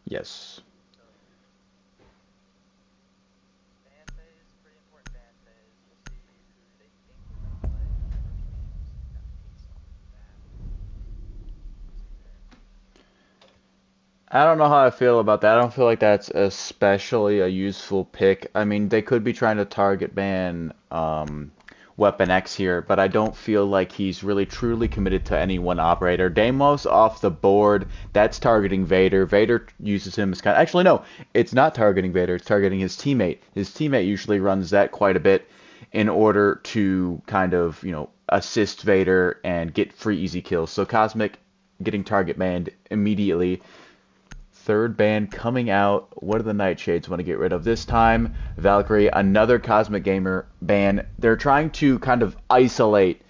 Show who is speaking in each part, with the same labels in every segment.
Speaker 1: Yes. I don't know how I feel about that. I don't feel like that's especially a useful pick. I mean, they could be trying to target ban Weapon X here, but I don't feel like he's really truly committed to any one operator. Deimos off the board, that's targeting Vader. Vader uses him as kind of, actually no, it's not targeting Vader, it's targeting his teammate. His teammate usually runs that quite a bit in order to kind of, assist Vader and get free easy kills. So Cosmic getting target banned immediately. Third ban coming out. What do the Nightshades want to get rid of this time? Valkyrie, another Cosmic Gamer ban. They're trying to kind of isolate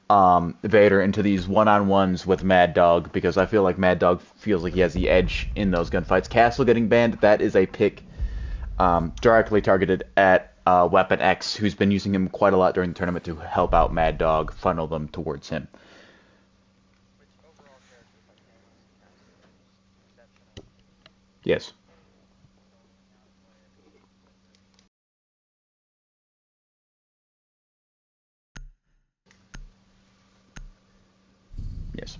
Speaker 1: Vader into these one-on-ones with Mad Dog, because I feel like Mad Dog feels like he has the edge in those gunfights. Castle getting banned. That is a pick directly targeted at Weapon X, who's been using him quite a lot during the tournament to help out Mad Dog, funnel them towards him. Yes. Yes.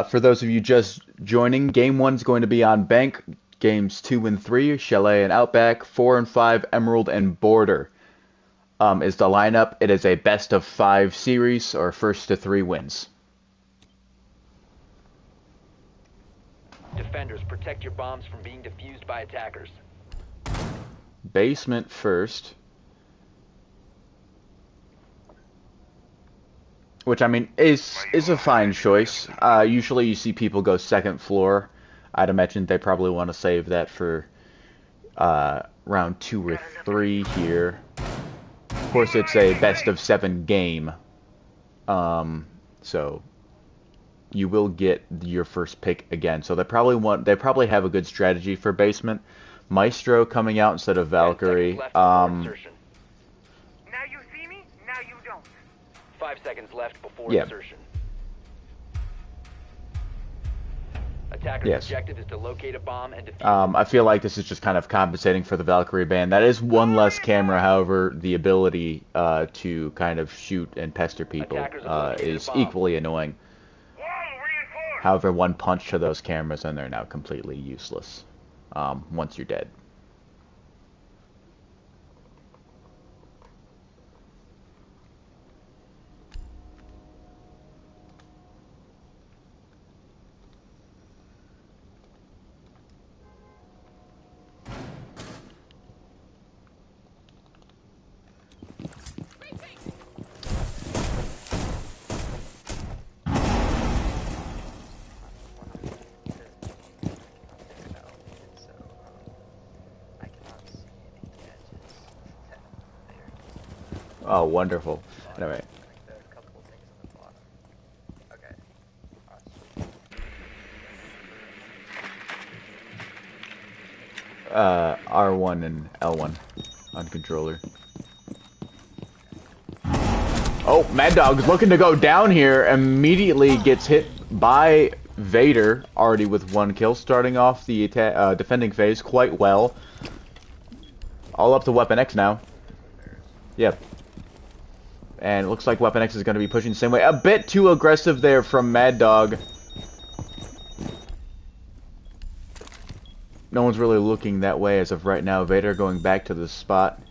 Speaker 1: For those of you just joining, Game 1 is going to be on Bank. Games 2 and 3, Chalet and Outback. 4 and 5, Emerald and Border is the lineup. It is a best of 5 series, or first to 3 wins.
Speaker 2: Defenders, protect your bombs from being defused by attackers.
Speaker 1: Basement first. Which, I mean, is a fine choice. Usually you see people go second floor. I'd imagine they probably want to save that for round 2 or 3 here. Of course, it's a best of 7 game. So you will get your first pick again. So they probably have a good strategy for basement. Maestro coming out instead of Valkyrie.
Speaker 2: Now you see me, now you don't. 5 seconds left before insertion. Attacker's objective is to locate a bomb and defuse.
Speaker 1: I feel like this is just kind of compensating for the Valkyrie ban. That is one less camera, however, the ability to kind of shoot and pester people is equally annoying. However, one punch to those cameras and they're now completely useless once you're dead. Oh, wonderful. Anyway. R1 and L1 on controller. Oh, Mad Dog's looking to go down here. Immediately gets hit by Vader, already with 1 kill, starting off the defending phase quite well. All up to Weapon X now. Yep. And it looks like Weapon X is going to be pushing the same way. A bit too aggressive there from Mad Dog. No one's really looking that way as of right now. Vader going back to the spot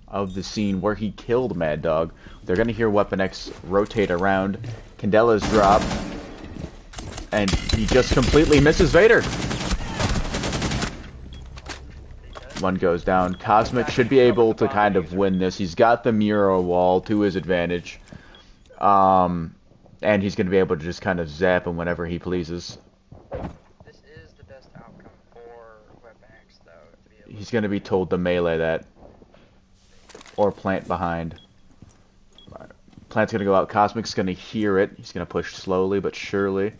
Speaker 1: of the scene where he killed Mad Dog. They're going to hear Weapon X rotate around. Candela's drop. And he just completely misses Vader. One goes down. Cosmic should be able to kind of win this. He's got the mirror wall to his advantage. And he's going to be able to just kind of zap him whenever he pleases.
Speaker 3: This is the best outcome for Weapon X, though.
Speaker 1: He's going to be told to melee that. Or plant behind. Plant's going to go out. Cosmic's going to hear it. He's going to push slowly but surely.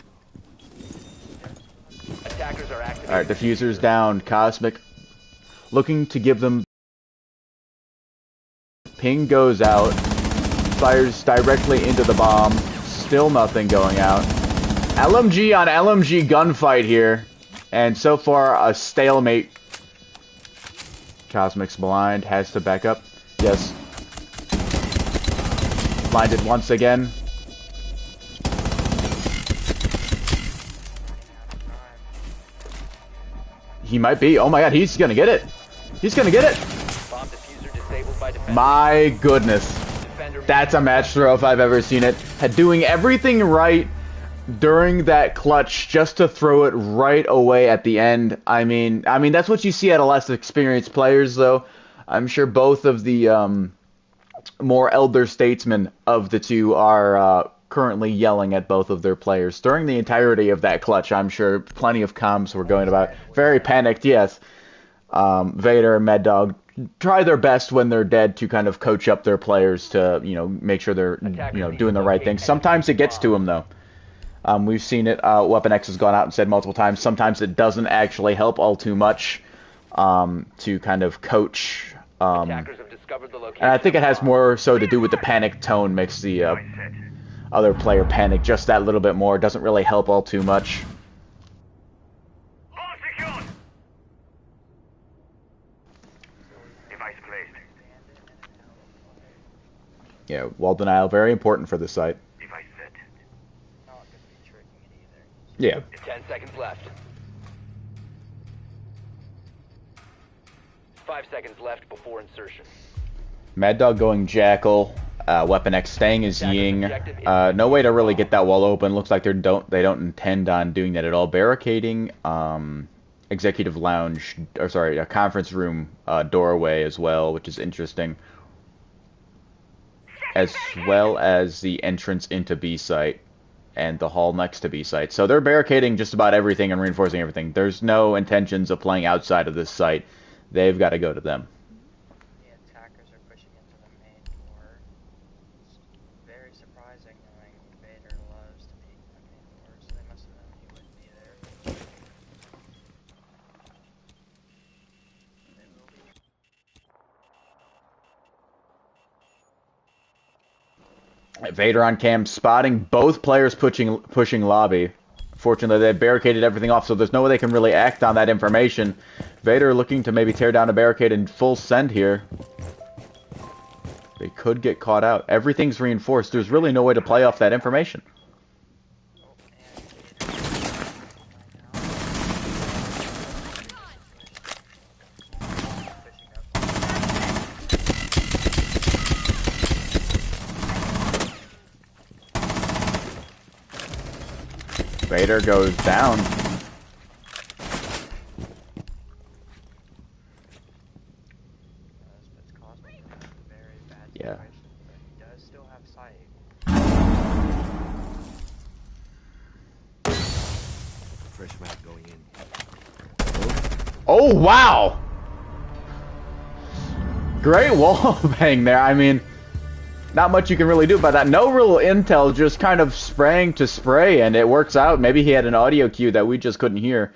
Speaker 1: Alright, diffuser's down. Cosmic looking to give them. Ping goes out. Fires directly into the bomb. Still nothing going out. LMG on LMG gunfight here. And so far, a stalemate. Cosmic's blind, has to back up. Yes. Blinded once again. He might be. Oh my god, he's gonna get it. He's gonna get it.
Speaker 2: Bomb diffuser disabled by defender.
Speaker 1: My goodness. That's a match throw if I've ever seen it. Doing everything right during that clutch just to throw it right away at the end. I mean that's what you see out of less experienced players though. I'm sure both of the more elder statesmen of the two are currently yelling at both of their players during the entirety of that clutch. I'm sure plenty of comms were going about. Very panicked, yes. Vader and Mad Dog try their best when they're dead to kind of coach up their players to, make sure they're, doing the right thing. Sometimes it gets to them, though. We've seen it. Weapon X has gone out and said multiple times. Sometimes it doesn't actually help all too much to kind of coach. And I think it has more so to do with the panic tone, makes the other player panic just that little bit more. It doesn't really help all too much. Yeah, wall denial, very important for the site. Yeah.
Speaker 2: 10 seconds left. 5 seconds left before insertion.
Speaker 1: Mad Dog going Jackal. Weapon X staying as Ying. No way to really get that wall open. Looks like they don't intend on doing that at all. Barricading executive lounge, or sorry, a conference room doorway as well, which is interesting. As well as the entrance into B site and the hall next to B site. So they're barricading just about everything and reinforcing everything. There's no intentions of playing outside of this site. They've got to go to them.
Speaker 3: The attackers are pushing into the main door. It's very surprising knowing Vader loves to be in the main door, so they must have known he wouldn't be there.
Speaker 1: Vader on cam spotting both players pushing lobby. Fortunately, they barricaded everything off, so there's no way they can really act on that information. Vader looking to maybe tear down a barricade in full send here. They could get caught out. Everything's reinforced. There's really no way to play off that information. Vader goes down. Yeah.
Speaker 3: He does still have sight.
Speaker 4: Fresh map going in.
Speaker 1: Oh, wow! Great wall bang there. I mean, not much you can really do about that. No real intel, just kind of spraying to spray, and it works out. Maybe he had an audio cue that we just couldn't hear.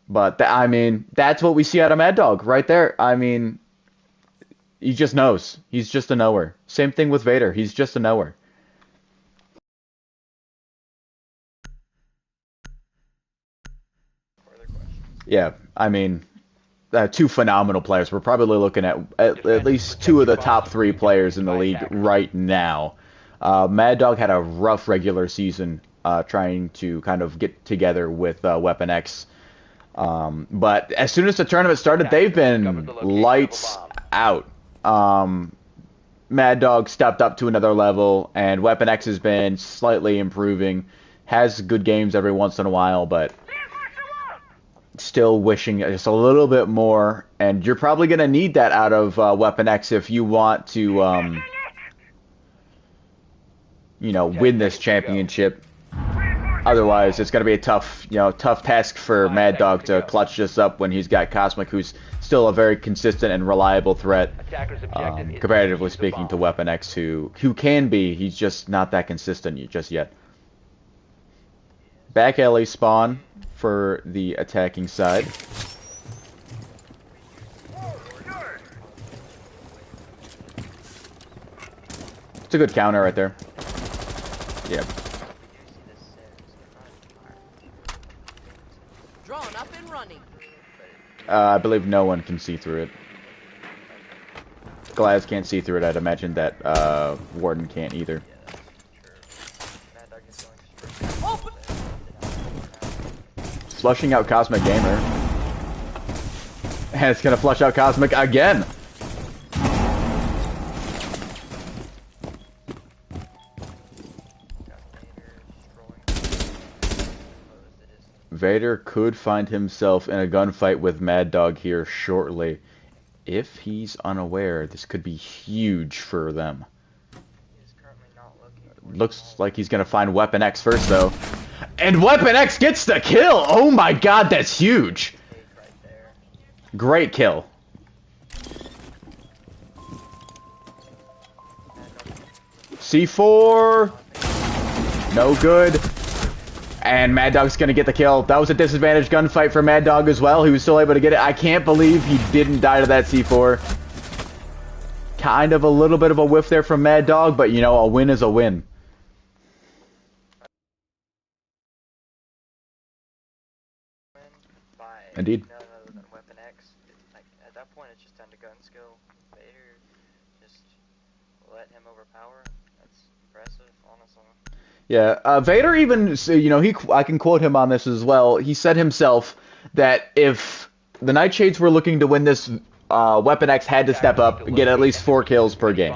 Speaker 1: But, I mean, that's what we see out of Mad Dog right there. I mean, he just knows. He's just a knower. Same thing with Vader. He's just a knower. Yeah, I mean, two phenomenal players. We're probably looking at least two of the top three players in the league right now. Mad Dog had a rough regular season trying to kind of get together with Weapon X. But as soon as the tournament started, they've been lights out. Mad Dog stepped up to another level, and Weapon X has been slightly improving. Has good games every once in a while, but still wishing just a little bit more. And you're probably going to need that out of Weapon X if you want to, win this championship. Otherwise, it's going to be a tough task for Mad Dog to clutch this up when he's got Cosmic, who's still a very consistent and reliable threat, comparatively speaking to Weapon X, who can be. He's just not that consistent just yet. Back alley spawn for the attacking side. It's a good counter right there. Yeah.
Speaker 5: Drone up and running.
Speaker 1: I believe no one can see through it. Glaz can't see through it. I'd imagine that Warden can't either. Flushing out Cosmic Gamer. And it's gonna flush out Cosmic again! Vader could find himself in a gunfight with Mad Dog here shortly. If he's unaware, this could be huge for them. Looks like he's gonna find Weapon X first, though. And Weapon X gets the kill! Oh my god, that's huge! Great kill. C4! No good. And Mad Dog's gonna get the kill. That was a disadvantaged gunfight for Mad Dog as well. He was still able to get it. I can't believe he didn't die to that C4. Kind of a little bit of a whiff there from Mad Dog, but you know, a win is a win. Indeed.
Speaker 3: Than Weapon X. Like, at that point, it's just down to gun skill. Vader just let him overpower. That's impressive, honestly.
Speaker 1: Yeah, Vader even, you know, I can quote him on this as well. He said himself that if the Nightshades were looking to win this, Weapon X had to step up and get at least 4 kills per game.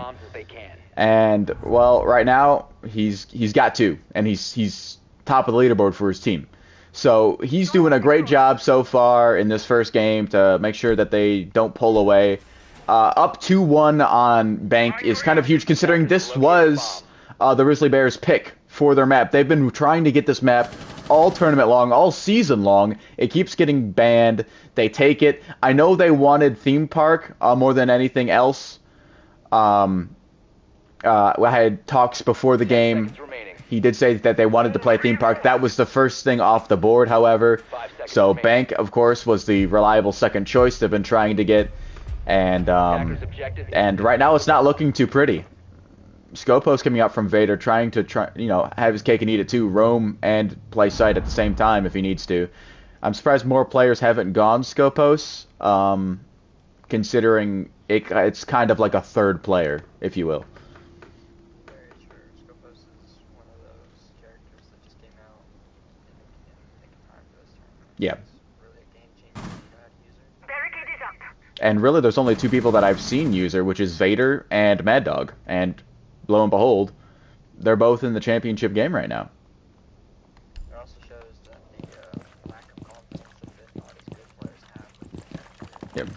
Speaker 1: And well, right now he's got 2, and he's top of the leaderboard for his team. So he's doing a great job so far in this first game to make sure that they don't pull away. Up 2-1 on Bank is kind of huge, considering this was the Rizzly Bears' pick for their map. They've been trying to get this map all tournament long, all season long. It keeps getting banned. They take it. I know they wanted Theme Park more than anything else. I had talks before the game. He did say that they wanted to play Theme Park. That was the first thing off the board, however. So Bank, of course, was the reliable second choice they've been trying to get. And right now it's not looking too pretty. Scopo's coming up from Vader, trying to have his cake and eat it too, roam and play site at the same time if he needs to. I'm surprised more players haven't gone Scopos, considering it's kind of like a third player, if you will.
Speaker 3: Very true. Scopus is one of those characters that just came out in time for this tournament.
Speaker 1: Yeah.
Speaker 3: It's really a game changer for that user.
Speaker 5: Barricade is up.
Speaker 1: And really, there's only 2 people that I've seen user, which is Vader and Mad Dog. And lo and behold, they're both in the championship game right now.
Speaker 3: It also shows that the lack of confidence that not as good players have with the character.
Speaker 1: Yep.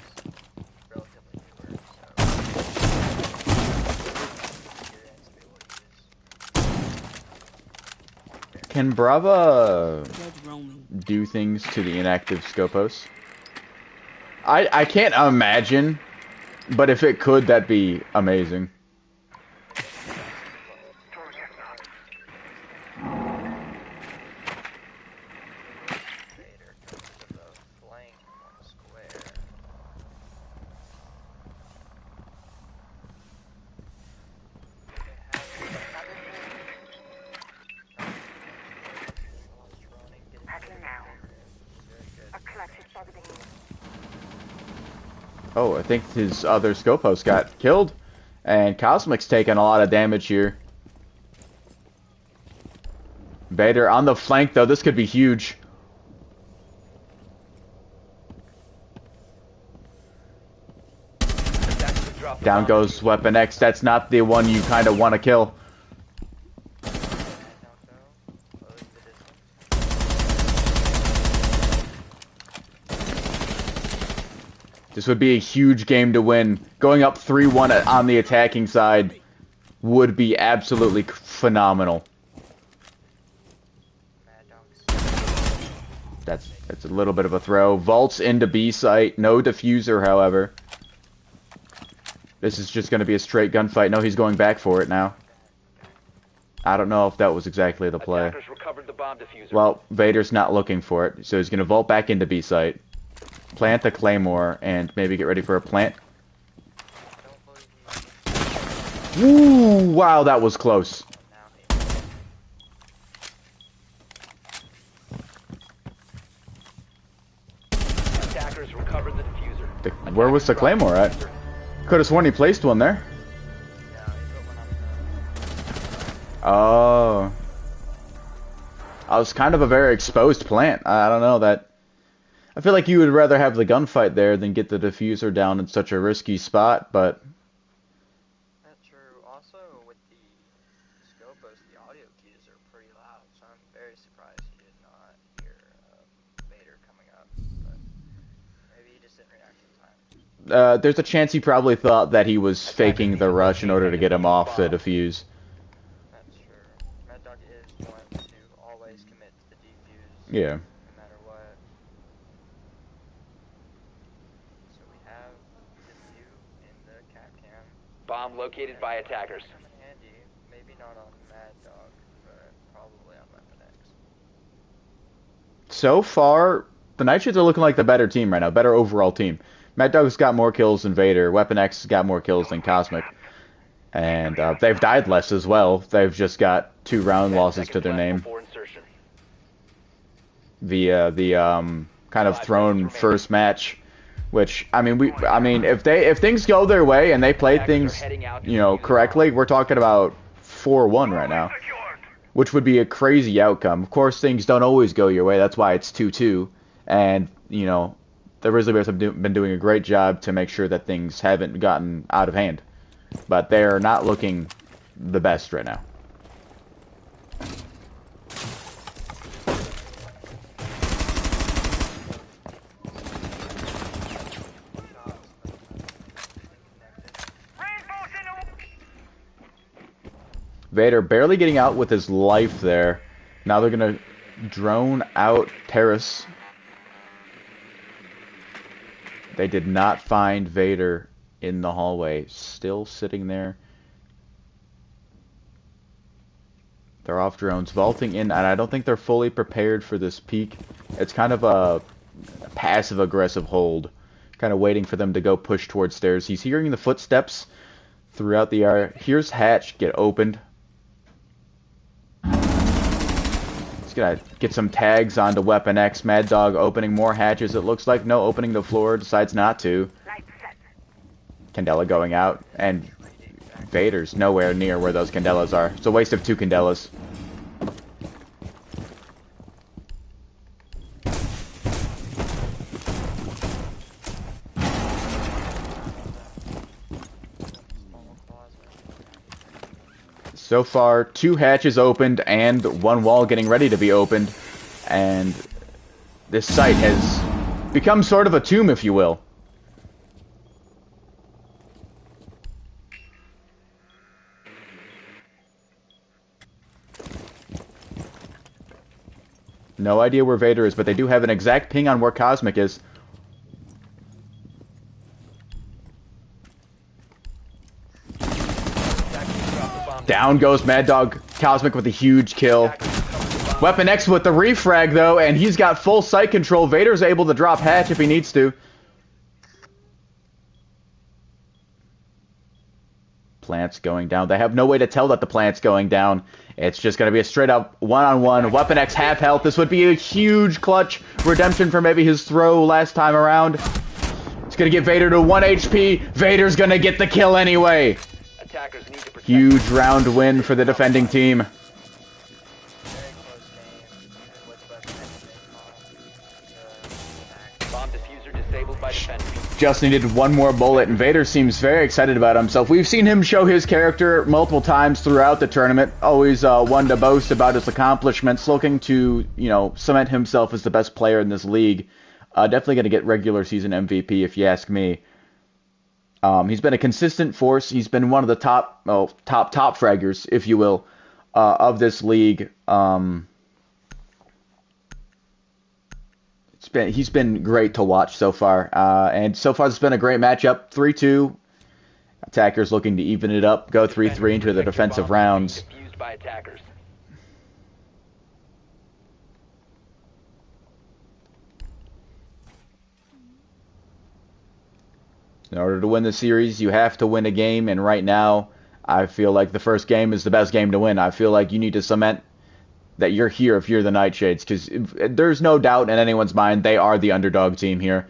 Speaker 3: It's relatively newer, so experience to be able to use.
Speaker 1: Can Brava do things to the inactive Scopos? I can't imagine, but if it could, that'd be amazing. Oh, I think his other Scopos got killed, and Cosmic's taking a lot of damage here. Vader on the flank, though. This could be huge. Down goes Weapon X. That's not the one you kind of want to kill. This would be a huge game to win. Going up 3-1 on the attacking side would be absolutely phenomenal. That's a little bit of a throw. Vaults into B site. No diffuser, however. This is just going to be a straight gunfight. No, he's going back for it now. I don't know if that was exactly the play. Well, Vader's not looking for it, so he's going to vault back into B site. Plant the Claymore and maybe get ready for a plant. Ooh, wow, that was close.
Speaker 2: Attackers recovered the diffuser.
Speaker 1: Where was the Claymore at? Could have sworn he placed one there.
Speaker 3: Yeah, he put one on the...
Speaker 1: Oh. I was kind of a very exposed plant. I don't know that. I feel like you would rather have the gunfight there than get the diffuser down in such a risky spot, but...
Speaker 3: That's true. Also, with the Scopus, the audio cues are pretty loud, so I'm very surprised he did not hear Vader coming up. But maybe he just didn't react in time.
Speaker 1: There's a chance he probably thought that he was faking the rush in order to get him off the defuse.
Speaker 3: That's true. Mad Dog is one to always commit to the defuse.
Speaker 1: Yeah.
Speaker 3: No matter what. So we have the view in the cap cam.
Speaker 2: Bomb located by attackers.
Speaker 3: Come in handy. Maybe not on Mad Dog, but probably on Weapon X.
Speaker 1: So far, the Nightshades are looking like the better team right now, better overall team. Mad Dog's got more kills than Vader. Weapon X has got more kills than Cosmic. And they've died less as well. They've just got 2 round losses to their name. Via the kind of thrown first match, which I mean if things go their way and they play things, you know, correctly, we're talking about 4-1 right now, which would be a crazy outcome. Of course, things don't always go your way. That's why it's 2-2, and you know, the Rizzly Bears have been doing a great job to make sure that things haven't gotten out of hand, but they're not looking the best right now. Vader barely getting out with his life there. Now they're going to drone out Terrace. They did not find Vader in the hallway. Still sitting there. They're off drones, vaulting in, and I don't think they're fully prepared for this peek. It's kind of a passive-aggressive hold. Kind of waiting for them to go push towards stairs. He's hearing the footsteps throughout the area. Here's hatch get opened. He's gonna get some tags onto Weapon X. Mad Dog opening more hatches, it looks like. No, opening the floor, decides not to. Candela going out, and Vader's nowhere near where those Candelas are. It's a waste of 2 Candelas. So far, 2 hatches opened and 1 wall getting ready to be opened. And this site has become sort of a tomb, if you will. No idea where Vader is, but they do have an exact ping on where Cosmic is. Down goes Mad Dog. Cosmic with a huge kill. Weapon X with the refrag, though, and he's got full sight control. Vader's able to drop hatch if he needs to. Plant's going down. They have no way to tell that the plant's going down. It's just going to be a straight-up one-on-one. Weapon X half health. This would be a huge clutch redemption for maybe his throw last time around. It's going to get Vader to 1 HP. Vader's going to get the kill anyway.
Speaker 2: Attackers need to protect.
Speaker 1: Huge round win for the defending team.
Speaker 2: Bomb diffuser disabled by defenders.
Speaker 1: Just needed 1 more bullet, and Vader seems very excited about himself. We've seen him show his character multiple times throughout the tournament. Always one to boast about his accomplishments, looking to, you know, cement himself as the best player in this league. Definitely going to get regular season MVP, if you ask me. He's been a consistent force. He's been one of the top fraggers, if you will, of this league. He's been great to watch so far, and so far it's been a great matchup. 3-2. Attackers looking to even it up, go 3-3 into the defensive rounds.
Speaker 2: Defused by attackers.
Speaker 1: In order to win the series, you have to win a game, and right now, I feel like the first game is the best game to win. I feel like you need to cement that you're here if you're the Nightshades, because there's no doubt in anyone's mind they are the underdog team here.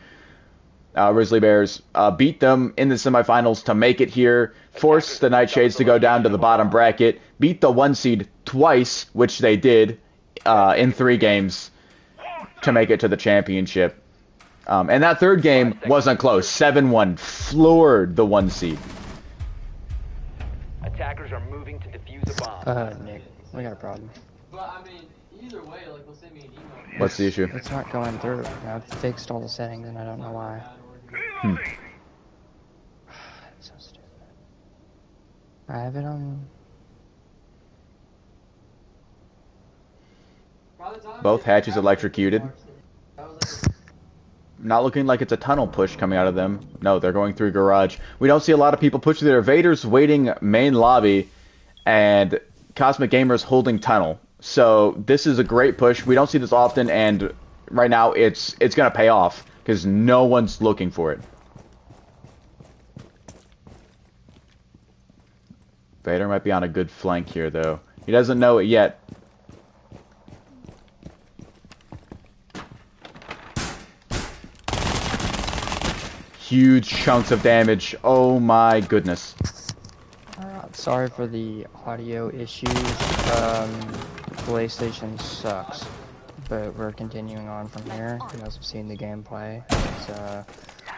Speaker 1: Rizzly Bears beat them in the semifinals to make it here, force the Nightshades to go down to the bottom bracket, beat the 1 seed twice, which they did in 3 games to make it to the championship. And that third game wasn't close. 7-1 floored the 1 seed.
Speaker 2: Attackers are moving to defuse a bomb.
Speaker 3: Nick, we got a problem.
Speaker 5: But I mean, either way, like they'll send me an email.
Speaker 1: What's the issue?
Speaker 3: It's not going through. I've fixed all the settings and I don't know why. It's so stupid. I have it on.
Speaker 1: Both hatches electrocuted. Not looking like it's a tunnel push coming out of them. No, they're going through garage. We don't see a lot of people push through there. Vader's waiting main lobby, and Cosmic Gamer's holding tunnel. So this is a great push. We don't see this often, and right now it's going to pay off because no one's looking for it. Vader might be on a good flank here, though. He doesn't know it yet. Huge chunks of damage. Oh my goodness.
Speaker 3: Sorry for the audio issues. PlayStation sucks. But we're continuing on from here. You guys have seen the gameplay.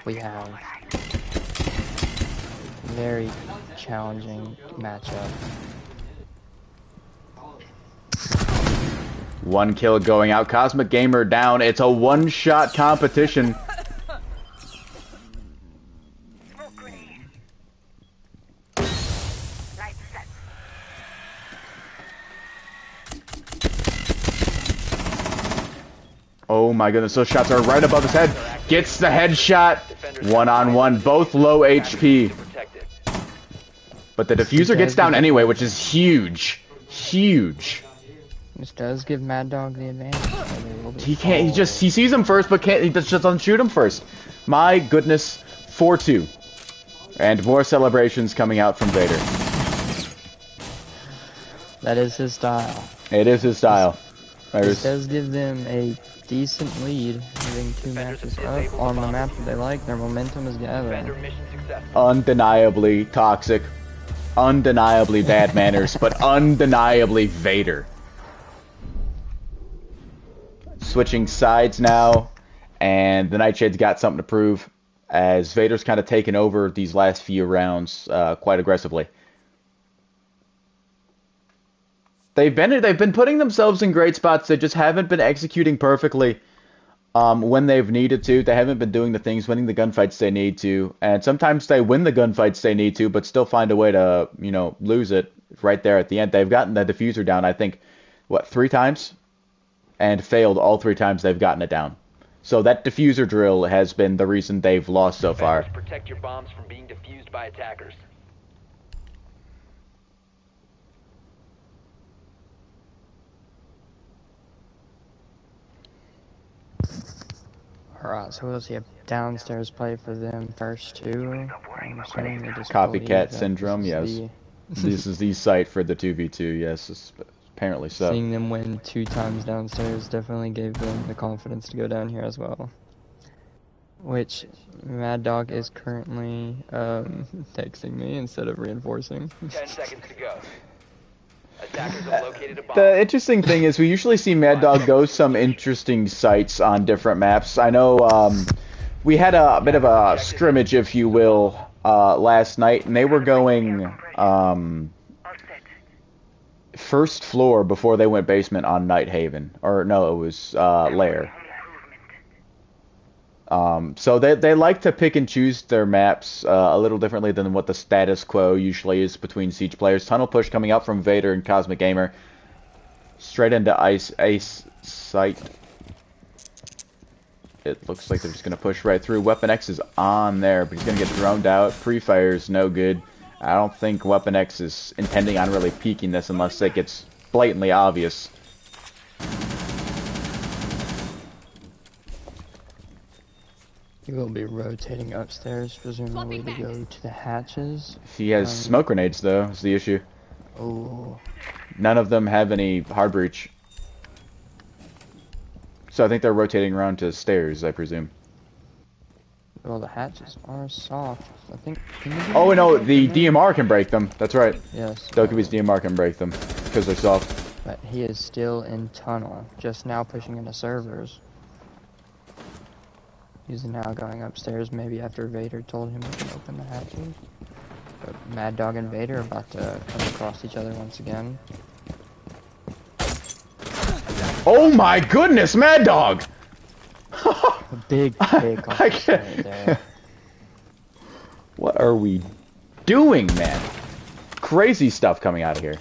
Speaker 3: We have very challenging matchup.
Speaker 1: 1 kill going out. Cosmic Gamer down. It's a one-shot competition. Oh my goodness, those shots are right above his head. Gets the headshot. 1-on-1, both low HP. But the diffuser gets down anyway, which is huge. Huge.
Speaker 3: This does give Mad Dog the advantage.
Speaker 1: He can't, he sees him first, but he just doesn't shoot him first. My goodness, 4-2. And more celebrations coming out from Vader.
Speaker 3: That is his style.
Speaker 1: It is his style.
Speaker 3: This does give them a decent lead, having 2 matches up on the map that they like. Their momentum is gathering.
Speaker 1: Undeniably toxic, undeniably bad manners, but undeniably Vader. Switching sides now, and the Nightshades got something to prove, as Vader's kind of taken over these last few rounds quite aggressively. They've been putting themselves in great spots. They just haven't been executing perfectly when they've needed to. They haven't been doing the things, winning the gunfights they need to. And sometimes they win the gunfights they need to, but still find a way to, you know, lose it right there at the end. They've gotten the diffuser down, I think, what, 3 times? And failed all 3 times they've gotten it down. So that diffuser drill has been the reason they've lost so far.
Speaker 2: Protect your bombs from being defused by attackers.
Speaker 3: Alright, so we'll see a downstairs play for them first too. I'm assuming they just
Speaker 1: Copycat syndrome, yes. This is the site for the 2v2, yes, apparently so.
Speaker 3: Seeing them win 2 times downstairs definitely gave them the confidence to go down here as well. Which, Mad Dog is currently texting me instead of reinforcing.
Speaker 2: 10 seconds to go. Attackers have located a bomb.
Speaker 1: The interesting thing is we usually see Mad Dog go some interesting sites on different maps. I know we had a bit of a scrimmage, if you will, last night, and they were going first floor before they went basement on Night Haven. Or no, it was Lair. So they like to pick and choose their maps a little differently than what the status quo usually is between Siege players. Tunnel push coming out from Vader and Cosmic Gamer. Straight into Ace site. It looks like they're just going to push right through. Weapon X is on there, but he's going to get droned out. Pre-fire's no good. I don't think Weapon X is intending on really peeking this unless it gets blatantly obvious.
Speaker 3: He will be rotating upstairs, presumably to go to the hatches.
Speaker 1: He has smoke grenades, though, is the issue.
Speaker 3: Oh.
Speaker 1: None of them have any hard breach. So I think they're rotating around to stairs, I presume.
Speaker 3: Well, the hatches are soft. I think. Can you do
Speaker 1: Oh no,
Speaker 3: that?
Speaker 1: the DMR can break them. That's right.
Speaker 3: Yes.
Speaker 1: Dokubi's DMR can break them because they're soft.
Speaker 3: But he is still in tunnel, just now pushing into servers. He's now going upstairs, maybe after Vader told him he can open the hatches. But Mad Dog and Vader are about to come across each other once again.
Speaker 1: Oh my goodness, Mad Dog!
Speaker 3: A big kick off
Speaker 1: I
Speaker 3: the
Speaker 1: can't.
Speaker 3: side there.
Speaker 1: What are we doing, man? Crazy stuff coming out of here.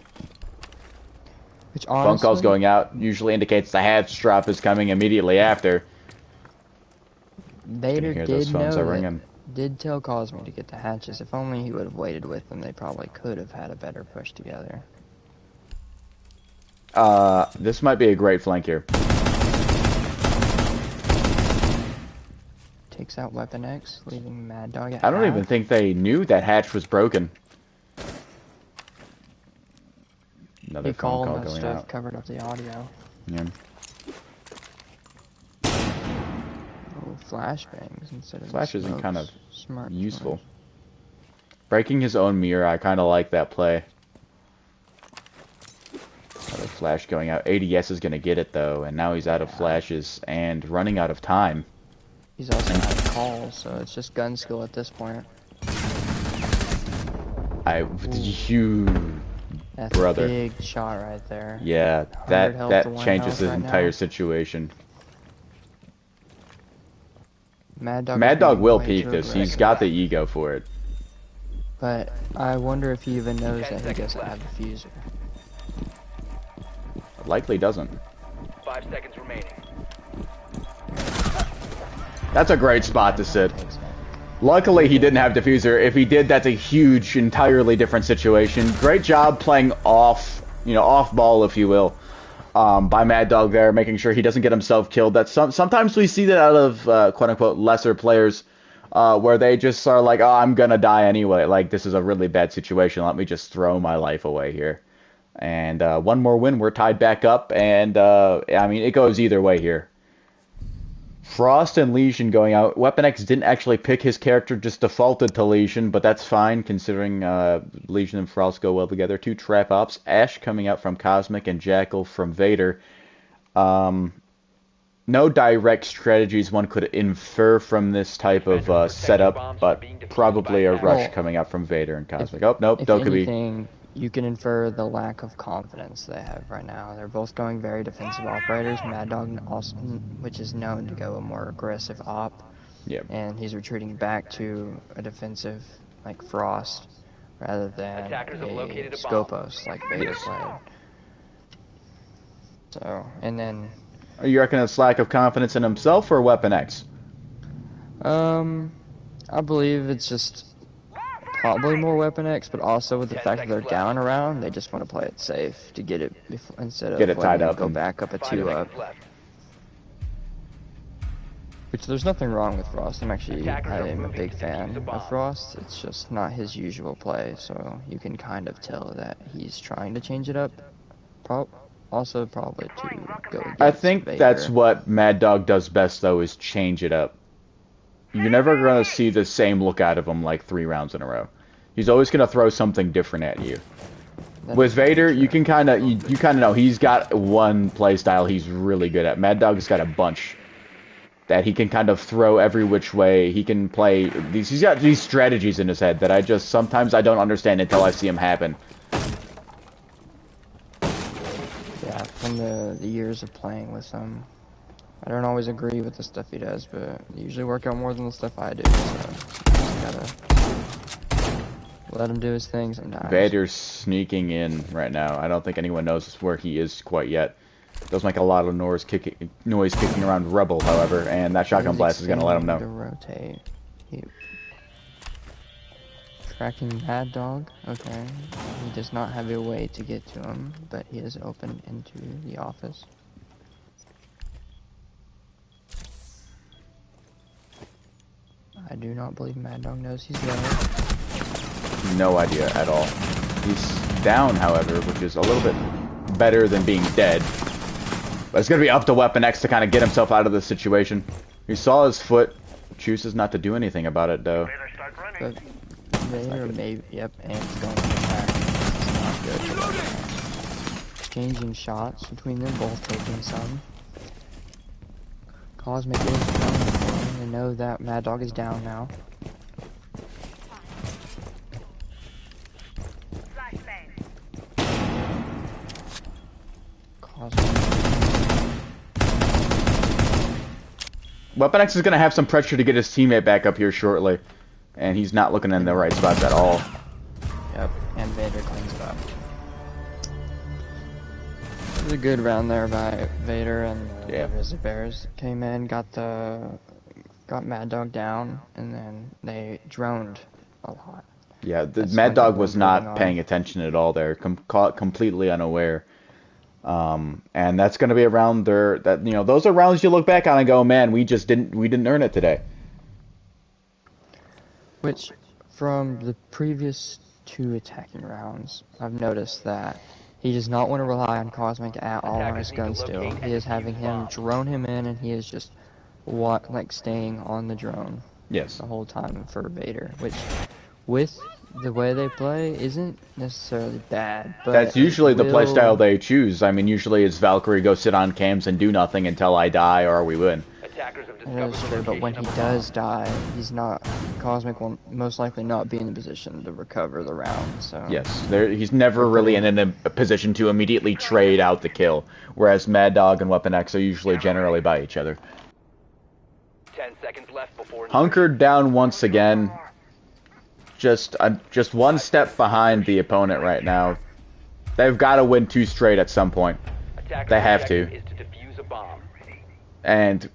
Speaker 3: Which
Speaker 1: Phone calls
Speaker 3: honestly,
Speaker 1: going out usually indicates the hatch drop is coming immediately after.
Speaker 3: Vader
Speaker 1: Hear those
Speaker 3: did
Speaker 1: phones
Speaker 3: know
Speaker 1: are
Speaker 3: that,
Speaker 1: ringing.
Speaker 3: did tell Cosme to get the hatches. If only he would have waited with them, they probably could have had a better push together.
Speaker 1: This might be a great flank here.
Speaker 3: Takes out Weapon X, leaving Mad Dog at
Speaker 1: I don't
Speaker 3: half.
Speaker 1: even think they knew that hatch was broken. Another
Speaker 3: He
Speaker 1: phone
Speaker 3: called
Speaker 1: call
Speaker 3: that
Speaker 1: going
Speaker 3: stuff,
Speaker 1: out.
Speaker 3: covered up the audio.
Speaker 1: Yeah.
Speaker 3: Oh, flashbangs instead of
Speaker 1: Flash isn't
Speaker 3: smokes.
Speaker 1: kind of
Speaker 3: Smart
Speaker 1: useful.
Speaker 3: choice.
Speaker 1: Breaking his own mirror, I kind of like that play. Another flash going out. ADS is going to get it though, and now he's out of flashes and running out of time.
Speaker 3: He's also out of calls, so it's just gun skill at this point.
Speaker 1: You,
Speaker 3: That's
Speaker 1: brother.
Speaker 3: a big shot right there.
Speaker 1: Yeah,
Speaker 3: 100 health to
Speaker 1: that
Speaker 3: 1
Speaker 1: changes
Speaker 3: health
Speaker 1: the
Speaker 3: right
Speaker 1: entire
Speaker 3: now.
Speaker 1: situation.
Speaker 3: Mad Dog,
Speaker 1: Mad
Speaker 3: is
Speaker 1: Dog
Speaker 3: being
Speaker 1: will
Speaker 3: way
Speaker 1: peek
Speaker 3: too
Speaker 1: this. He's
Speaker 3: aggressive.
Speaker 1: got the ego for it.
Speaker 3: But I wonder if he even knows
Speaker 2: 10
Speaker 3: that he
Speaker 2: seconds
Speaker 3: doesn't
Speaker 2: left.
Speaker 3: have the fuser.
Speaker 1: Likely doesn't.
Speaker 2: 5 seconds remaining.
Speaker 1: That's a great spot to sit.
Speaker 3: Takes it.
Speaker 1: Luckily, he didn't have diffuser. If he did, that's a huge, entirely different situation. Great job playing off, off ball, if you will, by Mad Dog there, making sure he doesn't get himself killed. That's sometimes we see that out of quote unquote lesser players, where they just are like, oh, I'm gonna die anyway. Like this is a really bad situation. Let me just throw my life away here. And one more win, we're tied back up, and I mean it goes either way here. Frost and Legion going out. Weapon X didn't actually pick his character, just defaulted to Legion, but that's fine considering Legion and Frost go well together. 2 trap ops. Ash coming out from Cosmic and Jackal from Vader. No direct strategies one could infer from this type of setup, but probably a rush
Speaker 3: Well,
Speaker 1: coming out from Vader and Cosmic. Oh, nope,
Speaker 3: If
Speaker 1: Dokubi.
Speaker 3: anything, you can infer the lack of confidence they have right now. They're both going very defensive operators. Mad Dog, also, which is known to go a more aggressive op,
Speaker 1: Yep.
Speaker 3: and he's retreating back to a defensive like Frost rather than
Speaker 2: Attackers have
Speaker 3: a
Speaker 2: located a bomb.
Speaker 3: Scopos like Vader
Speaker 1: Yes.
Speaker 3: played. So, and then
Speaker 1: Are you reckon it's lack of confidence in himself or Weapon X?
Speaker 3: I believe it's just probably more Weapon X, but also with the
Speaker 2: 10
Speaker 3: fact that they're
Speaker 2: seconds
Speaker 3: down around, they just want to play it safe to get it instead of
Speaker 1: Get it tied
Speaker 3: letting
Speaker 1: up
Speaker 3: go
Speaker 1: and-
Speaker 3: back up a
Speaker 2: 5
Speaker 3: 2 up.
Speaker 2: seconds left.
Speaker 3: Which there's nothing wrong with Frost. I'm
Speaker 2: Attackers are
Speaker 3: a
Speaker 2: moving
Speaker 3: big
Speaker 2: to defuse
Speaker 3: fan
Speaker 2: the bomb.
Speaker 3: of Frost. It's just not his usual play, so you can kind of tell that he's trying to change it up. Also probably to go against
Speaker 1: I think
Speaker 3: Vader.
Speaker 1: that's what Mad Dog does best, though, is change it up. You're never going to see the same look out of him like 3 rounds in a row. He's always going to throw something different at you.
Speaker 3: That's
Speaker 1: With Vader,
Speaker 3: true.
Speaker 1: you can kind of you kind of know he's got one play style he's really good at. Mad Dog's got a bunch that he can kind of throw every which way. He can play these. He's got these strategies in his head that I just sometimes I don't understand until I see them happen.
Speaker 3: Yeah, from the years of playing with him. I don't always agree with the stuff he does, but they usually work out more than the stuff I do, so just gotta let him do his thing sometimes.
Speaker 1: Vader's sneaking in right now. I don't think anyone knows where he is quite yet. Does make a lot of noise kicking around Rebel, however, and that shotgun
Speaker 3: He's
Speaker 1: blast is going to let him know.
Speaker 3: To rotate. Tracking Mad Dog. Okay. He does not have a way to get to him, but he is open into the office. I do not believe Mad Dog knows he's there.
Speaker 1: No idea at all. He's down, however, which is a little bit better than being dead. But it's going to be up to Weapon X to kind of get himself out of this situation. He saw his foot chooses not to do anything about it, though.
Speaker 3: But Vader maybe, yep, and it's going to attack. It's not good for both rounds. Exchanging shots between them, both taking some. Cosmic is running. They know that Mad Dog is down now.
Speaker 1: Weapon X is going to have some pressure to get his teammate back up here shortly. And he's not looking in the right spots at all.
Speaker 3: Yep, and Vader cleans it up. It was a good round there by Vader, and the Rizzly Bears came in, got Mad Dog down, and then they droned a lot.
Speaker 1: Yeah, the Mad Dog was not paying attention at all there, caught completely unaware. And that's going to be a round there that, you know, those are rounds you look back on and go, man, we didn't earn it today.
Speaker 3: Which, from the previous 2 attacking rounds, I've noticed that he does not want to rely on Cosmic at all on his gun still. He is having him drone him in, and he is just staying on the drone.
Speaker 1: Yes.
Speaker 3: The whole time for Vader, which, with the way they play, isn't necessarily bad. But
Speaker 1: that's usually the play style they choose. I mean, usually it's Valkyrie go sit on cams and do nothing until I die or we win.
Speaker 3: That is true, but when he does die, Cosmic will most likely not be in a position to recover the round, so...
Speaker 1: Yes, he's never really in a position to immediately trade out the kill, whereas Mad Dog and Weapon X are usually generally by each other.
Speaker 2: 10 seconds left before...
Speaker 1: Hunkered down once again. Just one step behind the opponent right now. They've got to win 2 straight at some point. They have to. And...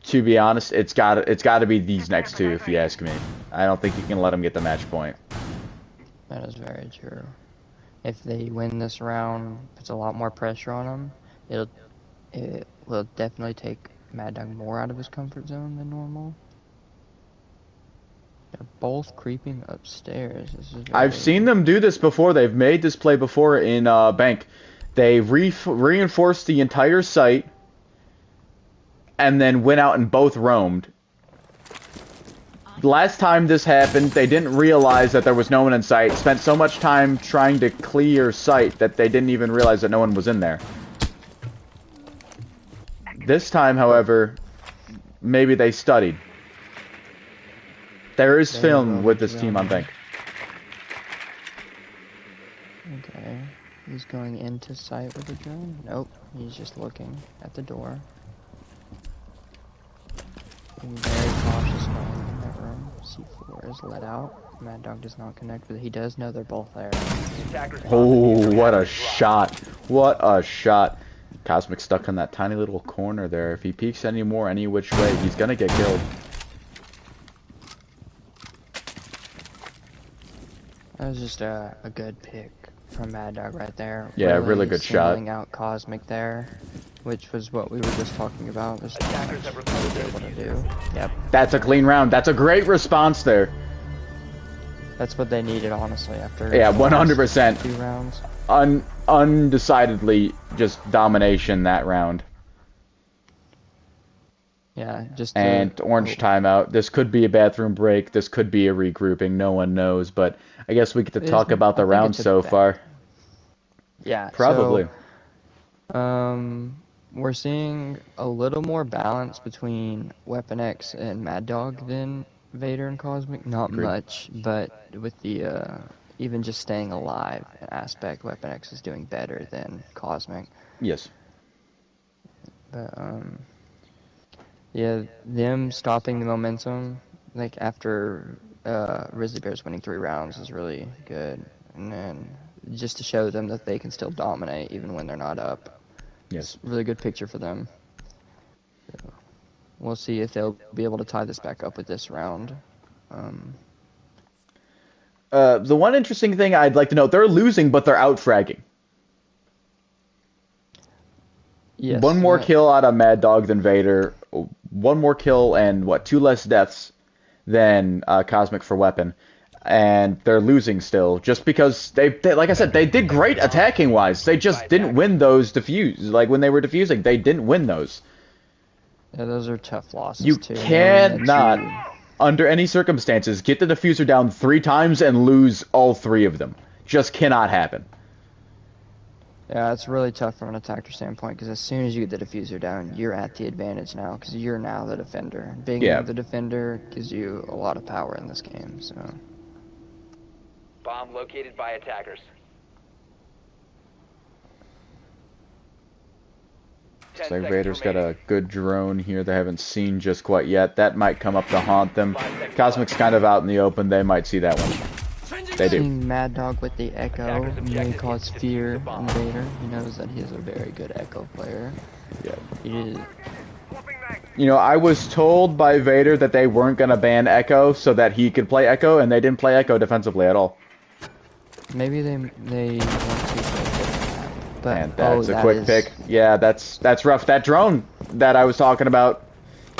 Speaker 1: to be honest, it's got to be these next 2, if you ask me. I don't think you can let them get the match point.
Speaker 3: That is very true. If they win this round, puts a lot more pressure on them. It will definitely take Mad Dog more out of his comfort zone than normal. They're both creeping upstairs.
Speaker 1: I've seen them do this before. They've made this play before in Bank. They reinforced the entire site, and then went out and both roamed. Last time this happened, they didn't realize that there was no one in sight, spent so much time trying to clear sight that they didn't even realize that no one was in there. This time, however, maybe they studied. There is film with this team on Bank.
Speaker 3: Okay, he's going into sight with the drone? Nope, he's just looking at the door. Being very cautious going in that room. C4 is let out. Mad Dog does not connect, but he does know they're both there.
Speaker 1: Oh, what a shot. What a shot. Cosmic stuck in that tiny little corner there. If he peeks anymore any which way, he's going to get killed.
Speaker 3: That was just a good pick from Mad Dog right there.
Speaker 1: Yeah, really good shot.
Speaker 3: Singling out Cosmic there, which was what we were just talking about. Just able to do. Yep.
Speaker 1: That's a clean round. That's a great response there.
Speaker 3: That's what they needed, honestly, after
Speaker 1: 100%.
Speaker 3: 2 rounds.
Speaker 1: Undecidedly just domination that round.
Speaker 3: Yeah, just
Speaker 1: and orange timeout. This could be a bathroom break. This could be a regrouping. No one knows, but I guess we get to talk about the round so far.
Speaker 3: Yeah,
Speaker 1: probably.
Speaker 3: So, we're seeing a little more balance between Weapon X and Mad Dog than Vader and Cosmic. Not much, but with the even just staying alive aspect, Weapon X is doing better than Cosmic.
Speaker 1: Yes.
Speaker 3: But yeah, them stopping the momentum, like after Rizzly Bears winning 3 rounds is really good, and then just to show them that they can still dominate even when they're not up.
Speaker 1: Yes.
Speaker 3: Really good picture for them. So we'll see if they'll be able to tie this back up with this round.
Speaker 1: The one interesting thing I'd like to note, they're losing, but they're out-fragging.
Speaker 3: Yes.
Speaker 1: 1 more kill out of Mad Dog than Vader. 1 more kill and, 2 less deaths than Cosmic for Weapon. And they're losing still, just because they like I said, they did great attacking-wise. They just didn't win those defuse. Like, when they were defusing, they didn't win those.
Speaker 3: Yeah, those are tough losses
Speaker 1: You
Speaker 3: too.
Speaker 1: cannot, under any circumstances, get the diffuser down 3 times and lose all 3 of them. Just cannot happen.
Speaker 3: Yeah, it's really tough from an attacker standpoint because as soon as you get the diffuser down, you're at the advantage now because you're now the defender. Being the defender gives you a lot of power in this game. So.
Speaker 2: Bomb located by attackers.
Speaker 1: Looks like Vader's got a good drone here they haven't seen just quite yet. That might come up to haunt them. Cosmic's kind of out in the open. They might see that one. They do.
Speaker 3: Mad Dog with the Echo may cause fear in Vader. He knows that he is a very good Echo player.
Speaker 1: Yeah.
Speaker 3: He is.
Speaker 1: You know, I was told by Vader that they weren't going to ban Echo so that he could play Echo, and they didn't play Echo defensively at all.
Speaker 3: Maybe they want to play, but
Speaker 1: Man, that's a quick pick. Yeah, that's rough. That drone that I was talking about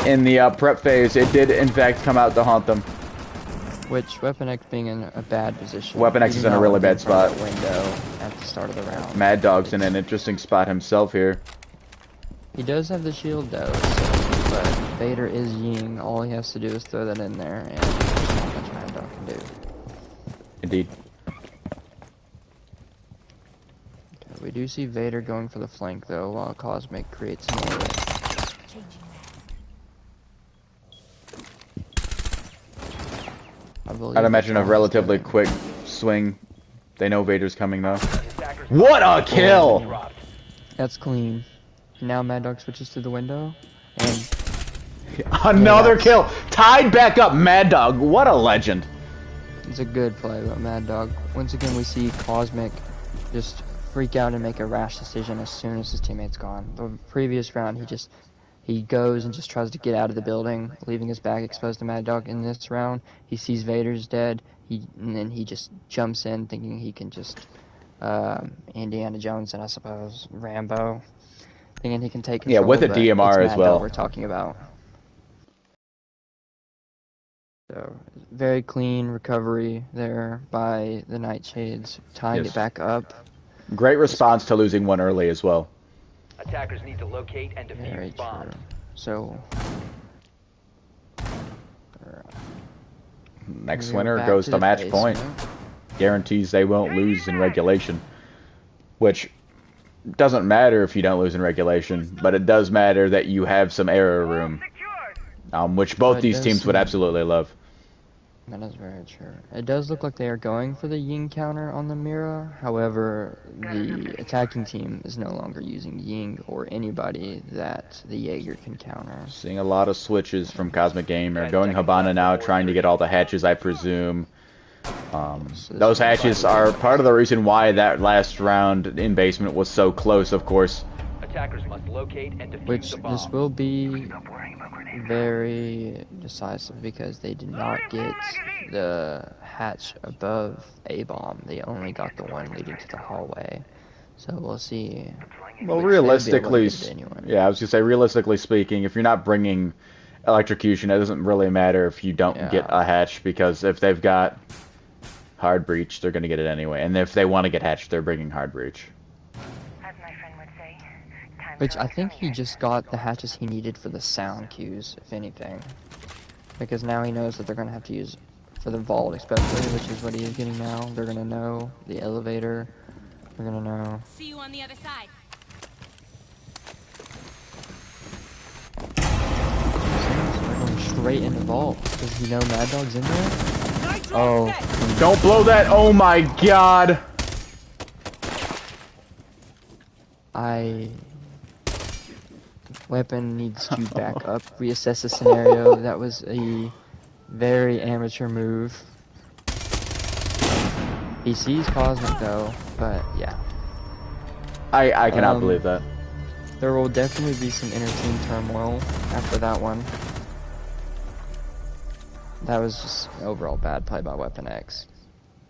Speaker 1: in the prep phase, it did in fact come out to haunt them.
Speaker 3: Which Weapon X being in a bad position.
Speaker 1: Weapon X is in a really bad spot.
Speaker 3: Window at the start of the round.
Speaker 1: Mad Dog's in an interesting spot himself here.
Speaker 3: He does have the shield though, so, but Vader is Ying. All he has to do is throw that in there, and there's not much Mad Dog can do.
Speaker 1: Indeed.
Speaker 3: Okay, we do see Vader going for the flank though, while Cosmic creates more.
Speaker 1: I'd imagine a relatively quick swing. They know Vader's coming though. What a kill!
Speaker 3: That's clean. Now Mad Dog switches to the window, and
Speaker 1: another kill! Tied back up, Mad Dog. What a legend!
Speaker 3: It's a good play by Mad Dog. Once again, we see Cosmic just freak out and make a rash decision as soon as his teammate's gone. The previous round, he goes and just tries to get out of the building, leaving his back exposed to Mad Dog. In this round, he sees Vader's dead, and then he just jumps in thinking he can just, Indiana Jones and I suppose, Rambo, thinking he can take control.
Speaker 1: Yeah, with a DMR as well.
Speaker 3: We're talking about. So, very clean recovery there by the Nightshades, tying it back up.
Speaker 1: Great response to losing one early as well.
Speaker 2: Attackers need to locate and defuse bombs.
Speaker 3: So,
Speaker 1: next winner goes to match point. Guarantees they won't lose in regulation. Which doesn't matter if you don't lose in regulation, but it does matter that you have some error room. Which both these teams would absolutely love.
Speaker 3: That is very true. It does look like they are going for the Ying counter on the Mira. However, the attacking team is no longer using Ying or anybody that the Jaeger can counter.
Speaker 1: Seeing a lot of switches from Cosmic Gamer. Going Habana now, trying to get all the hatches, I presume. Those hatches are part of the reason why that last round in basement was so close, of course.
Speaker 2: Attackers must locate and defuse
Speaker 3: Which
Speaker 2: the bomb.
Speaker 3: this will be very decisive because they did not get the hatch above A-bomb. They only got the one leading to the hallway. So we'll see.
Speaker 1: Well, realistically, yeah, I was gonna say, realistically speaking, if you're not bringing electrocution, it doesn't really matter if you don't get a hatch, because if they've got hard breach, they're gonna get it anyway. And if they want to get hatched, they're bringing hard breach.
Speaker 3: Which I think he just got the hatches he needed for the sound cues, if anything. Because now he knows that they're going to have to use, for the vault especially, which is what he is getting now. They're going to know the elevator. They're going to know.
Speaker 6: See you on the other side.
Speaker 3: So they're going straight into vault. Does he know Mad Dog's in there? Oh.
Speaker 1: Don't blow that! Oh my god!
Speaker 3: Weapon needs to back up, reassess the scenario. That was a very amateur move. He sees Cosmic though, but yeah.
Speaker 1: I cannot believe that.
Speaker 3: There will definitely be some inter-team turmoil after that one. That was just an overall bad play by Weapon X.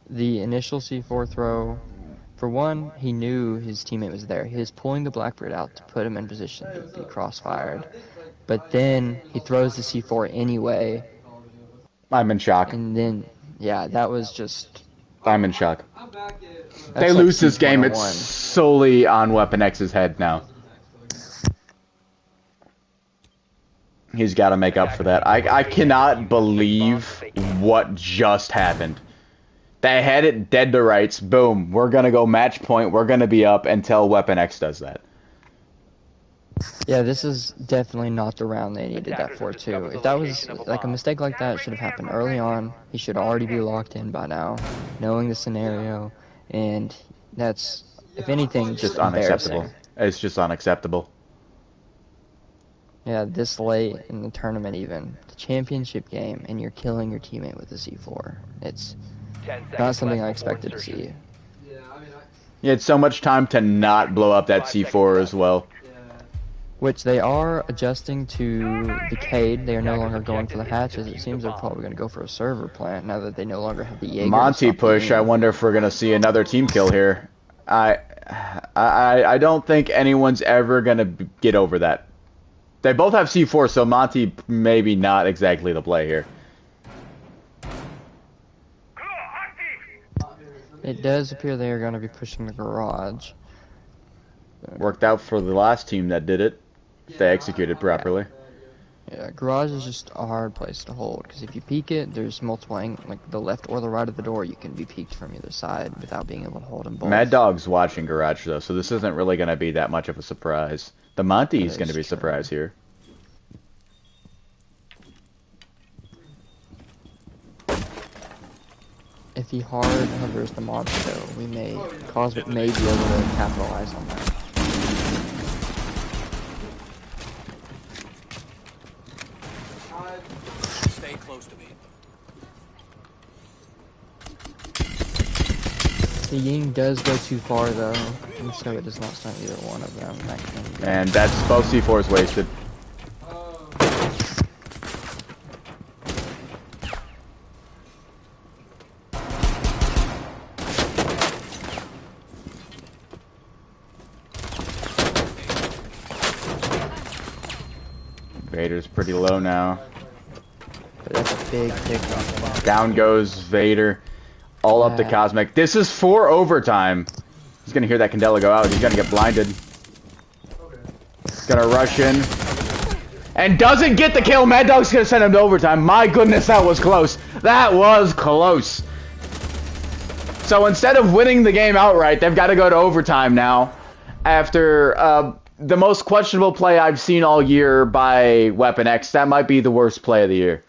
Speaker 3: The initial C4 throw, for one, he knew his teammate was there. He was pulling the Blackbird out to put him in position to be crossfired. But then he throws the C4 anyway.
Speaker 1: I'm in shock.
Speaker 3: And then, yeah, that was just...
Speaker 1: I'm in shock. They lose this game, it's solely on Weapon X's head now. He's got to make up for that. I cannot believe what just happened. They had it dead to rights. Boom. We're going to go match point. We're going to be up until Weapon X does that.
Speaker 6: Yeah, this is definitely not the round they needed that for, too. If that was, like, a mistake like that should have happened early on. He should already be locked in by now, knowing the scenario, and that's, if anything,
Speaker 1: Just
Speaker 6: just
Speaker 1: unacceptable.
Speaker 6: embarrassing.
Speaker 1: It's just unacceptable.
Speaker 6: Yeah, this late in the tournament even, the championship game, and you're killing your teammate with a C4. It's not something I expected to see.
Speaker 5: Yeah, I mean,
Speaker 1: You had so much time to not blow up that C4 as well.
Speaker 5: yeah.
Speaker 6: Which they are adjusting to the Cade. They are no longer going for the hatches. It seems they're probably going to go for a server plant now that they no longer have the Jaeger.
Speaker 1: Monty push. I wonder if we're going to see another team kill here. I don't think anyone's ever going to get over that. They both have C4, so Monty maybe not exactly the play here.
Speaker 6: It does appear they are going to be pushing the garage.
Speaker 1: Worked out for the last team that did it. They executed properly.
Speaker 6: Yeah, garage is just a hard place to hold, because if you peek it, there's multiple angles, like the left or the right of the door, you can be peeked from either side without being able to hold them both.
Speaker 1: Mad Dog's watching garage, though, so this isn't really going to be that much of a surprise. The Monty's going to be surprised here.
Speaker 6: If he hard hovers the monster, though, Cosmic may be able to capitalize on that.
Speaker 4: Stay close to me.
Speaker 6: The Ying does go too far, though, and so it does not stun either one of them.
Speaker 1: And that's both C4s wasted. Vader's pretty low now.
Speaker 6: But that's a big pickup.
Speaker 1: Down goes Vader. All up to Cosmic. This is for overtime. He's gonna hear that Candela go out. He's gonna get blinded. He's gonna rush in. And doesn't get the kill. Mad Dog's gonna send him to overtime. My goodness, that was close. That was close. So instead of winning the game outright, they've got to go to overtime now. After the most questionable play I've seen all year by Weapon X. That might be the worst play of the year.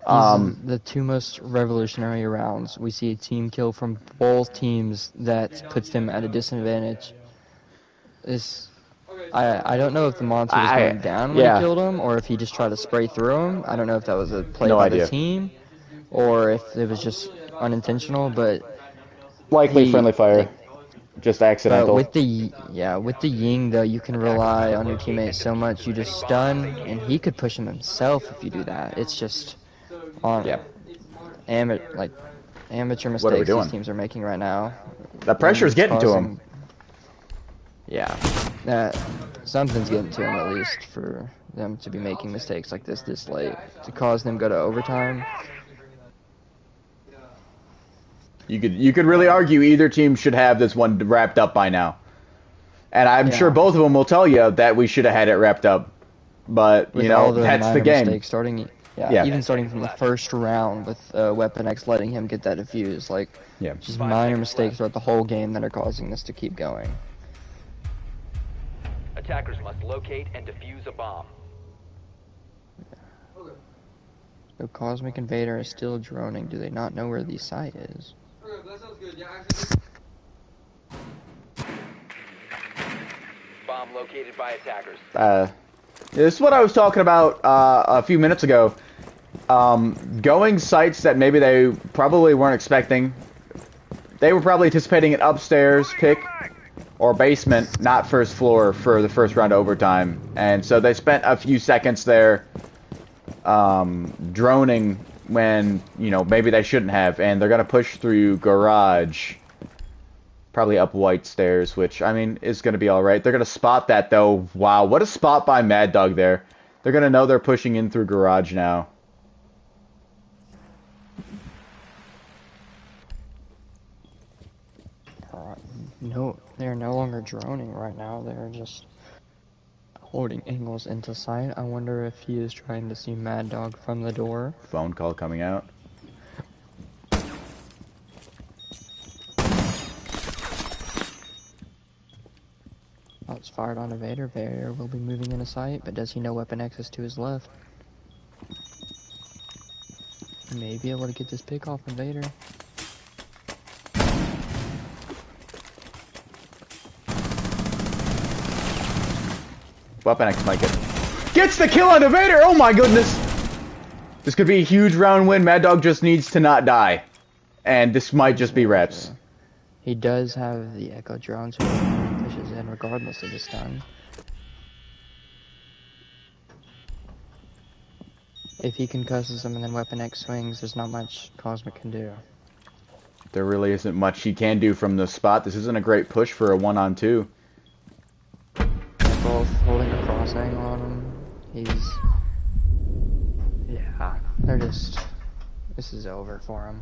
Speaker 6: The two most revolutionary rounds. We see a team kill from both teams that puts them at a disadvantage. I don't know if the monster was going down when he killed him, or if he just tried to spray through him. I don't know if that was a play by the team, or if it was just unintentional, but...
Speaker 1: Likely friendly fire. Just accidental.
Speaker 6: With the Ying, though, you can rely on your teammate so much. You just stun, and he could push him himself if you do that. It's just on amateur mistakes these teams are making right now.
Speaker 1: The pressure's getting to him.
Speaker 6: Yeah, something's getting to him at least for them to be making mistakes like this late to cause them go to overtime.
Speaker 1: You could really argue either team should have this one wrapped up by now. And I'm sure both of them will tell you that we should have had it wrapped up. But, you know, that's the game.
Speaker 6: Even starting from the first round with Weapon X letting him get that defuse. Like, just minor mistakes throughout the whole game that are causing this to keep going.
Speaker 2: Attackers must locate and defuse a bomb.
Speaker 6: So Cosmic and Vader are still droning. Do they not know where the site is?
Speaker 5: Okay, that sounds good. Yeah, actually.
Speaker 2: Bomb located by attackers.
Speaker 1: This is what I was talking about a few minutes ago. Going sites that maybe they probably weren't expecting. They were probably anticipating an upstairs pick or basement, not first floor for the first round of overtime. And so they spent a few seconds there droning when, you know, maybe they shouldn't have. And they're going to push through garage. Probably up white stairs, which, I mean, is going to be alright. They're going to spot that, though. Wow, what a spot by Mad Dog there. They're going to know they're pushing in through garage now.
Speaker 6: No, they're no longer droning right now. They're just holding angles into sight. I wonder if he is trying to see Mad Dog from the door.
Speaker 1: Phone call coming out.
Speaker 6: Oh, it's fired on a Vader. Vader will be moving into sight, but does he know Weapon X is to his left? He may be able to get this pick off of Vader.
Speaker 1: Weapon X might gets the kill on the Vader. Oh my goodness! This could be a huge round win. Mad Dog just needs to not die, and this might just be reps.
Speaker 6: He does have the Echo drone, so he pushes in regardless of the stun. If he concusses him and then Weapon X swings, there's not much Cosmic can do.
Speaker 1: There really isn't much he can do from the spot. This isn't a great push for a 1-on-2.
Speaker 6: They're both holding a cross angle on him. Yeah, they're just... This is over for him.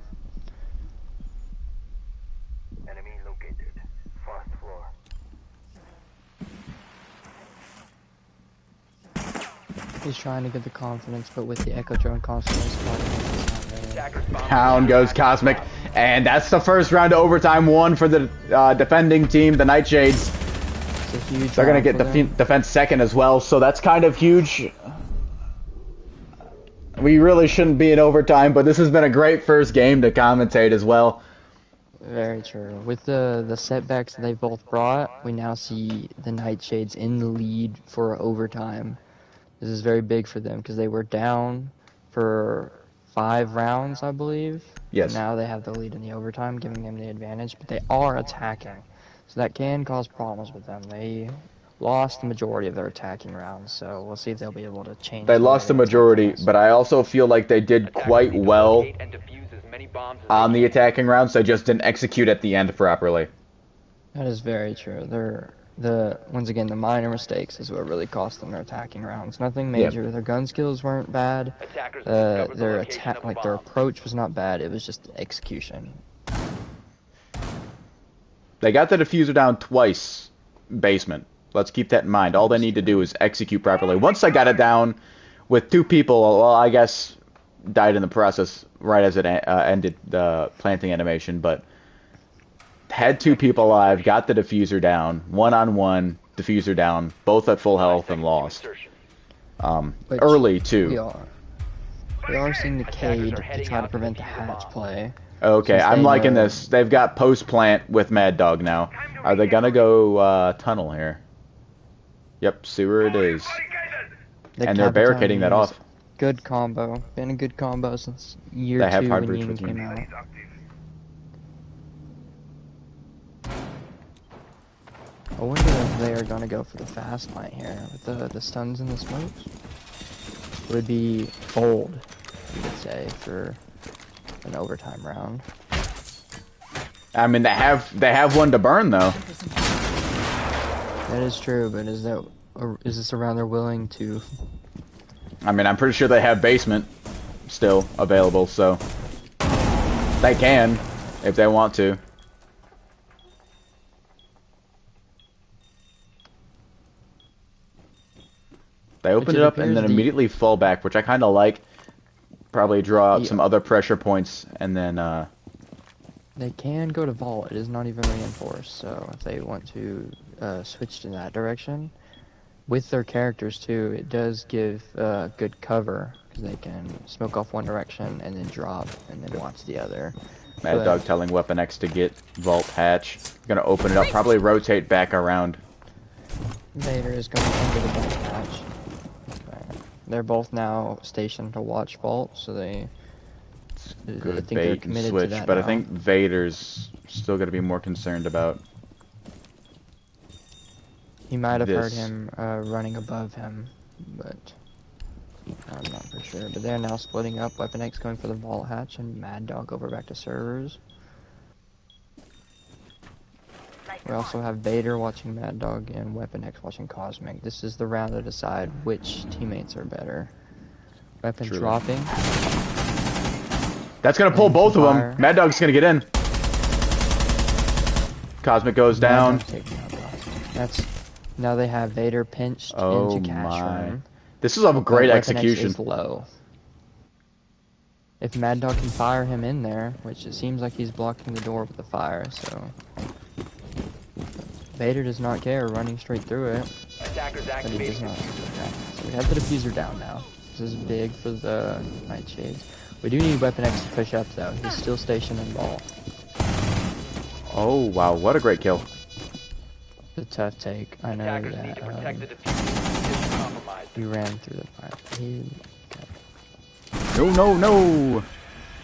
Speaker 2: Enemy located. First floor.
Speaker 6: He's trying to get the confidence, but with the Echo drone constantly spotting him, it's not really.
Speaker 1: Down goes Cosmic, and that's the first round of overtime one for the defending team, the Nightshades.
Speaker 6: It's a huge
Speaker 1: They're going to
Speaker 6: round
Speaker 1: get
Speaker 6: for them.
Speaker 1: defense second as well, so that's kind of huge. We really shouldn't be in overtime, but this has been a great first game to commentate as well.
Speaker 6: Very true. With the setbacks that they both brought, we now see the Nightshades in the lead for overtime. This is very big for them because they were down for 5 rounds, I believe.
Speaker 1: Yes.
Speaker 6: Now they have the lead in the overtime, giving them the advantage, but they are attacking. So that can cause problems with them. They lost the majority of their attacking rounds, so we'll see if they'll be able to change.
Speaker 1: They lost the majority, but I also feel like they did quite well on the attacking rounds. They just didn't execute at the end properly.
Speaker 6: That is very true. Once again, the minor mistakes is what really cost them their attacking rounds. Nothing major.
Speaker 1: Yep.
Speaker 6: Their gun skills weren't bad. Their approach was not bad. It was just execution.
Speaker 1: They got the diffuser down twice, basement. Let's keep that in mind. All they need to do is execute properly. Once they got it down with 2 people, well, I guess died in the process right as it ended the planting animation, but had 2 people alive, got the diffuser down, 1-on-1, diffuser down, both at full health and lost. Early too.
Speaker 6: We are seeing the Cade to try to prevent the hatch play.
Speaker 1: Okay,
Speaker 6: Since
Speaker 1: I'm
Speaker 6: they
Speaker 1: liking
Speaker 6: know-
Speaker 1: this. They've got post plant with Mad Dog now. Are they gonna go tunnel here? Yep, sewer it is.
Speaker 6: The
Speaker 1: And they're
Speaker 6: Capitan
Speaker 1: barricading that
Speaker 6: is
Speaker 1: off.
Speaker 6: Good combo. Been a good combo since year
Speaker 1: They have
Speaker 6: 2
Speaker 1: hard
Speaker 6: when
Speaker 1: breach
Speaker 6: Union
Speaker 1: with
Speaker 6: came
Speaker 1: you.
Speaker 6: out. I wonder if they are gonna go for the fast line here with the stuns and the smokes. It would be bold, you would say, for an overtime round.
Speaker 1: I mean, they have one to burn though.
Speaker 6: That is true, but is this a round they're willing to?
Speaker 1: I mean, I'm pretty sure they have basement still available, so they can if they want to. They open it up and then immediately fall back, which I kind of like. Probably draw out some other pressure points, and then
Speaker 6: They can go to vault. It is not even reinforced, so if they want to switch to that direction, with their characters too, it does give good cover because they can smoke off one direction and then drop and then watch the other.
Speaker 1: Mad Dog telling Weapon X to get vault hatch. Gonna open it up, probably rotate back around.
Speaker 6: Vader is going under the vault hatch. Okay. They're both now stationed to watch vault, so they. I
Speaker 1: Good
Speaker 6: think they're
Speaker 1: bait and
Speaker 6: committed to
Speaker 1: switch,
Speaker 6: that
Speaker 1: but I
Speaker 6: now.
Speaker 1: think Vader's still gonna be more concerned about.
Speaker 6: He might have heard
Speaker 1: this.
Speaker 6: him running above him, but I'm not for sure. But they're now splitting up. Weapon X going for the vault hatch, and Mad Dog over back to servers. We also have Vader watching Mad Dog and Weapon X watching Cosmic. This is the round to decide which teammates are better. Weapon
Speaker 1: Truly.
Speaker 6: dropping.
Speaker 1: That's gonna pull both of
Speaker 6: Fire.
Speaker 1: them. Mad Dog's gonna get in. Cosmic goes
Speaker 6: Mad
Speaker 1: down.
Speaker 6: Dog taking out Cosmic. That's Now they have Vader pinched
Speaker 1: Oh
Speaker 6: into cash
Speaker 1: my.
Speaker 6: room.
Speaker 1: This is a
Speaker 6: But
Speaker 1: great
Speaker 6: Weapon X
Speaker 1: execution.
Speaker 6: is low. If Mad Dog can fire him in there, which it seems like he's blocking the door with the fire, so Vader does not care, running straight through it.
Speaker 2: Attackers
Speaker 6: But he does
Speaker 2: activating.
Speaker 6: not. Okay. So we have the diffuser down now. This is big for the Nightshades. We do need Weapon X to push up though. He's still stationed in ball.
Speaker 1: Oh wow, what a great kill.
Speaker 6: It's a tough take. I know
Speaker 2: Attackers need to protect the
Speaker 6: that
Speaker 2: diffuser. It's compromised.
Speaker 6: he ran through the fire.
Speaker 1: No, no, no.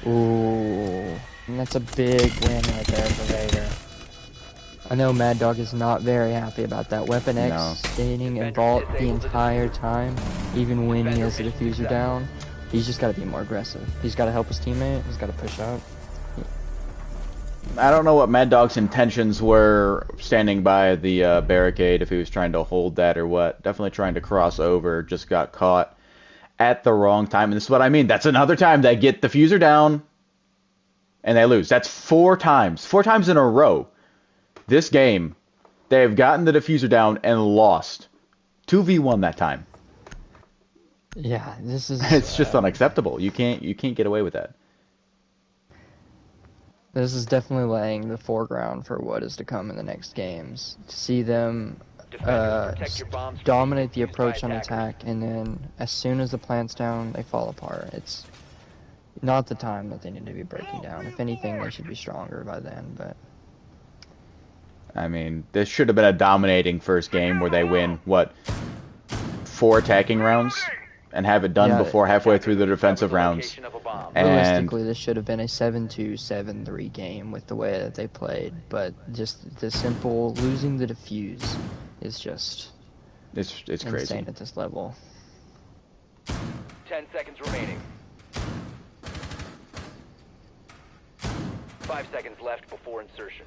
Speaker 6: Ooh. And that's a big win right there for Vader. I know Mad Dog is not very happy about that. Weapon X
Speaker 1: No.
Speaker 6: staying in vault the entire time, even when he has the diffuser down. He's just got to be more aggressive. He's got to help his teammate. He's got to push up.
Speaker 1: I don't know what Mad Dog's intentions were standing by the barricade, if he was trying to hold that or what. Definitely trying to cross over, just got caught at the wrong time. And this is what I mean. That's another time they get the diffuser down and they lose. That's 4 times. 4 times in a row. This game, they have gotten the diffuser down and lost. 2v1 that time.
Speaker 6: Yeah, this is.
Speaker 1: It's just unacceptable. You can't get away with that.
Speaker 6: This is definitely laying the foreground for what is to come in the next games. To see them
Speaker 2: Defenders, protect your bombs from
Speaker 6: dominate the
Speaker 2: being used by
Speaker 6: approach on
Speaker 2: attackers.
Speaker 6: attack, and then as soon as the plant's down, they fall apart. It's not the time that they need to be breaking down. If anything, they should be stronger by then. But
Speaker 1: I mean, this should have been a dominating first game where they win, what, 4 attacking rounds? And have it done
Speaker 6: Yeah,
Speaker 1: before halfway through the defensive rounds.
Speaker 2: Location of a bomb.
Speaker 1: And
Speaker 6: realistically, this should have been a 7-2, 7-3 game with the way that they played. But just the simple losing the defuse is just
Speaker 1: it's
Speaker 6: insane
Speaker 1: crazy.
Speaker 6: at this level.
Speaker 2: 10 seconds remaining. 5 seconds left before insertion.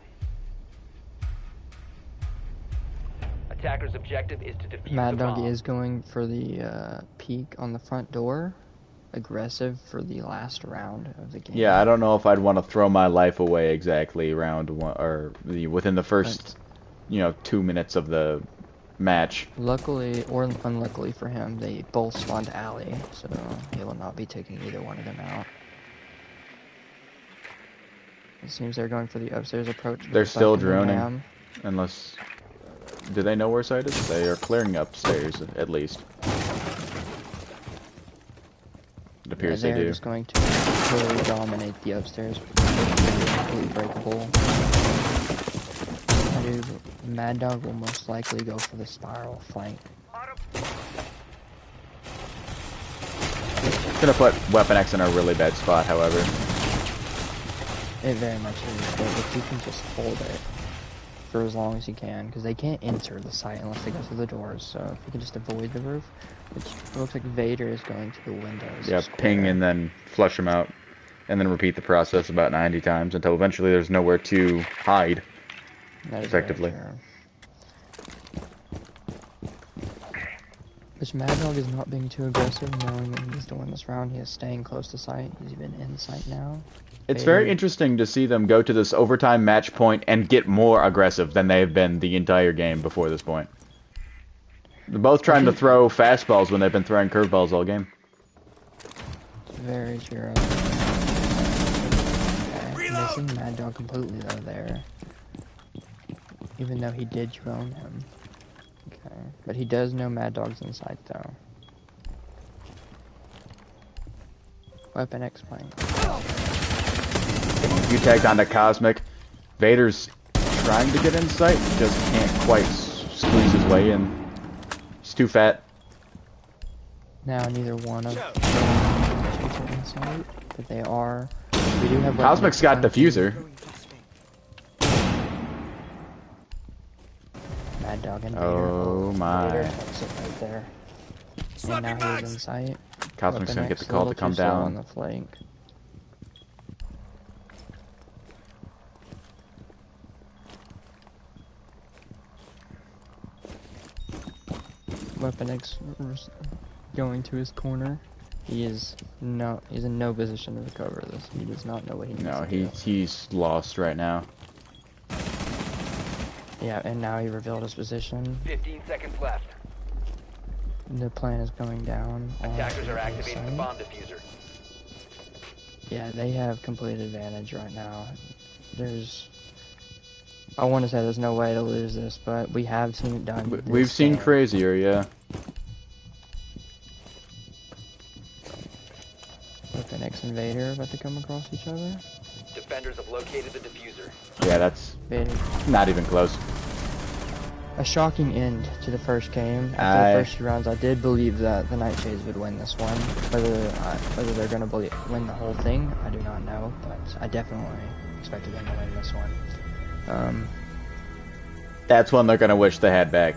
Speaker 2: Attacker's objective is to defuse
Speaker 6: Mad
Speaker 2: the
Speaker 6: Dog
Speaker 2: bomb.
Speaker 6: is going for the peek on the front door. Aggressive for the last round of the game.
Speaker 1: Yeah, I don't know if I'd want to throw my life away exactly round one, or within the first, 2 minutes of the match.
Speaker 6: Luckily, or unluckily for him, they both spawned alley, so he will not be taking either one of them out. It seems they're going for the upstairs approach.
Speaker 1: They're still
Speaker 6: Bucking
Speaker 1: droning.
Speaker 6: Ram.
Speaker 1: Unless, do they know where site is? They are clearing upstairs at least. It appears
Speaker 6: They're
Speaker 1: they do.
Speaker 6: just going to totally dominate the upstairs. Completely breakable. Dude, Mad Dog will most likely go for the spiral flank.
Speaker 1: Gonna put Weapon X in a really bad spot, however.
Speaker 6: It very much is, but if you can just hold it for as long as you can, because they can't enter the site unless they go through the doors, so if you can just avoid the roof, which it looks like Vader is going to the windows.
Speaker 1: Yeah,
Speaker 6: square.
Speaker 1: ping and then flush them out. And then repeat the process about 90 times until eventually there's nowhere to hide.
Speaker 6: That is very
Speaker 1: effectively.
Speaker 6: true. Which Mad Dog is not being too aggressive, knowing that he's to win this round. He is staying close to sight. He's even in sight now.
Speaker 1: It's
Speaker 6: Vader-
Speaker 1: very interesting to see them go to this overtime match point and get more aggressive than they've been the entire game before this point. They're both trying to throw fastballs when they've been throwing curveballs all game.
Speaker 6: Very true. Okay. Missing Mad Dog completely though there. Even though he did drone him. Okay. But he does know Mad Dog's in sight though. Weapon X playing.
Speaker 1: You tagged onto Cosmic. Vader's trying to get in sight, just can't quite squeeze his way in. He's too fat.
Speaker 6: Now neither one of them are in sight, but they are. We do have Weapon
Speaker 1: Cosmic's
Speaker 6: X
Speaker 1: got
Speaker 6: flanking.
Speaker 1: diffuser.
Speaker 6: Mad Dog and Vader.
Speaker 1: Oh my.
Speaker 6: Vader takes it right there. And now he's in sight.
Speaker 1: Cosmic's
Speaker 6: Weapon
Speaker 1: gonna get
Speaker 6: X
Speaker 1: the
Speaker 6: a
Speaker 1: call
Speaker 6: little
Speaker 1: to come
Speaker 6: too slow on
Speaker 1: down.
Speaker 6: the flank. Weapon X going to his corner. He's in no position to recover this. He does not know what he needs
Speaker 1: No,
Speaker 6: to do.
Speaker 1: he's lost right now.
Speaker 6: Yeah, and now he revealed his position.
Speaker 2: 15 seconds left.
Speaker 6: The plan is going down on
Speaker 2: Attackers are
Speaker 6: the A
Speaker 2: activating the
Speaker 6: site.
Speaker 2: bomb diffuser.
Speaker 6: Yeah, they have complete advantage right now. I want to say there's no way to lose this, but we have seen it done
Speaker 1: We've
Speaker 6: this
Speaker 1: seen
Speaker 6: game.
Speaker 1: crazier, yeah.
Speaker 6: Weapon X and Vader about to come across each other.
Speaker 2: Defenders have located the diffuser.
Speaker 1: Yeah, that's
Speaker 6: Vader.
Speaker 1: not even close.
Speaker 6: A shocking end to the first game. After the first 2 rounds, I did believe that the Nightshades would win this one. Whether they're going to win the whole thing, I do not know, but I definitely expected them to win this one.
Speaker 1: That's one they're gonna wish they had back.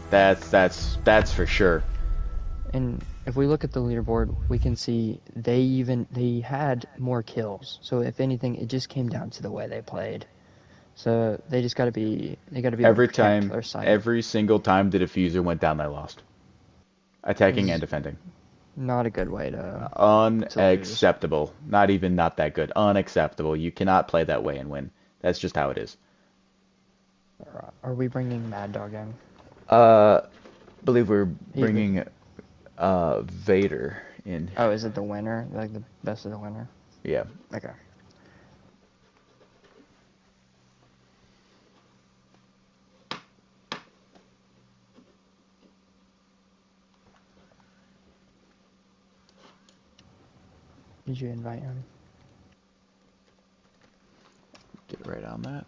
Speaker 1: That's for sure.
Speaker 6: And if we look at the leaderboard, we can see they had more kills. So if anything, it just came down to the way they played. So they got to be able to
Speaker 1: Every
Speaker 6: protect
Speaker 1: time,
Speaker 6: their site.
Speaker 1: every single time the diffuser went down, they lost. Attacking and defending.
Speaker 6: Not a good way to
Speaker 1: Unacceptable. Not even not that good. Unacceptable. You cannot play that way and win. That's just how it is.
Speaker 6: Are we bringing Mad Dog in?
Speaker 1: Believe we're bringing Vader in.
Speaker 6: Oh, is it the winner? Like the best of the winner?
Speaker 1: Yeah.
Speaker 6: Okay. Did you invite him?
Speaker 1: Get right on that.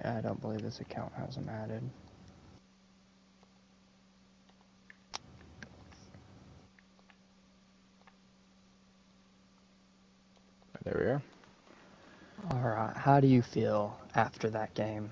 Speaker 6: Yeah, I don't believe this account has him added.
Speaker 1: There we are.
Speaker 6: Alright, how do you feel after that game?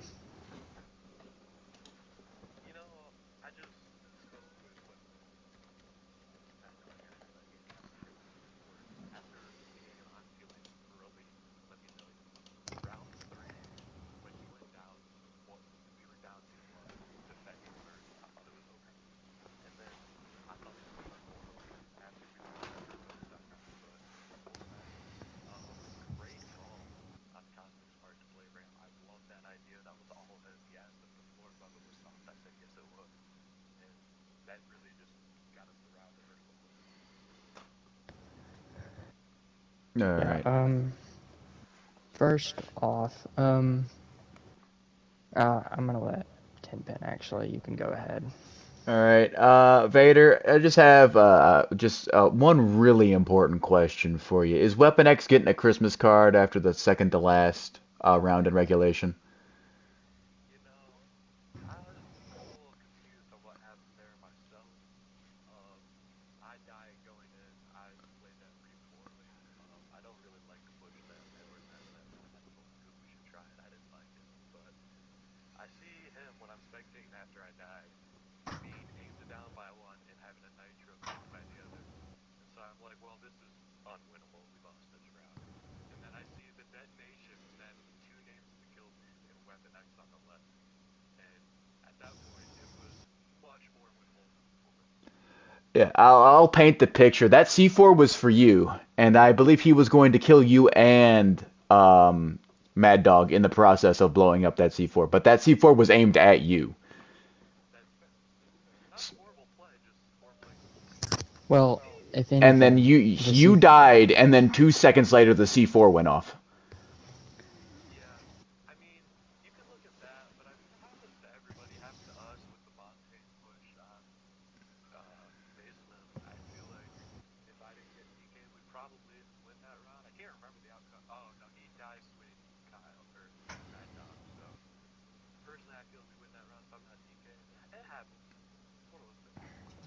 Speaker 1: Alright.
Speaker 6: First off, I'm gonna let Tenpin actually, you can go ahead.
Speaker 1: Alright, Vader, I just have one really important question for you. Is Weapon X getting a Christmas card after the second to last round in regulation? Yeah, I'll paint the picture. That C4 was for you, and I believe he was going to kill you and Mad Dog in the process of blowing up that C4. But that C4 was aimed at you.
Speaker 6: Well, if
Speaker 1: And then
Speaker 6: anything,
Speaker 1: you died, and then 2 seconds later the C4 went off.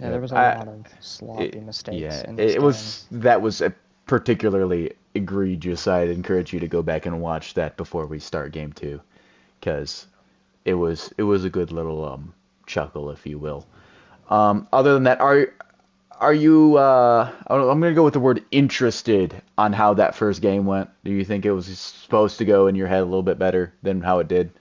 Speaker 6: yeah, there
Speaker 1: Yep.
Speaker 6: was a lot of sloppy mistakes in this
Speaker 1: It
Speaker 6: game.
Speaker 1: was a particularly egregious. I'd encourage you to go back and watch that before we start game 2, because it was a good little chuckle, if you will. Other than that, are you I'm gonna go with the word interested on how that first game went? Do you think it was supposed to go in your head a little bit better than how it did?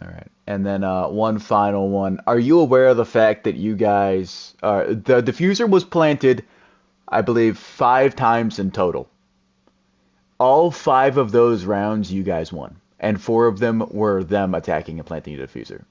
Speaker 1: All right. And then one final one. Are you aware of the fact that you guys, the diffuser was planted, I believe, 5 times in total? All 5 of those rounds you guys won, and 4 of them were them attacking and planting a diffuser.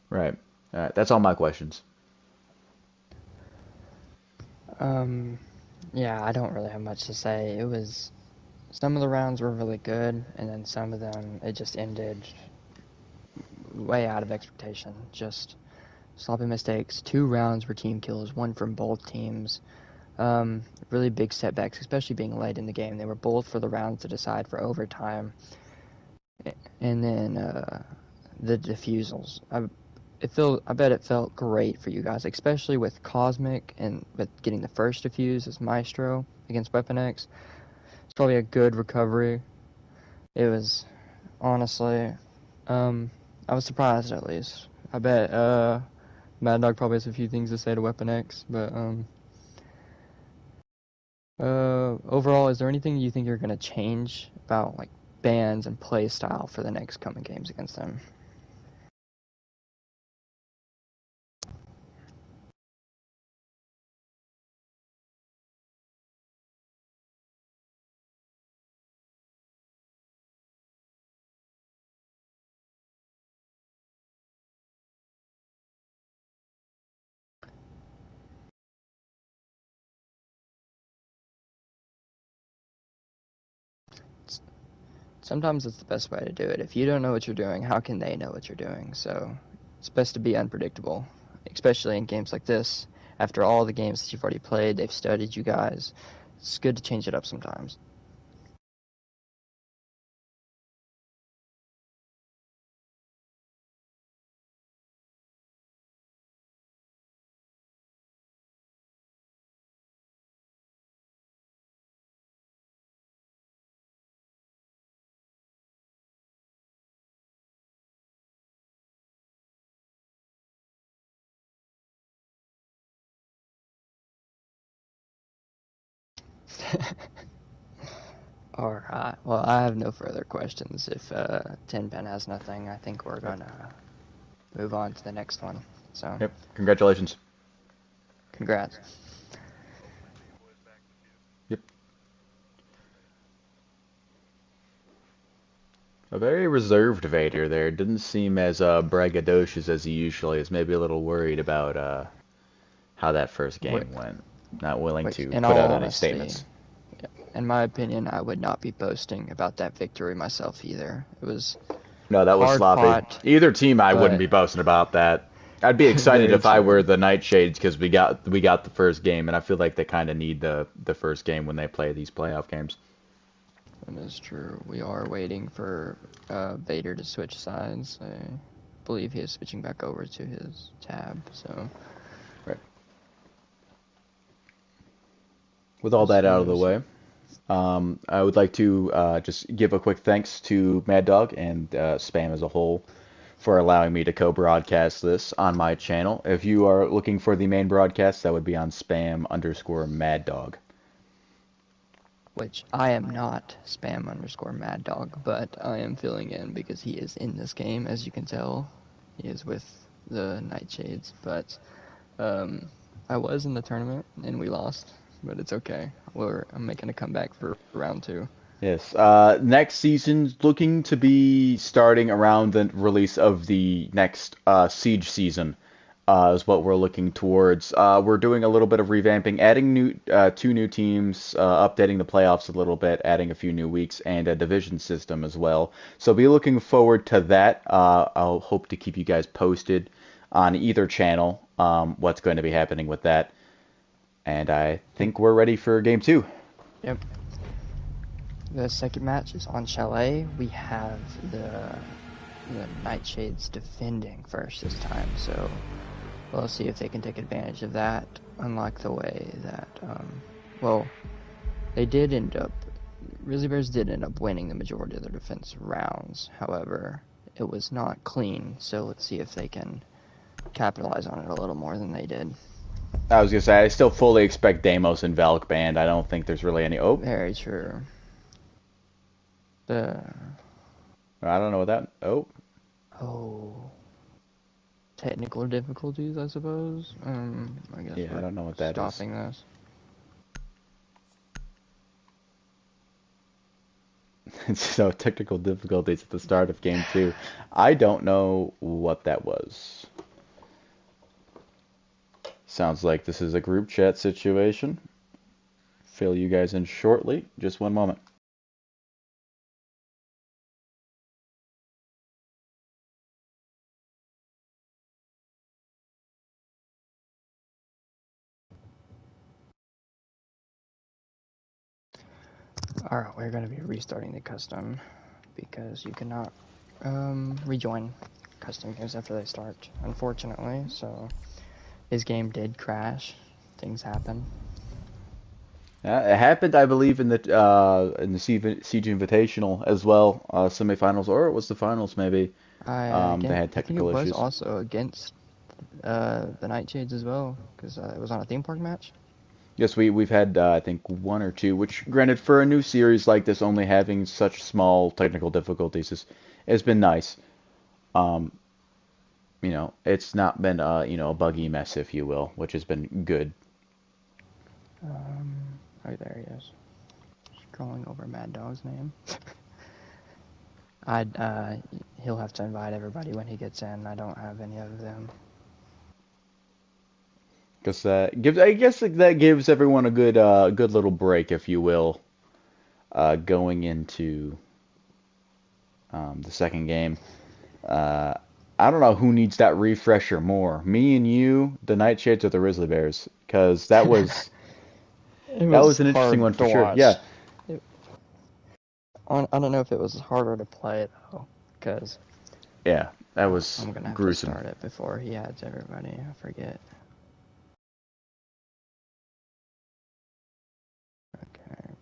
Speaker 1: Right. All right. That's all my questions.
Speaker 6: Um, yeah, I don't really have much to say. It was some of the rounds were really good, and then some of them it just ended way out of expectation. Just sloppy mistakes. 2 rounds were team kills, one from both teams. Really big setbacks, especially being late in the game. They were both for the rounds to decide for overtime. And then the defusals. I bet it felt great for you guys, especially with Cosmic and with getting the first defuse as Maestro against Weapon X. It's probably a good recovery. It was honestly, I was surprised at least. I bet Mad Dog probably has a few things to say to Weapon X, but overall, is there anything you think you're gonna change about like bans and play style for the next coming games against them? Sometimes it's the best way to do it. If you don't know what you're doing, how can they know what you're doing? So it's best to be unpredictable, especially in games like this. After all the games that you've already played, they've studied you guys. It's good to change it up sometimes. Alright, well, I have no further questions. If Tenpen has nothing, I think we're
Speaker 1: Yep.
Speaker 6: gonna move on to the next one. So,
Speaker 1: Yep. Congratulations.
Speaker 6: congrats.
Speaker 1: Yep. A very reserved Vader there. Didn't seem as braggadocious as he usually is. Maybe a little worried about how that first
Speaker 6: Wait,
Speaker 1: game went. Not willing
Speaker 6: wait,
Speaker 1: to
Speaker 6: in
Speaker 1: put
Speaker 6: all
Speaker 1: out any
Speaker 6: honesty,
Speaker 1: statements.
Speaker 6: in my opinion, I would not be boasting about that victory myself either. It was
Speaker 1: No, that was
Speaker 6: hard
Speaker 1: sloppy.
Speaker 6: fought,
Speaker 1: Either team, I wouldn't
Speaker 6: but
Speaker 1: be boasting about that. I'd be excited
Speaker 6: very
Speaker 1: if I were
Speaker 6: true.
Speaker 1: the Nightshades because we got the first game, and I feel like they kind of need the first game when they play these playoff games.
Speaker 6: That is true. We are waiting for Vader to switch sides. I believe he is switching back over to his tab, so
Speaker 1: Right. With all
Speaker 6: we'll
Speaker 1: that
Speaker 6: see.
Speaker 1: out of the
Speaker 6: We'll see.
Speaker 1: way, I would like to just give a quick thanks to Mad Dog and Spam as a whole for allowing me to co-broadcast this on my channel. If you are looking for the main broadcast, that would be on Spam_Mad Dog.
Speaker 6: Which I am not spam_mad dog, but I am filling in because he is in this game, as you can tell. He is with the Nightshades, but I was in the tournament and we lost, but it's okay. I'm making a comeback for round 2.
Speaker 1: Yes. Next season's looking to be starting around the release of the next Siege season. is what we're looking towards. We're doing a little bit of revamping, adding two new teams, updating the playoffs a little bit, adding a few new weeks, and a division system as well. So be looking forward to that. I'll hope to keep you guys posted on either channel what's going to be happening with that. And I think we're ready for game 2.
Speaker 6: Yep. The second match is on Chalet. We have the Nightshades defending first this time, so we'll see if they can take advantage of that, unlike the way that, well, they did end up, Rizzly Bears did end up winning the majority of their defense rounds. However, it was not clean, so let's see if they can capitalize on it a little more than they did.
Speaker 1: I was going to say, I still fully expect Deimos and Valk banned. I don't think there's really any... Oh.
Speaker 6: Very true.
Speaker 1: I don't know what that... Oh.
Speaker 6: Oh. Technical difficulties, I suppose. I guess
Speaker 1: yeah, I don't know what that is.
Speaker 6: Stopping this.
Speaker 1: So technical difficulties at the start of game 2. I don't know what that was. Sounds like this is a group chat situation. Fill you guys in shortly. Just one moment.
Speaker 6: Alright, we're going to be restarting the custom because you cannot rejoin custom games after they start, unfortunately. So his game did crash. Things happen.
Speaker 1: It happened, I believe, in the Siege Invitational as well, semifinals, or it was the finals maybe. They had technical
Speaker 6: I think it was
Speaker 1: issues.
Speaker 6: also against the Nightshades as well, because it was on a theme park match.
Speaker 1: Yes, we've had I think 1 or 2, which granted for a new series like this, only having such small technical difficulties has been nice. You know, it's not been a buggy mess, if you will, which has been good.
Speaker 6: Oh, there he is. Scrolling over Mad Dog's name. He'll have to invite everybody when he gets in. I don't have any of them.
Speaker 1: Because I guess that gives everyone a good little break, if you will, going into the second game. I don't know who needs that refresher more, me and you, the Nightshades, or the Rizzly Bears, because that was that was an interesting one for sure. Yeah.
Speaker 6: I don't know if it was harder to play though, because
Speaker 1: yeah, that was
Speaker 6: I'm gonna have
Speaker 1: gruesome.
Speaker 6: to start it before he adds everybody. I forget. Okay.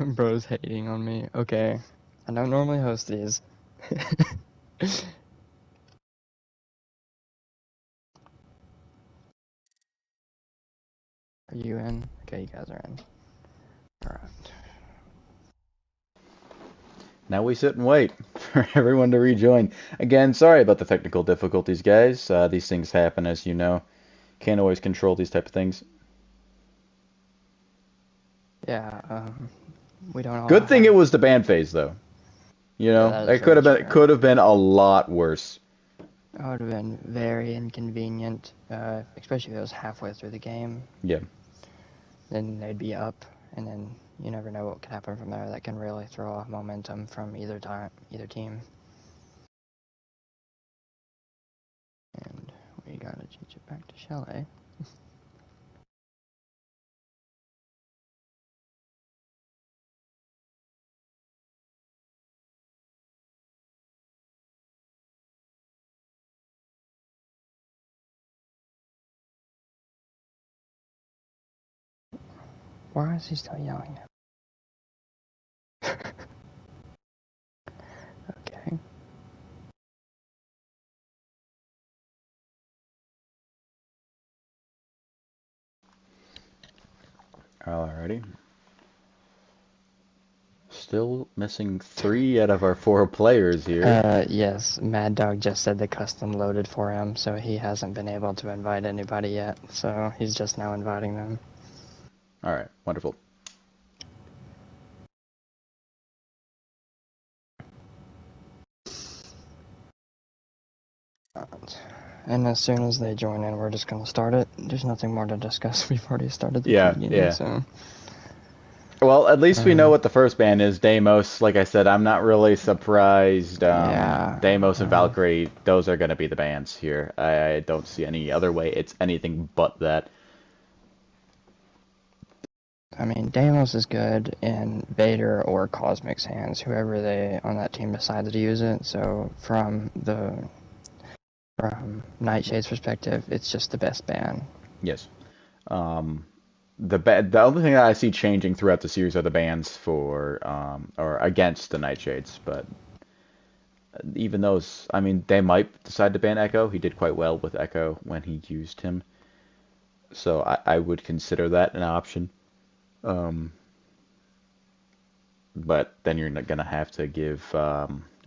Speaker 6: Bro's hating on me. Okay, I don't normally host these. Are you in? Okay, you guys are in. Alright.
Speaker 1: Now we sit and wait for everyone to rejoin. Again, sorry about the technical difficulties, guys. These things happen, as you know. Can't always control these type of things.
Speaker 6: Yeah, we don't all
Speaker 1: Good thing it was the ban phase, though. You know,
Speaker 6: yeah,
Speaker 1: it could have been a lot worse.
Speaker 6: That would have been very inconvenient, especially if it was halfway through the game.
Speaker 1: Yeah.
Speaker 6: Then they'd be up, and then you never know what can happen from there. That can really throw off momentum from either team. And we gotta change it back to Chalet. Why is he still yelling at me? Okay.
Speaker 1: Alrighty. Still missing 3 out of our 4 players here.
Speaker 6: Yes, Mad Dog just said the custom loaded for him, so he hasn't been able to invite anybody yet, so he's just now inviting them.
Speaker 1: Alright, wonderful.
Speaker 6: And as soon as they join in, we're just gonna start it. There's nothing more to discuss. We've already started the
Speaker 1: Yeah,
Speaker 6: beginning,
Speaker 1: yeah.
Speaker 6: so.
Speaker 1: Well, at least we know what the first ban is. Deimos, like I said, I'm not really surprised.
Speaker 6: Yeah.
Speaker 1: Deimos and Valkyrie, those are going to be the bans here. I don't see any other way. It's anything but that.
Speaker 6: I mean, Deimos is good in Vader or Cosmic's hands, whoever they on that team decides to use it. So from Nightshade's perspective, it's just the best ban.
Speaker 1: Yes. The only thing that I see changing throughout the series are the bans for or against the Nightshades, but even those, I mean, they might decide to ban Echo. He did quite well with Echo when he used him, so I would consider that an option. But then you're gonna have to give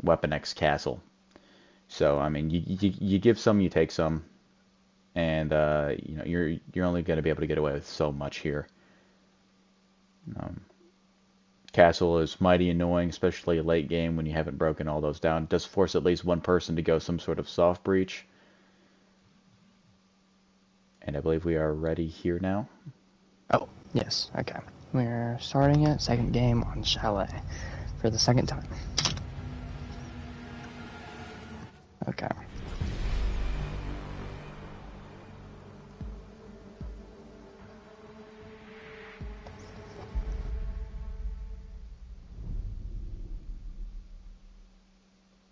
Speaker 1: Weapon X Castle. So I mean, you give some, you take some, and you know you're only gonna be able to get away with so much here. Castle is mighty annoying, especially late game when you haven't broken all those down. It does force at least one person to go some sort of soft breach. And I believe we are ready here now.
Speaker 6: Oh, yes, okay. We're starting it, second game on Chalet for the second time. Okay.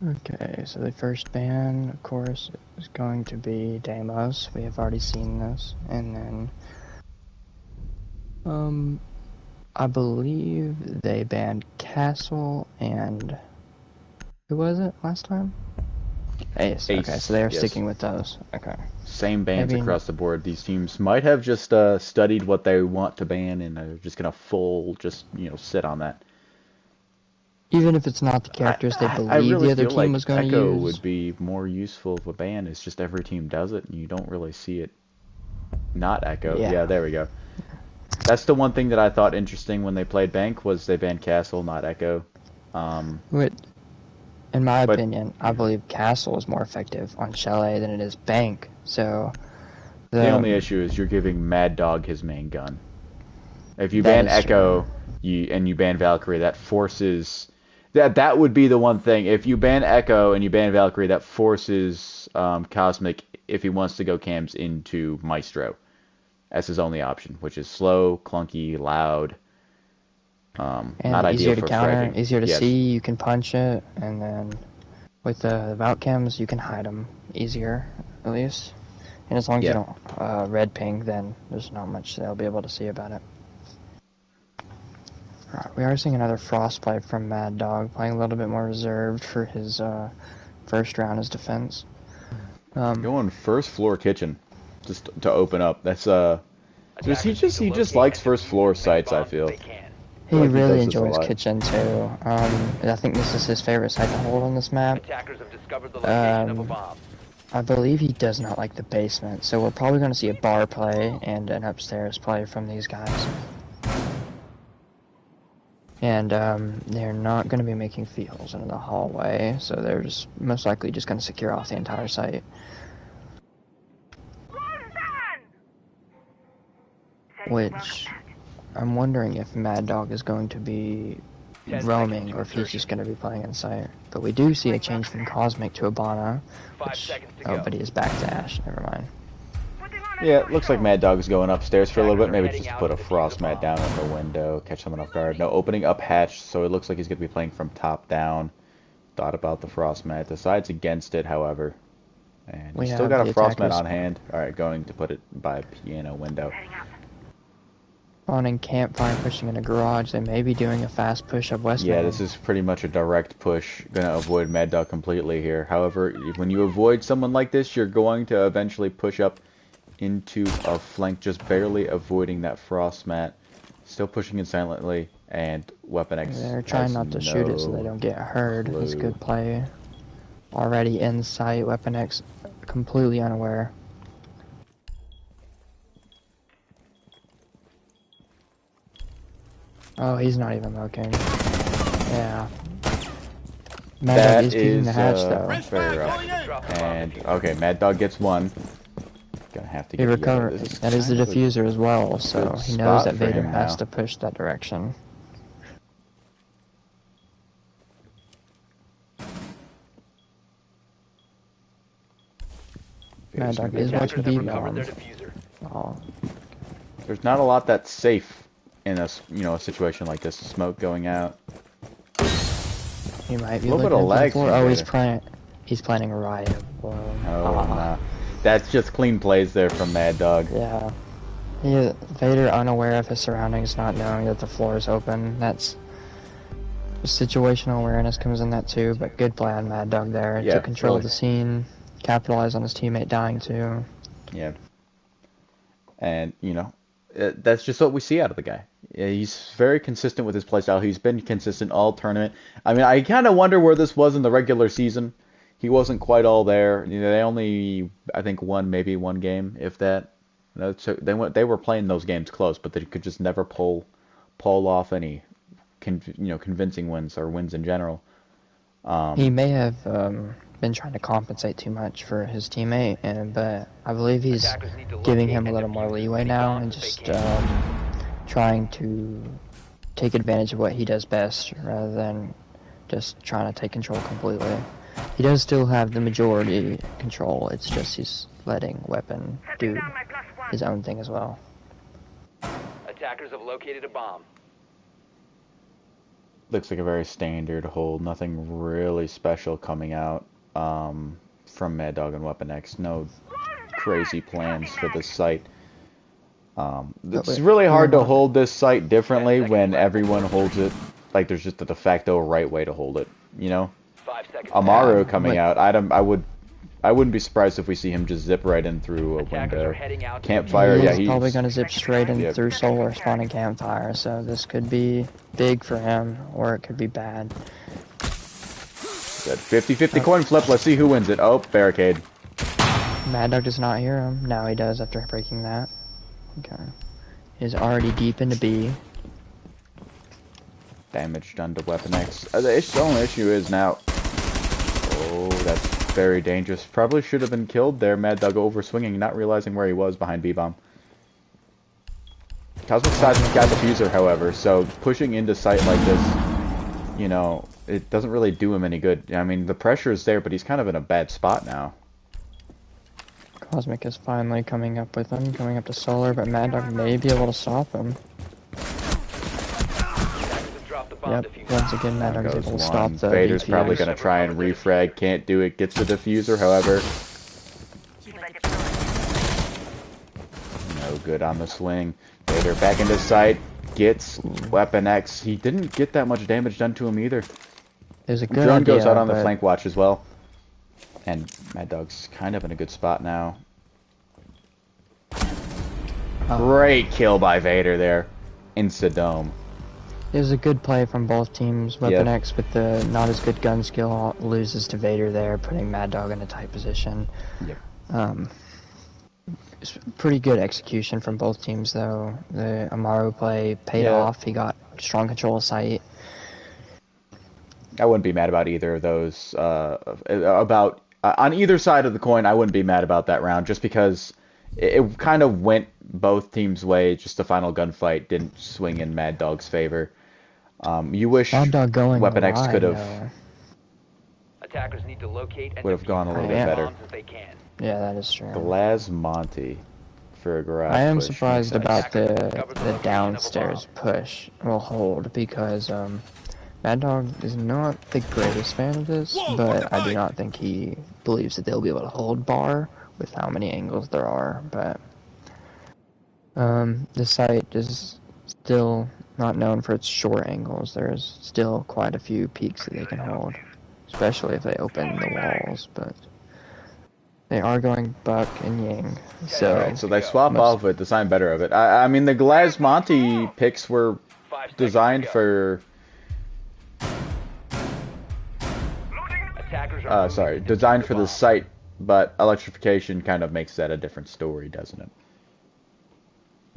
Speaker 6: Okay, so the first ban, of course, is going to be Deimos. We have already seen this. And then, I believe they banned Castle and... Who was it last time? Ace. Okay, so they are
Speaker 1: yes.
Speaker 6: sticking with those. Okay.
Speaker 1: Same bans
Speaker 6: Maybe
Speaker 1: across the board. These teams might have just studied what they want to ban and are just gonna sit on that.
Speaker 6: even if it's not the characters they believe
Speaker 1: I really
Speaker 6: the other
Speaker 1: feel
Speaker 6: team
Speaker 1: like
Speaker 6: was going to
Speaker 1: Echo
Speaker 6: use.
Speaker 1: would be more useful of a ban. It's just every team does it, and you don't really see it. Not Echo. Yeah, there we go. That's the one thing that I thought interesting when they played Bank was they banned Castle, not Echo.
Speaker 6: In my opinion, I believe Castle is more effective on Chalet than it is Bank. So
Speaker 1: the only issue is you're giving Mad Dog his main gun. If you ban Echo, you ban Valkyrie, that forces that would be the one thing. If you ban Echo and you ban Valkyrie, that forces Cosmic, if he wants to go cams, into Maestro as his only option, which is slow, clunky, loud.
Speaker 6: and
Speaker 1: not
Speaker 6: easier
Speaker 1: ideal
Speaker 6: to
Speaker 1: for
Speaker 6: counter,
Speaker 1: fragging.
Speaker 6: easier to see. You can punch it, and then with the Vault cams, you can hide them easier, at least. And as long as you don't red ping, then there's not much they'll be able to see about it. Alright, we are seeing another Frostbite from Mad Dog, playing a little bit more reserved for his first round as defense.
Speaker 1: Going first floor kitchen, just to open up. That's he just likes first floor sites. I feel.
Speaker 6: He
Speaker 1: like
Speaker 6: really enjoys kitchen too. I think this is his favorite site to hold on this map.
Speaker 2: Attackers have discovered the location of a bomb.
Speaker 6: I believe he does not like the basement, so we're probably going to see a bar play and an upstairs play from these guys. And they're not going to be making fields into the hallway, so they're just most likely just going to secure off the entire site. Which I'm wondering if Mad Dog is going to be roaming or if he's just going to be playing in sight. But we do see a change from Cosmic to Abana, which, but he is back to Ash. Never mind.
Speaker 1: Yeah, it looks like Mad Dog is going upstairs for a little bit. Maybe just put a frost mat down in the window, catch someone off guard. No, opening up hatch, so it looks like he's going to be playing from top down. Thought about the frost mat. Decides against it, however. And we still got a frost mat on hand. Alright, going to put it by piano window.
Speaker 6: Spawning campfire, pushing in a garage. They may be doing a fast push up west.
Speaker 1: Yeah, this is pretty much a direct push. Gonna avoid Mad Dog completely here. However, when you avoid someone like this, you're going to eventually push up into a flank, just barely avoiding that frost mat. Still pushing in silently, and Weapon X.
Speaker 6: They're trying not to shoot it so they don't get heard. It's good play. Already in sight, Weapon X completely unaware. Oh, he's not even looking. Yeah. Mad Dog
Speaker 1: That
Speaker 6: is peeking the
Speaker 1: is
Speaker 6: hatch though.
Speaker 1: fair enough. And okay, Mad Dog gets one. Gonna have to
Speaker 6: He
Speaker 1: get together.
Speaker 6: recovered.
Speaker 1: This is
Speaker 6: That is the
Speaker 1: kind of a
Speaker 6: diffuser as well, so
Speaker 1: good
Speaker 6: he knows
Speaker 1: spot
Speaker 6: that
Speaker 1: for
Speaker 6: Vader
Speaker 1: him
Speaker 6: has
Speaker 1: now.
Speaker 6: to push that direction. Mad Dog is watching B-bomb. Oh,
Speaker 1: There's not a lot that's safe in a situation like this. Smoke going out.
Speaker 6: he might be
Speaker 1: A little bit
Speaker 6: looking
Speaker 1: of
Speaker 6: for the
Speaker 1: lag
Speaker 6: floor.
Speaker 1: from
Speaker 6: Oh,
Speaker 1: Vader.
Speaker 6: he's planning a riot. Whoa.
Speaker 1: Oh, nah. That's just clean plays there from Mad Dog.
Speaker 6: Yeah. Vader unaware of his surroundings, not knowing that the floor is open. That's situational awareness comes in that too, but good play on Mad Dog there
Speaker 1: Yeah,
Speaker 6: to control
Speaker 1: really.
Speaker 6: the scene, capitalize on his teammate dying too.
Speaker 1: Yeah. And, that's just what we see out of the guy. Yeah, he's very consistent with his playstyle. He's been consistent all tournament. I mean, I kind of wonder where this was in the regular season. He wasn't quite all there. They only, I think, won maybe one game, if that. So they were playing those games close, but they could just never pull off any, convincing wins or wins in general.
Speaker 6: He may have been trying to compensate too much for his teammate, but I believe he's giving him a little more leeway now and just trying to take advantage of what he does best rather than just trying to take control completely. He does still have the majority control, it's just he's letting Weapon do his own thing as well.
Speaker 2: Attackers have located a bomb.
Speaker 1: Looks like a very standard hold. Nothing really special coming out from Mad Dog and Weapon X. No crazy plans for this site. It's really hard to hold this site differently when everyone holds it. Like there's just a de facto right way to hold it.
Speaker 2: 5 seconds.
Speaker 1: Amaru coming out. I wouldn't be surprised if we see him just zip right in through a window. Campfire, yeah,
Speaker 6: He's probably going to zip straight in through solar spawning campfire, so this could be big for him, or it could be bad.
Speaker 1: Good 50-50 coin flip. Let's see who wins it. Oh, barricade.
Speaker 6: Mad Dog does not hear him. Now he does after breaking that. Okay. He's already deep into B.
Speaker 1: Damage done to Weapon X. The only issue is now... Oh, that's very dangerous. Probably should have been killed there. Mad Dog over swinging, not realizing where he was behind B-bomb. Cosmic Side's got diffuser, however, so pushing into sight like this, it doesn't really do him any good. I mean, the pressure is there, but he's kind of in a bad spot now.
Speaker 6: Cosmic is finally coming up with him, coming up to solar, but Mad Dog may be able to stop him. Yep, once again Mad Dog is able to stop the
Speaker 1: Vader's
Speaker 6: BTs.
Speaker 1: probably going to try and refrag, can't do it, gets the diffuser, however. No good on the swing. Vader back into sight, gets Weapon X. He didn't get that much damage done to him either.
Speaker 6: There's a good
Speaker 1: Drone
Speaker 6: idea,
Speaker 1: goes out on the
Speaker 6: but
Speaker 1: flank watch as well. And Mad Dog's kind of in a good spot now. Great kill by Vader there. Insta-dome.
Speaker 6: it was a good play from both teams. Weapon X with the not as good gun skill loses to Vader there, putting Mad Dog in a tight position.
Speaker 1: Yep.
Speaker 6: It's pretty good execution from both teams though. The Amaru play paid off. He got strong control of sight.
Speaker 1: I wouldn't be mad about either of those. On either side of the coin, I wouldn't be mad about that round, just because it kind of went both teams' way. Just the final gunfight didn't swing in Mad Dog's favor. You wish
Speaker 6: Mad Dog going
Speaker 1: Weapon X
Speaker 6: wide,
Speaker 1: could have
Speaker 2: Attackers need to locate and
Speaker 1: would have gone a little bit better.
Speaker 2: bombs as they can.
Speaker 6: Yeah, that is true.
Speaker 1: Glasmonte for a garage.
Speaker 6: I am
Speaker 1: push.
Speaker 6: surprised
Speaker 1: Makes
Speaker 6: about
Speaker 1: sense.
Speaker 6: the downstairs push will hold because Mad Dog is not the greatest fan of this, but I do not think he believes that they'll be able to hold bar with how many angles there are. But the site is still not known for its short angles. There's still quite a few peaks that they can hold, especially if they open the walls. But they are going Buck and Ying, so
Speaker 1: Right, so they swap off with design better of it. I mean, the Glasmonte picks were designed for. Designed for the site, but electrification kind of makes that a different story, doesn't it?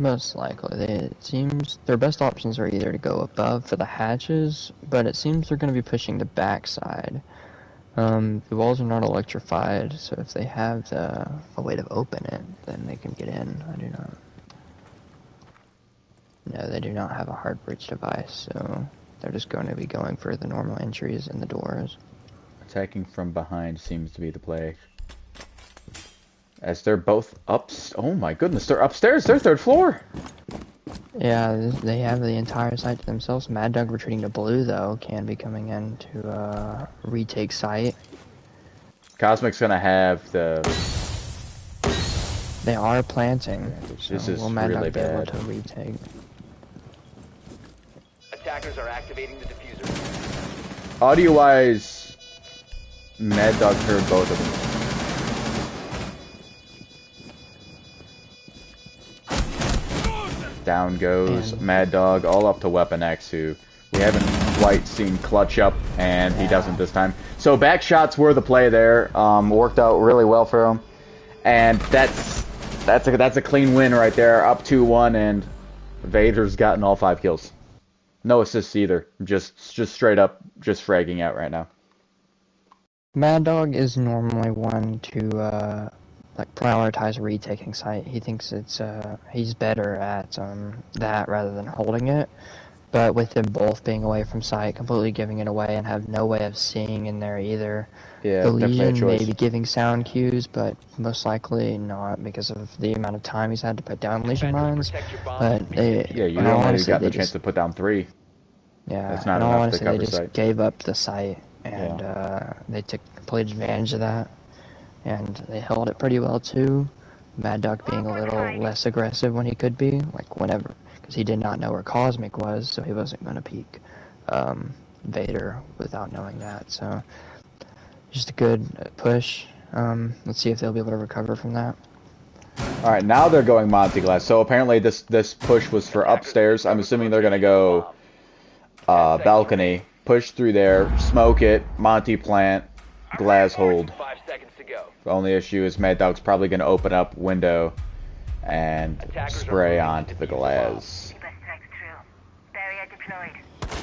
Speaker 6: most likely. It seems their best options are either to go above for the hatches, but it seems they're going to be pushing the backside. The walls are not electrified, so if they have a way to open it, then they can get in. I do not. No, they do not have a hard breach device, so they're just going to be going for the normal entries and the doors.
Speaker 1: Attacking from behind seems to be the play. As they're both up. Oh my goodness, they're upstairs. They're third floor.
Speaker 6: Yeah, they have the entire site to themselves. Mad Dog retreating to blue, though, can be coming in to retake site.
Speaker 1: Cosmic's gonna have the.
Speaker 6: They are planting. So
Speaker 1: This is
Speaker 6: will Mad
Speaker 1: really
Speaker 6: Dog be able
Speaker 1: bad.
Speaker 6: to retake?
Speaker 2: Attackers are activating the diffuser.
Speaker 1: Audio-wise, Mad Dog heard both of them. Down goes Mad Dog, all up to Weapon X, who we haven't quite seen clutch up, and he doesn't this time. So back shots were the play there. Worked out really well for him, and that's a clean win right there. Up 2-1, and Vader's gotten all 5 kills. No assists either. Just straight up, just fragging out right now.
Speaker 6: Mad Dog is normally one to like prioritize retaking site. He thinks it's he's better at that rather than holding it. But with them both being away from site, completely giving it away, and have no way of seeing in there either.
Speaker 1: Yeah,
Speaker 6: The
Speaker 1: definitely a
Speaker 6: Legion may
Speaker 1: choice.
Speaker 6: be giving sound cues, but most likely not because of the amount of time he's had to put down Legion mines. But they,
Speaker 1: Yeah, you
Speaker 6: in all
Speaker 1: only
Speaker 6: honesty,
Speaker 1: got
Speaker 6: they
Speaker 1: the chance
Speaker 6: just,
Speaker 1: to put down 3.
Speaker 6: yeah,
Speaker 1: That's not
Speaker 6: in all
Speaker 1: enough to
Speaker 6: honesty,
Speaker 1: cover
Speaker 6: they just
Speaker 1: site.
Speaker 6: gave up the site, and they took complete advantage of that, and they held it pretty well too. Mad Dog being a little less aggressive when he could be, like whenever, because he did not know where Cosmic was, so he wasn't going to peek Vader without knowing that. So just a good push. Let's see if they'll be able to recover from that.
Speaker 1: All right, now they're going Monty Glass. So apparently this push was for upstairs. I'm assuming they're gonna go balcony, push through there, smoke it, Monty plant, glass hold.
Speaker 2: 5 seconds to go.
Speaker 1: The only issue is Mad Dog's probably gonna open up window and spray onto the glass.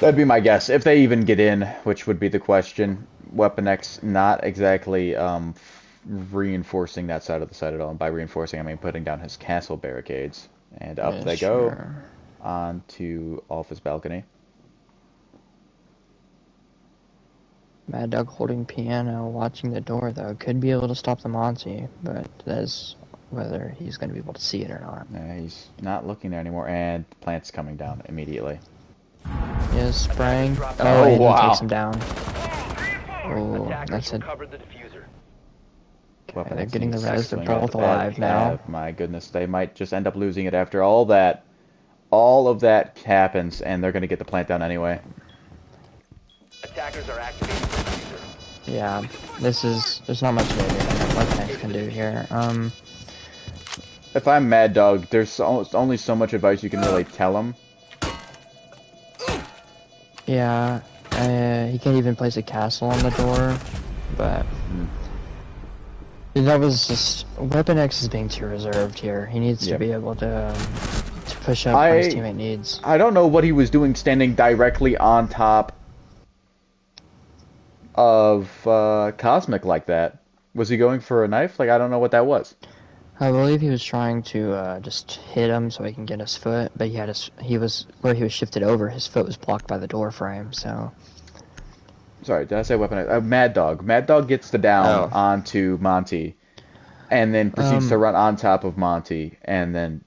Speaker 1: That'd be my guess, if they even get in, which would be the question. Weapon X not exactly reinforcing that side of the site at all. And by reinforcing, I mean putting down his castle barricades. And up
Speaker 6: Yeah,
Speaker 1: they go
Speaker 6: sure.
Speaker 1: onto office balcony.
Speaker 6: Mad Dog holding piano, watching the door though. Could be able to stop the Monty, but that's whether he's going to be able to see it or not.
Speaker 1: He's not looking there anymore, and plant's coming down immediately.
Speaker 6: He is spraying.
Speaker 1: Oh,
Speaker 6: Oh, and
Speaker 1: wow.
Speaker 6: he takes him down. Oh,
Speaker 2: Attackers
Speaker 6: that's it.
Speaker 2: recovered the diffuser.
Speaker 1: Weapon
Speaker 6: they're
Speaker 1: X
Speaker 6: getting the
Speaker 1: needs to
Speaker 6: res. They're
Speaker 1: swing out
Speaker 6: both
Speaker 1: the back.
Speaker 6: alive now.
Speaker 1: Yeah, my goodness, they might just end up losing it after all that. All of that happens, and they're going to get the plant down anyway.
Speaker 2: Attackers are activating the diffuser.
Speaker 6: Yeah, there's not much Weapon X can do here.
Speaker 1: If I'm Mad Dog, there's only so much advice you can really tell him.
Speaker 6: Yeah, he can't even place a castle on the door, but that was just Weapon X is being too reserved here. He needs to
Speaker 1: Yep.
Speaker 6: be able to push up when his teammate needs.
Speaker 1: I don't know what he was doing standing directly on top of Cosmic like that. Was he going for a knife? Like, I don't know what that was.
Speaker 6: I believe he was trying to just hit him so he can get his foot, but he was where he was shifted over. His foot was blocked by the door frame, so.
Speaker 1: Sorry, did I say weapon? Mad Dog. Mad Dog gets the down
Speaker 6: Oh.
Speaker 1: onto Monty, and then proceeds to run on top of Monty, and then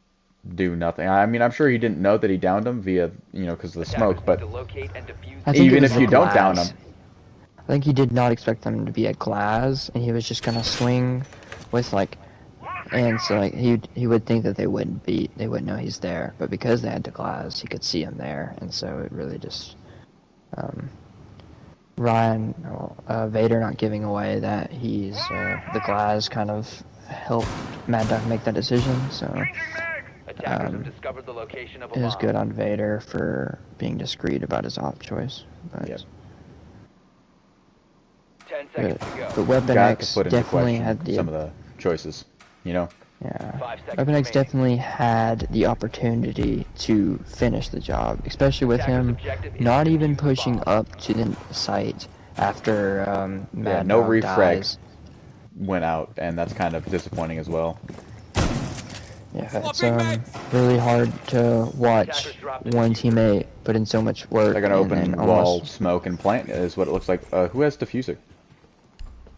Speaker 1: do nothing. I mean, I'm sure he didn't know that he downed him via, because of the smoke, but
Speaker 2: To locate and defuse
Speaker 6: I think it
Speaker 1: even
Speaker 6: was
Speaker 1: if
Speaker 6: the
Speaker 1: you don't down
Speaker 6: glass.
Speaker 1: him.
Speaker 6: I think he did not expect them to be at glass, and he was just gonna swing with and so he would think that they wouldn't know he's there, but because they had the glass, he could see him there, and so it really just Vader not giving away that he's the glass kind of helped Mad Dog make that decision, so
Speaker 2: Attackers have discovered the location of a
Speaker 6: it was
Speaker 2: bomb.
Speaker 6: good on Vader for being discreet about his op choice. But,
Speaker 1: Yep.
Speaker 2: 10 seconds to go.
Speaker 6: but Weapon
Speaker 1: Got
Speaker 6: X
Speaker 1: to put into
Speaker 6: definitely
Speaker 1: question
Speaker 6: had the
Speaker 1: some of the choices,
Speaker 6: Yeah.
Speaker 2: 5 seconds
Speaker 6: Weapon X
Speaker 2: remaining.
Speaker 6: definitely had the opportunity to finish the job, especially with him not even pushing up to the site after
Speaker 1: Yeah,
Speaker 6: Mad
Speaker 1: no
Speaker 6: Dog
Speaker 1: refrag
Speaker 6: dies.
Speaker 1: went out, and that's kind of disappointing as well.
Speaker 6: Yeah, it's really hard to watch one teammate put in so much work
Speaker 1: They're gonna
Speaker 6: and then
Speaker 1: open wall,
Speaker 6: almost
Speaker 1: smoke, and plant is what it looks like. Who has diffuser?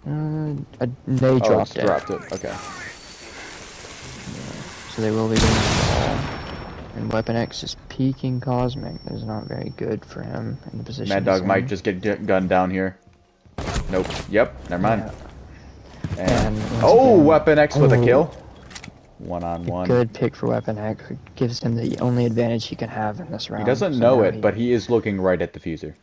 Speaker 6: they
Speaker 1: Oh, it's
Speaker 6: dropped it.
Speaker 1: dropped it. Okay.
Speaker 6: So they will be doing it all. And Weapon X is peeking Cosmic. That is not very good for him in the position
Speaker 1: Mad
Speaker 6: he's
Speaker 1: Dog
Speaker 6: in.
Speaker 1: might just get gunned down here. Nope. Yep. Never mind.
Speaker 6: Yeah.
Speaker 1: And
Speaker 6: once
Speaker 1: oh,
Speaker 6: again,
Speaker 1: Weapon X with a kill. One-on-one.
Speaker 6: Good pick for Weapon X. It gives him the only advantage he can have in this round.
Speaker 1: He doesn't
Speaker 6: So
Speaker 1: know
Speaker 6: now
Speaker 1: it, but he is looking right at diffuser.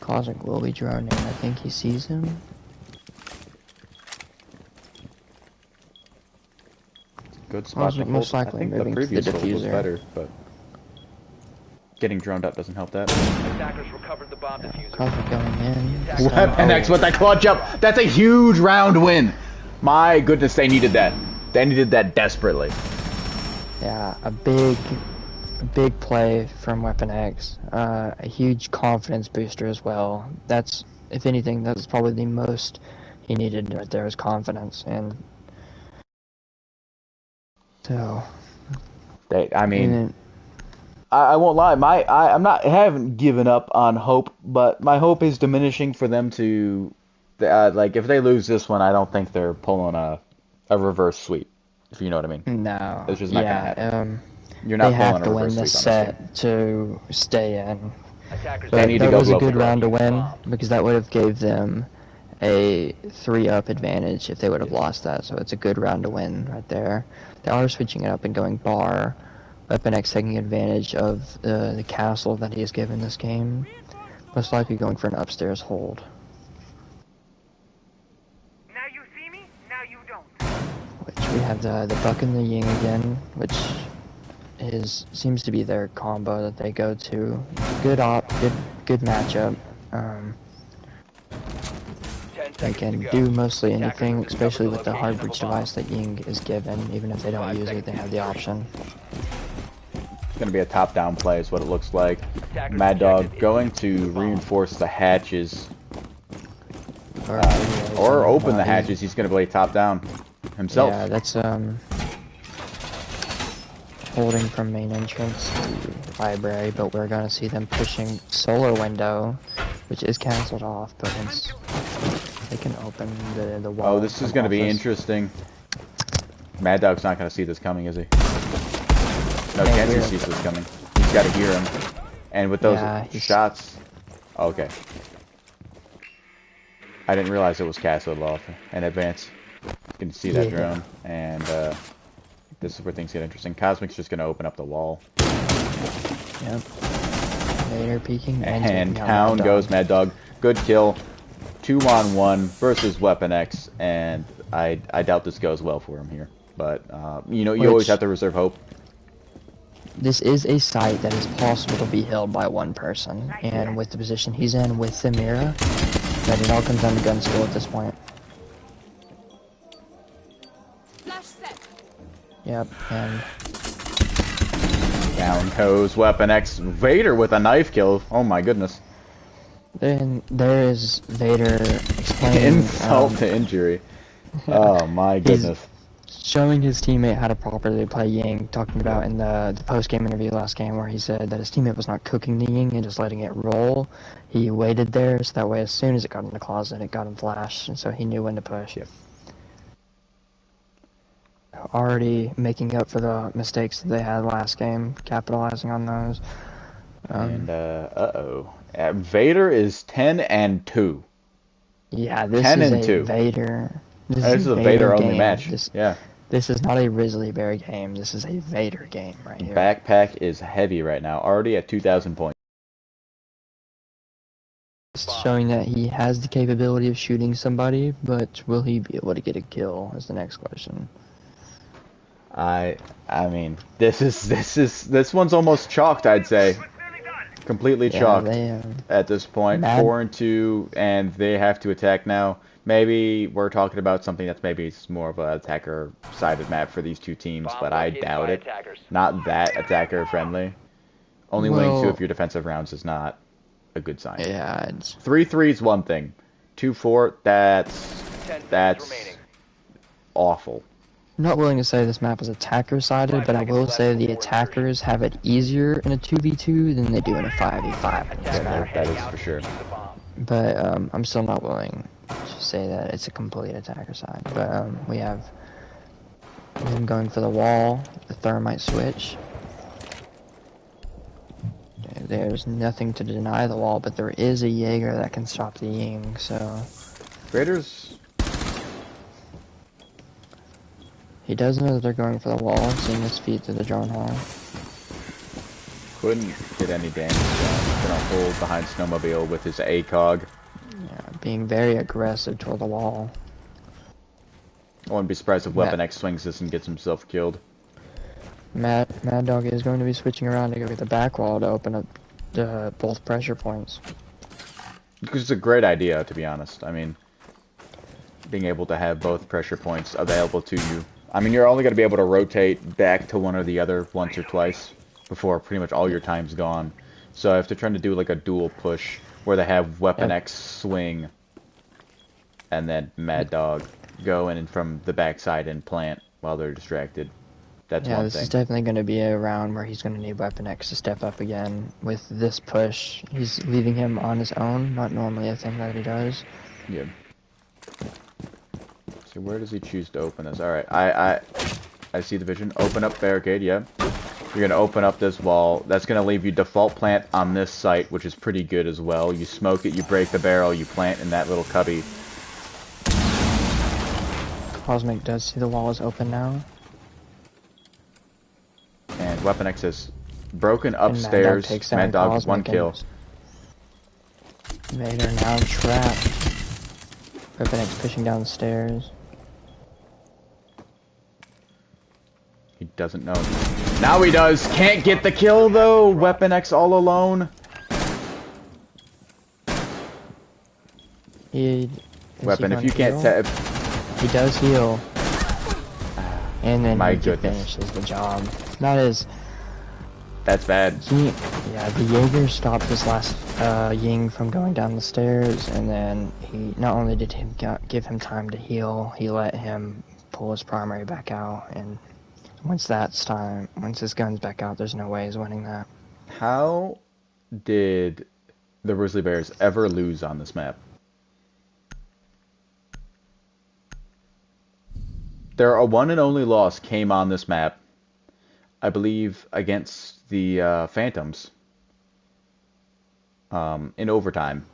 Speaker 6: Cosmic will be droning. I think he sees him.
Speaker 1: Good spot to
Speaker 6: Most
Speaker 1: hold. I
Speaker 6: likely
Speaker 1: think the
Speaker 6: moving to the
Speaker 1: previous hold was
Speaker 6: diffuser.
Speaker 1: better, but getting droned up doesn't help that.
Speaker 2: Attackers recovered the bomb diffuser.
Speaker 6: Cosmic going in.
Speaker 1: Weapon X with that clutch up. That's a huge round win. My goodness, they needed that. They needed that desperately.
Speaker 6: Yeah, a big play from Weapon X. A huge confidence booster as well. That's, if anything, that's probably the most he needed right there, is confidence. And so,
Speaker 1: I mean, I won't lie. I haven't given up on hope, but my hope is diminishing for them to, like, if they lose this one, I don't think they're pulling a reverse sweep. If you know what I mean.
Speaker 6: no,
Speaker 1: It's just not gonna happen. You're
Speaker 6: they
Speaker 1: not
Speaker 6: have
Speaker 1: pulling
Speaker 6: to
Speaker 1: a
Speaker 6: win
Speaker 1: reverse
Speaker 6: this
Speaker 1: sweep on this
Speaker 6: set to stay in.
Speaker 2: Attackers
Speaker 1: They
Speaker 6: But
Speaker 1: need to
Speaker 6: that
Speaker 1: go
Speaker 6: was a
Speaker 1: blow
Speaker 6: good
Speaker 1: for
Speaker 6: round to
Speaker 1: gold.
Speaker 6: win, because that would have gave them a 3-up advantage if they would have lost that. So it's a good round to win right there. They are switching it up and going bar. Weapon X taking advantage of the castle that he has given this game. Most likely going for an upstairs hold.
Speaker 2: Now you see me, now you don't.
Speaker 6: Which we have the Buck and the Ying again, which seems to be their combo that they go to. Good good matchup.
Speaker 2: 10
Speaker 6: They
Speaker 2: seconds
Speaker 6: can
Speaker 2: to go.
Speaker 6: do mostly anything,
Speaker 2: Attackers
Speaker 6: especially
Speaker 2: discovered
Speaker 6: with the
Speaker 2: the
Speaker 6: hard
Speaker 2: location
Speaker 6: breach
Speaker 2: of a bomb.
Speaker 6: device that Ying is given. Even if they don't
Speaker 2: 5
Speaker 6: use it,
Speaker 2: seconds
Speaker 6: they
Speaker 2: to
Speaker 6: have the option.
Speaker 1: It's going to be a top-down play is what it looks like.
Speaker 2: Attackers
Speaker 1: Mad Dog
Speaker 2: objective is
Speaker 1: going
Speaker 2: defuse
Speaker 1: to
Speaker 2: the bomb.
Speaker 1: reinforce the hatches.
Speaker 6: Or,
Speaker 1: Or open the hatches. He's going to play top-down himself.
Speaker 6: Yeah, that's holding from main entrance to library, but we're gonna see them pushing solar window, which is cancelled off, but they can open the wall.
Speaker 1: Oh, this is going to be interesting. Mad Dog's not going to see this coming, is he? No,
Speaker 6: Can't
Speaker 1: Chancey
Speaker 6: hear him.
Speaker 1: sees this coming. He's got to hear him. And with those
Speaker 6: Yeah, he's-
Speaker 1: shots... Okay. I didn't realize it was castled off in advance. You can see that
Speaker 6: Yeah.
Speaker 1: drone. And this is where things get interesting. Cosmic's just going to open up the wall.
Speaker 6: Yep. Vader peeking
Speaker 1: And
Speaker 6: taking out
Speaker 1: down
Speaker 6: Mad
Speaker 1: goes
Speaker 6: Dog.
Speaker 1: Mad Dog. Good kill. 2-on-1 versus Weapon X. And I doubt this goes well for him here. But, you know, you always
Speaker 6: Which-
Speaker 1: have to reserve hope.
Speaker 6: This is a site that is possible to be held by one person, and with the position he's in with the mirror, that it all comes down to gun skill at this point.
Speaker 7: Flash set.
Speaker 6: Yep, and
Speaker 1: Down goes Weapon X. Vader with a knife kill. Oh my goodness.
Speaker 6: then there is Vader explaining,
Speaker 1: Insult to injury. Oh my goodness.
Speaker 6: showing his teammate how to properly play Ying, talking about in the post-game interview last game where he said that his teammate was not cooking the Ying and just letting it roll. He waited there, so that way as soon as it got in the closet, it got him flash, and so he knew when to push.
Speaker 1: Yep.
Speaker 6: Already making up for the mistakes that they had last game, capitalizing on those.
Speaker 1: And uh-oh. Vader is 10-2.
Speaker 6: Yeah, this
Speaker 1: 10
Speaker 6: is
Speaker 1: and
Speaker 6: a
Speaker 1: 2.
Speaker 6: Vader.
Speaker 1: This is a Vader only
Speaker 6: game.
Speaker 1: match.
Speaker 6: This,
Speaker 1: Yeah.
Speaker 6: this is not a Rizzly Bear game. This is a Vader game right here.
Speaker 1: Backpack is heavy right now. Already at 2,000 points.
Speaker 6: Showing that he has the capability of shooting somebody, but will he be able to get a kill is the next question.
Speaker 1: I mean, this one's almost chalked, I'd say. Completely
Speaker 6: Yeah,
Speaker 1: chalked
Speaker 6: they,
Speaker 1: at this point.
Speaker 6: Mad-
Speaker 1: 4-2, and they have to attack now. Maybe we're talking about something that's maybe more of an attacker-sided map for these two teams,
Speaker 2: Bomb
Speaker 1: but I
Speaker 2: located
Speaker 1: doubt
Speaker 2: by
Speaker 1: it.
Speaker 2: attackers.
Speaker 1: Not that attacker-friendly. Only winning
Speaker 6: Well-
Speaker 1: 2 of your defensive rounds is not a good sign.
Speaker 6: Yeah, it's
Speaker 1: 3-3 is one thing. 2-4,
Speaker 2: 10 seconds
Speaker 1: that's
Speaker 2: remaining.
Speaker 1: awful.
Speaker 6: I'm not willing to say this map is attacker-sided, but I will say the attackers have it easier in a 2v2 than they do in a 5v5 in this
Speaker 1: Yeah,
Speaker 6: map.
Speaker 1: that is for sure.
Speaker 6: But I'm still not willing to say that it's a complete attacker side. But we have him going for the wall, the thermite switch. There's nothing to deny the wall, but there is a Jaeger that can stop the Ying, so...
Speaker 1: Raiders...
Speaker 6: He does know that they're going for the wall, seeing his feet through the drone hole.
Speaker 1: couldn't get any damage done. He's gonna hold behind Snowmobile with his ACOG.
Speaker 6: Yeah, being very aggressive toward the wall.
Speaker 1: I wouldn't be surprised if Weapon X swings this and gets himself killed.
Speaker 6: Mad Dog is going to be switching around to go get the back wall to open up both pressure points.
Speaker 1: Because it's a great idea, to be honest. I mean, being able to have both pressure points available to you. I mean, you're only going to be able to rotate back to one or the other once or twice before pretty much all your time's gone. So if they're trying to do like a dual push where they have Weapon X swing and then Mad Dog go in from the backside and plant while they're distracted. That's one thing.
Speaker 6: Yeah, this is definitely going to be a round where he's going to need Weapon X to step up again. With this push, he's leaving him on his own, not normally a thing that he does.
Speaker 1: Yeah. So where does he choose to open this? Alright, I see the vision. Open up barricade, yeah. You're going to open up this wall. That's going to leave you default plant on this site, which is pretty good as well. You smoke it, you break the barrel, you plant in that little cubby.
Speaker 6: Cosmic does see the wall is open now.
Speaker 1: And Weapon X is broken upstairs. Mad Dog with one kill.
Speaker 6: Vader now trapped. Weapon X pushing down the stairs.
Speaker 1: He doesn't know. Now he does! Can't get the kill though! Weapon X all alone. Weapon, if you can't tap...
Speaker 6: He does heal. And then
Speaker 1: My
Speaker 6: he
Speaker 1: goodness.
Speaker 6: finishes the job. That is...
Speaker 1: That's bad.
Speaker 6: Yeah, the Jaeger stopped this last Ying from going down the stairs, and then he not only did he give him time to heal, he let him pull his primary back out, and once his gun's back out, there's no way he's winning that.
Speaker 1: How did the Rizzly Bears ever lose on this map? Their one and only loss came on this map, I believe, against the Phantoms in overtime.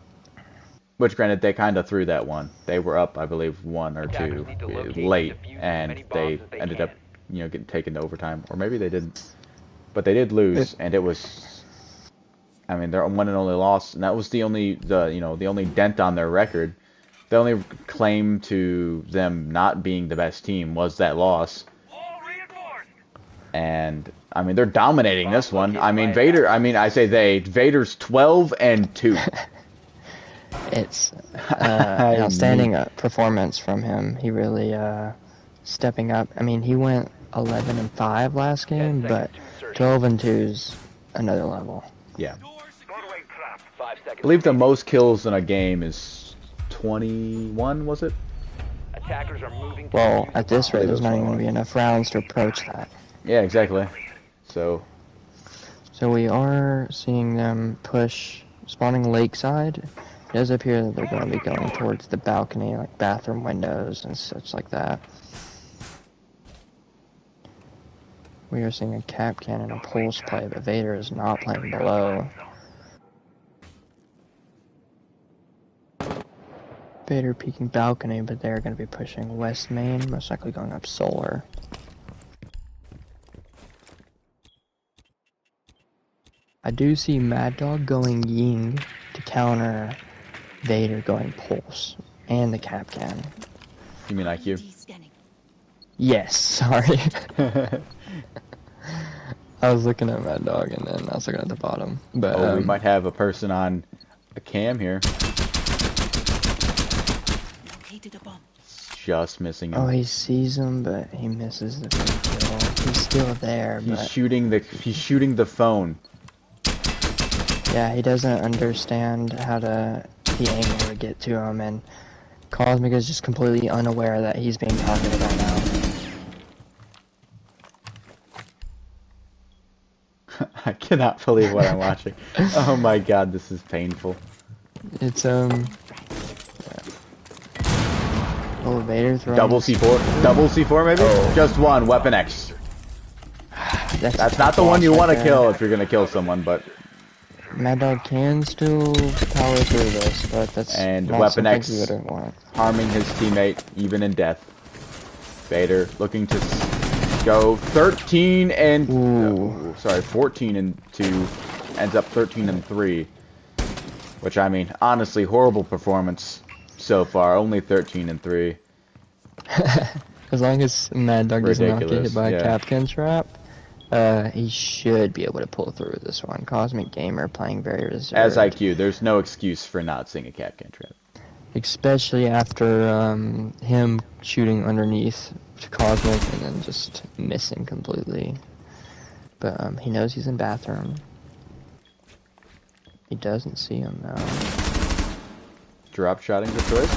Speaker 1: Which, granted, they kind of threw that one. They were up, I believe, 1 or 2 late, and they ended up, you know, getting taken to overtime. Or maybe they didn't. But they did lose, and it was, I mean, their one and only loss, and that was the only dent on their record. The only claim to them not being the best team was that loss. And, I mean, they're dominating this one. I mean, Vader's 12-2.
Speaker 6: It's an outstanding performance from him. He really stepping up. I mean, he went 11-5 last game, but 12-2's another level.
Speaker 1: Yeah. I believe the most kills in a game is 21, was it?
Speaker 2: Attackers are moving.
Speaker 6: Well, at this rate, there's not even going to be enough rounds to approach that.
Speaker 1: Yeah, exactly. So
Speaker 6: we are seeing them push, spawning lakeside. It does appear that they're going to be going towards the balcony, like bathroom windows and such like that. We are seeing a cap cannon, a pulse play, but Vader is not playing below. Vader peeking balcony, but they're going to be pushing west main, most likely going up solar. I do see Mad Dog going Ying to counter Vader going Pulse and the cap cannon.
Speaker 1: you mean IQ?
Speaker 6: Yes, sorry. I was looking at Mad Dog and then I was looking at the bottom. But
Speaker 1: we might have a person on a cam here. Just missing him.
Speaker 6: Oh, he sees him, but he misses the kill. He's still there.
Speaker 1: He's shooting the phone.
Speaker 6: Yeah, he doesn't understand how to the angle to get to him, and Cosmic is just completely unaware that he's being targeted right now.
Speaker 1: I cannot believe what I'm watching. Oh my god, this is painful.
Speaker 6: It's Oh, Vader throwing
Speaker 1: Double C4? Double C4 maybe?
Speaker 6: Oh.
Speaker 1: Just one, Weapon X. That's not the one you want to kill if you're going to kill someone, but...
Speaker 6: Mad Dog can still power through this, but that's
Speaker 1: and
Speaker 6: not
Speaker 1: Weapon
Speaker 6: something
Speaker 1: X
Speaker 6: you would want.
Speaker 1: harming his teammate even in death. Vader looking to go 13 and... sorry, 14 and 2. Ends up 13 and 3. Which, I mean, honestly, horrible performance so far. Only 13 and 3.
Speaker 6: As long as Mad Dog does not get hit by
Speaker 1: yeah.
Speaker 6: a Capcan trap, he should be able to pull through this one. Cosmic Gamer playing very reserved.
Speaker 1: As IQ, there's no excuse for not seeing a Capcan trap.
Speaker 6: Especially after him shooting underneath Cosmic and then just missing completely. But he knows he's in bathroom. He doesn't see him now.
Speaker 1: Drop shotting the choice.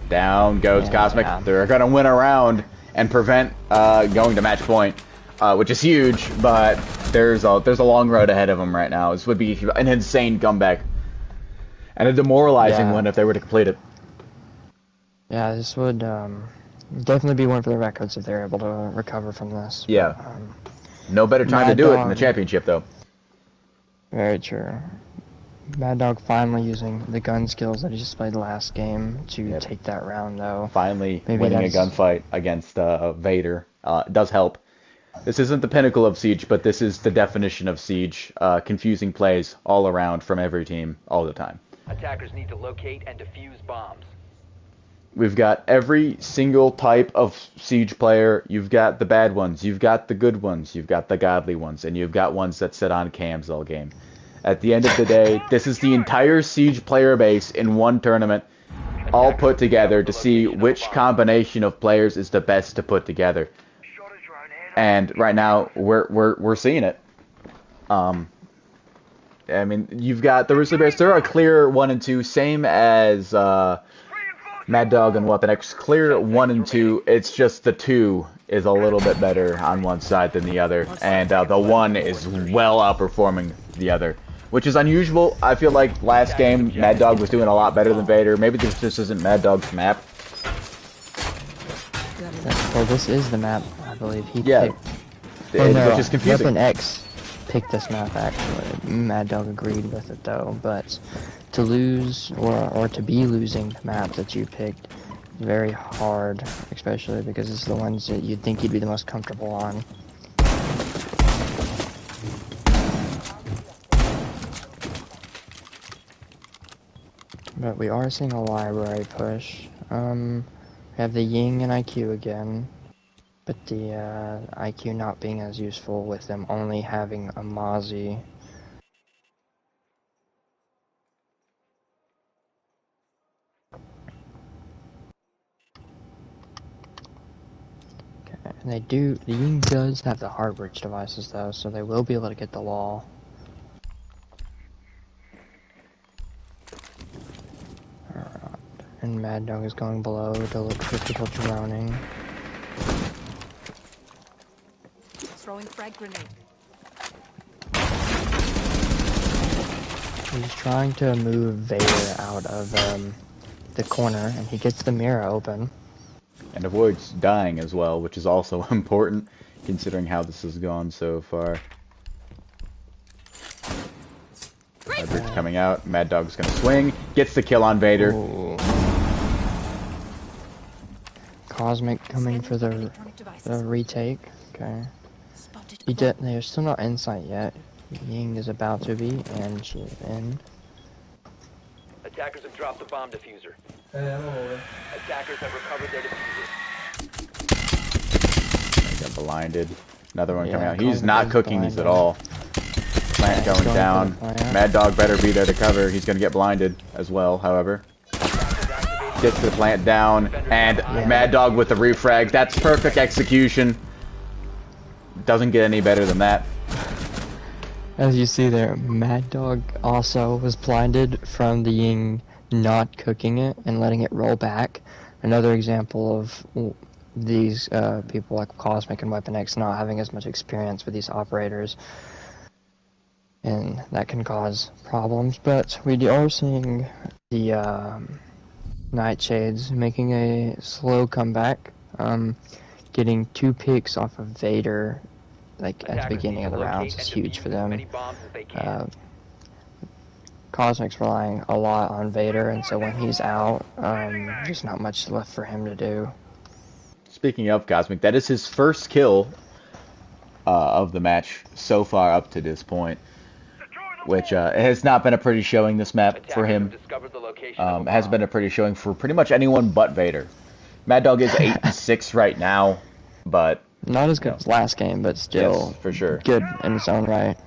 Speaker 1: Down goes Cosmic.
Speaker 6: Yeah.
Speaker 1: They're gonna win a round and prevent going to match point, which is huge. But there's a long road ahead of them right now. This would be an insane comeback and a demoralizing one if they were to complete it.
Speaker 6: Yeah, this would definitely be one for the records if they're able to recover from this.
Speaker 1: Yeah.
Speaker 6: But,
Speaker 1: no better time
Speaker 6: Mad
Speaker 1: to do it
Speaker 6: Dog,
Speaker 1: in the championship, though.
Speaker 6: Very true. Mad Dog finally using the gun skills that he displayed last game to take that round, though.
Speaker 1: Finally
Speaker 6: Maybe
Speaker 1: winning a gunfight against Vader does help. This isn't the pinnacle of Siege, but this is the definition of Siege. Confusing plays all around from every team, all the time.
Speaker 2: Attackers need to locate and defuse bombs.
Speaker 1: We've got every single type of Siege player. You've got the bad ones, you've got the good ones, you've got the godly ones, and you've got ones that sit on cams all game. At the end of the day, this is the entire Siege player base in one tournament, all put together to see which combination of players is the best to put together. And right now, we're seeing it. I mean, you've got the Rizzly Bears. They're a clear 1 and 2, same as Mad Dog and Weapon X. Clear 1 and 2. It's just the 2 is a little bit better on one side than the other, and the 1 is well outperforming the other, which is unusual. I feel like last game Mad Dog was doing a lot better than Vader. Maybe this just isn't Mad Dog's map.
Speaker 6: Well, this is the map, I believe. He
Speaker 1: Yeah,
Speaker 6: picked.
Speaker 1: which is confusing.
Speaker 6: Weapon X picked this map, actually. Mad Dog agreed with it, though. But to lose, or to be losing the map that you picked, is very hard, especially because it's the ones that you'd think you'd be the most comfortable on. But we are seeing a library push. We have the Ying and IQ again, but the IQ not being as useful with them only having a Mozzie. Okay, and the Ying does have the hard bridge devices though, so they will be able to get the wall. And Mad Dog is going below to look for people drowning.
Speaker 7: Throwing frag grenade.
Speaker 6: He's trying to move Vader out of the corner, and he gets the mirror open.
Speaker 1: And avoids dying as well, which is also important, considering how this has gone so far. Bridge coming out, Mad Dog's gonna swing, gets the kill on Vader.
Speaker 6: Ooh. Cosmic coming for the retake. Okay. They're still not in sight yet. Ying is about to be, and she is in.
Speaker 2: Attackers have dropped the bomb diffuser.
Speaker 5: I'm over.
Speaker 2: Attackers have recovered their diffuser.
Speaker 1: Got blinded. Another one coming
Speaker 6: Yeah,
Speaker 1: out. He's
Speaker 6: Cosmic
Speaker 1: not
Speaker 6: is
Speaker 1: cooking these at
Speaker 6: blinded.
Speaker 1: all. Plant
Speaker 6: Yeah, he's
Speaker 1: going down.
Speaker 6: for the plant.
Speaker 1: Mad Dog better be there to cover. He's gonna get blinded as well, however. Gets the plant down, and Mad Dog with the refrag. That's perfect execution. Doesn't get any better than that.
Speaker 6: As you see there, Mad Dog also was blinded from the Ying not cooking it and letting it roll back. Another example of these people like Cosmic and Weapon X not having as much experience with these operators. And that can cause problems, but we are seeing the Nightshades making a slow comeback, getting 2 picks off of Vader, like at the beginning of the rounds is huge for them. Cosmic's relying a lot on Vader, and so when he's out, there's not much left for him to do.
Speaker 1: Speaking of Cosmic, that is his first kill of the match so far up to this point, which has not been a pretty showing this map for him. It has been a pretty showing for pretty much anyone but Vader. Mad Dog is 8-6 right now, but
Speaker 6: not as good as last game, but still
Speaker 1: yes, for sure.
Speaker 6: Good in its own right.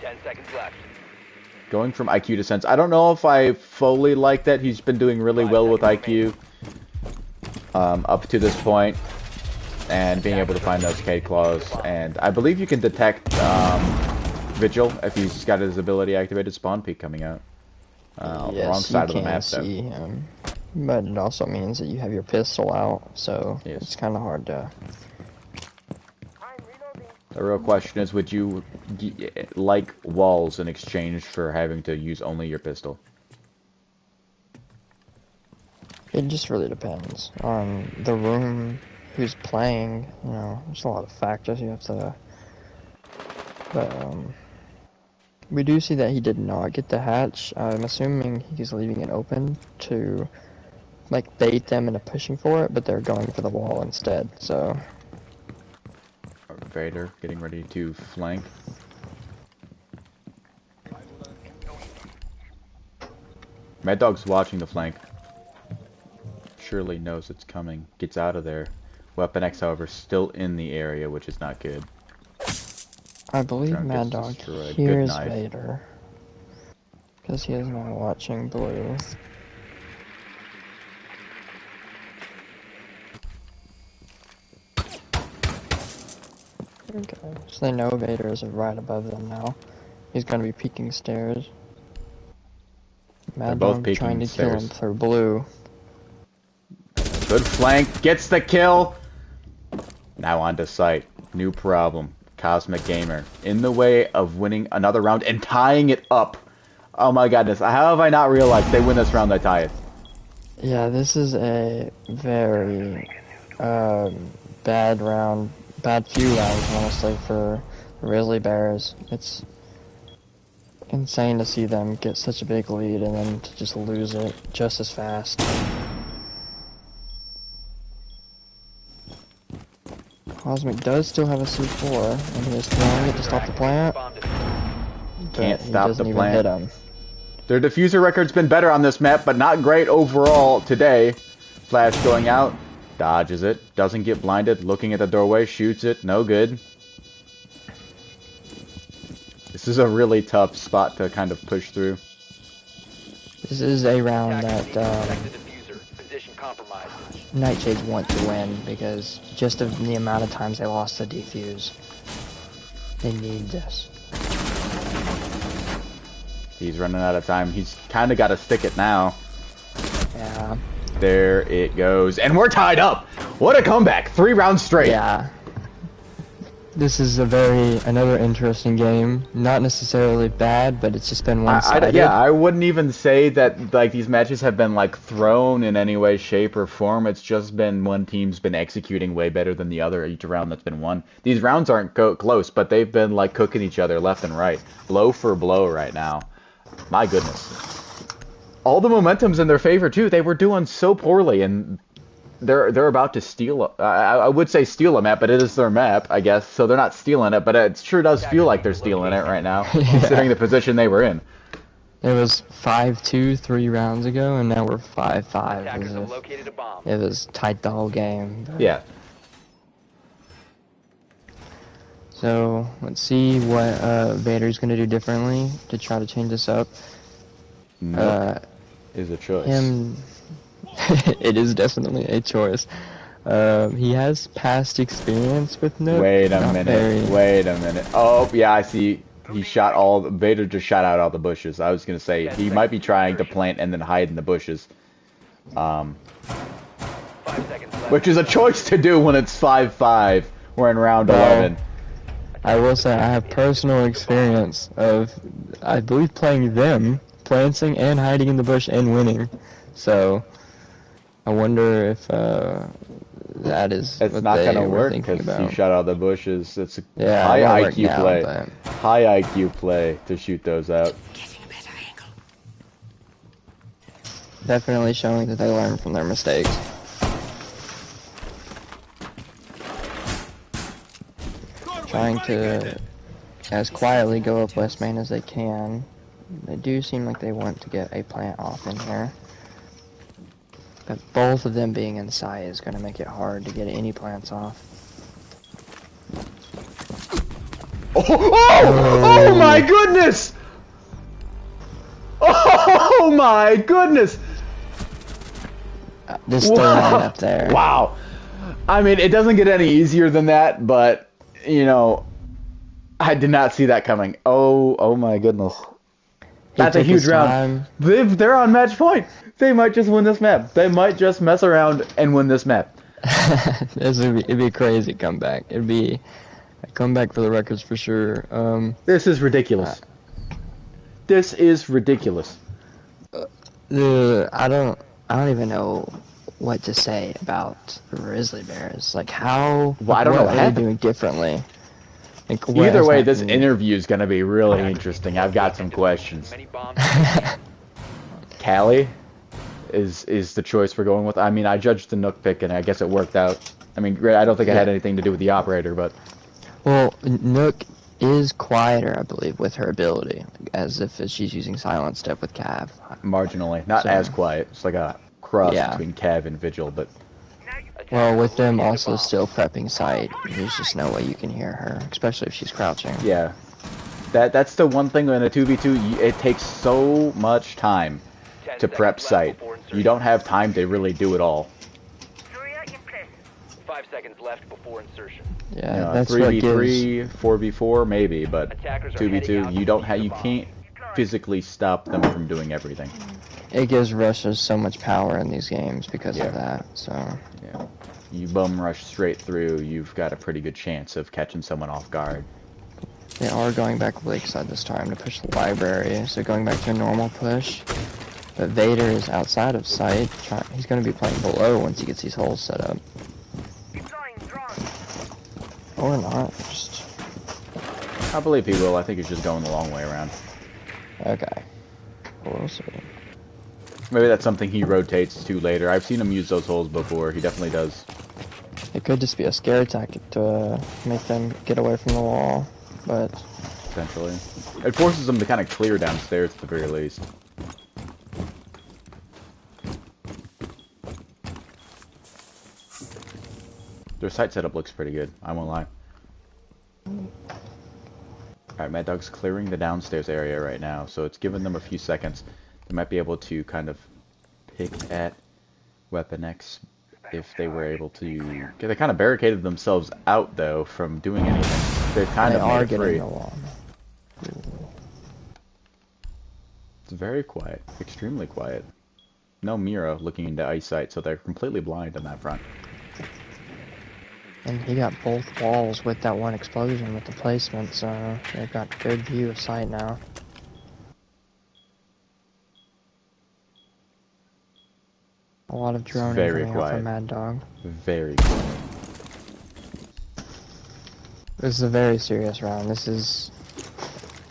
Speaker 2: 10 seconds left.
Speaker 1: Going from IQ to Sense. I don't know if I fully like that. He's been doing really well with IQ up to this point, and being able to find those K-Claws. And I believe you can detect Vigil if he's got his ability activated. Spawn Peak coming out.
Speaker 6: Yes,
Speaker 1: wrong side of the map,
Speaker 6: see him. But it also means that you have your pistol out, so
Speaker 1: yes.
Speaker 6: It's kind of hard to...
Speaker 1: The real question is, would you like walls in exchange for having to use only your pistol?
Speaker 6: It just really depends on the room, who's playing, you know, there's a lot of factors you have to... But, we do see that he did not get the hatch. I'm assuming he's leaving it open to, like, bait them into pushing for it, but they're going for the wall instead, so...
Speaker 1: Vader getting ready to flank. Mad Dog's watching the flank. Surely knows it's coming. Gets out of there. Weapon X, however, still in the area, which is not good.
Speaker 6: I believe
Speaker 1: Drone
Speaker 6: Mad
Speaker 1: gets
Speaker 6: Dog
Speaker 1: destroyed.
Speaker 6: hears
Speaker 1: Good knife.
Speaker 6: Vader. Because he is now watching blue. Okay, so they know Vader is right above them now. He's gonna be peeking stairs. Mad
Speaker 1: both
Speaker 6: Dog
Speaker 1: peeking
Speaker 6: trying to kill him
Speaker 1: stairs.
Speaker 6: through blue.
Speaker 1: Good flank. Gets the kill. Now on to sight. New problem. Cosmic Gamer in the way of winning another round and tying it up. Oh my goodness. How have I not realized they win this round, they tie it?
Speaker 6: Yeah, this is a very bad round, bad few rounds, honestly, for Rizzly Bears. It's insane to see them get such a big lead and then to just lose it just as fast. Cosmic does still have a C4, and he is throwing it to stop the plant.
Speaker 1: Can't
Speaker 6: He
Speaker 1: stop
Speaker 6: doesn't
Speaker 1: the
Speaker 6: even hit
Speaker 1: plant.
Speaker 6: him.
Speaker 1: Their diffuser record's been better on this map, but not great overall today. Flash going out. Dodges it. Doesn't get blinded. Looking at the doorway. Shoots it. No good. This is a really tough spot to kind of push through.
Speaker 6: This is a round that
Speaker 2: Position compromised.
Speaker 6: Nightshades want to win because just of the amount of times they lost the defuse. They need this.
Speaker 1: He's running out of time. He's kind of got to stick it now.
Speaker 6: Yeah.
Speaker 1: There it goes. And we're tied up. What a comeback. 3 rounds straight.
Speaker 6: Yeah. This is another interesting game. Not necessarily bad, but it's just been one-sided.
Speaker 1: Yeah, I wouldn't even say that like these matches have been like thrown in any way, shape, or form. It's just been one team's been executing way better than the other each round that's been won. These rounds aren't close, but they've been like cooking each other left and right, blow for blow right now. My goodness. All the momentum's in their favor too. They were doing so poorly, and they're about to steal. I would say steal a map, but it is their map, I guess. So they're not stealing it, but it sure does feel like they're stealing it right now, considering the position they were in.
Speaker 6: It was 5-2 3 rounds ago, and now we're 5-5.
Speaker 2: Attackers have located a bomb.
Speaker 6: It was tight the whole game. But...
Speaker 1: Yeah.
Speaker 6: So let's see what Vader's gonna do differently to try to change this up.
Speaker 1: Nope. Is a choice.
Speaker 6: It is definitely a choice. He has past experience with Nook.
Speaker 1: Wait a
Speaker 6: Not
Speaker 1: minute.
Speaker 6: very.
Speaker 1: Wait a minute. Oh, yeah, I see. He shot all. Vader just shot out all the bushes. I was gonna say he might be trying to plant and then hide in the bushes.
Speaker 2: 5 seconds left.
Speaker 1: Which is a choice to do when it's 5-5. We're in round 11.
Speaker 6: I will say I have personal experience of, I believe, playing them, planting and hiding in the bush and winning. So I wonder if that is
Speaker 1: It's
Speaker 6: what
Speaker 1: not
Speaker 6: they
Speaker 1: gonna
Speaker 6: were
Speaker 1: work
Speaker 6: thinking
Speaker 1: because you
Speaker 6: about.
Speaker 1: shot out the bushes. It's a
Speaker 6: Yeah,
Speaker 1: high
Speaker 6: it won't work
Speaker 1: IQ
Speaker 6: now,
Speaker 1: play.
Speaker 6: but-
Speaker 1: High IQ play to shoot those out.
Speaker 6: Definitely showing that they learn from their mistakes. Trying to as quietly go up West Main as they can. They do seem like they want to get a plant off in here. But both of them being in sight is going to make it hard to get any plants off.
Speaker 1: Oh my goodness! Oh my goodness!
Speaker 6: There's still one up there.
Speaker 1: Wow. I mean, it doesn't get any easier than that, but, you know, I did not see that coming. Oh my goodness. That's a
Speaker 6: took
Speaker 1: huge
Speaker 6: his
Speaker 1: round.
Speaker 6: time.
Speaker 1: They're on match point. They might just win this map. They might just mess around and win this map.
Speaker 6: It'd be a crazy comeback. It'd be a comeback for the records for sure.
Speaker 1: This is ridiculous. This is ridiculous.
Speaker 6: I don't even know what to say about Rizzly Bears. Like how
Speaker 1: Well, I don't know what
Speaker 6: are they
Speaker 1: happened.
Speaker 6: doing differently? Like, what
Speaker 1: Either
Speaker 6: has
Speaker 1: way, this
Speaker 6: happened?
Speaker 1: interview is going to be really interesting. I've got some questions.
Speaker 2: Many bombs.
Speaker 1: Callie is the choice we're going with. I mean, I judged the Nook pick, and I guess it worked out. I mean, I don't think it had anything to do with the operator, but
Speaker 6: Well, Nook is quieter, I believe, with her ability, as if she's using Silent Step with Cav.
Speaker 1: marginally. Not
Speaker 6: So-
Speaker 1: as quiet. It's like a cross
Speaker 6: Yeah.
Speaker 1: between Cav and Vigil, but
Speaker 6: Well, with them also still prepping sight, there's just no way you can hear her, especially if she's crouching.
Speaker 1: yeah. That's the one thing in a 2v2, it takes so much time
Speaker 2: 10
Speaker 1: to prep
Speaker 2: seconds left
Speaker 1: sight.
Speaker 2: before insertion.
Speaker 1: You don't have time to really do it all.
Speaker 2: 5 seconds left before insertion.
Speaker 6: Yeah,
Speaker 1: You know,
Speaker 6: that's what gives.
Speaker 1: 3v3, 4v4 maybe, but
Speaker 2: Attackers are
Speaker 1: 2v2,
Speaker 2: heading out
Speaker 1: you
Speaker 2: to
Speaker 1: don't
Speaker 2: defuse
Speaker 1: have, you
Speaker 2: the bomb.
Speaker 1: can't physically stop them from doing everything.
Speaker 6: It gives rushers so much power in these games because
Speaker 1: Yeah.
Speaker 6: of that. So
Speaker 1: Yeah. You bum rush straight through, you've got a pretty good chance of catching someone off guard.
Speaker 6: they are going back Lakeside this time to push the library. So going back to a normal push. But Vader is outside of sight. He's going to be playing below once he gets these holes set up. Or not. Just
Speaker 1: I believe he will. I think he's just going the long way around.
Speaker 6: okay. We'll see.
Speaker 1: Maybe that's something he rotates to later. I've seen him use those holes before. He definitely does.
Speaker 6: It could just be a scare tactic to make them get away from the wall, but
Speaker 1: Potentially. It forces them to kind of clear downstairs at the very least. Their site setup looks pretty good, I won't lie. Alright, Mad Dog's clearing the downstairs area right now, so it's giving them a few seconds. They might be able to kind of pick at Weapon X if they were able to... They kind of barricaded themselves out, though, from doing anything. They've kind
Speaker 6: they
Speaker 1: of
Speaker 6: are
Speaker 1: made it
Speaker 6: getting
Speaker 1: free.
Speaker 6: the wall.
Speaker 1: It's very quiet. Extremely quiet. No Mira looking into eyesight, so they're completely blind on that front.
Speaker 6: And he got both walls with that one explosion with the placement, so they've got good view of sight now. A lot of droning
Speaker 1: very
Speaker 6: coming out
Speaker 1: quiet.
Speaker 6: from Mad Dog.
Speaker 1: Very quiet.
Speaker 6: This is a very serious round.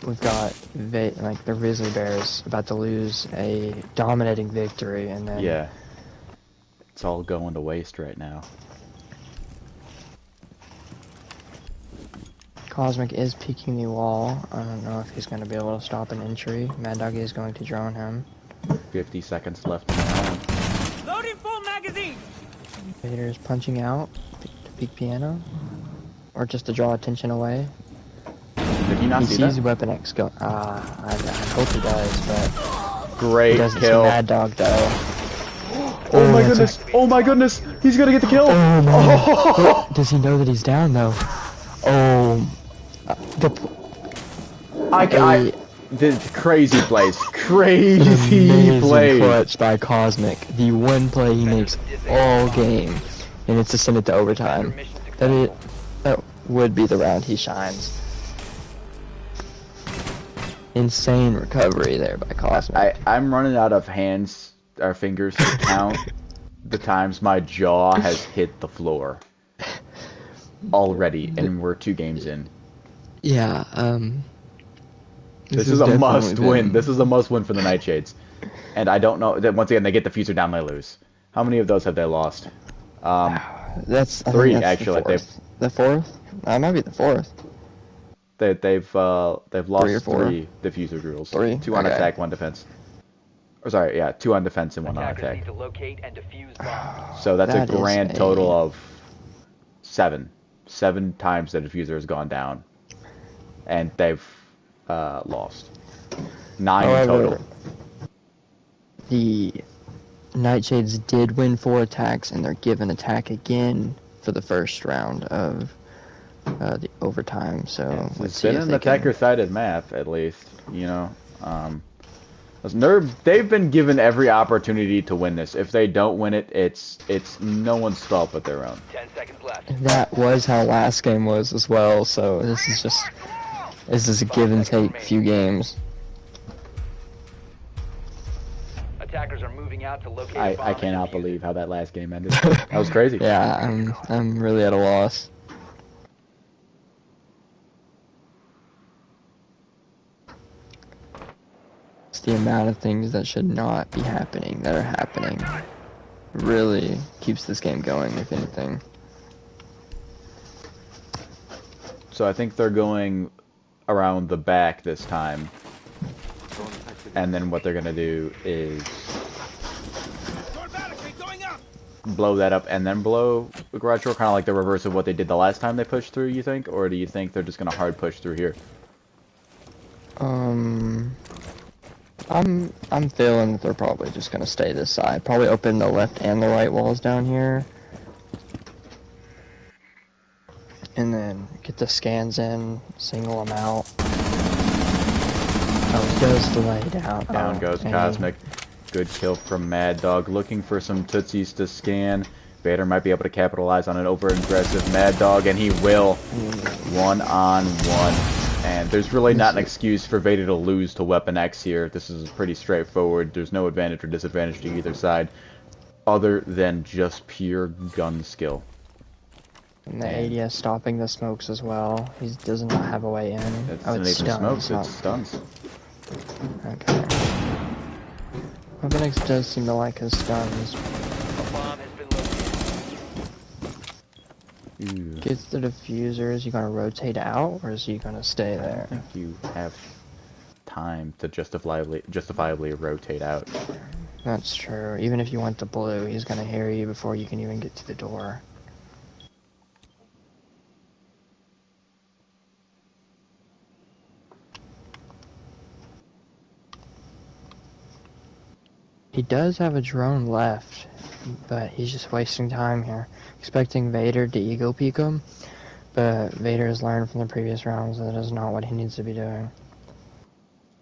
Speaker 6: We've got like the Rizzly Bears about to lose a dominating victory, and then
Speaker 1: Yeah. It's all going to waste right now.
Speaker 6: Cosmic is peeking the wall. I don't know if he's going to be able to stop an entry. Mad Dog is going to drone him.
Speaker 1: 50 seconds left in the round.
Speaker 7: Loading full magazine.
Speaker 6: Vader is punching out to peek piano, or just to draw attention away.
Speaker 1: Did he not
Speaker 6: He
Speaker 1: see
Speaker 6: sees
Speaker 1: that?
Speaker 6: Weapon X go. I hope he does, but
Speaker 1: Great
Speaker 6: he doesn't
Speaker 1: kill.
Speaker 6: see Mad Dog though.
Speaker 1: Oh my
Speaker 6: that's
Speaker 1: goodness! Oh my goodness! He's gonna get the kill!
Speaker 6: Oh my.
Speaker 1: Oh!
Speaker 6: Wait, does he know that he's down though? Oh. The
Speaker 1: The crazy plays. Crazy
Speaker 6: amazing
Speaker 1: plays.
Speaker 6: clutch by Cosmic. The one play he makes all game, and it's to send it to overtime. That would be the round he shines. Insane recovery there by Cosmic.
Speaker 1: I'm running out of hands or fingers to count the times my jaw has hit the floor already, and we're 2 games in.
Speaker 6: Yeah,
Speaker 1: This is a must win. This is a must win for the Nightshades. And I don't know that once again they get the fuser down, they lose. How many of those have they lost?
Speaker 6: That's
Speaker 1: 3
Speaker 6: that's
Speaker 1: actually.
Speaker 6: The fourth? That might be the fourth.
Speaker 1: They've lost 3
Speaker 6: 4?
Speaker 1: diffuser drills.
Speaker 6: 3?
Speaker 1: 2 on
Speaker 6: Okay.
Speaker 1: attack, 1 defense. Or sorry, yeah, 2 on defense and 1 on
Speaker 2: Attackers
Speaker 1: attack.
Speaker 2: need to locate and defuse bombs.
Speaker 1: So that's
Speaker 6: That
Speaker 1: a
Speaker 6: is
Speaker 1: grand total of 7. 7 times the diffuser has gone down, and they've lost 9
Speaker 6: However,
Speaker 1: total.
Speaker 6: the Nightshades did win 4 attacks, and they're given attack again for the first round of the overtime. So let's
Speaker 1: It's
Speaker 6: see
Speaker 1: been
Speaker 6: if
Speaker 1: an
Speaker 6: they can...
Speaker 1: attacker-sided map, at least. You know, they've been given every opportunity to win this. If they don't win it, it's no one's fault but their own.
Speaker 2: 10 seconds left.
Speaker 6: That was how last game was as well. So this is a give and take few games.
Speaker 2: Attackers are moving out to locate a bomb
Speaker 1: I
Speaker 2: and
Speaker 1: cannot
Speaker 2: defuse it.
Speaker 1: believe how that last game ended. That was crazy.
Speaker 6: Yeah, I'm really at a loss. It's the amount of things that should not be happening that are happening. Really keeps this game going, if anything.
Speaker 1: So I think they're going around the back this time. And then what they're gonna do is blow that up and then blow the garage door, kind of like the reverse of what they did the last time they pushed through, you think? Or do you think they're just gonna hard push through here?
Speaker 6: I'm feeling that they're probably just gonna stay this side. Probably open the left and the right walls down here. And then get the scans in, single them out. Oh, it goes delayed down.
Speaker 1: Down goes Cosmic. Good kill from Mad Dog. Looking for some Tootsies to scan. Vader might be able to capitalize on an over-aggressive Mad Dog, and he will. 1-on-1. And there's really not an excuse for Vader to lose to Weapon X here. This is pretty straightforward. There's no advantage or disadvantage to either side, other than just pure gun skill.
Speaker 6: And the ADS stopping the smokes as well. He does not have a way in.
Speaker 1: It's
Speaker 6: Oh,
Speaker 1: not
Speaker 6: it's
Speaker 1: even
Speaker 6: stuns.
Speaker 1: smokes, it's stuns.
Speaker 6: Okay. Weapon X does seem to like his stuns.
Speaker 2: A bomb has been located.
Speaker 1: Ooh.
Speaker 6: Gets the diffuser. Is he gonna rotate out, or is he gonna stay
Speaker 1: I
Speaker 6: there?
Speaker 1: don't think you have time to justifiably rotate out.
Speaker 6: That's true. Even if you went to blue, he's gonna hear you before you can even get to the door. He does have a drone left, but he's just wasting time here. Expecting Vader to ego peek him, but Vader has learned from the previous rounds that is not what he needs to be doing.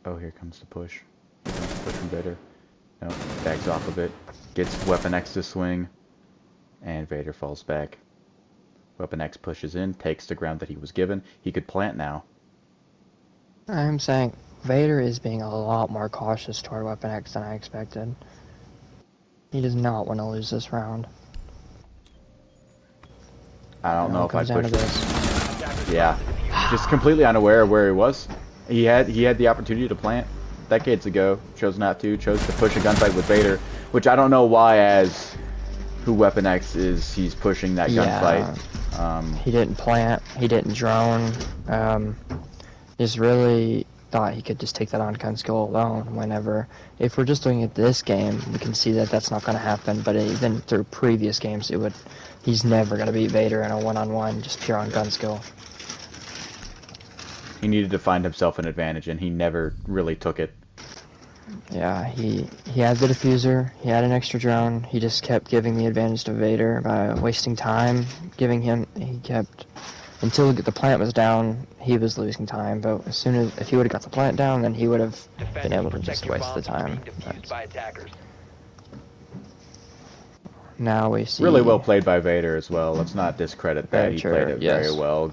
Speaker 1: Oh, here comes the push. Here comes the push from Vader. No, backs off a bit. Gets Weapon X to swing. And Vader falls back. Weapon X pushes in, takes the ground that he was given. He could plant now.
Speaker 6: I'm saying Vader is being a lot more cautious toward Weapon X than I expected. He does not want to lose this round.
Speaker 1: I don't know if I
Speaker 6: Comes down to
Speaker 1: pushed
Speaker 6: this.
Speaker 1: Yeah. Just completely unaware of where he was. He had the opportunity to plant decades ago. Chose not to. Chose to push a gunfight with Vader. Which I don't know why, as who Weapon X is, he's pushing that gunfight.
Speaker 6: He didn't plant. He didn't drone. Just really thought he could just take that on gun skill alone. Whenever, if we're just doing it this game, we can see that that's not going to happen. But even through previous games, it would. He's never going to beat Vader in a one-on-one, just pure on gun skill.
Speaker 1: He needed to find himself an advantage, and he never really took it.
Speaker 6: Yeah, he had the diffuser, he had an extra drone, he just kept giving the advantage to Vader by wasting time, he kept, until the plant was down, he was losing time, but as soon as, if he would have got the plant down, then he would have been
Speaker 2: Defenders,
Speaker 6: able to
Speaker 2: protect
Speaker 6: just
Speaker 2: your
Speaker 6: waste the
Speaker 2: bombs from
Speaker 6: time.
Speaker 2: being defused
Speaker 6: But
Speaker 2: by attackers.
Speaker 6: now we
Speaker 1: Really
Speaker 6: see,
Speaker 1: well played by Vader as well. Let's not discredit that.
Speaker 6: very
Speaker 1: He played
Speaker 6: true,
Speaker 1: it very
Speaker 6: yes.
Speaker 1: well.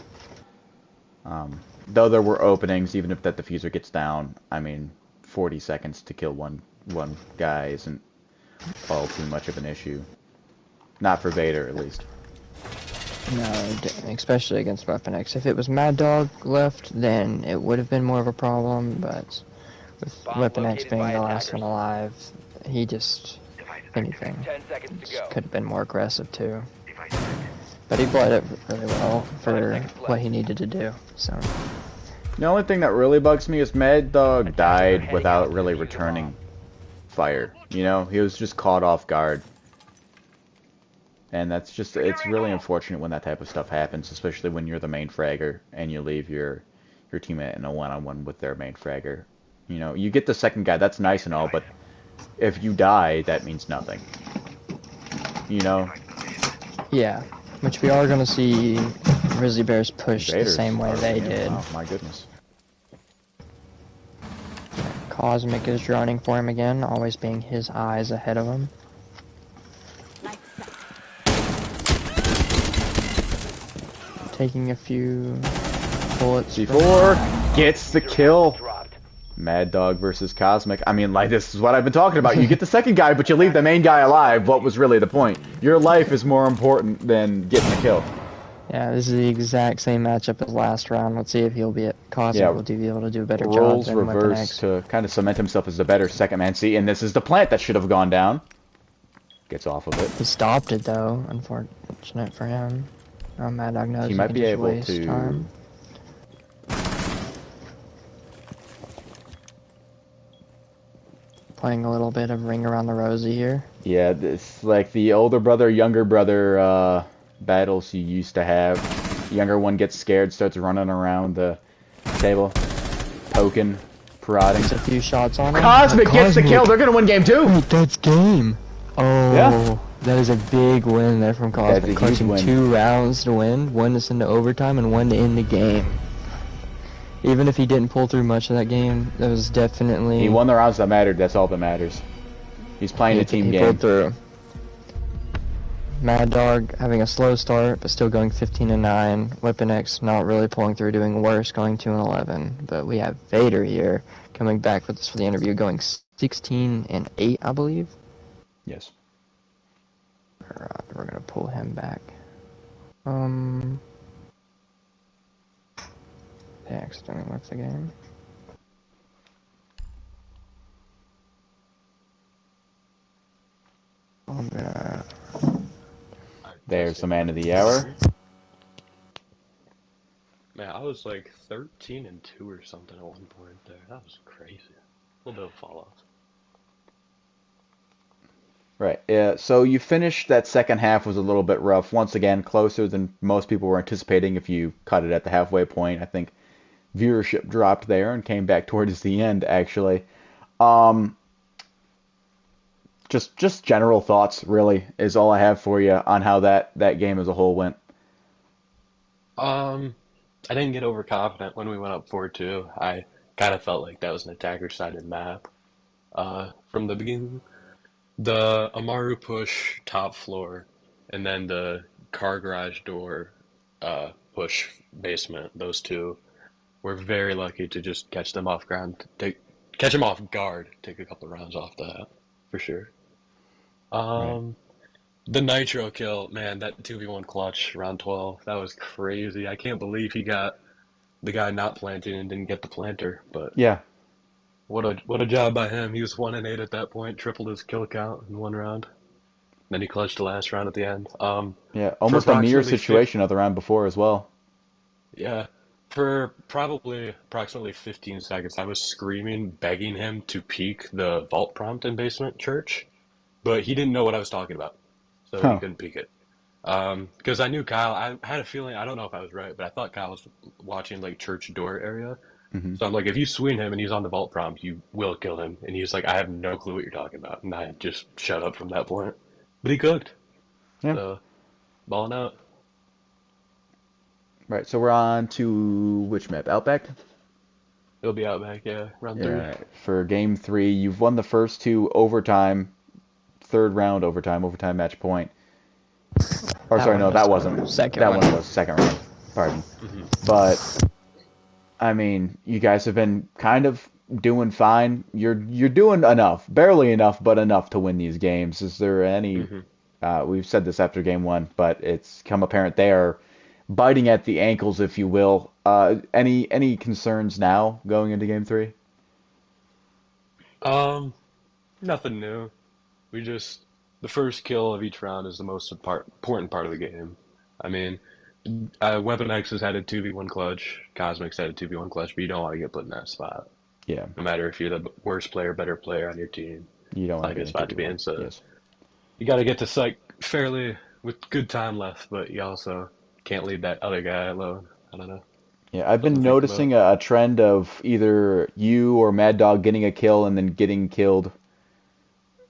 Speaker 1: Though there were openings, even if that diffuser gets down, I mean, 40 seconds to kill one guy isn't all too much of an issue. Not for Vader, at least.
Speaker 6: No, especially against Weapon X. If it was Mad Dog left, then it would have been more of a problem, but with
Speaker 2: Bomb
Speaker 6: Weapon X
Speaker 2: located by
Speaker 6: being the last
Speaker 2: attackers.
Speaker 6: one alive, he just, if anything,
Speaker 2: 10 seconds to go.
Speaker 6: could have been more aggressive too. But he played it really well for
Speaker 2: seconds left.
Speaker 6: what he needed to do, so.
Speaker 1: The only thing that really bugs me is Mad Dog
Speaker 2: Attackers are
Speaker 1: died
Speaker 2: heading
Speaker 1: without
Speaker 2: out
Speaker 1: really
Speaker 2: to defuse your
Speaker 1: returning
Speaker 2: bomb.
Speaker 1: fire. You know, he was just caught off guard. And that's just, it's really unfortunate when that type of stuff happens, especially when you're the main fragger and you leave your teammate in a one-on-one with their main fragger. You know, you get the second guy, that's nice and all, but if you die, that means nothing. You know?
Speaker 6: Yeah, which we are going to see Grizzly Bears push the
Speaker 1: Vader's
Speaker 6: same way they
Speaker 1: already in.
Speaker 6: did.
Speaker 1: Wow, my goodness.
Speaker 6: Cosmic is droning for him again, always being his eyes ahead of him. Taking a few bullets.
Speaker 1: C4 gets the kill.
Speaker 2: Dropped.
Speaker 1: Mad Dog versus Cosmic. I mean, like, this is what I've been talking about. You get the second guy, but you leave the main guy alive. What was really the point? Your life is more important than getting the kill.
Speaker 6: Yeah, this is the exact same matchup as last round. Let's see if he'll be Cosmic
Speaker 1: Yeah,
Speaker 6: will be able to do a better job
Speaker 1: Roles
Speaker 6: than Weapon
Speaker 1: reverse
Speaker 6: X.
Speaker 1: to kind of cement himself as the better second man. See, and this is the plant that should have gone down. Gets off of it.
Speaker 6: He stopped it though, unfortunate for him. Mad Dog knows
Speaker 1: He might
Speaker 6: can
Speaker 1: be
Speaker 6: just
Speaker 1: able
Speaker 6: waste
Speaker 1: to.
Speaker 6: time. Playing a little bit of Ring Around the Rosie here.
Speaker 1: Yeah, it's like the older brother, younger brother battles you used to have. The younger one gets scared, starts running around the table, poking, prodding.
Speaker 6: Gets a few shots on him.
Speaker 1: Cosmic gets the kill. They're gonna win game 2.
Speaker 6: Wait, that's game. Oh,
Speaker 1: Yeah.
Speaker 6: that is a big win there from
Speaker 1: That's a
Speaker 6: Cosmic.
Speaker 1: huge
Speaker 6: Clutching
Speaker 1: win.
Speaker 6: 2 rounds to win, one to send to overtime and one to end the game. Even if he didn't pull through much of that game, that was definitely...
Speaker 1: He won the rounds that mattered. That's all that matters. He's playing a team
Speaker 6: he
Speaker 1: game.
Speaker 6: pulled through. Mad Dog having a slow start, but still going 15-9. Weapon X not really pulling through, doing worse, going 2-11. But we have Vader here coming back with us for the interview, going 16-8, I believe.
Speaker 1: Yes.
Speaker 6: We're gonna pull him back. They accidentally left the game. I'm gonna...
Speaker 1: There's the man of the hour.
Speaker 8: Man, I was like 13-2 or something at one point there. That was crazy. A little bit of fall off.
Speaker 1: Right. Yeah. So you finished that second half was a little bit rough. Once again, closer than most people were anticipating. If you cut it at the halfway point, I think viewership dropped there and came back towards the end. Actually, just general thoughts really is all I have for you on how that game as a whole went.
Speaker 8: I didn't get overconfident when we went up 4-2. I kind of felt like that was an attacker-sided map. From the beginning, the Amaru push top floor, and then the car garage door push basement. Those two were very lucky to just catch them off ground, catch them off guard, take a couple rounds off that for sure.
Speaker 1: Right.
Speaker 8: The Nitro kill, man, that 2v1 clutch round 12, that was crazy. I can't believe he got the guy not planting and didn't get the planter, but
Speaker 1: Yeah.
Speaker 8: what a job by him. He was 1-8 at that point, tripled his kill count in one round. Then he clutched the last round at the end.
Speaker 1: Yeah.
Speaker 8: For
Speaker 1: Almost a mirror
Speaker 8: approximately
Speaker 1: situation of the round before as well.
Speaker 8: yeah, for probably approximately 15 seconds, I was screaming, begging him to peek the vault prompt in basement church, but he didn't know what I was talking about, so he
Speaker 1: Huh.
Speaker 8: couldn't peek it. Because I knew Kyle, I had a feeling, I don't know if I was right, but I thought Kyle was watching like church door area,
Speaker 1: Hmm.
Speaker 8: So I'm like, if you swing him and he's on the vault prompt, you will kill him. And he's like, I have no clue what you're talking about. And I just shut up from that point. But he cooked.
Speaker 1: Yeah.
Speaker 8: So, balling out.
Speaker 1: Right. So we're on to which map? Outback?
Speaker 8: He'll be out back, yeah, round three.
Speaker 1: Yeah. For game three, you've won the first two overtime, third round overtime match point. Or
Speaker 6: That
Speaker 1: sorry,
Speaker 6: one
Speaker 1: no, that
Speaker 6: was
Speaker 1: wasn't.
Speaker 6: the second
Speaker 1: That
Speaker 6: one.
Speaker 1: one was second round. Pardon.
Speaker 8: Hmm.
Speaker 1: But I mean, you guys have been kind of doing fine. You're doing enough, barely enough, but enough to win these games. Is there any?
Speaker 8: Hmm.
Speaker 1: We've said this after game one, but it's come apparent they are biting at the ankles, if you will. Any concerns now going into game three?
Speaker 8: Um, Nothing new. We just the first kill of each round is the most important part of the game. I mean, Weapon X has had a 2v1 clutch, Cosmic's had a 2v1 clutch, but you don't want to get put in that spot.
Speaker 1: Yeah,
Speaker 8: No matter if you're the worst player, better player on your team,
Speaker 1: you don't
Speaker 8: it's
Speaker 1: want
Speaker 8: not
Speaker 1: to
Speaker 8: a
Speaker 1: be
Speaker 8: good
Speaker 1: in a
Speaker 8: spot to be
Speaker 1: 2v1.
Speaker 8: in. So
Speaker 1: Yes.
Speaker 8: you got to get to psych fairly with good time left, but you also can't leave that other guy alone. I don't know.
Speaker 1: Yeah, I've
Speaker 8: Something
Speaker 1: been
Speaker 8: to think
Speaker 1: noticing
Speaker 8: about.
Speaker 1: a trend of either you or Mad Dog getting a kill and then getting killed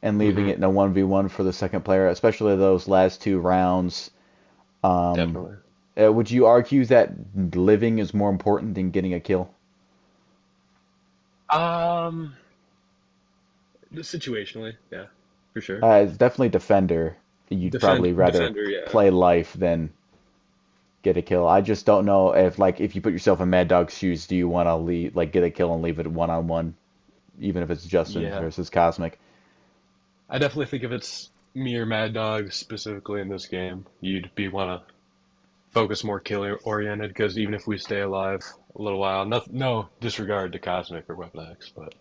Speaker 1: and leaving
Speaker 8: Hmm.
Speaker 1: it in a 1v1 for the second player, especially those last two rounds. Um,
Speaker 8: Definitely.
Speaker 1: would you argue that living is more important than getting a kill?
Speaker 8: Um, Situationally, yeah, for sure.
Speaker 1: It's definitely defender. You'd probably rather
Speaker 8: Defender, yeah.
Speaker 1: play life than get a kill. I just don't know if if you put yourself in Mad Dog's shoes, do you want to leave get a kill and leave it 1-on-1, even if it's Justin
Speaker 8: Yeah.
Speaker 1: versus Cosmic?
Speaker 8: I definitely think if it's me or Mad Dog specifically in this game, you'd be want to focus more kill oriented because even if we stay alive a little while, no disregard to Cosmic or Weapon X, but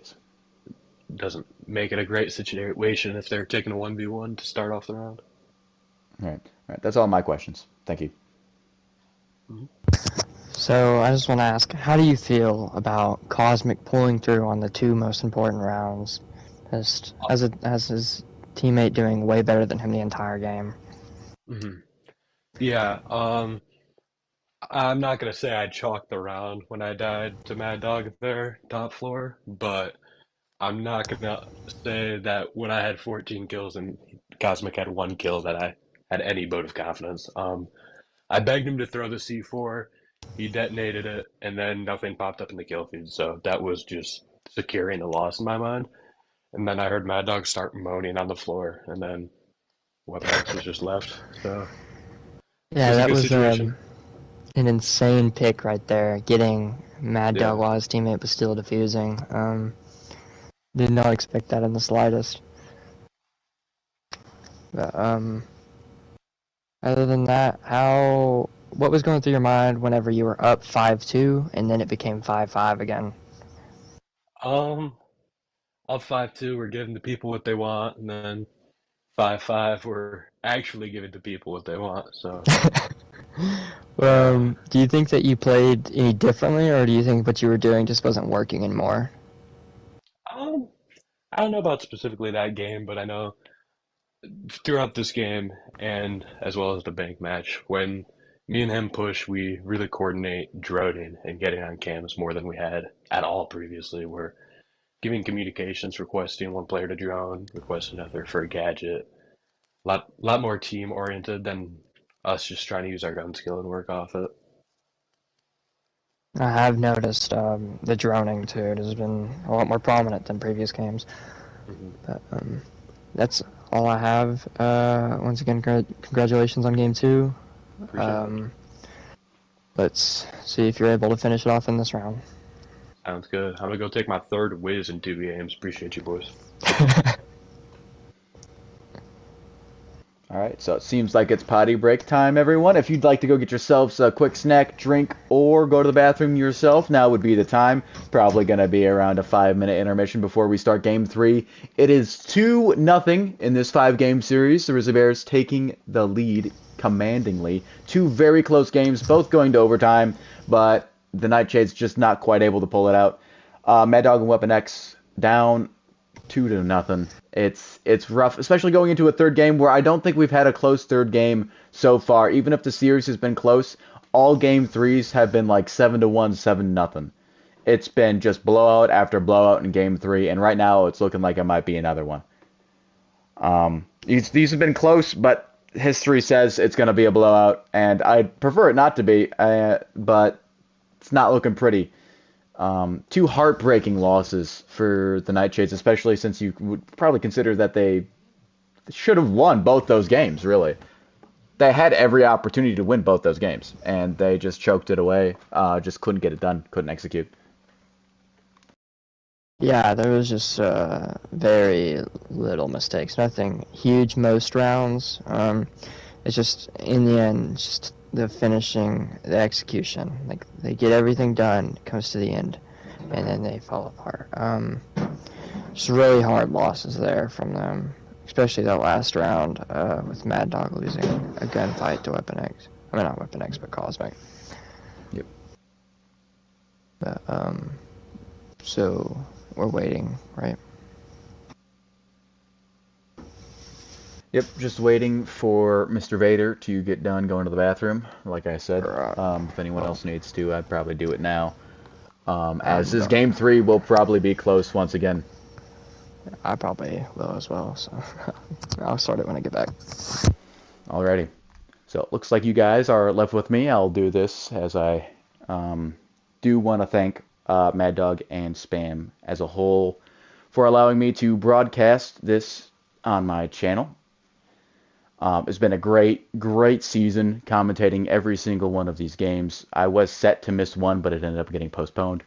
Speaker 8: it doesn't make it a great situation if they're taking a 1v1 to start off the round.
Speaker 1: All right, all right. That's all my questions. Thank you.
Speaker 8: Mhm.
Speaker 6: So I just want to ask, how do you feel about Cosmic pulling through on the two most important rounds, just as his teammate doing way better than him the entire game?
Speaker 8: Hmm. Yeah, I'm not gonna say I chalked the round when I died to Mad Dog there, top floor, but I'm not gonna say that when I had 14 kills and Cosmic had one kill that I had any vote of confidence. I begged him to throw the C4. He detonated it, and then nothing popped up in the kill feed. So that was just securing the loss in my mind. And then I heard Mad Dog start moaning on the floor, and then Weapon X was just left. So it
Speaker 6: Yeah,
Speaker 8: was a
Speaker 6: that
Speaker 8: good
Speaker 6: was
Speaker 8: situation.
Speaker 6: an insane pick right there, getting Mad Dog
Speaker 8: Yeah.
Speaker 6: while his teammate was still defusing. Did not expect that in the slightest. But, other than that, what was going through your mind whenever you were up 5-2 and then it became 5-5 again?
Speaker 8: Um, Up 5-2, we're giving the people what they want, and then 5-5, we're actually giving the people what they want. So, uh,
Speaker 6: Do you think that you played any differently, or do you think what you were doing just wasn't working anymore?
Speaker 8: um, I don't know about specifically that game, but I know throughout this game and as well as the bank match, when me and him push, we really coordinate droning and getting on cams more than we had at all previously. We're giving communications, requesting one player to drone, request another for a gadget. Lot more team oriented than us just trying to use our gun skill and work off it.
Speaker 6: I have noticed the droning too. It has been a lot more prominent than previous games.
Speaker 8: Hmm.
Speaker 6: But that's all I have. Once again, congratulations on game two.
Speaker 8: Appreciate it.
Speaker 6: Um, let's see if you're able to finish it off in this round.
Speaker 8: Sounds good. I'm gonna go take my third whiz in 2 games. Appreciate you, boys.
Speaker 1: All right, so it seems like it's potty break time, everyone. If you'd like to go get yourselves a quick snack, drink, or go to the bathroom yourself, now would be the time. Probably going to be around a 5-minute intermission before we start game three. It is 2-0 in this 5-game series. The Rizzly Bears taking the lead commandingly. Two very close games, both going to overtime, but the Nightshades just not quite able to pull it out. Mad Dog and Weapon X down 2-0. It's rough, especially going into a third game where I don't think we've had a close third game so far. Even if the series has been close, all game threes have been like 7-1, 7-0. it's been just blowout after blowout in Game 3, and right now it's looking like it might be another one. These have been close, but history says it's going to be a blowout, and I'd prefer it not to be, but it's not looking pretty. Two heartbreaking losses for the Nightshades, especially since you would probably consider that they should have won both those games, really. They had every opportunity to win both those games, and they just choked it away, just couldn't get it done, couldn't execute.
Speaker 6: Yeah, there was just very little mistakes. Nothing huge most rounds. It's just in the end, just the finishing, the execution. Like they get everything done, comes to the end, and then they fall apart. Just really hard losses there from them, especially that last round with Mad Dog losing a gunfight to Weapon X. I mean, not Weapon X, but Cosmic.
Speaker 1: Yep.
Speaker 6: But, so we're waiting, right?
Speaker 1: Yep, just waiting for Mr. Vader to get done going to the bathroom. Like I said, if anyone else needs to, I'd probably do it now. As this Game 3 will probably be close once again.
Speaker 6: I probably will as well, so I'll start it when I get back.
Speaker 1: Alrighty. So it looks like you guys are left with me. I'll do this as I do want to thank Mad Dog and Spam as a whole for allowing me to broadcast this on my channel. It's been a great season commentating every single one of these games. I was set to miss one, but it ended up getting postponed.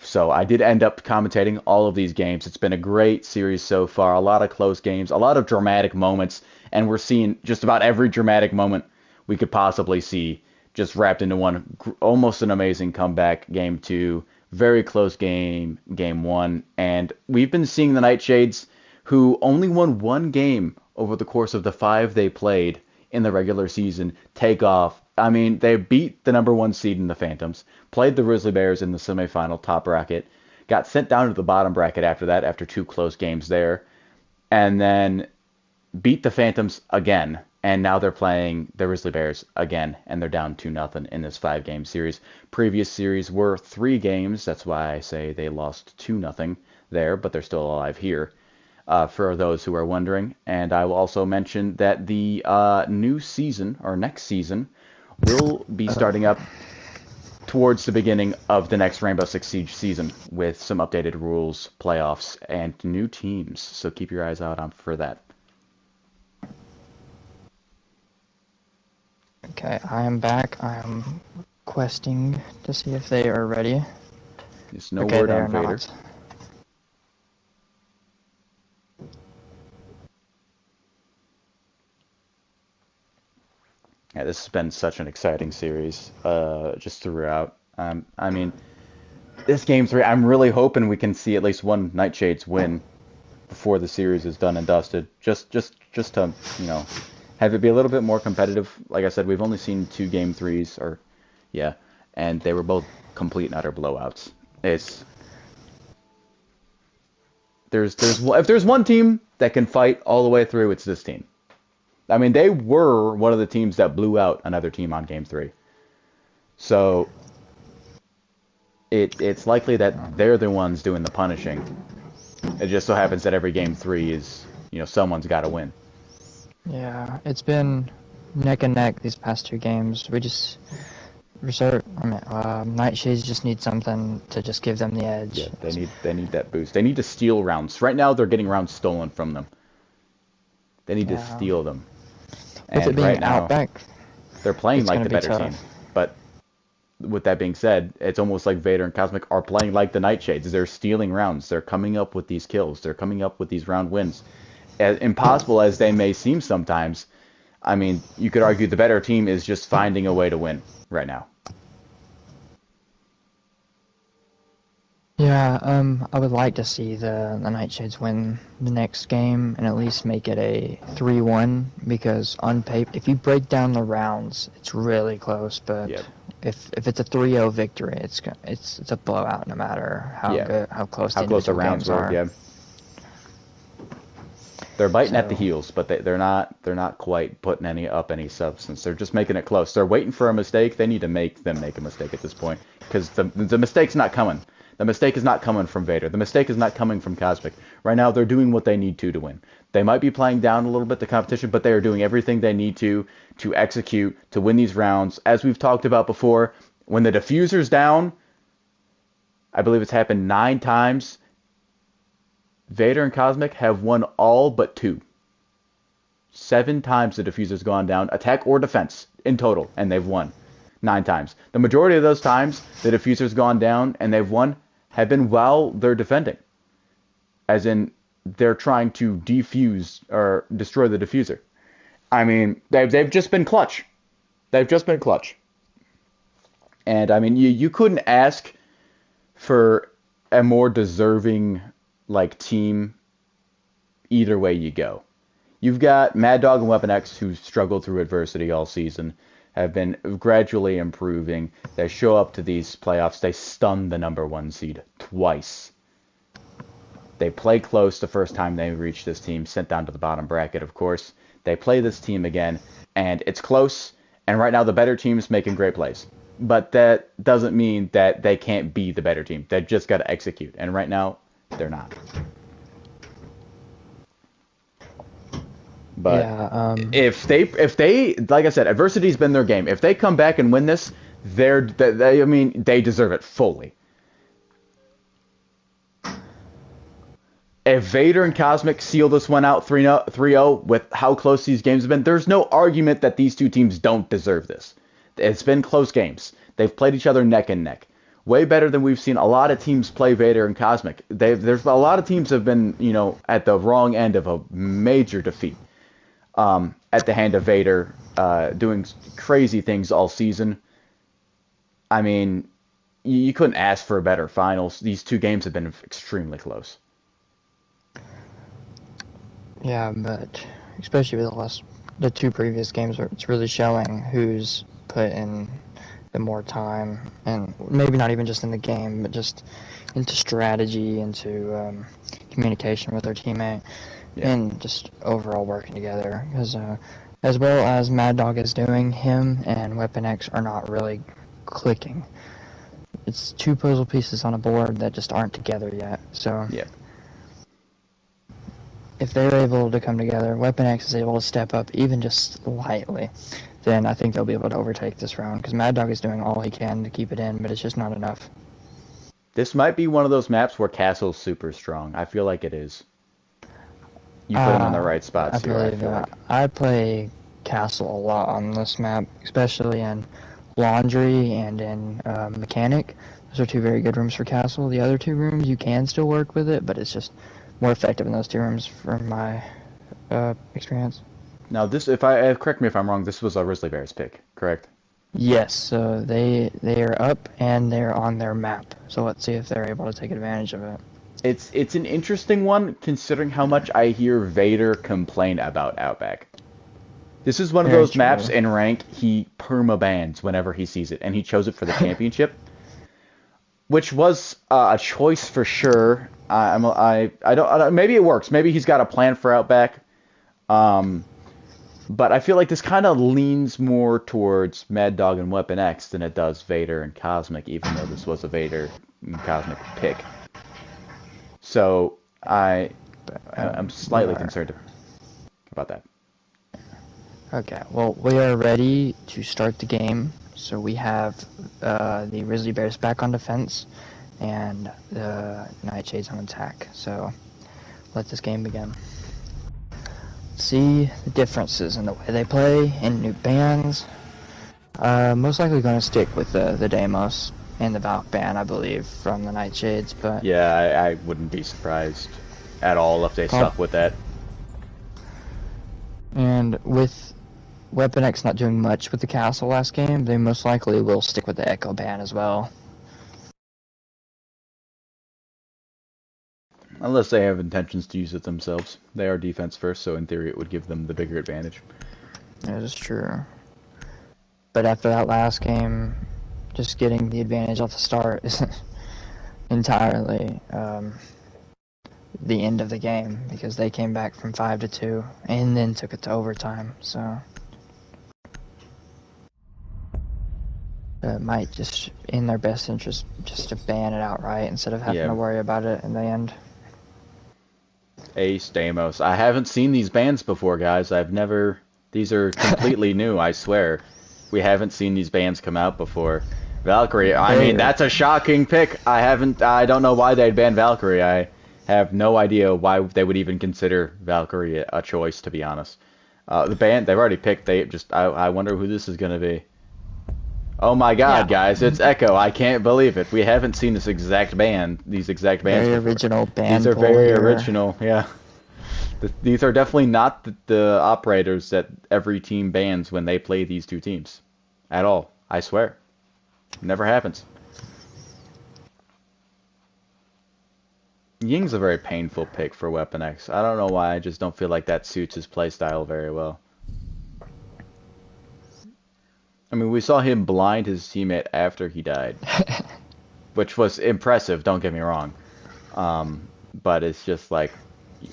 Speaker 1: So I did end up commentating all of these games. It's been a great series so far. A lot of close games, a lot of dramatic moments, and we're seeing just about every dramatic moment we could possibly see just wrapped into one. Almost an amazing comeback, Game 2. Very close game, Game 1. And we've been seeing the Nightshades, who only won one game over the course of the 5 they played in the regular season, take off. I mean, they beat the #1 seed in the Phantoms, played the Rizzly Bears in the semifinal top bracket, got sent down to the bottom bracket after that, after 2 close games there, and then beat the Phantoms again, and now they're playing the Rizzly Bears again, and they're down 2-0 in this 5-game series. Previous series were 3 games, that's why I say they lost 2-0 there, but they're still alive here. For those who are wondering. And I will also mention that the new season, or next season, will be starting up towards the beginning of the next Rainbow Six Siege season with some updated rules, playoffs, and new teams. So keep your eyes out for that.
Speaker 6: Okay, I am back. I am questing to see if they are ready.
Speaker 1: There's no word on Vader.
Speaker 6: Not.
Speaker 1: Yeah, this has been such an exciting series, just throughout. I mean, this Game 3, I'm really hoping we can see at least one Nightshades win before the series is done and dusted. Just to, have it be a little bit more competitive. Like I said, we've only seen 2 Game 3s, and they were both complete and utter blowouts. If there's one team that can fight all the way through, it's this team. I mean, they were one of the teams that blew out another team on Game 3. So, it's likely that they're the ones doing the punishing. It just so happens that every Game 3 is, someone's got to win.
Speaker 6: Yeah, it's been neck and neck these past 2 games. Nightshades just need something to just give them the edge.
Speaker 1: Yeah, they need that boost. They need to steal rounds. Right now, they're getting rounds stolen from them. They need to steal them.
Speaker 6: With it being
Speaker 1: right now,
Speaker 6: Outback,
Speaker 1: they're playing like the better team. But with that being said, it's almost like Vader and Cosmic are playing like the Nightshades. They're stealing rounds. They're coming up with these kills. They're coming up with these round wins. As impossible as they may seem sometimes, I mean, you could argue the better team is just finding a way to win right now.
Speaker 6: Yeah, I would like to see the Nightshades win the next game and at least make it a 3-1, because on paper, if you break down the rounds, it's really close. But if it's a 3-0 victory, it's a blowout no matter how close the rounds are. Yeah.
Speaker 1: They're biting at the
Speaker 6: So,
Speaker 1: heels, but they're not quite putting any substance. They're just making it close. They're waiting for a mistake. They need to make them make a mistake at this point because the mistake's not coming. The mistake is not coming from Vader. The mistake is not coming from Cosmic. Right now, they're doing what they need to win. They might be playing down a little bit the competition, but they are doing everything they need to execute to win these rounds. As we've talked about before, when the diffuser's down, I believe it's happened 9 times. Vader and Cosmic have won all but 2. 7 times the diffuser's gone down, attack or defense in total, and they've won 9 times. The majority of those times the diffuser's gone down and they've won have been while they're defending. As in, they're trying to defuse or destroy the diffuser. I mean, they've just been clutch. They've just been clutch. And I mean, you couldn't ask for a more deserving team either way you go. You've got Mad Dog and Weapon X who struggled through adversity all season, have been gradually improving. They show up to these playoffs. They stun the number 1 seed twice. They play close the first time they reached this team, sent down to the bottom bracket, of course. They play this team again, and it's close, and right now the better team's making great plays. But that doesn't mean that they can't be the better team. They just got to execute, and right now, they're not. But
Speaker 6: yeah,
Speaker 1: if they, like I said, adversity's been their game. If they come back and win this, they deserve it fully. If Vader and Cosmic seal this one out 3-0 with how close these games have been, there's no argument that these two teams don't deserve this. It's been close games. They've played each other neck and neck. Way better than we've seen a lot of teams play Vader and Cosmic. There's a lot of teams have been, at the wrong end of a major defeat. At the hand of Vader, doing crazy things all season. I mean, you couldn't ask for a better finals. These 2 games have been extremely close.
Speaker 6: yeah, but especially with the 2 previous games, where it's really showing who's put in the more time, and maybe not even just in the game, but just into strategy, into communication with their teammate, and just overall working together. Because as well as Mad Dog is doing, him and Weapon X are not really clicking. It's 2 puzzle pieces on a board that just aren't together yet. So if they're able to come together, Weapon X is able to step up even just slightly, then I think they'll be able to overtake this round. Because Mad Dog is doing all he can to keep it in, but it's just not enough.
Speaker 1: This might be one of those maps where Castle's super strong. I feel like it is. You put him in the right spots here, I feel like.
Speaker 6: I play Castle a lot on this map, especially in Laundry and in Mechanic. Those are 2 very good rooms for Castle. The other 2 rooms, you can still work with it, but it's just more effective in those 2 rooms from my experience.
Speaker 1: Now, correct me if I'm wrong, this was a Rizzly Bears pick, correct?
Speaker 6: Yes, so they are up and they're on their map. So let's see if they're able to take advantage of it.
Speaker 1: It's an interesting one, considering how much I hear Vader complain about Outback. This is one of those maps in rank he perma-bans whenever he sees it, and he chose it for the championship, which was a choice for sure. I don't maybe it works. Maybe he's got a plan for Outback. But I feel like this kind of leans more towards Mad Dog and Weapon X than it does Vader and Cosmic, even though this was a Vader and Cosmic pick. So I'm slightly concerned about that.
Speaker 6: Okay, well, we are ready to start the game. So we have the Rizzly Bears back on defense and the Nightshades on attack. So let this game begin. See the differences in the way they play in new bans. Most likely going to stick with the Deimos and the Valk ban, I believe, from the Nightshades. But
Speaker 1: yeah, I wouldn't be surprised at all if they stuck with that.
Speaker 6: And with Weapon X not doing much with the castle last game, they most likely will stick with the Echo ban as well.
Speaker 1: Unless they have intentions to use it themselves. They are defense first, so in theory it would give them the bigger advantage.
Speaker 6: That is true. But after that last game, just getting the advantage off the start isn't entirely the end of the game because they came back from 5-2 and then took it to overtime. So it might just in their best interest just to ban it outright instead of having
Speaker 1: Yeah.
Speaker 6: to worry about it in the end.
Speaker 1: Ace Deimos. I haven't seen these bans before, guys. These are completely new, I swear. We haven't seen these bans come out before. Valkyrie, I mean, that's a shocking pick. I don't know why they'd ban Valkyrie. I have no idea why they would even consider Valkyrie a choice, to be honest. The band, they've already picked, I wonder who this is going to be. Oh my god, guys, it's Echo. I can't believe it. We haven't seen these exact bands
Speaker 6: Very
Speaker 1: before.
Speaker 6: original band.
Speaker 1: These are very original, yeah. These are definitely not the operators that every team bans when they play these two teams. At all. I swear. Never happens. Ying's a very painful pick for Weapon X. I don't know why, I just don't feel like that suits his playstyle very well. I mean, we saw him blind his teammate after he died. Which was impressive, don't get me wrong. But it's just like,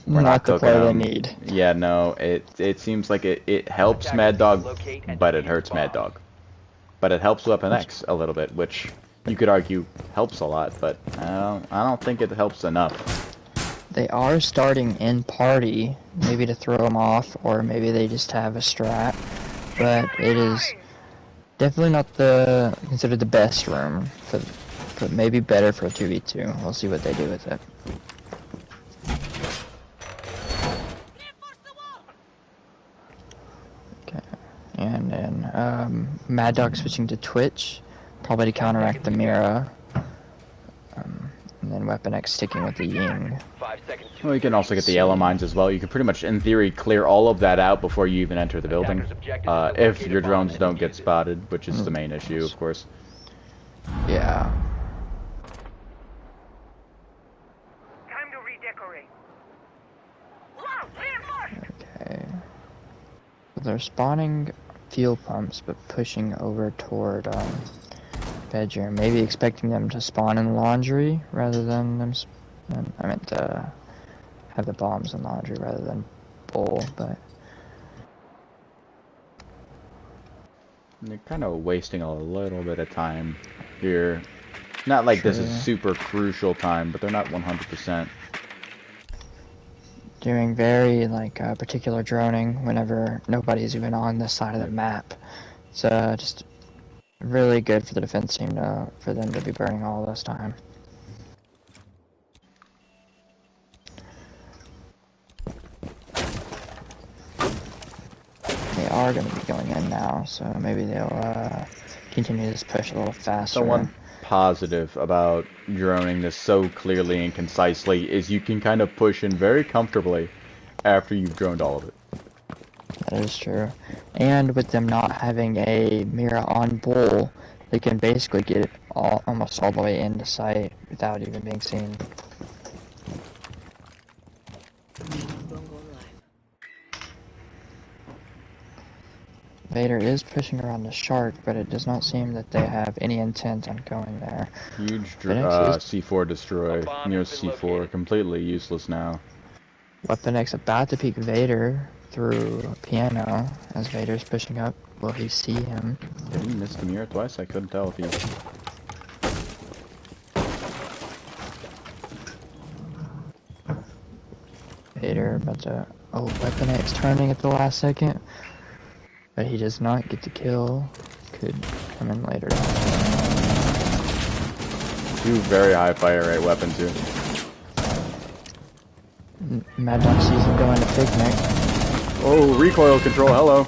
Speaker 1: we're not
Speaker 6: the
Speaker 1: cooking
Speaker 6: play they
Speaker 1: them.
Speaker 6: need.
Speaker 1: Yeah, no, it seems like it helps Mad Dog, but it hurts Mad Dog. But it helps Weapon X a little bit, which you could argue helps a lot, but I don't think it helps enough.
Speaker 6: They are starting in party, maybe to throw them off, or maybe they just have a strat. But it is definitely not considered the best room, but maybe better for a 2v2. We'll see what they do with it. Okay, and then Mad Dog switching to Twitch, probably to counteract the Mira. And then Weapon X sticking with the Ying.
Speaker 2: 5 seconds.
Speaker 1: Well, you can also get the yellow mines as well. You can pretty much, in theory, clear all of that out before you even enter the building. If your drones don't get spotted, which is the main issue, of course.
Speaker 6: Yeah.
Speaker 2: Time to redecorate. Wow, reinforced!
Speaker 6: Okay. So they're spawning fuel pumps, but pushing over toward bedroom. Maybe expecting them to spawn in laundry rather than them. I meant to have the bombs in laundry rather than bowl, but
Speaker 1: They're kind of wasting a little bit of time here. Not like this is super crucial time, but they're not 100%.
Speaker 6: doing very particular droning whenever nobody's even on this side of the map. It's just really good for the defense team for them to be burning all this time. They are going to be going in now, so maybe they'll continue this push a little faster.
Speaker 1: The one positive about droning this so clearly and concisely is you can kind of push in very comfortably after you've droned all of it.
Speaker 6: That is true. And with them not having a Mira on bull, they can basically get it almost all the way into sight without even being seen. Vader is pushing around the shark, but it does not seem that they have any intent on going there.
Speaker 1: Huge
Speaker 6: Phoenix
Speaker 1: C4 destroy. Near C4, completely useless now.
Speaker 6: Weapon X about to peek Vader through a piano as Vader's pushing up. Will he see him?
Speaker 1: Did he miss the mirror twice? I couldn't tell if he...
Speaker 6: Vader about to... Oh, Weapon X turning at the last second. But he does not get the kill. Could come in later.
Speaker 1: Two very high fire rate weapons here.
Speaker 6: Mad Dog sees him going to picnic.
Speaker 1: Oh, recoil control, hello.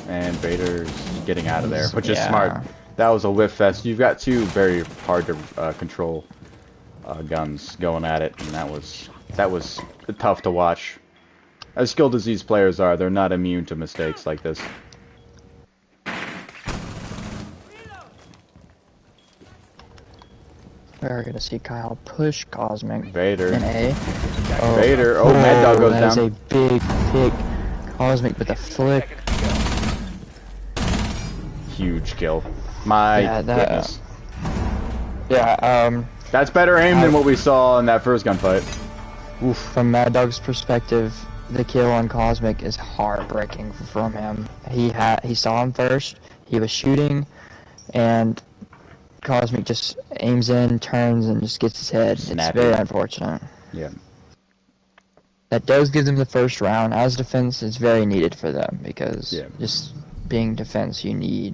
Speaker 1: And Vader's getting out of there, which is smart. That was a whiff fest. You've got two very hard to control guns going at it, and that was tough to watch. As skilled as these players are, they're not immune to mistakes like this.
Speaker 6: We're gonna see Kyle push Cosmic
Speaker 1: Vader.
Speaker 6: in A. Oh,
Speaker 1: Vader. Oh, Mad Dog goes
Speaker 6: that
Speaker 1: down.
Speaker 6: is a big pick. Cosmic with a flick.
Speaker 1: Huge kill. My goodness.
Speaker 6: Yeah,
Speaker 1: That's better aim than what we saw in that first gunfight. Oof.
Speaker 6: From Mad Dog's perspective, the kill on Cosmic is heartbreaking from him. He saw him first, he was shooting, and Cosmic just aims in, turns, and just gets his head.
Speaker 1: Snappy.
Speaker 6: It's very unfortunate.
Speaker 1: Yeah.
Speaker 6: That does give them the first round. As defense, it's very needed for them because just being defense, you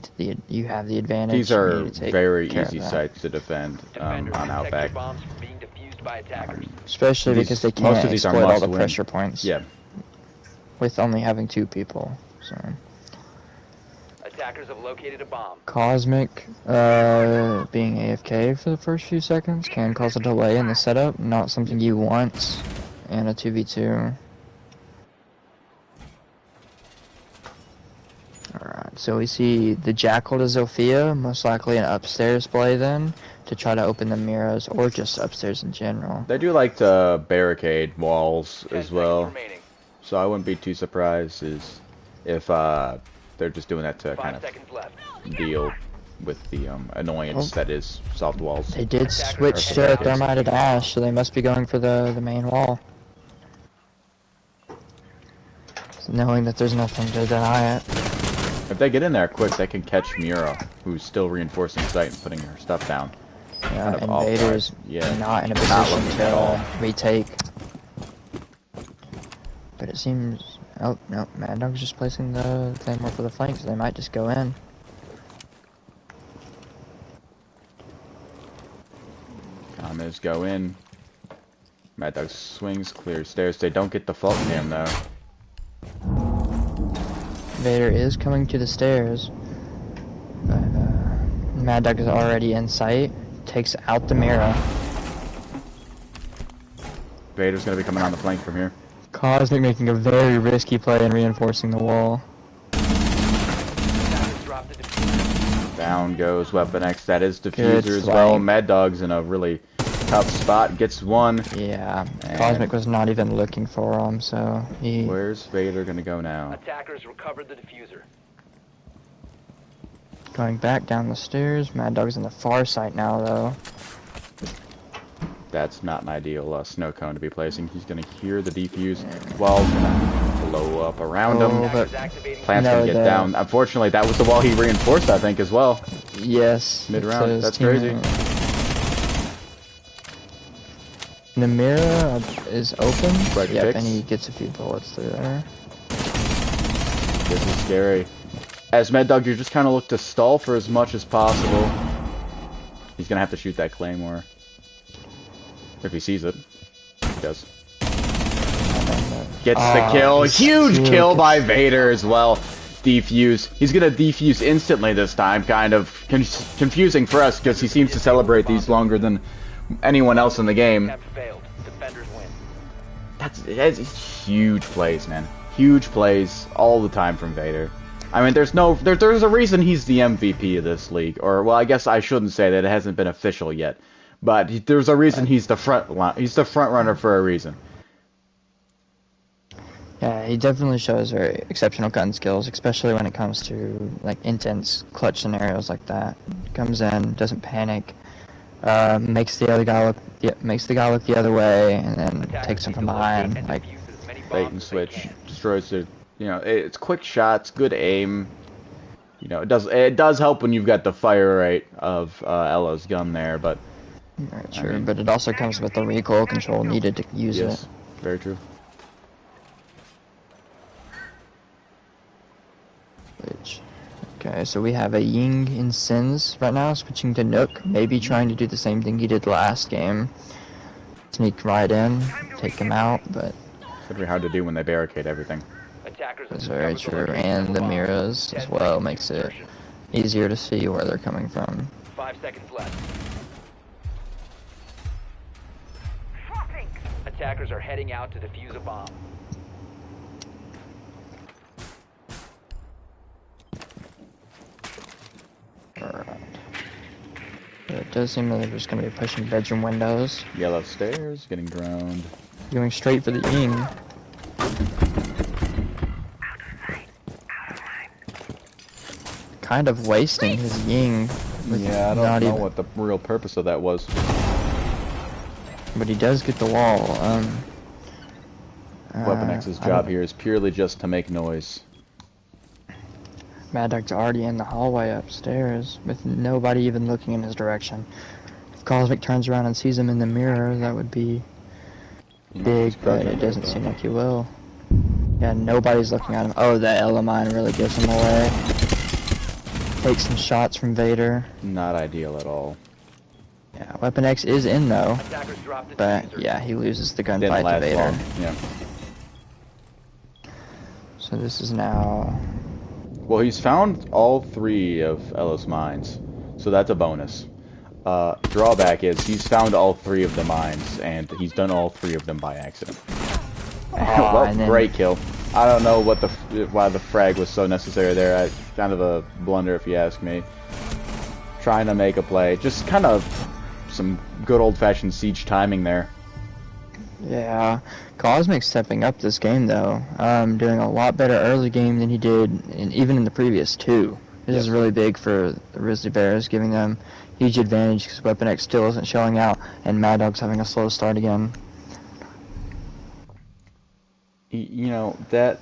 Speaker 6: have the advantage.
Speaker 1: These are
Speaker 6: you take
Speaker 1: very
Speaker 6: care
Speaker 1: easy
Speaker 6: of that.
Speaker 1: sites to defend on Outback.
Speaker 6: Especially because they can't
Speaker 1: most of these are
Speaker 6: exploit all the
Speaker 1: must-win.
Speaker 6: pressure points.
Speaker 1: Yeah.
Speaker 6: With only having 2 people. So.
Speaker 2: Attackers have located a bomb.
Speaker 6: Cosmic, being AFK for the first few seconds can cause a delay in the setup. Not something you want in a 2v2. Alright, so we see the Jackal to Zofia, most likely an upstairs play then, to try to open the mirrors, or just upstairs in general.
Speaker 1: They do like to barricade walls
Speaker 2: 10
Speaker 1: as well,
Speaker 2: seconds remaining.
Speaker 1: so I wouldn't be too surprised if they're just doing that to
Speaker 2: 5
Speaker 1: kind of
Speaker 2: seconds left.
Speaker 1: deal with the annoyance that is soft walls.
Speaker 6: They did switch to Thermite at Ash, so they must be going for the main wall. Knowing that there's nothing to deny it.
Speaker 1: If they get in there quick, they can catch Mira, who's still reinforcing site and putting her stuff down.
Speaker 6: Yeah,
Speaker 1: Kind of off
Speaker 6: Invader's
Speaker 1: guard. Yeah.
Speaker 6: not in a
Speaker 1: Not
Speaker 6: position
Speaker 1: looking at all.
Speaker 6: to retake. But it seems... Oh, no, Mad Dog's just placing the Claymore for the flanks. They might just go in.
Speaker 1: Commas go in. Mad Dog swings, clear stairs. They don't get the fault cam though.
Speaker 6: Vader is coming to the stairs. But, Mad Dog is already in sight. Takes out the Mira.
Speaker 1: Vader's gonna be coming on the flank from here.
Speaker 6: Cosmic making a very risky play and reinforcing the wall.
Speaker 1: Down goes Weapon X. That is
Speaker 6: Good
Speaker 1: Diffuser as well.
Speaker 6: flank.
Speaker 1: Mad Dog's in a really tough spot. Gets one.
Speaker 6: Yeah,
Speaker 1: And-
Speaker 6: Cosmic was not even looking for him, so he...
Speaker 1: Where's Vader gonna go now?
Speaker 2: Attackers recovered the diffuser.
Speaker 6: Going back down the stairs. Mad Dog's in the far side now, though.
Speaker 1: That's not an ideal snow cone to be placing. He's gonna hear the defuse. Wall's gonna blow up around
Speaker 6: Oh,
Speaker 1: him.
Speaker 6: but
Speaker 1: Plant's
Speaker 6: no,
Speaker 1: gonna get
Speaker 6: the-
Speaker 1: down. Unfortunately, that was the wall he reinforced, I think, as well.
Speaker 6: Yes.
Speaker 1: Mid-round.
Speaker 6: it's his
Speaker 1: That's crazy.
Speaker 6: teammate. The mirror is open.
Speaker 1: Right
Speaker 6: Yep,
Speaker 1: picks.
Speaker 6: and he gets a few bullets through there.
Speaker 1: This is scary. As Mad Dog, you just kind of look to stall for as much as possible. He's gonna have to shoot that Claymore. If he sees it. He does. Gets the kill.
Speaker 6: he's
Speaker 1: Huge
Speaker 6: cute.
Speaker 1: kill by Vader as well. Defuse. He's gonna defuse instantly this time. Kind of confusing for us because he seems to celebrate these longer than anyone else in the game.
Speaker 2: Attempt failed. Defenders win.
Speaker 1: That's huge plays, man. Huge plays all the time from Vader. I mean, there's a reason he's the MVP of this league, or well, I guess I shouldn't say that, it hasn't been official yet, but there's a reason he's the front runner for a reason.
Speaker 6: Yeah, he definitely shows very exceptional gun skills, especially when it comes to like intense clutch scenarios like that. Comes in, doesn't panic, makes the guy look the other way, and then takes him from behind. Like,
Speaker 1: Bait and switch, destroys it. You know, it's quick shots, good aim. You know, it does help when you've got the fire rate of Ella's gun there, but
Speaker 6: very true. But it also comes with the recoil control needed to use
Speaker 1: yes,
Speaker 6: it.
Speaker 1: very true.
Speaker 6: Okay, so we have a Ying in Sins right now, switching to Nook, maybe trying to do the same thing he did last game. Sneak right in, take him out, but
Speaker 1: It's gonna be hard to do when they barricade everything.
Speaker 2: Attackers
Speaker 6: that's very true. And the mirrors as well makes it easier to see where they're coming from.
Speaker 2: 5 seconds left. Attackers are heading out to defuse a bomb.
Speaker 6: Alright. It does seem that they're just going to be pushing bedroom windows.
Speaker 1: Yellow stairs, getting droned.
Speaker 6: Going straight for the Ying. Kind of wasting his Ying. With
Speaker 1: Yeah, I don't
Speaker 6: not
Speaker 1: know
Speaker 6: even,
Speaker 1: what the real purpose of that was.
Speaker 6: But he does get the wall.
Speaker 1: Weapon X's
Speaker 6: I
Speaker 1: job
Speaker 6: don't-
Speaker 1: here is purely just to make noise.
Speaker 6: Mad Dog's already in the hallway upstairs with nobody even looking in his direction. If Cosmic turns around and sees him in the mirror, that would be big, but it doesn't seem like he will. Yeah, nobody's looking at him. Oh, that Ella mine really gives him away. Takes some shots from Vader.
Speaker 1: Not ideal at all.
Speaker 6: Yeah, Weapon X is in though,
Speaker 2: Attackers dropped the
Speaker 6: but
Speaker 2: diffuser.
Speaker 6: yeah, he loses the
Speaker 1: Didn't
Speaker 6: gunfight to
Speaker 1: last
Speaker 6: Vader.
Speaker 1: long. Yeah.
Speaker 6: So this is now.
Speaker 1: Well, he's found all 3 of Ella's mines, so that's a bonus. Drawback is he's found all 3 of the mines, and he's done all 3 of them by accident. Well,
Speaker 6: and then-
Speaker 1: great kill. I don't know why the frag was so necessary there. Kind of a blunder, if you ask me. Trying to make a play, just kind of some good old-fashioned siege timing there.
Speaker 6: Yeah, Cosmic's stepping up this game though, doing a lot better early game than he did even in the previous 2. This is really big for the Rizzly Bears, giving them huge advantage because Weapon X still isn't showing out, and Mad Dog's having a slow start again.
Speaker 1: You know, that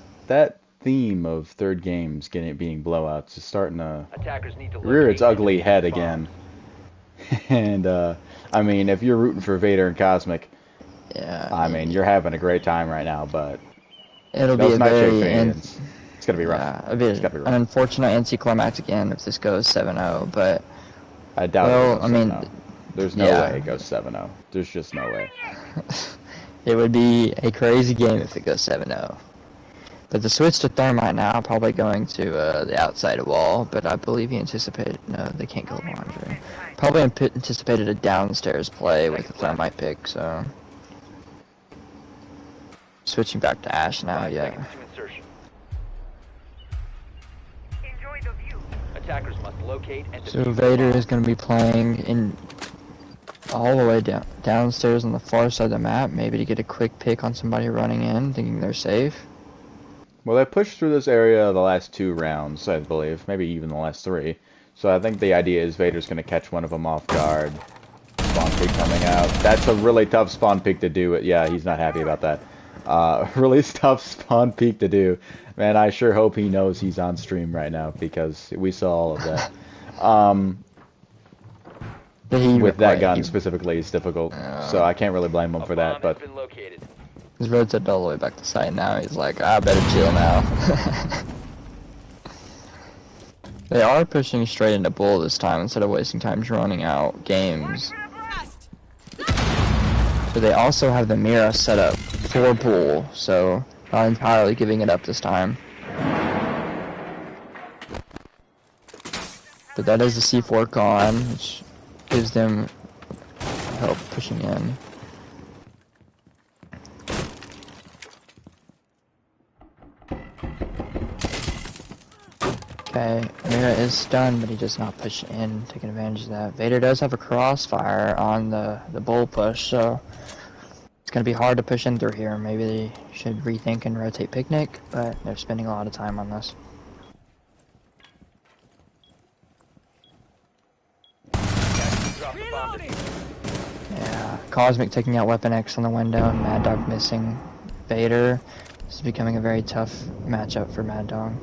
Speaker 1: theme of third games being blowouts is starting to
Speaker 2: Attackers need to
Speaker 1: rear its
Speaker 2: locate
Speaker 1: ugly
Speaker 2: and
Speaker 1: head
Speaker 2: defuse the
Speaker 1: again. And I mean, if you're rooting for Vader and Cosmic,
Speaker 6: Yeah,
Speaker 1: I mean, you're having a great time right now, but
Speaker 6: it'll be
Speaker 1: those
Speaker 6: a
Speaker 1: Nightshade
Speaker 6: very
Speaker 1: fans, it's gonna be rough.
Speaker 6: yeah, it'll be
Speaker 1: It's gotta be rough.
Speaker 6: an unfortunate anticlimactic end if this goes 7-0, but
Speaker 1: I doubt
Speaker 6: well,
Speaker 1: it goes
Speaker 6: I mean,
Speaker 1: 7-0. There's no
Speaker 6: yeah.
Speaker 1: way it goes 7-0. There's just no way.
Speaker 6: it would be a crazy game if it goes 7-0. But the switch to Thermite now, probably going to the outside wall, but I believe he anticipated, no, they can't go laundry. Probably anticipated a downstairs play with the Thermite pick, so. Switching back to Ash now,
Speaker 2: 5
Speaker 6: yeah.
Speaker 2: seconds to insertion.
Speaker 7: Enjoy the view.
Speaker 2: Attackers must locate and
Speaker 6: So
Speaker 2: defuse the
Speaker 6: Vader
Speaker 2: bomb.
Speaker 6: is going to be playing in all the way downstairs on the far side of the map, maybe to get a quick pick on somebody running in, thinking they're safe.
Speaker 1: Well, they pushed through this area the last 2 rounds, I believe, maybe even the last 3. So I think the idea is Vader's going to catch one of them off guard. Spawn peek coming out. That's a really tough spawn peek to do. Yeah, he's not happy about that. Really tough spawn peek to do. Man, I sure hope he knows he's on stream right now because we saw all of that. With that gun specifically, it's difficult. So I can't really blame him
Speaker 2: A
Speaker 1: for that.
Speaker 2: bomb
Speaker 1: But
Speaker 2: has been located.
Speaker 6: He's rotated all the way back to site now. He's like, I better chill now. They are pushing straight into Bull this time instead of wasting time running out games. So they also have the Mira set up for Bull, so not entirely giving it up this time. But that is the C4 gone, which gives them help pushing in. Okay, Mira is stunned, but he does not push in, taking advantage of that. Vader does have a crossfire on the Bull push, so it's going to be hard to push in through here. Maybe they should rethink and rotate Picnic, but they're spending a lot of time on this.
Speaker 2: Attackers dropped the bomb diffuser.
Speaker 6: Yeah, Cosmic taking out Weapon X on the window, and Mad Dog missing Vader. This is becoming a very tough matchup for Mad Dog.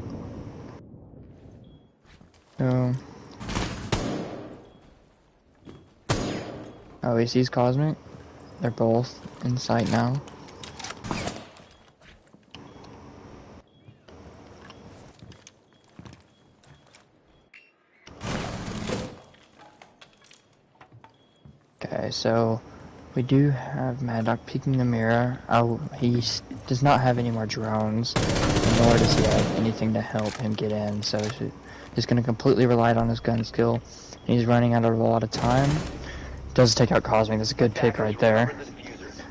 Speaker 6: So, oh, he sees Cosmic. They're both in sight now. Okay, so we do have Mad Dog peeking the mirror. Oh, he does not have any more drones, nor does he have anything to help him get in, so he's going to completely rely on his gun skill. He's running out of a lot of time. Does take out Cosmic. That's a good pick right there.
Speaker 2: Recover the diffuser.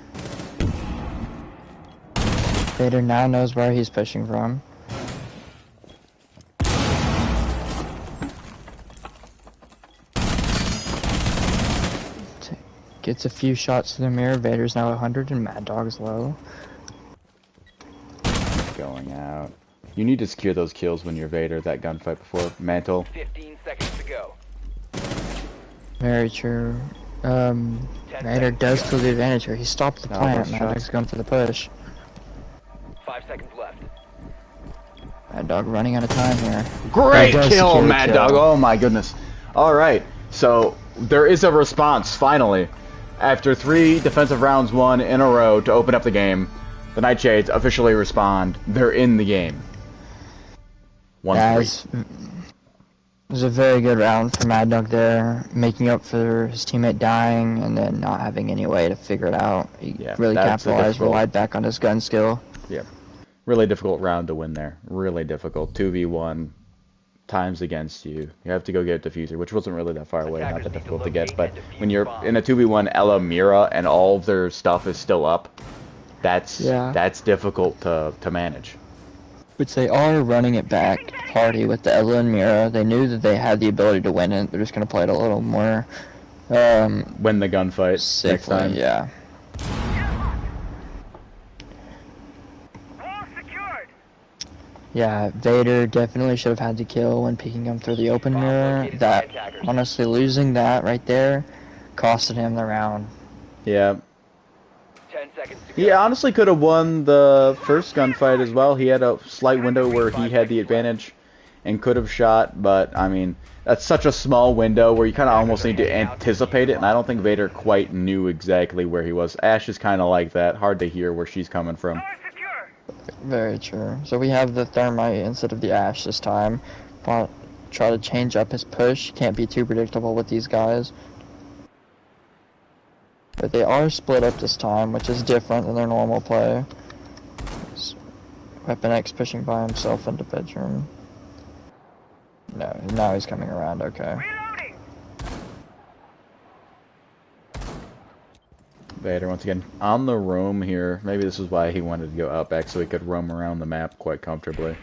Speaker 6: Vader now knows where he's pushing from. Gets a few shots to the mirror. Vader's now 100 and Mad Dog's low.
Speaker 1: going out. You need to secure those kills when you're Vader. That gunfight before Mantle.
Speaker 2: 15 seconds to go.
Speaker 6: Very true. Vader does kill the advantage here. He stopped the
Speaker 1: No,
Speaker 6: plant.
Speaker 1: that's
Speaker 6: Mad
Speaker 1: shot.
Speaker 6: Dog's going for the push.
Speaker 2: 5 seconds left.
Speaker 6: Mad Dog running out of time here.
Speaker 1: Great
Speaker 6: He does
Speaker 1: kill,
Speaker 6: secure the
Speaker 1: Mad
Speaker 6: kill.
Speaker 1: Dog. Oh my goodness. All right, so there is a response finally. After 3 defensive rounds won in a row to open up the game, the Nightshades officially respond. They're in the game. 1-3.
Speaker 6: It was a very good round for Mad Dog there, making up for his teammate dying and then not having any way to figure it out. He
Speaker 1: Yeah,
Speaker 6: really
Speaker 1: that's a
Speaker 6: capitalized,
Speaker 1: difficult-
Speaker 6: relied back on his gun skill.
Speaker 1: Yeah, really difficult round to win there. Really difficult. 2v1 times against you. You have to go get a diffuser, which wasn't really that far away, not that difficult to get. But when you're in a 2v1 Ella Mira and all of their stuff is still up, that's difficult to manage.
Speaker 6: Which they are running it back party with the Ella and Mira. They knew that they had the ability to win it. They're just going to play it a little more
Speaker 1: Win the gunfight
Speaker 6: safely,
Speaker 1: next time.
Speaker 6: yeah.
Speaker 7: Wall secured.
Speaker 6: Yeah, Vader definitely should have had the kill when peeking him through the open mirror. That, honestly, losing that right there costed him the round.
Speaker 1: Yeah.
Speaker 2: 10 seconds to go.
Speaker 1: He honestly could have won the first gunfight as well. He had a slight window where he had the advantage and could have shot, but I mean, that's such a small window where you kind of almost need to anticipate it, and I don't think Vader quite knew exactly where he was. Ash is kind of like that, hard to hear where she's coming from.
Speaker 7: Door secure.
Speaker 6: Very true. So we have the Thermite instead of the Ash this time. Try to change up his push. Can't be too predictable with these guys. But they are split up this time, which is different than their normal play. Weapon X pushing by himself into bedroom. No, now he's coming around, okay.
Speaker 7: Reloading.
Speaker 1: Vader once again on the roam here. Maybe this is why he wanted to go out back so he could roam around the map quite comfortably.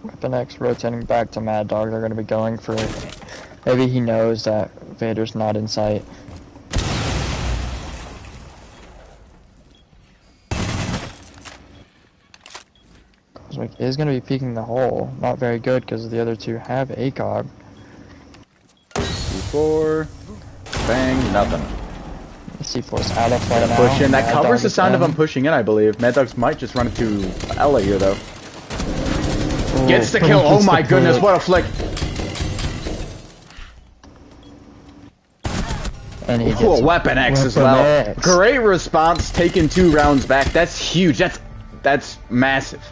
Speaker 6: Weapon X rotating back to Mad Dog. They're going to be going for it. Maybe he knows that Vader's not in sight. Cosmic is going to be peeking the hole. Not very good because the other two have ACOG.
Speaker 1: C4. Bang. Nothing.
Speaker 6: C4's out of play now.
Speaker 1: Push in. That
Speaker 6: Mad
Speaker 1: covers
Speaker 6: Dog
Speaker 1: the
Speaker 6: is
Speaker 1: sound of
Speaker 6: in.
Speaker 1: him pushing in, I believe. Mad Dogs might just run into Ella here, though.
Speaker 6: Ooh,
Speaker 1: Gets the
Speaker 6: but he
Speaker 1: kill. Oh
Speaker 6: gets the
Speaker 1: my goodness,
Speaker 6: pick.
Speaker 1: what a flick.
Speaker 6: And he
Speaker 1: Ooh,
Speaker 6: gets
Speaker 1: a Weapon X as
Speaker 6: Weapon
Speaker 1: well.
Speaker 6: X.
Speaker 1: Great response, taking 2 rounds back. That's huge. That's massive.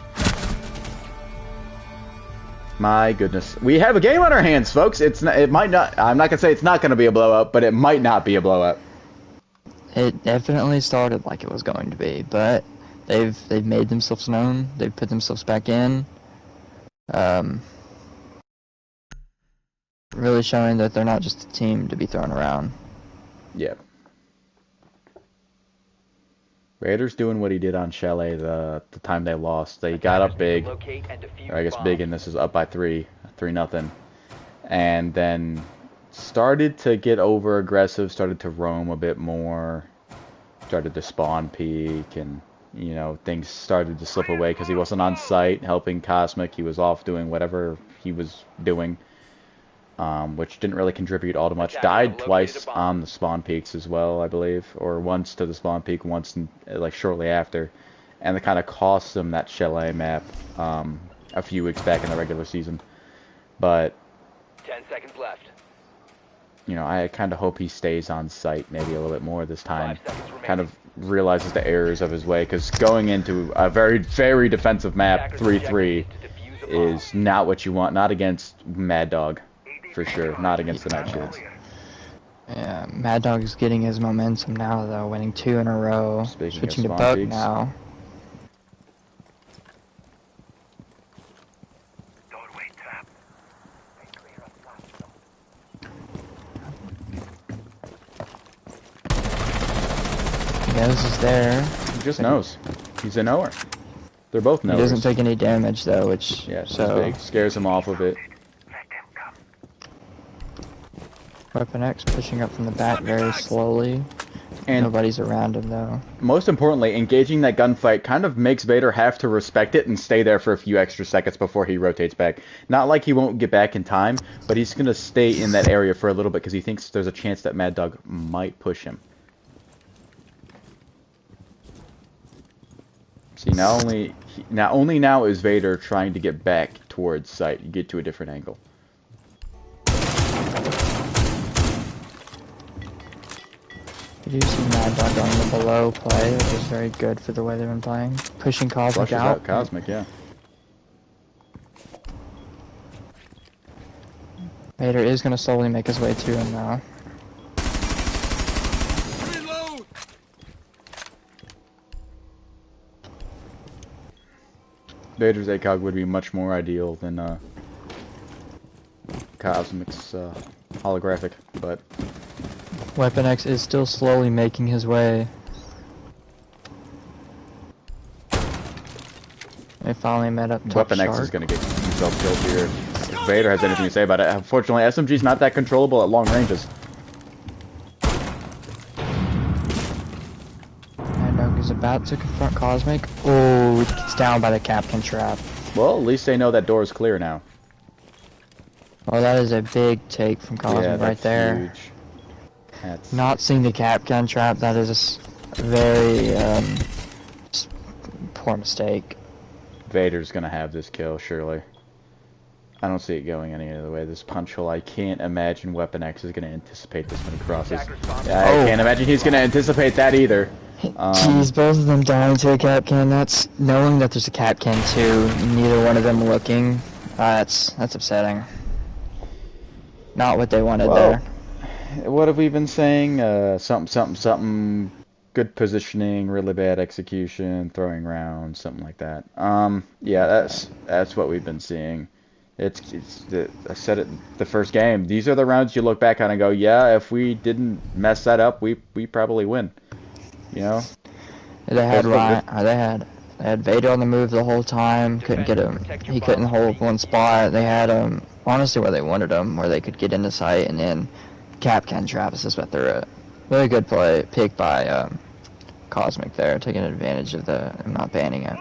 Speaker 1: My goodness. We have a game on our hands, folks. It might not, I'm not going to say it's not going to be a blowout, but it might not be a blowout.
Speaker 6: It definitely started like it was going to be, but they've made themselves known. They've put themselves back in. Really showing that they're not just a team to be thrown around.
Speaker 1: Yeah. Raiders doing what he did on Chalet the time they lost. They got up big.
Speaker 2: Locate and defuse
Speaker 1: Or I guess
Speaker 2: bomb.
Speaker 1: big, and this is up by 3-0. And then started to get over aggressive, started to roam a bit more, started to spawn peek, and you know, things started to slip away because he wasn't on site helping Cosmic. He was off doing whatever he was doing, which didn't really contribute all too much. Died twice on the spawn peaks as well, I believe, or once to the spawn peak, once like shortly after, and it kind of cost him that Chalet map a few weeks back in the regular season. But
Speaker 2: 10 seconds left.
Speaker 1: you know, I kind of hope he stays on site maybe a little bit more this time.
Speaker 2: 5 seconds remaining.
Speaker 1: Kind of realizes the errors of his way, because going into a very, very defensive map, 3-3, is not what you want. Not against Mad Dog, for sure. Not against the Nightshades.
Speaker 6: Yeah, Mad Dog's getting his momentum now, though, winning 2 in a row.
Speaker 1: Speaking of
Speaker 6: Switching to
Speaker 1: spawn
Speaker 6: Buck
Speaker 1: peaks.
Speaker 6: now. He knows he's there.
Speaker 1: He just knows. He's a knower. They're both
Speaker 6: He
Speaker 1: knowers.
Speaker 6: doesn't take any damage, though, which
Speaker 1: Yeah, it's
Speaker 6: so
Speaker 1: big. Scares him off of it.
Speaker 6: Weapon X pushing up from the back very slowly.
Speaker 1: And
Speaker 6: Nobody's around him though.
Speaker 1: most importantly, engaging that gunfight kind of makes Vader have to respect it and stay there for a few extra seconds before he rotates back. Not like he won't get back in time, but he's going to stay in that area for a little bit because he thinks there's a chance that Mad Dog might push him. See, only now is Vader trying to get back towards sight, get to a different angle.
Speaker 6: You do see Mad Dog on the below play, which is very good for the way they've been playing. Pushing Cosmic
Speaker 1: Flushes out Cosmic, yeah.
Speaker 6: Vader is going to slowly make his way to him now.
Speaker 4: Reload!
Speaker 1: Vader's ACOG would be much more ideal than Cosmic's holographic, but
Speaker 6: Weapon X is still slowly making his way. They finally met up top
Speaker 1: Weapon X
Speaker 6: Shark.
Speaker 1: is going to get himself killed here. If Vader has anything to say about it. Unfortunately, SMG's not that controllable at long ranges.
Speaker 6: Mad Dog is about to confront Cosmic. Oh, he gets down by the Capcan trap.
Speaker 1: Well, at least they know that door is clear now.
Speaker 6: Well, that is a big take from Cosmic
Speaker 1: Yeah,
Speaker 6: right
Speaker 1: that's
Speaker 6: there.
Speaker 1: huge. That's...
Speaker 6: Not seeing the Capcan trap, that is a very poor mistake.
Speaker 1: Vader's going to have this kill, surely. I don't see it going any other way. This punch hole, I can't imagine Weapon X is going to anticipate this when he crosses. Yeah, I can't imagine he's going to anticipate that either.
Speaker 6: Jeez, both of them dying to a Capcan. That's knowing that there's a Capcan too. Neither one of them looking. That's upsetting. Not what they wanted there.
Speaker 1: What have we been saying? Something. Good positioning, really bad execution, throwing rounds, something like that. Yeah, that's what we've been seeing. I said it the first game. These are the rounds you look back on and go, yeah, if we didn't mess that up, we probably win. You know?
Speaker 6: They had Vader on the move the whole time. Couldn't get him. He couldn't hold one spot. They had him honestly where they wanted him, where they could get into sight, and then Capcan Travis is what they're at. Really good play, pick by Cosmic there, taking advantage of them not banning it.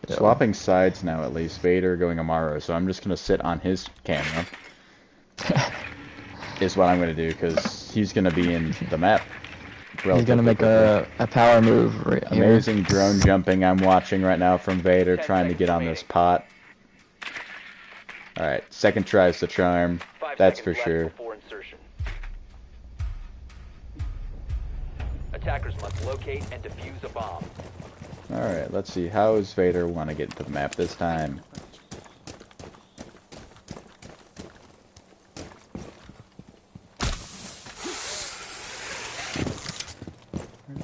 Speaker 1: Swapping sides now, at least. Vader going Amaro, so I'm just going to sit on his camera. Is what I'm going to do, because he's going to be in the map.
Speaker 6: He's going to make a power move right here.
Speaker 1: Amazing drone jumping I'm watching right now from Vader, trying to get on this pot. Alright, second tries the charm, that's for sure.
Speaker 2: Attackers must locate and defuse a bomb.
Speaker 1: Alright, let's see. How does Vader want to get into the map this time?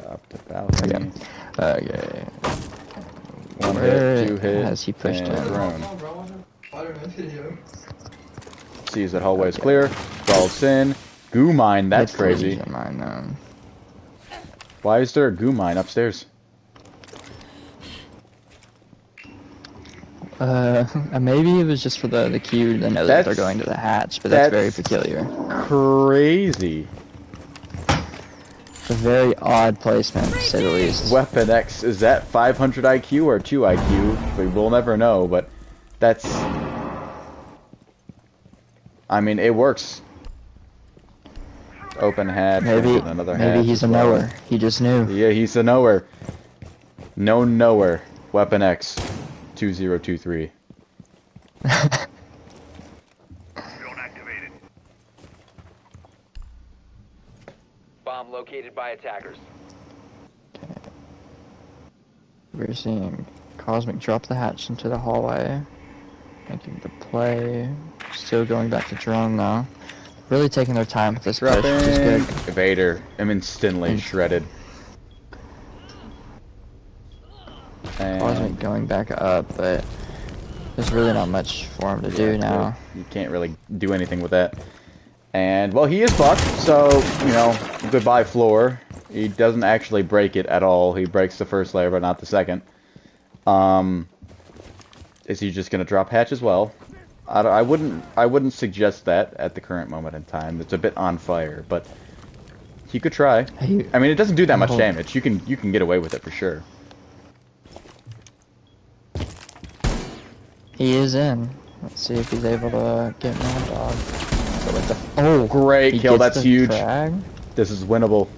Speaker 1: Up the balcony.
Speaker 6: Okay.
Speaker 1: One hit, two hit,
Speaker 6: has he pushed
Speaker 1: and
Speaker 6: him?
Speaker 1: drone. Sees that hallway is clear. Falls in. Goo mine, that's crazy. Why is there a goo mine upstairs?
Speaker 6: Maybe it was just for the queue to know that they're going to the hatch, but that's very peculiar.
Speaker 1: Crazy.
Speaker 6: It's a very odd placement, to say the least.
Speaker 1: Weapon X, is that 500 IQ or 2 IQ? We will never know, but that's... I mean, it works. Open hatch, another hatch.
Speaker 6: Maybe he's a knower. He just knew.
Speaker 1: Yeah, he's a knower. No knower. Weapon X, 2023.
Speaker 2: Bomb located by attackers.
Speaker 6: Okay. We're seeing Cosmic drop the hatch into the hallway. Making the play. Still going back to drone now. Really taking their time with this push, which is good.
Speaker 1: Vader, I'm instantly shredded. And
Speaker 6: Cosmic going back up, but there's really not much for him to do now.
Speaker 1: You can't really do anything with that. And, well, he is fucked, so, you know, goodbye floor. He doesn't actually break it at all. He breaks the first layer, but not the second. Is he just going to drop hatch as well? I wouldn't suggest that at the current moment in time. It's a bit on fire, but he could try.
Speaker 6: He,
Speaker 1: I mean, it doesn't do that much
Speaker 6: oh,
Speaker 1: damage. You can get away with it for sure.
Speaker 6: he is in. Let's see if he's able to get Mad Dog. So with the, oh,
Speaker 1: Great
Speaker 6: he
Speaker 1: kill.
Speaker 6: gets
Speaker 1: That's
Speaker 6: the
Speaker 1: huge.
Speaker 6: frag.
Speaker 1: This is winnable.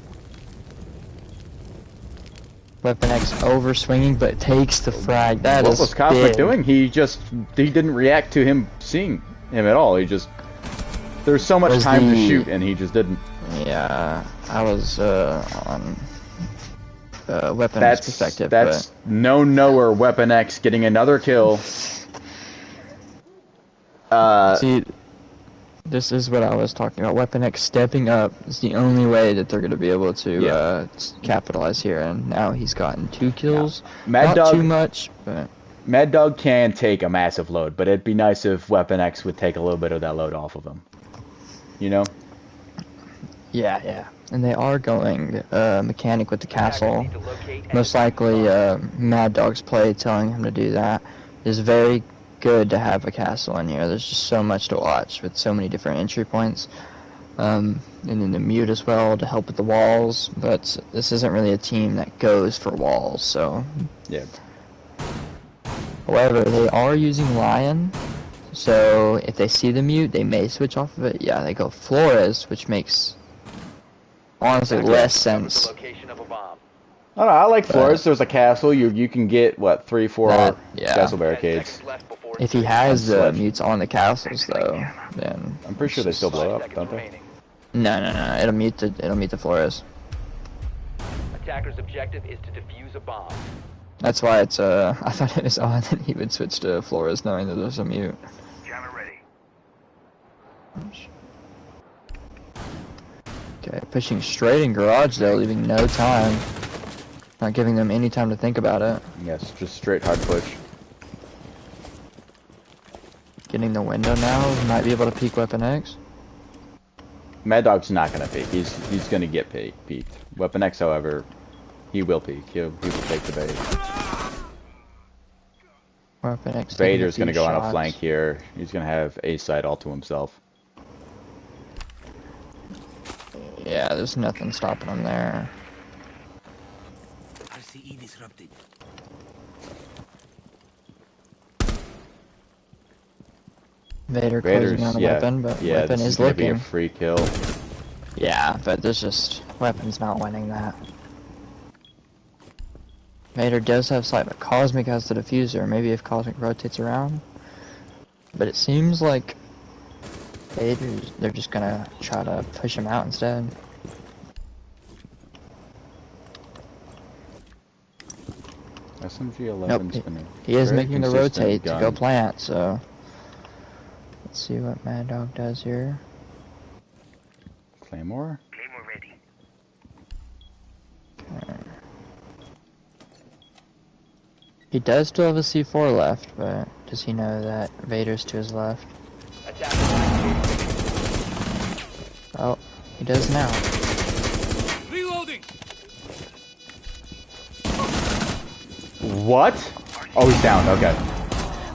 Speaker 6: Weapon X over swinging, but takes the frag. That
Speaker 1: What
Speaker 6: is
Speaker 1: was Cosmic
Speaker 6: big.
Speaker 1: doing? He didn't react to him seeing him at all. He just there's so much
Speaker 6: Was
Speaker 1: time to
Speaker 6: the-
Speaker 1: shoot, and he just didn't.
Speaker 6: Yeah, I was on Weapon X
Speaker 1: That's
Speaker 6: perspective,
Speaker 1: that's no knower. Weapon X getting another kill.
Speaker 6: but see, this is what I was talking about. Weapon X stepping up is the only way that they're going to be able to
Speaker 1: Yeah.
Speaker 6: capitalize here, and now he's gotten 2 kills.
Speaker 1: Mad
Speaker 6: Not
Speaker 1: Dog
Speaker 6: too much, but
Speaker 1: Mad Dog can take a massive load, but it'd be nice if Weapon X would take a little bit of that load off of him. You know?
Speaker 6: yeah. And they are going mechanic with the castle.
Speaker 2: Need to locate and
Speaker 6: Most likely, Mad Dog's play telling him to do that is very good to have a castle in here. There's just so much to watch with so many different entry points. And then the mute as well to help with the walls, but this isn't really a team that goes for walls, so.
Speaker 1: Yeah.
Speaker 6: However, they are using Lion, so if they see the mute, they may switch off of it. Yeah, they go Flores, which makes, honestly, less sense.
Speaker 2: location of a bomb.
Speaker 1: I don't know. I like Flores. There's a castle. You can get what 3, 4
Speaker 6: Yeah.
Speaker 1: castle
Speaker 2: 10
Speaker 1: barricades.
Speaker 2: seconds left before
Speaker 6: If he has the
Speaker 1: Sledge.
Speaker 6: mutes on the castles, though, then
Speaker 1: I'm pretty sure they still blow
Speaker 2: 5
Speaker 1: up,
Speaker 2: seconds
Speaker 1: don't they?
Speaker 2: remaining.
Speaker 6: no, it'll mute the Flores.
Speaker 2: Attacker's objective is to defuse a bomb.
Speaker 6: That's why it's I thought it was odd that he would switch to Flores knowing that there's a mute.
Speaker 7: Jammer ready.
Speaker 6: Okay, pushing straight in garage though, leaving no time. Not giving them any time to think about it.
Speaker 1: Yes, just straight hard push.
Speaker 6: Getting the window now, might be able to peek Weapon X.
Speaker 1: Mad Dog's not gonna peek. He's gonna get peeked. Weapon X, however, he will peek. He will take the bait.
Speaker 6: Weapon X. taking a
Speaker 1: Vader's gonna
Speaker 6: few
Speaker 1: go on a
Speaker 6: shots.
Speaker 1: flank here. He's gonna have A side all to himself.
Speaker 6: Yeah, there's nothing stopping him there.
Speaker 4: RCE disrupted.
Speaker 6: Vader
Speaker 1: Vader's
Speaker 6: closing on a
Speaker 1: yeah,
Speaker 6: weapon, but
Speaker 1: yeah.
Speaker 6: weapon
Speaker 1: This
Speaker 6: is
Speaker 1: gonna be a
Speaker 6: looking.
Speaker 1: free kill.
Speaker 6: Yeah, but there's just weapon's not winning that. Vader does have sight, but Cosmic has the diffuser. Maybe if Cosmic rotates around. But it seems like Vader's, they're just gonna try to push him out instead.
Speaker 1: SMG 11's
Speaker 6: Nope,
Speaker 1: gonna.
Speaker 6: He is
Speaker 1: very
Speaker 6: making the
Speaker 1: consistent
Speaker 6: rotate to go
Speaker 1: gun.
Speaker 6: plant, so let's see what Mad Dog does here.
Speaker 1: Claymore.
Speaker 7: Claymore ready.
Speaker 6: He does still have a C4 left, but does he know that Vader's to his left? Oh, he does now.
Speaker 7: Reloading.
Speaker 1: What? Oh, he's down. Okay.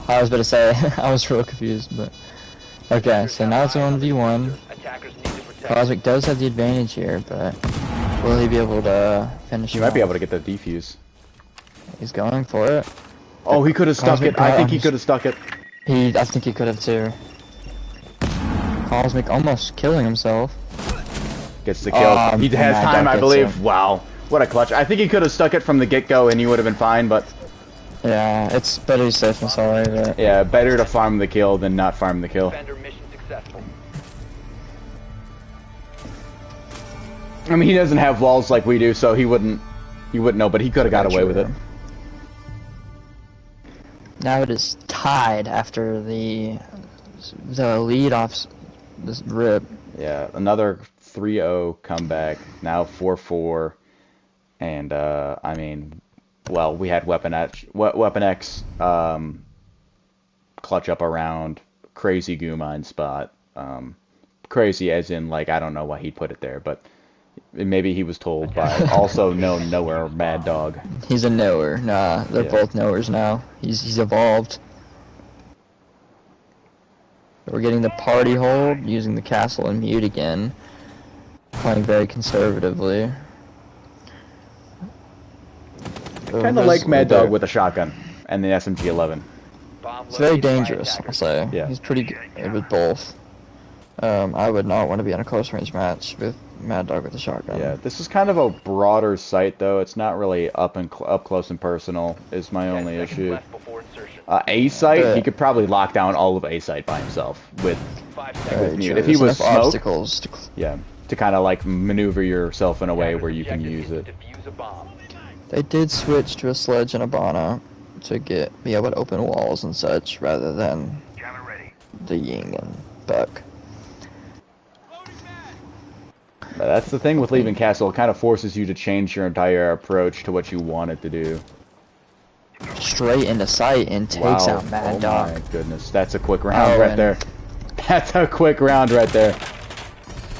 Speaker 6: I was about to say, I was real confused, but okay, so now it's 1v1.
Speaker 2: Attackers need to protect.
Speaker 6: Cosmic does have the advantage here, but will he be able to finish
Speaker 1: He
Speaker 6: him
Speaker 1: might be
Speaker 6: off?
Speaker 1: able to get the defuse.
Speaker 6: He's going for it.
Speaker 1: Oh, he could have stuck
Speaker 6: Cosmic
Speaker 1: it. I think he
Speaker 6: Powers.
Speaker 1: could have stuck it.
Speaker 6: I think he could have too. Cosmic almost killing himself.
Speaker 1: Gets the kill. He has
Speaker 6: Mad
Speaker 1: time,
Speaker 6: Dog
Speaker 1: I
Speaker 6: gets
Speaker 1: believe.
Speaker 6: him.
Speaker 1: Wow. What a clutch. I think he could have stuck it from the get-go and he would have been fine, but
Speaker 6: Yeah, it's better he's safe than sorry, but
Speaker 1: yeah, better to farm the kill than not farm the kill.
Speaker 2: Defender mission successful.
Speaker 1: I mean, he doesn't have walls like we do, so he wouldn't know, but he could have got away with it.
Speaker 6: now it is tied after the lead off this rip.
Speaker 1: Yeah, another 3-0 comeback, now 4-4, and I mean, well, we had Weapon X clutch up around crazy goo mine spot. Crazy as in, like, I don't know why he put it there, but maybe he was told by also known nowhere Mad Dog.
Speaker 6: He's a knower. Nah, they're
Speaker 1: Yeah.
Speaker 6: both knowers now. He's evolved. We're getting the party hold, using the castle and mute again. Playing very conservatively.
Speaker 1: Kind of like Mad Dog with a shotgun and the SMG-11.
Speaker 6: It's very dangerous, I'll say.
Speaker 1: Yeah.
Speaker 6: He's pretty good with both. I would not want to be in a close range match with Mad Dog with a shotgun.
Speaker 1: Yeah, this is kind of a broader site, though. It's not really up close and personal. Is my only issue. A site, he could probably lock down all of A site by himself with mute. If he was smoke,
Speaker 6: obstacles
Speaker 1: yeah, to kind of like maneuver yourself in a way where you can use it.
Speaker 6: They did switch to a sledge and a Bana to be able to open walls and such, rather than the Ying and Buck.
Speaker 1: But that's the thing with leaving castle. It kind of forces you to change your entire approach to what you wanted to do.
Speaker 6: Straight into sight and takes out Mad Dog.
Speaker 1: Oh my goodness, that's a quick round right there. That's a quick round right there.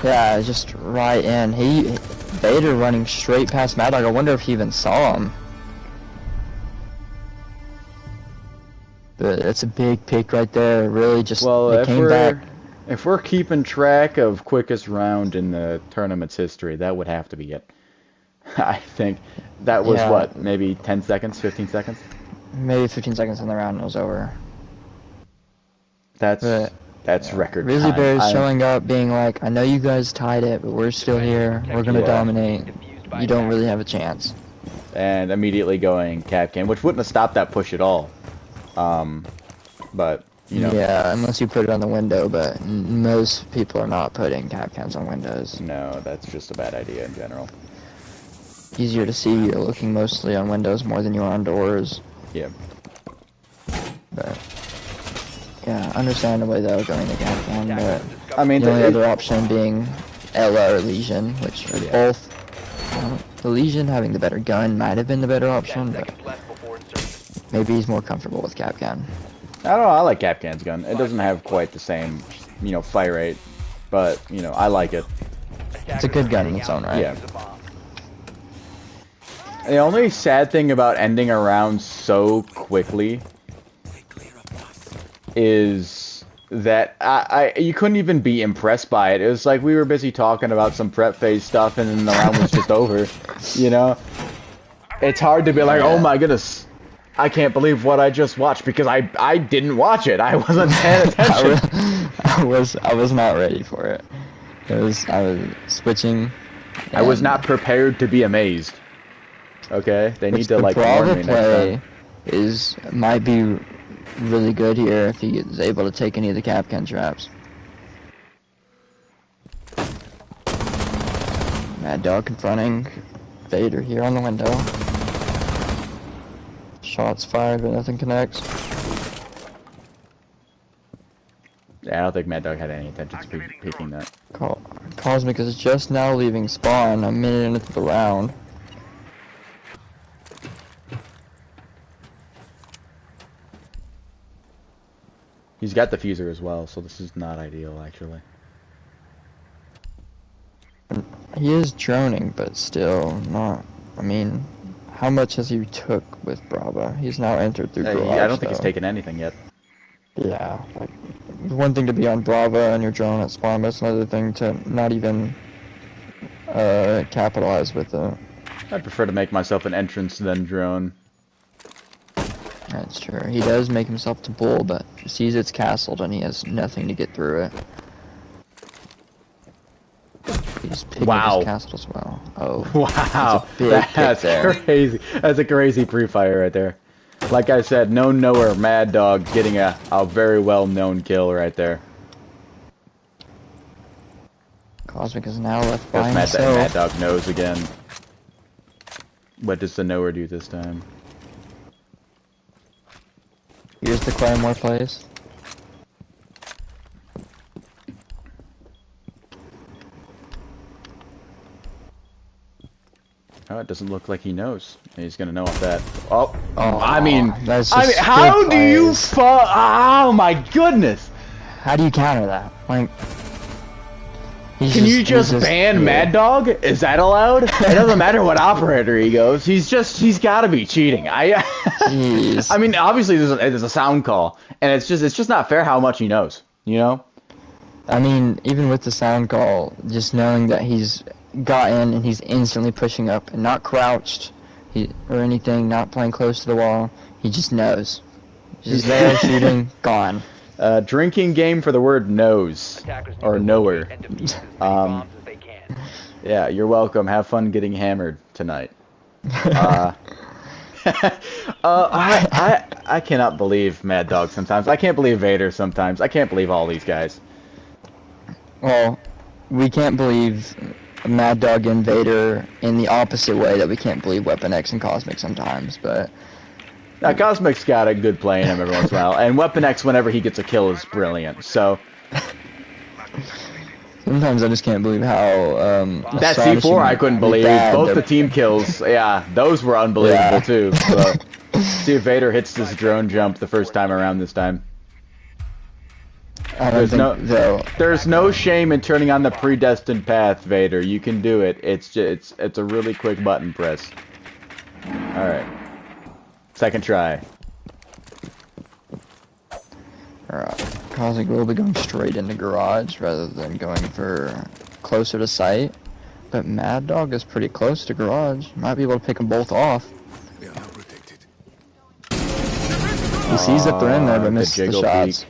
Speaker 6: Yeah, just right in. Vader running straight past Mad Dog. I wonder if he even saw him. But it's a big pick right there. Really just they came back.
Speaker 1: If we're keeping track of quickest round in the tournament's history, that would have to be it. I think that was what, maybe 10 seconds, 15 seconds?
Speaker 6: Maybe 15 seconds in the round and it was over.
Speaker 1: That's record
Speaker 6: Rizzly
Speaker 1: time.
Speaker 6: Bear's showing up being like, I know you guys tied it, but we're still here. We're going to dominate. You don't really have a chance.
Speaker 1: And immediately going Capcan, which wouldn't have stopped that push at all. But, you know.
Speaker 6: Yeah, unless you put it on the window, but most people are not putting Capcans on windows.
Speaker 1: No, that's just a bad idea in general.
Speaker 6: Easier to see, you're looking mostly on windows more than you are on doors.
Speaker 1: Yeah.
Speaker 6: But, yeah, understandably though, going to Capcan, but
Speaker 1: I mean,
Speaker 6: the only other option being Ella or Legion, which are both, the Legion having the better gun might have been the better option, but maybe he's more comfortable with Capcan.
Speaker 1: I don't know, I like Capcan's gun. It doesn't have quite the same, fire rate, but, I like it.
Speaker 6: It's a good gun in its own right.
Speaker 1: Yeah. The only sad thing about ending a round so quickly is that you couldn't even be impressed by it. It was like we were busy talking about some prep phase stuff and then the round was just over, It's hard to be like, oh my goodness, I can't believe what I just watched because I didn't watch it. I wasn't paying attention.
Speaker 6: I was not ready for it. I was switching.
Speaker 1: I was not prepared to be amazed. Okay, they need to warn me next time.
Speaker 6: Might be really good here if he is able to take any of the Capcan traps. Mad Dog confronting Vader here on the window. Shots fired, but nothing connects.
Speaker 1: Yeah, I don't think Mad Dog had any intention of peeking that.
Speaker 6: Cosmic is just now leaving spawn, a minute into the round.
Speaker 1: He's got the fuser as well, so this is not ideal, actually.
Speaker 6: He is droning, but still not. I mean, how much has he took with Brava? He's now entered through garage,
Speaker 1: I don't think he's taken anything yet.
Speaker 6: Yeah, like, one thing to be on Brava and you're drone at spawn, but it's another thing to not even capitalize with it.
Speaker 1: I'd prefer to make myself an entrance than drone.
Speaker 6: That's true. He does make himself to bull, but sees it's castled and he has nothing to get through it. He's picking his castle as well. Oh.
Speaker 1: Wow. That's crazy. That's a crazy pre-fire right there. Like I said, no knower Mad Dog getting a very well-known kill right there.
Speaker 6: Cosmic is now left by himself.
Speaker 1: Mad Dog knows again. What does the knower do this time?
Speaker 6: Here's the Claymore plays.
Speaker 1: Oh, it doesn't look like he knows. He's gonna know off that. Oh,
Speaker 6: that's
Speaker 1: how do you oh my goodness!
Speaker 6: How do you counter that? Like,
Speaker 1: can you just ban Mad Dog? Is that allowed? It doesn't matter what operator he goes. He's gotta be cheating. I mean, obviously there's a sound call, and it's just not fair how much he knows. You know?
Speaker 6: I mean, even with the sound call, just knowing that he's got in and he's instantly pushing up and not crouched or anything, not playing close to the wall, he just knows. Just there, shooting, gone.
Speaker 1: Drinking game for the word knows.
Speaker 2: Attackers need
Speaker 1: Or
Speaker 2: to
Speaker 1: knower.
Speaker 2: locate and defuse as many bombs as they can.
Speaker 1: Yeah, you're welcome. Have fun getting hammered tonight. I cannot believe Mad Dog sometimes. I can't believe Vader sometimes. I can't believe all these guys.
Speaker 6: Well, we can't believe Mad Dog and Vader in the opposite way that we can't believe Weapon X and Cosmic sometimes, but...
Speaker 1: Now, Cosmic's got a good play in him every once in a while, and Weapon X, whenever he gets a kill, is brilliant, so...
Speaker 6: Sometimes I just can't believe how,
Speaker 1: That C4 I couldn't believe. Both the team kills, yeah, those were unbelievable too. So, see if Vader hits this drone jump the first time around this time.
Speaker 6: I don't think
Speaker 1: There's no shame in turning on the predestined path, Vader. You can do it. It's a really quick button press. All right, second try.
Speaker 6: Alright, Cosmic will be going straight into garage rather than going for closer to site. But Mad Dog is pretty close to garage. Might be able to pick them both off.
Speaker 4: We are now protected.
Speaker 6: He sees that they're in there, but misses the
Speaker 1: jiggle
Speaker 6: shots.
Speaker 1: peek.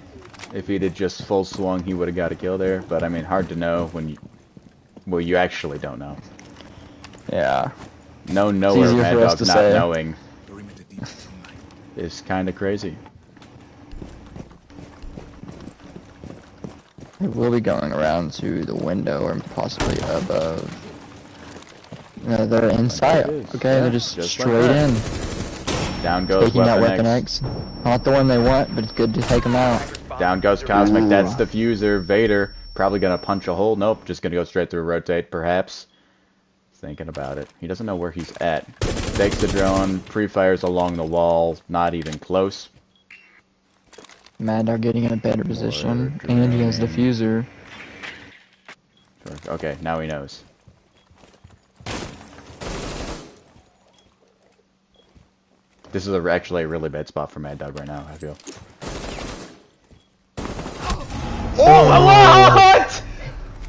Speaker 1: If he'd have just full swung, he would have got a kill there. But I mean, hard to know when you, well, you actually don't know.
Speaker 6: Yeah.
Speaker 1: No knower,
Speaker 6: easier
Speaker 1: Mad
Speaker 6: for us
Speaker 1: Dog
Speaker 6: to
Speaker 1: not
Speaker 6: say.
Speaker 1: knowing is kind of crazy.
Speaker 6: He will be going around to the window or possibly above. No, they're in sight. Okay, they're just straight
Speaker 1: like
Speaker 6: in.
Speaker 1: Down goes
Speaker 6: Taking out
Speaker 1: Weapon
Speaker 6: Weapon
Speaker 1: X.
Speaker 6: X. Not the one they want, but it's good to take them out.
Speaker 1: Down goes Cosmic.
Speaker 6: Ooh.
Speaker 1: That's the fuser. Vader probably gonna punch a hole. Nope, just gonna go straight through. Rotate, perhaps. Thinking about it. He doesn't know where he's at. Takes the drone. Pre-fires along the wall. Not even close.
Speaker 6: Mad Dog getting in a better position, and he has the fuser.
Speaker 1: Okay, now he knows. This is actually a really bad spot for Mad Dog right now, I feel. Oh, what?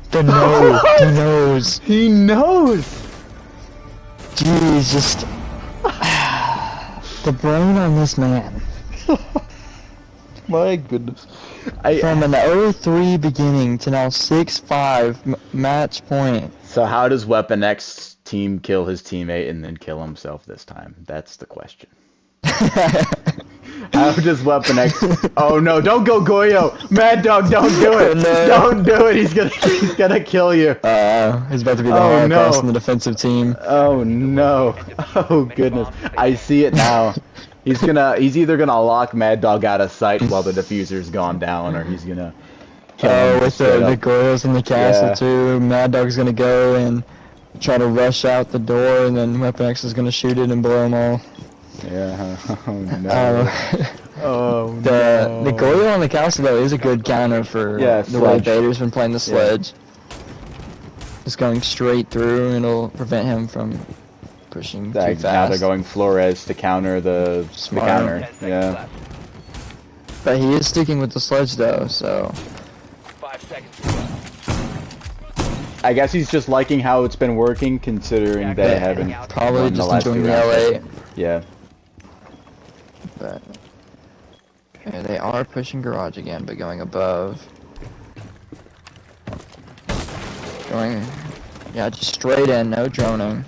Speaker 6: The nose! He knows!
Speaker 1: He knows!
Speaker 6: Jeez, just... the brain on this man.
Speaker 1: My goodness.
Speaker 6: From an 0-3 beginning to now 6-5 match point.
Speaker 1: So how does Weapon X team kill his teammate and then kill himself this time? That's the question. How does Weapon X... Oh no, don't go Goyo! Mad Dog, don't do it!
Speaker 6: No.
Speaker 1: Don't do it, he's gonna kill you.
Speaker 6: He's about to be the high cross on the defensive team.
Speaker 1: Oh no. Oh goodness. I see it now. He's either gonna lock Mad Dog out of sight while the diffuser's gone down, or he's gonna kill him.
Speaker 6: With the Goyles in the castle too, Mad Dog's gonna go and try to rush out the door, and then Weapon X is gonna shoot it and blow them all.
Speaker 1: Yeah. Oh no. Oh
Speaker 6: The Goyle on the castle though is a good counter for the way Vader's been playing the sledge. Just going straight through, and it'll prevent him from pushing too fast.
Speaker 1: Now they're going Flores to counter the counter. Yeah.
Speaker 6: But he is sticking with the sledge though, so.
Speaker 2: 5 seconds.
Speaker 1: I guess he's just liking how it's been working, considering they haven't.
Speaker 6: Probably
Speaker 1: won
Speaker 6: just
Speaker 1: last
Speaker 6: enjoying
Speaker 1: two
Speaker 6: the
Speaker 1: rounds.
Speaker 6: LA.
Speaker 1: Yeah.
Speaker 6: But okay, they are pushing garage again, but going above. Going, yeah, just straight in, no droning.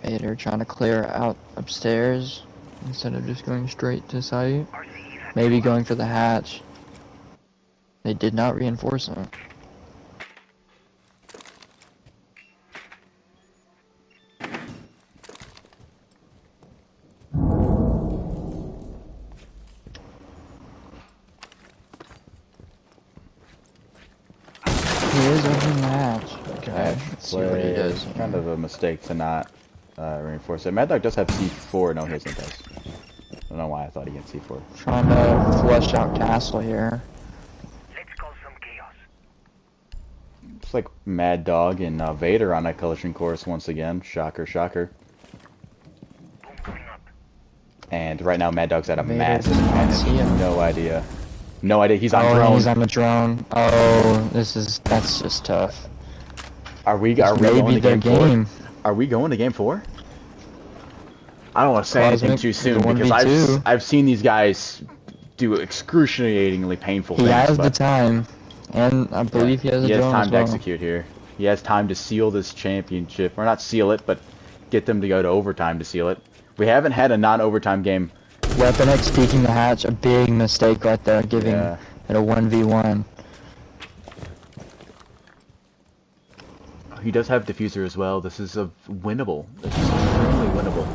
Speaker 6: Vader trying to clear out upstairs instead of just going straight to site. Maybe going for the hatch. They did not reinforce him. He is opening the hatch. Okay, let's see what he does.
Speaker 1: Kind of a mistake to not reinforce it. Mad Dog does have C4. No, he doesn't. I don't know why I thought he had C4.
Speaker 6: Trying to flush out castle here.
Speaker 7: Let's cause some chaos.
Speaker 1: Looks like Mad Dog and Vader on a collision course once again. Shocker, shocker. And right now, Mad Dog's at a
Speaker 6: Vader
Speaker 1: massive
Speaker 6: does not
Speaker 1: advantage.
Speaker 6: see him.
Speaker 1: No idea. No idea. He's on
Speaker 6: Oh,
Speaker 1: drone.
Speaker 6: he's on the drone. Oh, that's just tough.
Speaker 1: Are we
Speaker 6: This may
Speaker 1: going
Speaker 6: be
Speaker 1: to
Speaker 6: their
Speaker 1: game 4?
Speaker 6: game.
Speaker 1: Are we going to game 4? I don't want to say
Speaker 6: Cosmic,
Speaker 1: anything too soon
Speaker 6: it's a
Speaker 1: because
Speaker 6: 1v2.
Speaker 1: I've seen these guys do excruciatingly painful
Speaker 6: He
Speaker 1: things.
Speaker 6: has the
Speaker 1: But
Speaker 6: time, and I believe he has a
Speaker 1: he has
Speaker 6: drone
Speaker 1: time
Speaker 6: as
Speaker 1: to
Speaker 6: well.
Speaker 1: execute here. He has time to seal this championship, or not seal it, but get them to go to overtime to seal it. We haven't had a non-overtime game.
Speaker 6: Weapon X peeking the hatch, a big mistake right there, giving
Speaker 1: Yeah.
Speaker 6: it a 1v1.
Speaker 1: He does have diffuser as well. This is a winnable. This is extremely winnable.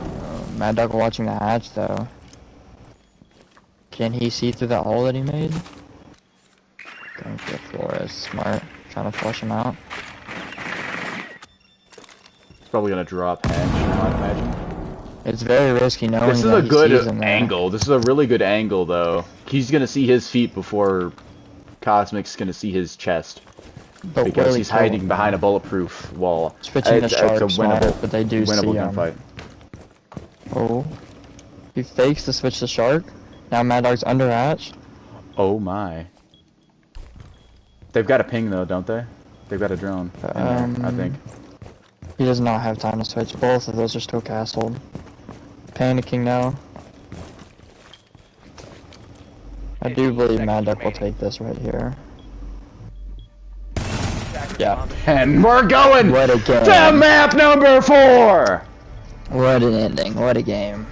Speaker 6: Mad Dog watching the hatch though. Can he see through the hole that he made? Going for Flores, smart, trying to flush him out.
Speaker 1: He's probably gonna drop hatch, I'd imagine.
Speaker 6: It's very risky knowing
Speaker 1: This is
Speaker 6: that
Speaker 1: a
Speaker 6: he
Speaker 1: good
Speaker 6: sees him there.
Speaker 1: angle. This is a really good angle, though. He's gonna see his feet before Cosmic's gonna see his chest
Speaker 6: But
Speaker 1: because
Speaker 6: really
Speaker 1: he's hiding
Speaker 6: cool.
Speaker 1: behind a bulletproof wall.
Speaker 6: Switching the
Speaker 1: It's
Speaker 6: shark
Speaker 1: a
Speaker 6: smart,
Speaker 1: winnable,
Speaker 6: but they do see
Speaker 1: winnable
Speaker 6: him.
Speaker 1: gunfight.
Speaker 6: Oh, he fakes to switch the shark. Now Mad Dog's under hatch.
Speaker 1: Oh my! They've got a ping though, don't they? They've got a drone in there, I think.
Speaker 6: He does not have time to switch. Both of those are still castled. Panicking now. I do believe Mad Dog will take this right here. Yeah.
Speaker 1: And we're going
Speaker 6: What a
Speaker 1: to
Speaker 6: game.
Speaker 1: map number 4.
Speaker 6: What an ending. What a game.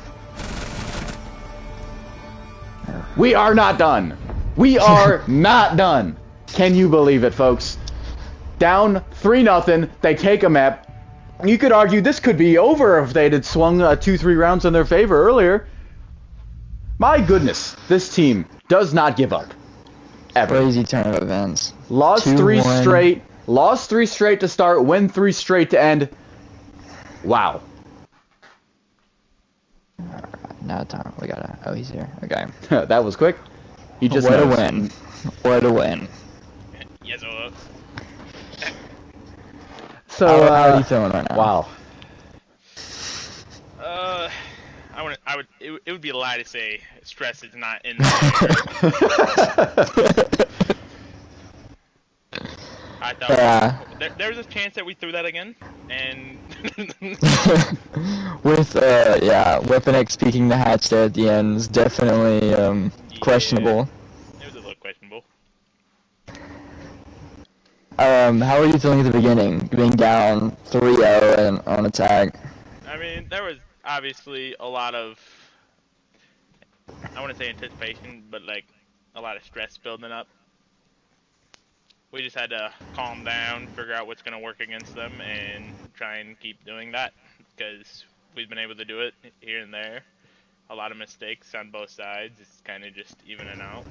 Speaker 1: We are not done. We are not done. Can you believe it, folks? Down 3-0. They take a map. You could argue this could be over if they had swung 2-3 rounds in their favor earlier. My goodness, this team does not give up. Ever.
Speaker 6: Crazy turn of events.
Speaker 1: Lost 3
Speaker 6: 2-1.
Speaker 1: straight. Lost 3 straight to start. Win 3 straight to end. Wow.
Speaker 6: Alright, now time. We gotta. Oh, he's here. Okay.
Speaker 1: That was quick. He just
Speaker 6: What a
Speaker 1: knows.
Speaker 6: win. What a win.
Speaker 9: Yes,
Speaker 1: So,
Speaker 6: How are you feeling right now?
Speaker 1: Wow.
Speaker 9: it would be a lie to say stress is not in I thought there was a chance that we threw that again, and
Speaker 6: With yeah, Weapon X peeking the hatch there at the end is definitely questionable.
Speaker 9: it was a little questionable.
Speaker 6: How are you feeling at the beginning, being down 3-0 and on attack?
Speaker 9: I mean, there was obviously a lot of, I want to say anticipation, but like a lot of stress building up. We just had to calm down, figure out what's going to work against them, and try and keep doing that, because we've been able to do it here and there. A lot of mistakes on both sides. It's kind of just evening out,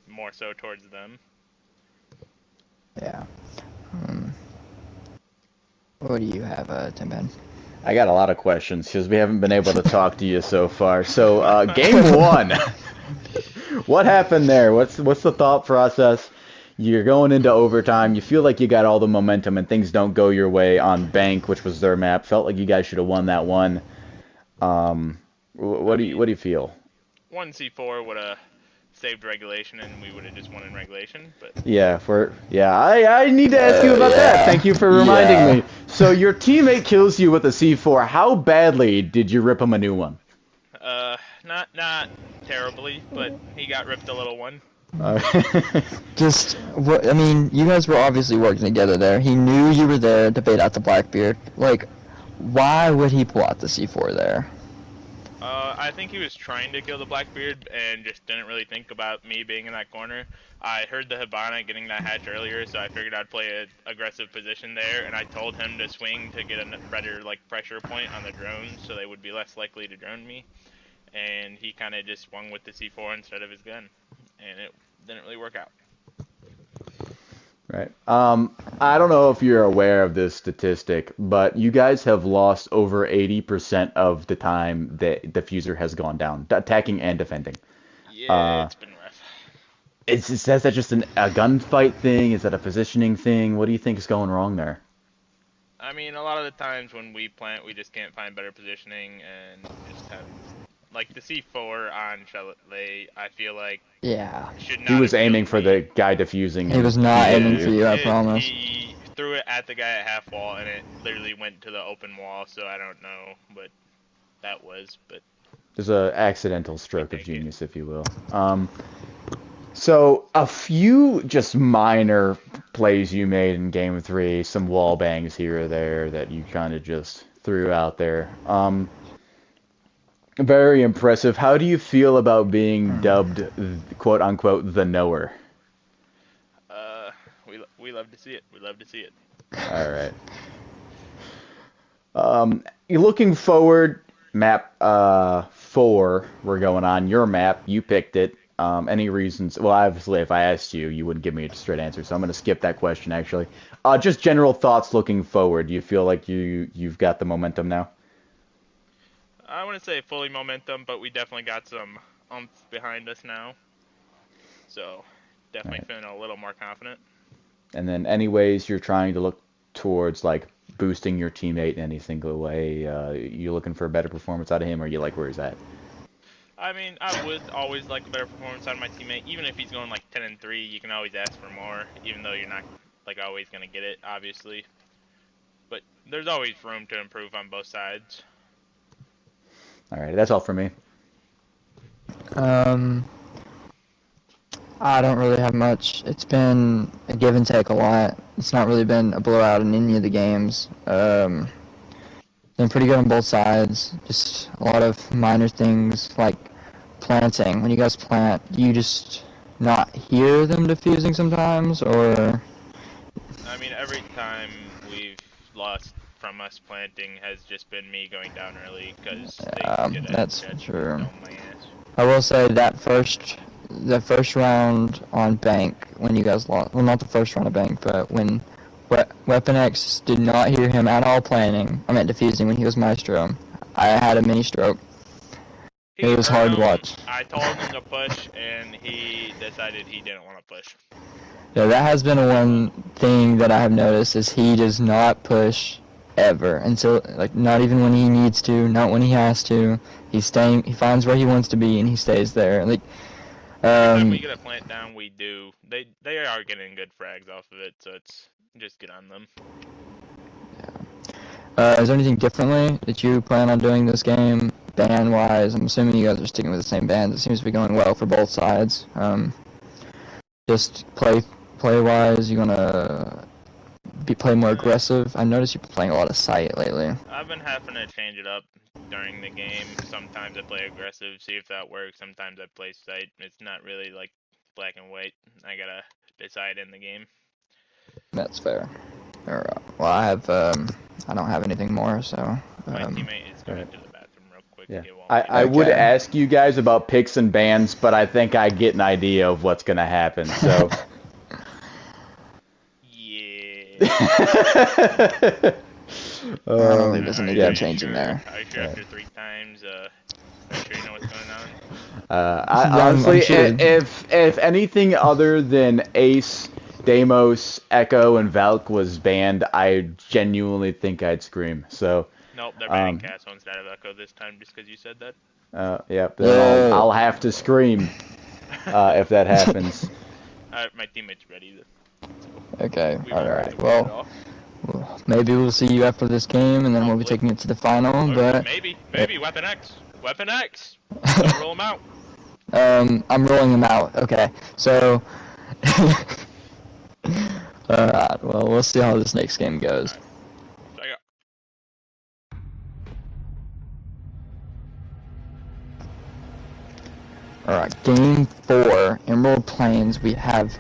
Speaker 9: more so towards them.
Speaker 6: Yeah. What do you have, Timben?
Speaker 1: I got a lot of questions because we haven't been able to talk to you so far. So, game 1. What happened there? What's the thought process? You're going into overtime. You feel like you got all the momentum, and things don't go your way on Bank, which was their map. Felt like you guys should have won that one. What do you feel?
Speaker 9: 1C4 would have saved regulation, and we would have just won in regulation. But
Speaker 1: Yeah, I need to ask you about that. Thank you for reminding me. So your teammate kills you with a C4. How badly did you rip him a new one?
Speaker 9: Not terribly, but he got ripped a little one.
Speaker 6: I mean, you guys were obviously working together there. He knew you were there to bait out the Blackbeard. Like, why would he pull out the C4 there?
Speaker 9: I think he was trying to kill the Blackbeard and just didn't really think about me being in that corner. I heard the Hibana getting that hatch earlier, so I figured I'd play an aggressive position there, and I told him to swing to get a better pressure point on the drones, so they would be less likely to drone me. And he kind of just swung with the C4 instead of his gun, and it didn't really work out.
Speaker 1: Right. I don't know if you're aware of this statistic, but you guys have lost over 80% of the time that the diffuser has gone down, attacking and defending.
Speaker 9: Yeah, it's been rough.
Speaker 1: is that just a gunfight thing? Is that a positioning thing? What do you think is going wrong there?
Speaker 9: I mean, a lot of the times when we plant, we just can't find better positioning and just have like the C4 on Charlotte. I feel like
Speaker 6: Yeah.
Speaker 9: should not
Speaker 1: He was
Speaker 9: have
Speaker 1: aiming
Speaker 9: killed
Speaker 1: for
Speaker 9: me.
Speaker 1: the guy defusing.
Speaker 6: He was not aiming for you, I promise.
Speaker 9: He threw it at the guy at half wall, and it literally went to the open wall. So I don't know what that was, but
Speaker 1: There's a accidental stroke of genius, if you will. So a few just minor plays you made in Game 3, some wall bangs here or there that you kind of just threw out there. Very impressive. How do you feel about being dubbed, quote unquote, the knower?
Speaker 9: We love to see it. We love to see it.
Speaker 1: All right. You're looking forward. Map 4, we're going on. Your map, you picked it. Any reasons? Well, obviously, if I asked you, you wouldn't give me a straight answer, so I'm going to skip that question, actually. Just general thoughts looking forward. Do you feel like you've got the momentum now?
Speaker 9: I wouldn't say fully momentum, but we definitely got some umph behind us now. So, definitely feeling a little more confident.
Speaker 1: And then any ways you're trying to look towards, like, boosting your teammate in any single way? You looking for a better performance out of him, or you like where he's at?
Speaker 9: I mean, I would always like a better performance out of my teammate. Even if he's going like 10-3, you can always ask for more, even though you're not like always gonna get it, obviously. But there's always room to improve on both sides.
Speaker 1: All right, that's all for me.
Speaker 6: I don't really have much. It's been a give and take a lot. It's not really been a blowout in any of the games. Been pretty good on both sides. Just a lot of minor things like planting. When you guys plant, do you just not hear them defusing sometimes, or?
Speaker 9: I mean, every time we've lost from us planting has just been me going down early because
Speaker 6: That's true.
Speaker 9: On my ass.
Speaker 6: I will say that the first round on bank when you guys lost. Well, not the first round of bank, but when Weapon X did not hear him at all planning. I meant defusing when he was Maestro. I had a mini stroke. It was hard to watch.
Speaker 9: I told him to push, and he decided he didn't want to push.
Speaker 6: Yeah, that has been one thing that I have noticed is he does not push ever until like not even when he needs to, not when he has to. He finds where he wants to be and he stays there. Like
Speaker 9: every time we get a plant down, we do. They are getting good frags off of it, so it's just get on them.
Speaker 6: Yeah. Is there anything differently that you plan on doing this game, band-wise? I'm assuming you guys are sticking with the same band. It seems to be going well for both sides. Just play-wise, you gonna play more aggressive? I noticed you've been playing a lot of sight lately.
Speaker 9: I've been having to change it up during the game. Sometimes I play aggressive, see if that works. Sometimes I play sight. It's not really like black and white. I gotta decide in the game.
Speaker 6: That's fair. Alright. Well, I don't have anything more, so.
Speaker 9: My teammate is going to the bathroom real quick.
Speaker 1: Yeah. I would ask you guys about picks and bans, but I think I get an idea of what's gonna happen. So.
Speaker 9: Yeah.
Speaker 6: I don't think there's anything changing there.
Speaker 9: Are you sure after 3 times? Are you sure you know what's going on?
Speaker 1: Honestly, if anything other than Ace, Deimos, Echo, and Valk was banned, I genuinely think I'd scream. So.
Speaker 9: Nope, they're banning Castle instead of Echo this time just because you said that.
Speaker 1: Yeah, then I'll have to scream if that happens.
Speaker 9: My teammate's ready.
Speaker 6: Okay, alright. Well, maybe we'll see you after this game, and then we'll be taking it to the final, but...
Speaker 9: Maybe, Weapon X! Weapon X! Don't roll him out!
Speaker 6: I'm rolling him out, okay. So... Alright, well, we'll see how this next game goes. Alright, game 4, Emerald Plains, we have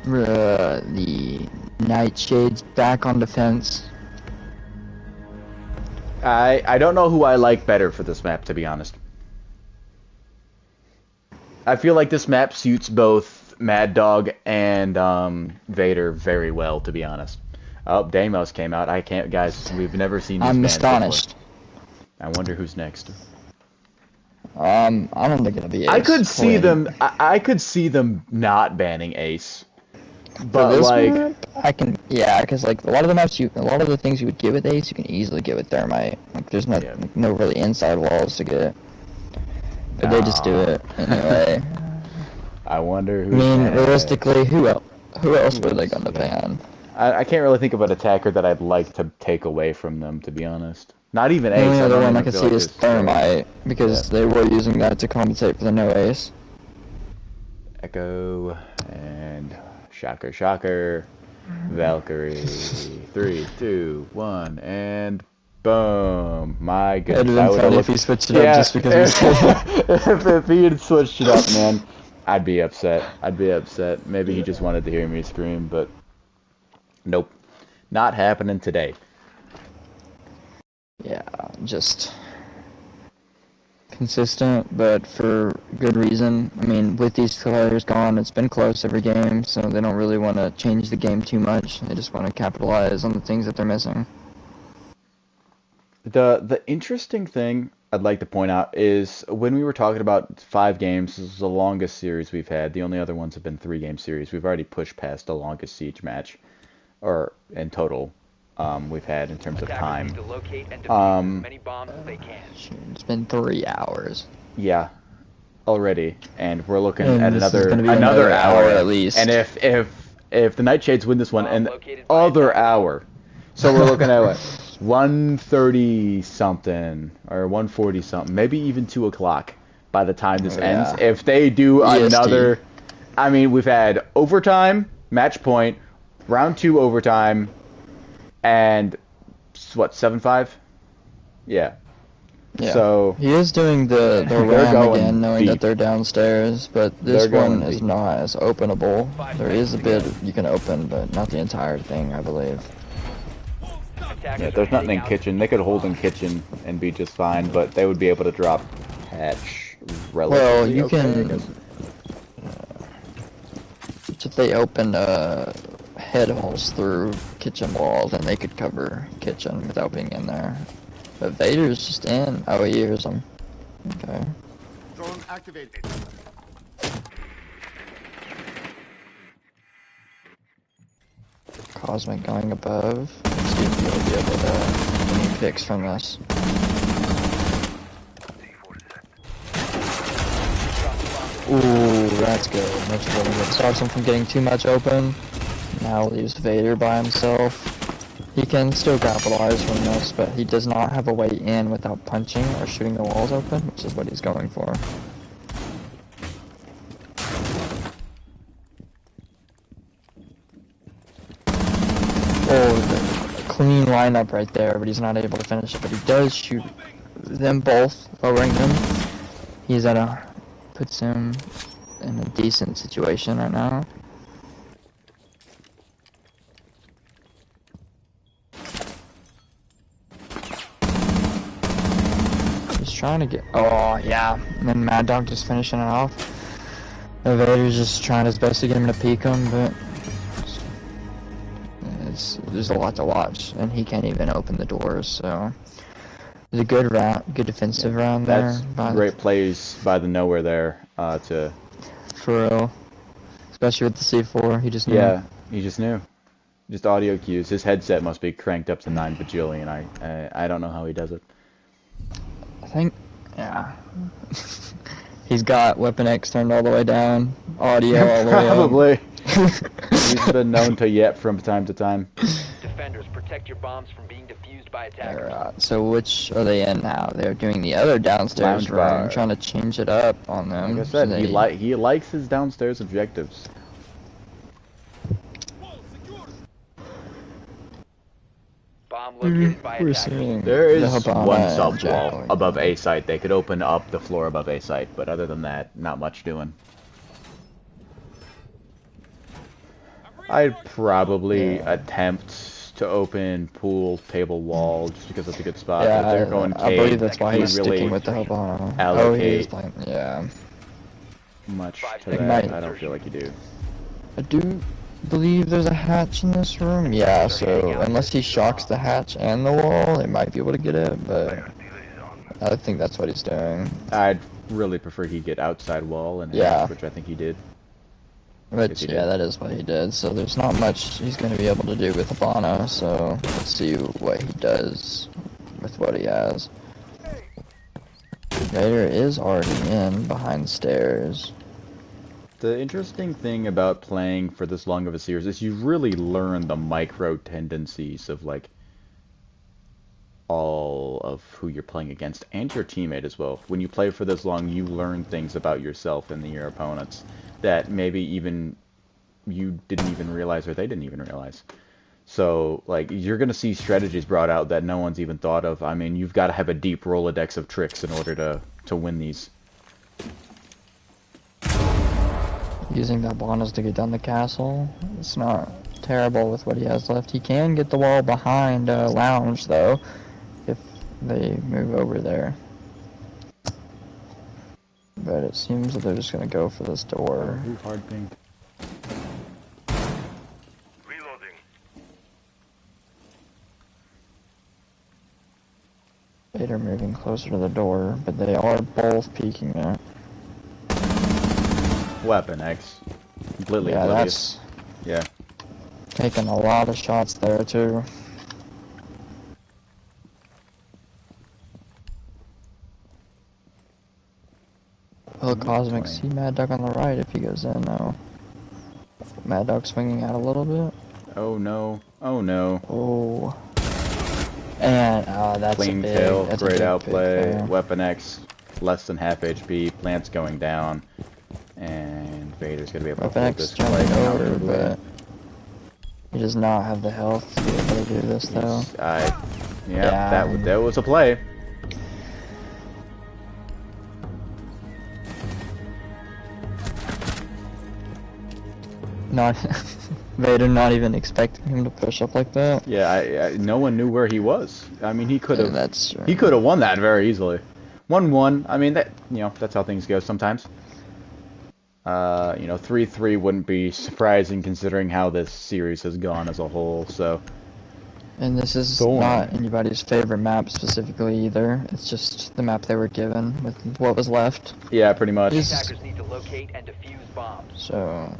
Speaker 6: the Nightshades back on defense.
Speaker 1: I don't know who I like better for this map, to be honest. I feel like this map suits both Mad Dog and Vader very well, to be honest. Oh, Deimos came out. I can't, guys. We've never seen this.
Speaker 6: I'm astonished.
Speaker 1: Before. I wonder who's next.
Speaker 6: I don't think it'll be Ace.
Speaker 1: I could see
Speaker 6: Quinn.
Speaker 1: them. I could see them not banning Ace,
Speaker 6: For
Speaker 1: but
Speaker 6: this
Speaker 1: like,
Speaker 6: map, I can, yeah, because like a lot of the maps, a lot of the things you would get with Ace, you can easily get with Thermite. Like there's no,
Speaker 1: Yeah.
Speaker 6: no really inside walls to get, but they just do it anyway.
Speaker 1: I wonder
Speaker 6: I
Speaker 1: who.
Speaker 6: mean, realistically, who else were they
Speaker 1: else?
Speaker 6: gonna ban?
Speaker 1: I can't really think of an attacker that I'd like to take away from them, to be honest. Not even
Speaker 6: The
Speaker 1: Ace.
Speaker 6: only
Speaker 1: I
Speaker 6: other
Speaker 1: don't
Speaker 6: one I
Speaker 1: even
Speaker 6: can
Speaker 1: feel
Speaker 6: see
Speaker 1: like
Speaker 6: is
Speaker 1: it's-
Speaker 6: Thermite, because they were using that to compensate for the no Ace.
Speaker 1: Echo and shocker, Valkyrie. 3, 2, 1, and boom! My
Speaker 6: It'd
Speaker 1: goodness,
Speaker 6: have
Speaker 1: I
Speaker 6: been
Speaker 1: would
Speaker 6: funny
Speaker 1: have
Speaker 6: if he switched it up just because
Speaker 1: if he had switched it up, man, I'd be upset. Maybe he just wanted to hear me scream, but nope, not happening today.
Speaker 6: Yeah, just consistent, but for good reason. I mean, with these players gone, it's been close every game, so they don't really want to change the game too much. They just want to capitalize on the things that they're missing.
Speaker 1: The interesting thing I'd like to point out is when we were talking about 5 games, this is the longest series we've had. The only other ones have been 3-game series. We've already pushed past the longest siege match, or in total, we've had in terms of
Speaker 2: Attackers
Speaker 1: time.
Speaker 2: need to locate and defuse as many bombs as they can.
Speaker 6: It's been 3 hours.
Speaker 1: Yeah, already, and we're looking
Speaker 6: And
Speaker 1: at
Speaker 6: this is
Speaker 1: another
Speaker 6: gonna be
Speaker 1: another
Speaker 6: another
Speaker 1: hour
Speaker 6: hour at least.
Speaker 1: And if the Nightshades win this one,
Speaker 2: Bomb
Speaker 1: an
Speaker 2: located by
Speaker 1: other
Speaker 2: attackers.
Speaker 1: hour, so we're looking at what 1:30 something or 1:40 something, maybe even 2 o'clock by the time this ends.
Speaker 6: Yeah.
Speaker 1: If they do
Speaker 6: EST.
Speaker 1: another, I mean, we've had overtime, match point, round 2 overtime, and what 7-5? Yeah.
Speaker 6: Yeah.
Speaker 1: So
Speaker 6: He is doing the
Speaker 1: They're
Speaker 6: ram
Speaker 1: going
Speaker 6: again, knowing
Speaker 1: deep.
Speaker 6: that they're downstairs, but this
Speaker 1: They're going
Speaker 6: one is
Speaker 1: deep.
Speaker 6: not as openable. There is a bit you can open, but not the entire thing, I believe.
Speaker 2: Attackers
Speaker 1: Yeah,
Speaker 2: are
Speaker 1: there's nothing
Speaker 2: heading
Speaker 1: in
Speaker 2: out
Speaker 1: kitchen.
Speaker 2: to
Speaker 1: They could
Speaker 2: defuse
Speaker 1: hold in
Speaker 2: bombs.
Speaker 1: kitchen and be just fine, but they would be able to drop hatch relatively.
Speaker 6: Well, you
Speaker 1: okay, I
Speaker 6: can.
Speaker 1: guess.
Speaker 6: If they open head holes through kitchen walls, then they could cover kitchen without being in there. But Vader's just in. Oh, he hears them. Okay.
Speaker 4: Drone activated.
Speaker 6: Cosmic going above. Let's see if he'll be able to get any picks from this. Ooh, that's good. Much better. It stops him from getting too much open. Now leaves Vader by himself. He can still capitalize from this, but he does not have a way in without punching or shooting the walls open, which is what he's going for. Oh, the clean lineup right there, but he's not able to finish it. But he does shoot them both, lowering them. He's at a... puts him in a decent situation right now. He's trying to get... Oh, yeah. And then Mad Dog just finishing it off. The Vader's just trying his best to get him to peek him, but... there's a lot to watch, and he can't even open the doors, so... It's a good round, good defensive round there.
Speaker 1: That's great plays by the Nowhere there to...
Speaker 6: For real. Especially with the C4, he just knew.
Speaker 1: Yeah, he just knew. Just audio cues. His headset must be cranked up to 9 bajillion. I don't know how he does it.
Speaker 6: I think, yeah. He's got Weapon X turned all the way down, audio all the way up.
Speaker 1: Probably. He's been known to yet from time to time.
Speaker 2: Defenders, protect your bombs from being defused by attackers.
Speaker 6: Alright, so which are they in now? They're doing the other downstairs
Speaker 1: Lounge bar.
Speaker 6: room, trying to change it up on them.
Speaker 1: Like I said,
Speaker 6: so
Speaker 1: he likes his downstairs objectives.
Speaker 2: Bomb located by
Speaker 6: We're
Speaker 2: attackers.
Speaker 6: seeing
Speaker 1: There is
Speaker 6: the Habana
Speaker 1: one
Speaker 6: and
Speaker 1: soft wall
Speaker 6: Jack.
Speaker 1: above A site. They could open up the floor above A site, but other than that, not much doing. I'd probably attempt to open pool table wall just because it's a good spot.
Speaker 6: Yeah,
Speaker 1: But if they're going
Speaker 6: I
Speaker 1: cave,
Speaker 6: believe that's why
Speaker 1: you
Speaker 6: he's
Speaker 1: really
Speaker 6: sticking with the Habana. Oh,
Speaker 1: allocate
Speaker 6: he is playing, yeah.
Speaker 1: much to
Speaker 6: He
Speaker 1: that.
Speaker 6: might.
Speaker 1: I don't feel like you do.
Speaker 6: I do believe there's a hatch in this room. Yeah, so unless he shocks the hatch and the wall, they might be able to get it, but I think that's what he's doing.
Speaker 1: I'd really prefer he get outside wall and
Speaker 6: Yeah.
Speaker 1: which I think he did.
Speaker 6: Which, yeah, that is what he did. So there's not much he's going to be able to do with Habana. So let's see what he does with what he has. Vader is already in behind the stairs.
Speaker 1: The interesting thing about playing for this long of a series is you really learn the micro tendencies of like all of who you're playing against and your teammate as well. When you play for this long, you learn things about yourself and your opponents that maybe even you didn't even realize or they didn't even realize. So, like, you're going to see strategies brought out that no one's even thought of. I mean, you've got to have a deep Rolodex of tricks in order to win these.
Speaker 6: Using the bonus to get down the castle. It's not terrible with what he has left. He can get the wall behind Lounge, though, if they move over there. But it seems that they're just going to go for this door.
Speaker 1: Ooh, hard ping.
Speaker 7: Reloading.
Speaker 6: Vader moving closer to the door, but they are both peeking it.
Speaker 1: Weapon X. Completely
Speaker 6: Yeah,
Speaker 1: oblivious. Yeah.
Speaker 6: Taking a lot of shots there, too. Well, Cosmic, see Mad Dog on the right if he goes in, though. Mad Dog swinging out a little bit.
Speaker 1: Oh no. Oh no.
Speaker 6: Oh. And, that's
Speaker 1: Clean
Speaker 6: a big,
Speaker 1: kill.
Speaker 6: that's a
Speaker 1: Great
Speaker 6: big
Speaker 1: outplay.
Speaker 6: fail.
Speaker 1: Weapon X. Less than half HP. Plant's going down. And Vader's going to be able
Speaker 6: Weapon
Speaker 1: to hold
Speaker 6: X
Speaker 1: this play
Speaker 6: jumping over,
Speaker 1: comfortably.
Speaker 6: but he does not have the health to be able to do this, though.
Speaker 1: Yeah. That was a play.
Speaker 6: Not Vader not even expecting him to push up like that.
Speaker 1: Yeah, no one knew where he was. I mean, he could have.
Speaker 6: That's true.
Speaker 1: He could have won that very easily. 1-1. I mean, that's how things go sometimes. 3-3 wouldn't be surprising considering how this series has gone as a whole. So.
Speaker 6: And this is not anybody's favorite map specifically either. It's just the map they were given with what was left.
Speaker 1: Yeah, pretty much.
Speaker 2: Attackers need to locate and defuse bombs.
Speaker 6: So,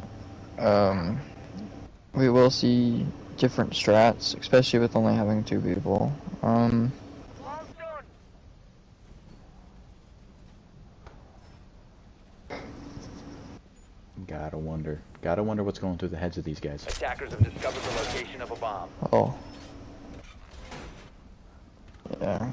Speaker 6: we will see different strats, especially with only having 2 people.
Speaker 1: Gotta wonder what's going through the heads of these guys.
Speaker 2: Attackers have discovered the location of a bomb.
Speaker 6: Oh. Yeah.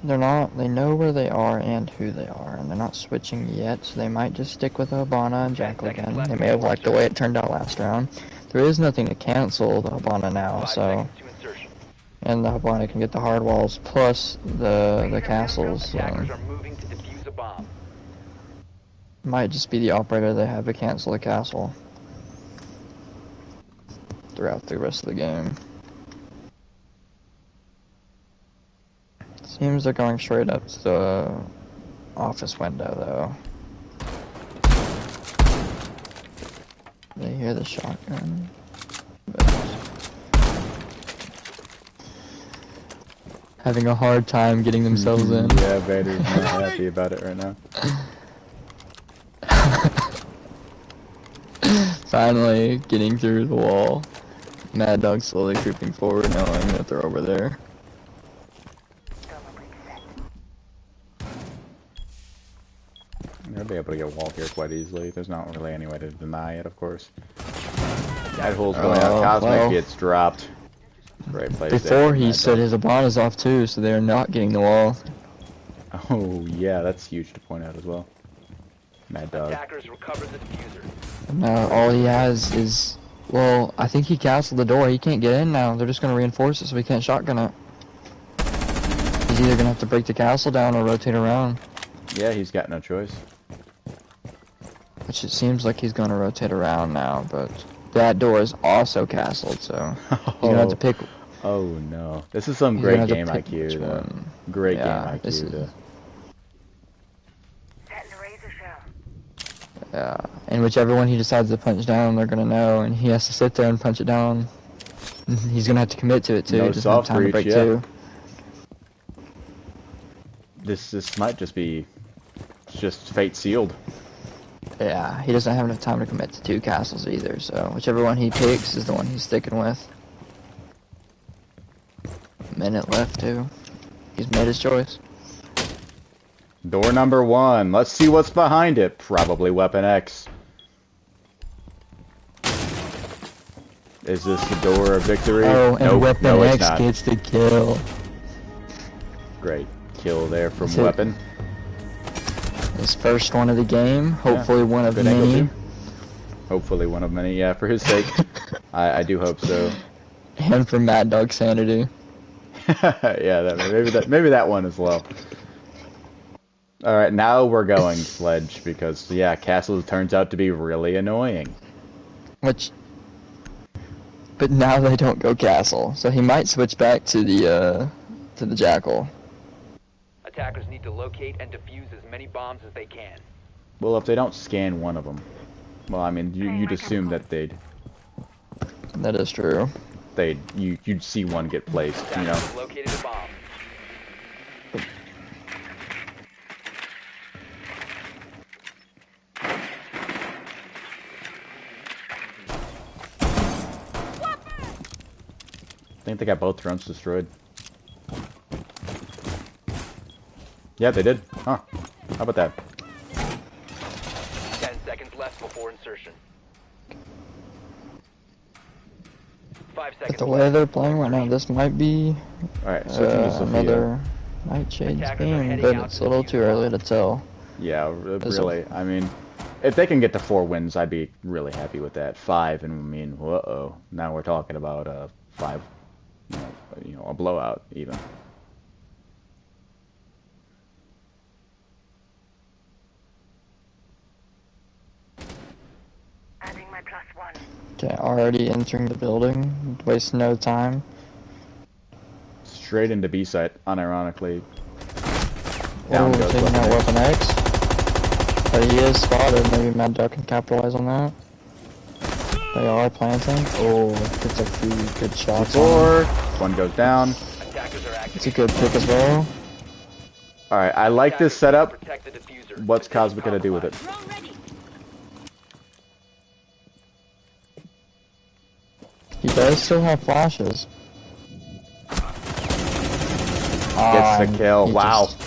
Speaker 6: They know where they are and who they are, and they're not switching yet, so they might just stick with Habana and Jackal again. They may have liked the way it turned out last round. There is nothing to cancel the Habana now, so... And the Habana can get the hard walls, plus the castles, so...
Speaker 2: Attackers are moving to defuse a bomb.
Speaker 6: Might just be the operator they have to cancel the castle throughout the rest of the game. Seems they're going straight up to the office window, though. They hear the shotgun. But having a hard time getting themselves in.
Speaker 1: Yeah, Vader's not happy about it right now.
Speaker 6: Finally getting through the wall. Mad Dog slowly creeping forward, knowing that they're over there.
Speaker 1: They'll be able to get wall here quite easily. There's not really any way to deny it, of course. That hole's going out. Cosmic gets dropped. Great place.
Speaker 6: Before he set his Abanas off too, so they're not getting the wall.
Speaker 1: Oh yeah, that's huge to point out as well. Mad Dog.
Speaker 2: Attackers recovered the diffuser.
Speaker 6: No, all he has is... Well, I think he castled the door. He can't get in now. They're just going to reinforce it so he can't shotgun it. He's either going to have to break the castle down or rotate around.
Speaker 1: Yeah, he's got no choice.
Speaker 6: Which it seems like he's going to rotate around now, but that door is also castled, so he's going to have to pick...
Speaker 1: Oh no. This is some great game IQ, though. Great game IQ, though.
Speaker 6: Yeah, and whichever one he decides to punch down, they're gonna know, and he has to sit there and punch it down. He's gonna have to commit to it too.
Speaker 1: No
Speaker 6: Doesn't have
Speaker 1: soft
Speaker 6: time to
Speaker 1: reach,
Speaker 6: break
Speaker 1: yeah.
Speaker 6: two.
Speaker 1: This might just be just fate sealed.
Speaker 6: Yeah, he doesn't have enough time to commit to 2 castles either, so whichever one he picks is the one he's sticking with. Minute left too. He's made his choice.
Speaker 1: Door number 1. Let's see what's behind it. Probably Weapon X. Is this the door of victory?
Speaker 6: Oh, and
Speaker 1: nope,
Speaker 6: Weapon
Speaker 1: no, it's
Speaker 6: X
Speaker 1: not.
Speaker 6: gets the kill.
Speaker 1: Great kill there from
Speaker 6: That's it.
Speaker 1: Weapon.
Speaker 6: His first one of the game. Hopefully one of
Speaker 1: Good angle,
Speaker 6: many.
Speaker 1: too. Hopefully one of many. Yeah, for his sake. I do hope so.
Speaker 6: And for Mad Dog sanity.
Speaker 1: Yeah, maybe that one as well. All right, now we're going Sledge because yeah, Castle turns out to be really annoying.
Speaker 6: But now they don't go Castle, so he might switch back to the Jackal.
Speaker 2: Attackers need to locate and defuse as many bombs as they can.
Speaker 1: Well, if they don't scan one of them, well, I mean, you'd assume that
Speaker 6: That is true.
Speaker 1: you'd see one get placed, you know.
Speaker 2: Attackers located a bomb.
Speaker 1: I think they got both drones destroyed. Yeah, they did. Huh. How about that?
Speaker 2: 10 seconds left before insertion. 5 seconds
Speaker 6: But the way they're playing right now, this might be
Speaker 1: Alright, switching to Sophia.
Speaker 6: another Nightshades
Speaker 2: Attackers are
Speaker 6: game,
Speaker 2: heading
Speaker 6: but
Speaker 2: out
Speaker 6: it's
Speaker 2: to
Speaker 6: a little
Speaker 2: defuse
Speaker 6: too early
Speaker 2: bombs.
Speaker 6: to tell.
Speaker 1: Yeah, really. I mean, if they can get to 4 wins, I'd be really happy with that. 5, and I mean, uh-oh. Now we're talking about 5, you know, a blowout even.
Speaker 10: Adding my +1.
Speaker 6: Okay, already entering the building, wasting no time.
Speaker 1: Straight into B site, unironically. Down
Speaker 6: Oh,
Speaker 1: goes
Speaker 6: taking out
Speaker 1: Weapon X.
Speaker 6: Weapon X. But he is spotted, maybe Mad Dog can capitalize on that. They are planting. Oh, it's a few good shots on him.
Speaker 1: 4, one goes down.
Speaker 2: Attackers are active.
Speaker 6: It's a good pick as well.
Speaker 1: Alright, I like this setup.
Speaker 2: Protect the diffuser.
Speaker 1: What's Cosmic gonna do with it?
Speaker 10: Drone ready.
Speaker 6: He does still have flashes.
Speaker 1: Gets the kill.
Speaker 6: He
Speaker 1: Wow.
Speaker 6: just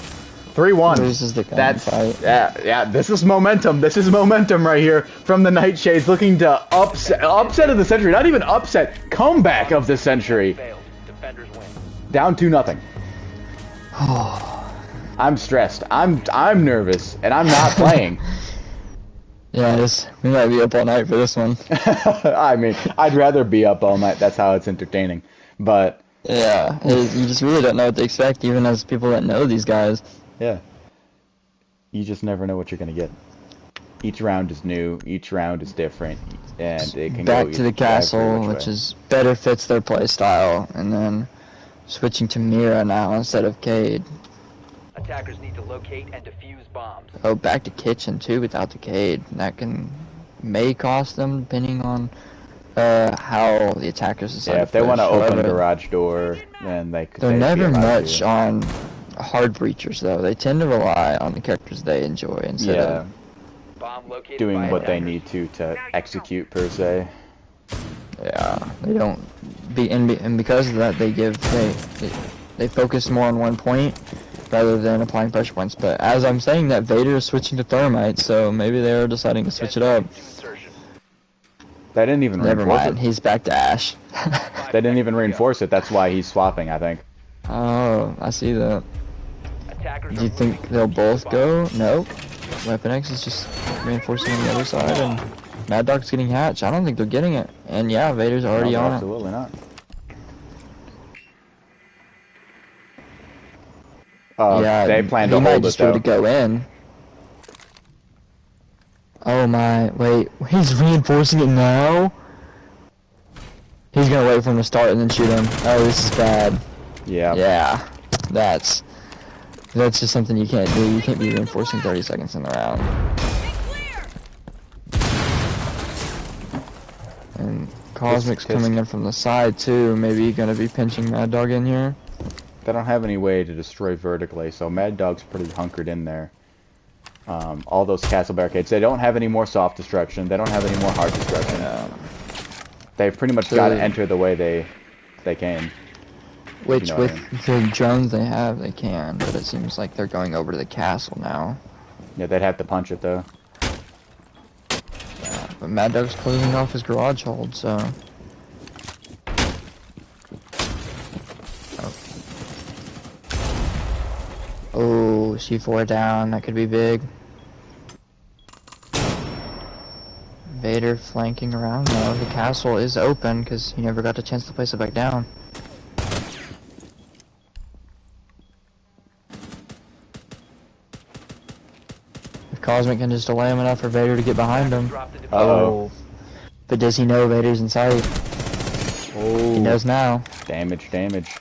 Speaker 1: 3-1.
Speaker 6: loses the
Speaker 1: That's
Speaker 6: gunfight.
Speaker 1: yeah. This is momentum. This is momentum right here from the Nightshades, looking to upset of the century. Not even upset, comeback of the century.
Speaker 2: Failed. Defenders win.
Speaker 1: Down 2-0. I'm stressed. I'm nervous, and I'm not playing.
Speaker 6: Yeah, we might be up all night for this one.
Speaker 1: I mean, I'd rather be up all night. That's how it's entertaining. But
Speaker 6: Yeah, you just really don't know what to expect, even as people that know these guys.
Speaker 1: yeah, you just never know what you're gonna get. Each round is new. Each round is different, and it can
Speaker 6: Back
Speaker 1: go
Speaker 6: to the
Speaker 1: every
Speaker 6: castle,
Speaker 1: which
Speaker 6: which
Speaker 1: way.
Speaker 6: is better fits their play style, and then switching to Mira now instead of Cade.
Speaker 2: Attackers need to locate and defuse bombs.
Speaker 6: Oh, back to kitchen too without the Cade. That may cost them depending on how the attackers decide.
Speaker 1: Yeah, if they want to
Speaker 6: push.
Speaker 1: open
Speaker 6: However,
Speaker 1: garage door, then they could.
Speaker 6: they're
Speaker 1: they'd be
Speaker 6: never
Speaker 1: allowed
Speaker 6: much
Speaker 1: to.
Speaker 6: on hard breachers though. They tend to rely on the characters they enjoy instead
Speaker 1: Yeah,
Speaker 6: of
Speaker 2: Bomb located
Speaker 1: doing
Speaker 2: by
Speaker 1: what they
Speaker 2: attackers.
Speaker 1: need to execute per se.
Speaker 6: yeah. They don't and because of that they focus more on one point rather than applying pressure points. But as I'm saying that, Vader is switching to thermite, so maybe they're deciding to switch it up.
Speaker 2: Insertion.
Speaker 1: They didn't even
Speaker 6: Never
Speaker 1: reinforce
Speaker 6: mind,
Speaker 1: it.
Speaker 6: he's back to Ash.
Speaker 1: They didn't even reinforce it. That's why he's swapping, I think.
Speaker 6: Oh, I see that.
Speaker 2: Attackers
Speaker 6: Do you
Speaker 2: are
Speaker 6: think
Speaker 2: moving
Speaker 6: they'll
Speaker 2: to defuse
Speaker 6: both
Speaker 2: bombs.
Speaker 6: go? No. Weapon X is just reinforcing on the other side, and Mad Dog's getting hatched. I don't think they're getting it. And yeah, Vader's already
Speaker 1: No,
Speaker 6: on it.
Speaker 1: absolutely not.
Speaker 6: Yeah,
Speaker 1: they plan
Speaker 6: he
Speaker 1: to
Speaker 6: might
Speaker 1: hold it
Speaker 6: just be able
Speaker 1: though.
Speaker 6: to go in. Oh my, wait, he's reinforcing it now? He's gonna wait for him to start and then shoot him. Oh, this is bad.
Speaker 1: Yeah.
Speaker 6: Yeah, that's just something you can't do. You can't be reinforcing 30 seconds in the round. And Cosmic's
Speaker 1: This-
Speaker 6: coming in from the side too. Maybe gonna be pinching Mad Dog in here.
Speaker 1: They don't have any way to destroy vertically, so Mad Dog's pretty hunkered in there. All those castle barricades. They don't have any more soft destruction. They don't have any more hard destruction. They've pretty much got to enter the way they came.
Speaker 6: Which,
Speaker 1: You know what
Speaker 6: with the drones they have, they can, but it seems like they're going over to the castle now.
Speaker 1: Yeah, they'd have to punch it, though.
Speaker 6: Yeah, but Mad Dog's closing off his garage hold, so... Oh, C4 down, that could be big. Vader flanking around though. The castle is open because he never got a chance to place it back down. If Cosmic can just delay him enough for Vader to get behind him.
Speaker 1: Uh-oh.
Speaker 6: But does he know Vader's in sight?
Speaker 1: Oh.
Speaker 6: He knows now.
Speaker 1: Damage, damage.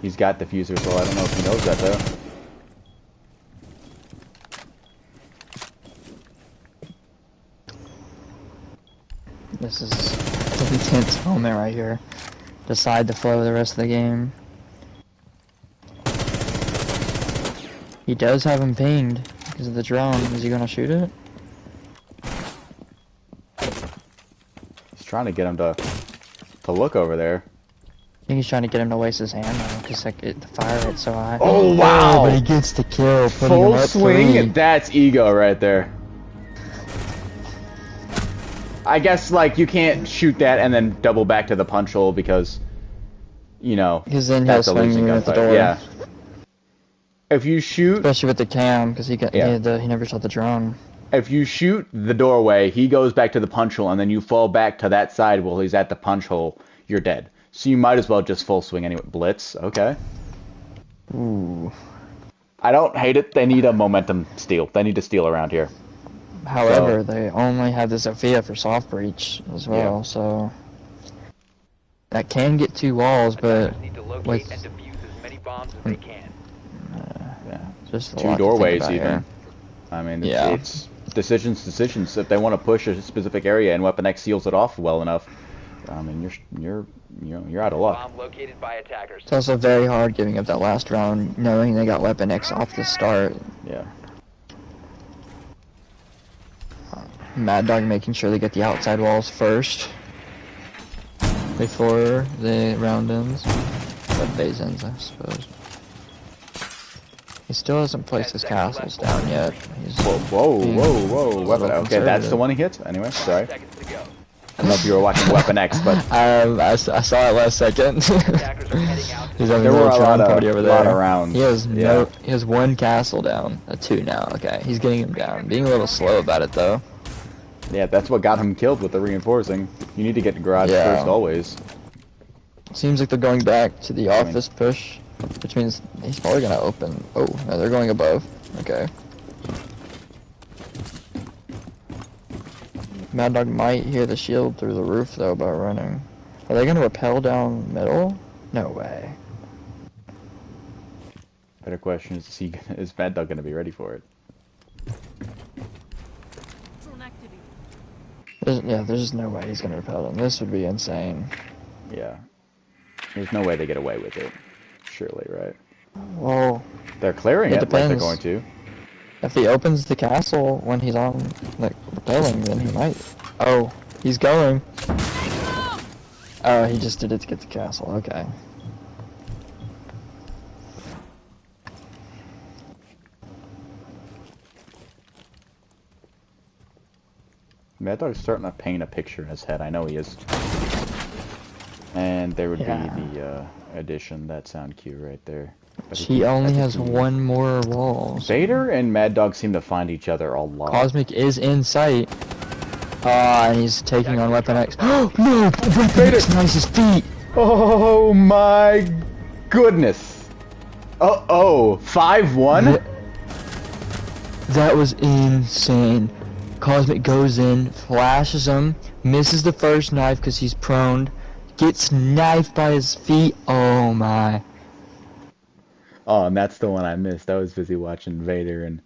Speaker 1: He's got diffuser, so I don't know if he knows that, though.
Speaker 6: This is an intense moment right here. Decide the flow of the rest of the game. He does have him pinged because of the drone. Is he gonna shoot it?
Speaker 1: He's trying to get him to look over there.
Speaker 6: I think he's trying to get him to waste his ammo because the fire rate's so high.
Speaker 1: Oh, wow!
Speaker 6: But he gets the kill, putting
Speaker 1: Full
Speaker 6: him up
Speaker 1: swing?
Speaker 6: 3.
Speaker 1: That's ego right there. I guess, like, you can't shoot that and then double back to the punch hole because, you know,
Speaker 6: Because then he'll
Speaker 1: that's a
Speaker 6: swing
Speaker 1: losing
Speaker 6: you at the
Speaker 1: gunfight.
Speaker 6: door.
Speaker 1: Yeah. If you shoot,
Speaker 6: Especially with the cam, because he
Speaker 1: Yeah.
Speaker 6: never shot the drone.
Speaker 1: if you shoot the doorway, he goes back to the punch hole, and then you fall back to that side while he's at the punch hole, you're dead. So you might as well just full swing anyway. Blitz, okay.
Speaker 6: Ooh.
Speaker 1: I don't hate it. They need a momentum steal. They need to steal around here.
Speaker 6: However, they only have the Sophia for soft breach as well, so that can get 2 walls, but
Speaker 2: Attackers need to locate
Speaker 6: with
Speaker 2: and defuse as many bombs as they can.
Speaker 1: Yeah.
Speaker 6: just a
Speaker 1: 2
Speaker 6: lot
Speaker 1: doorways
Speaker 6: to think about
Speaker 1: even.
Speaker 6: here.
Speaker 1: I mean,
Speaker 6: Yeah.
Speaker 1: it's decisions. If they want to push a specific area and Weapon X seals it off well enough, I mean, you're out of luck.
Speaker 2: Bomb located by attackers.
Speaker 6: It's also very hard giving up that last round, knowing they got Weapon X off the start.
Speaker 1: Yeah.
Speaker 6: Mad Dog making sure they get the outside walls first before the round ends. But phase ends, I suppose. He still hasn't placed his castles down yet. He's
Speaker 1: Whoa. Weapon. Okay, that's the one he hits. Anyway, sorry.
Speaker 2: Seconds to go.
Speaker 1: I don't know if you were watching Weapon X, but
Speaker 6: I saw it last second.
Speaker 2: Attackers are heading out.
Speaker 6: He's having
Speaker 1: there
Speaker 6: a
Speaker 1: were
Speaker 6: little
Speaker 1: a lot
Speaker 6: drone party
Speaker 1: of
Speaker 6: over there.
Speaker 1: rounds.
Speaker 6: He has
Speaker 1: Yeah.
Speaker 6: he has 1 castle down, 2 now. Okay, he's getting him down. Being a little slow about it though.
Speaker 1: Yeah, that's what got him killed with the reinforcing. You need to get the garage
Speaker 6: Yeah.
Speaker 1: first always.
Speaker 6: Seems like they're going back to the office push, which means he's probably gonna open. Oh, no, they're going above. Okay. Mad Dog might hear the shield through the roof though by running. Are they gonna rappel down middle? No way.
Speaker 1: Better question is Mad Dog gonna be ready for it?
Speaker 6: There's just no way he's gonna rappel them. This would be insane.
Speaker 1: Yeah. There's no way they get away with it. Surely, right?
Speaker 6: Well,
Speaker 1: They're clearing
Speaker 6: It
Speaker 1: it like they're
Speaker 6: depends.
Speaker 1: going to.
Speaker 6: if he opens the castle when he's on, like, rappelling, then he might. Oh, he's going. Oh, he just did it to get the castle. Okay.
Speaker 1: Mad Dog's starting to paint a picture in his head. I know he is. And there would
Speaker 6: Yeah.
Speaker 1: be the addition. That sound cue right there. But
Speaker 6: She only
Speaker 1: that's
Speaker 6: has
Speaker 1: a key.
Speaker 6: 1 more wall. so-
Speaker 1: Vader and Mad Dog seem to find each other a lot.
Speaker 6: Cosmic is in sight. And he's taking on Weapon X. Oh no! Weapon X knows his feet!
Speaker 1: Oh my goodness! Uh-oh! 5-1?
Speaker 6: That was insane. Cosmic goes in, flashes him, misses the first knife because he's prone, gets knifed by his feet. Oh my.
Speaker 1: Oh, and that's the one I missed. I was busy watching Vader and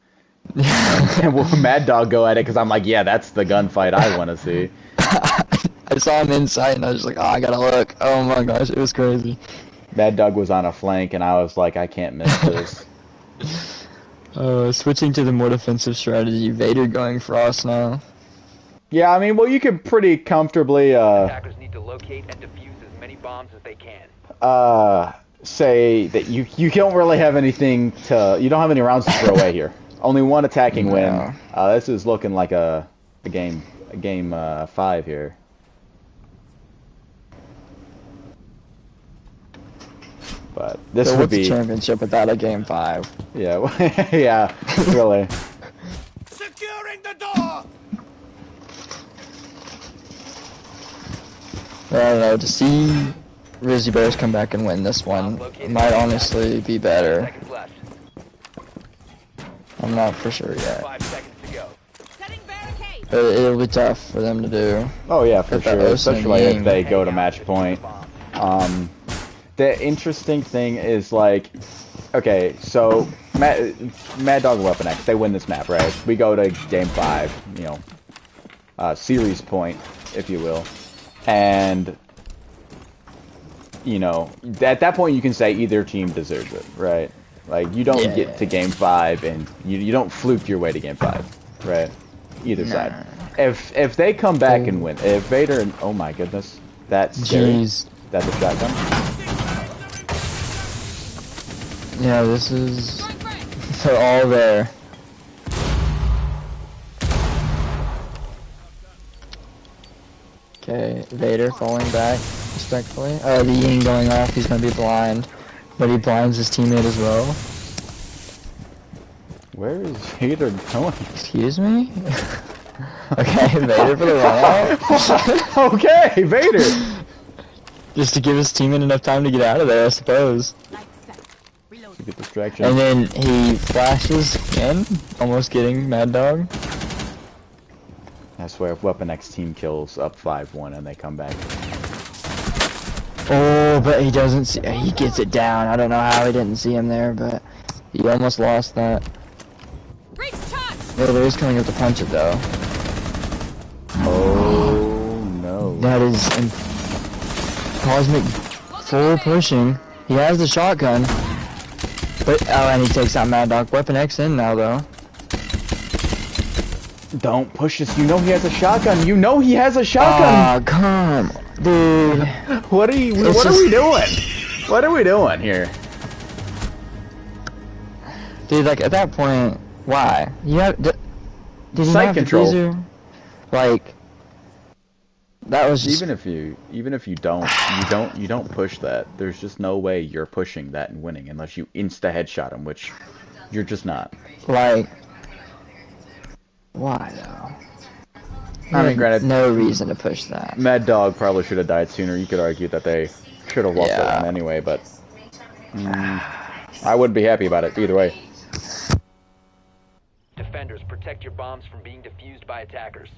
Speaker 1: Mad Dog go at it because I'm like, yeah, that's the gunfight I want to see.
Speaker 6: I saw him in sight and I was just like, oh, I gotta look. Oh my gosh, it was crazy.
Speaker 1: Mad Dog was on a flank, and I was like, I can't miss this.
Speaker 6: Switching to the more defensive strategy, Vader going Frost now.
Speaker 1: Yeah, I mean, well, you could pretty comfortably,
Speaker 2: Attackers need to locate and defuse as many bombs as they can.
Speaker 1: say that you don't really have anything you don't have any rounds to throw away here. Only one attacking win. This is looking like a game 5 here. But this would
Speaker 6: what's
Speaker 1: be
Speaker 6: a championship without a game 5?
Speaker 1: Yeah, yeah, really.
Speaker 7: Securing the door!
Speaker 6: I don't know, to see Rizzly Bears come back and win this one might honestly be better.
Speaker 2: Seconds left.
Speaker 6: I'm not for sure yet.
Speaker 2: 5 seconds to go.
Speaker 10: Setting barricade.
Speaker 6: But it'll be tough for them to do.
Speaker 1: Oh yeah, for
Speaker 6: Get that
Speaker 1: sure.
Speaker 6: Ocean
Speaker 1: Especially if
Speaker 6: game.
Speaker 1: they go to match point. The interesting thing is like, okay, so Mad Dog Weapon X, they win this map, right? We go to game 5, you know, series point, if you will, and you know, at that point you can say either team deserves it, right? Like you don't get to game 5 and you don't fluke your way to game 5, right? Either side. If they come back and win, if Vader and oh my goodness, that's scary. That's a shotgun.
Speaker 6: Yeah, this is... They're all there. Okay, Vader falling back, respectfully. The Ying going off, he's gonna be blind. But he blinds his teammate as well.
Speaker 1: Where is Vader going?
Speaker 6: Excuse me? Okay, Vader for the run out.
Speaker 1: Okay, Vader!
Speaker 6: Just to give his teammate enough time to get out of there, I suppose.
Speaker 1: To get distraction.
Speaker 6: And then he flashes again, almost getting Mad Dog.
Speaker 1: I swear, if Weapon X team kills up 5-1 and they come back.
Speaker 6: Oh, but he doesn't see. He gets it down. I don't know how he didn't see him there, but he almost lost that. Vader is coming up to punch it though.
Speaker 1: Oh no.
Speaker 6: That is Cosmic full pushing. He has the shotgun. But and he takes out Mad Dog. Weapon X in now though.
Speaker 1: Don't push this. You know he has a shotgun. You know he has a shotgun.
Speaker 6: Oh, come, dude.
Speaker 1: What are we doing? What are we doing here?
Speaker 6: Dude, like at that point, why? You have did he
Speaker 1: Sight
Speaker 6: have
Speaker 1: control.
Speaker 6: The freezer? Like that was just...
Speaker 1: even if you don't push that. There's just no way you're pushing that and winning unless you insta headshot him, which you're just not.
Speaker 6: Like, why though?
Speaker 1: I mean, granted,
Speaker 6: no reason to push that.
Speaker 1: Mad Dog probably should have died sooner. You could argue that they should have lost that one anyway, but I wouldn't be happy about it either way.
Speaker 2: Defenders, protect your bombs from being defused by attackers.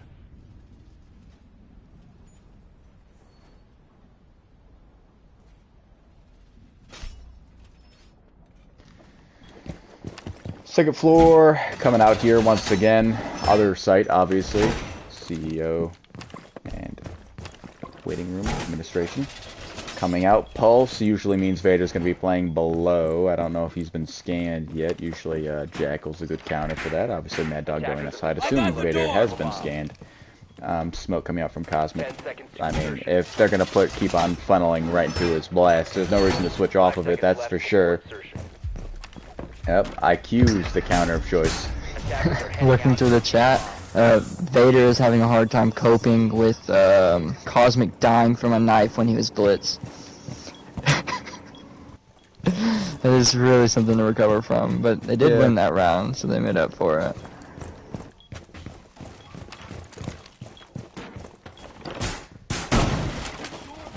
Speaker 1: Second floor, coming out here once again. Other site, obviously. CEO and waiting room administration. Coming out. Pulse usually means Vader's going to be playing below. I don't know if he's been scanned yet. Usually Jackal's a good counter for that. Obviously Mad Dog going aside, assuming Vader has been scanned. Smoke coming out from Cosmic. I mean, if they're going to keep on funneling right into his blast, there's no reason to switch off of it, that's for sure. Yep, IQ's the counter of choice.
Speaker 6: Looking through the chat, Vader is having a hard time coping with Cosmic dying from a knife when he was blitzed. That is really something to recover from, but they did win that round, so they made up for it.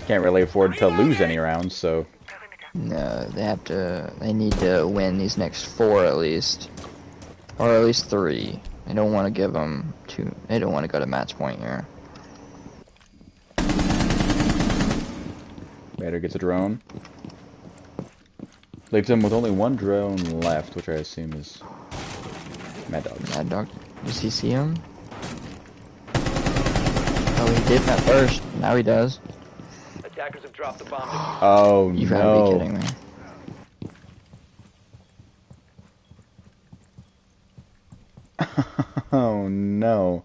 Speaker 1: Can't really afford to lose any rounds, so...
Speaker 6: No, they need to win these next 4 at least. Or at least 3. They don't want to give them 2, they don't want to go to match point here.
Speaker 1: Vader gets a drone. Leaves him with only 1 drone left, which I assume is Mad Dog.
Speaker 6: Mad Dog, does he see him? Oh, he did at first, now he does.
Speaker 2: Attackers have dropped the bomb.
Speaker 1: Oh
Speaker 6: You gotta be
Speaker 1: no.
Speaker 6: kidding me.
Speaker 1: Oh no.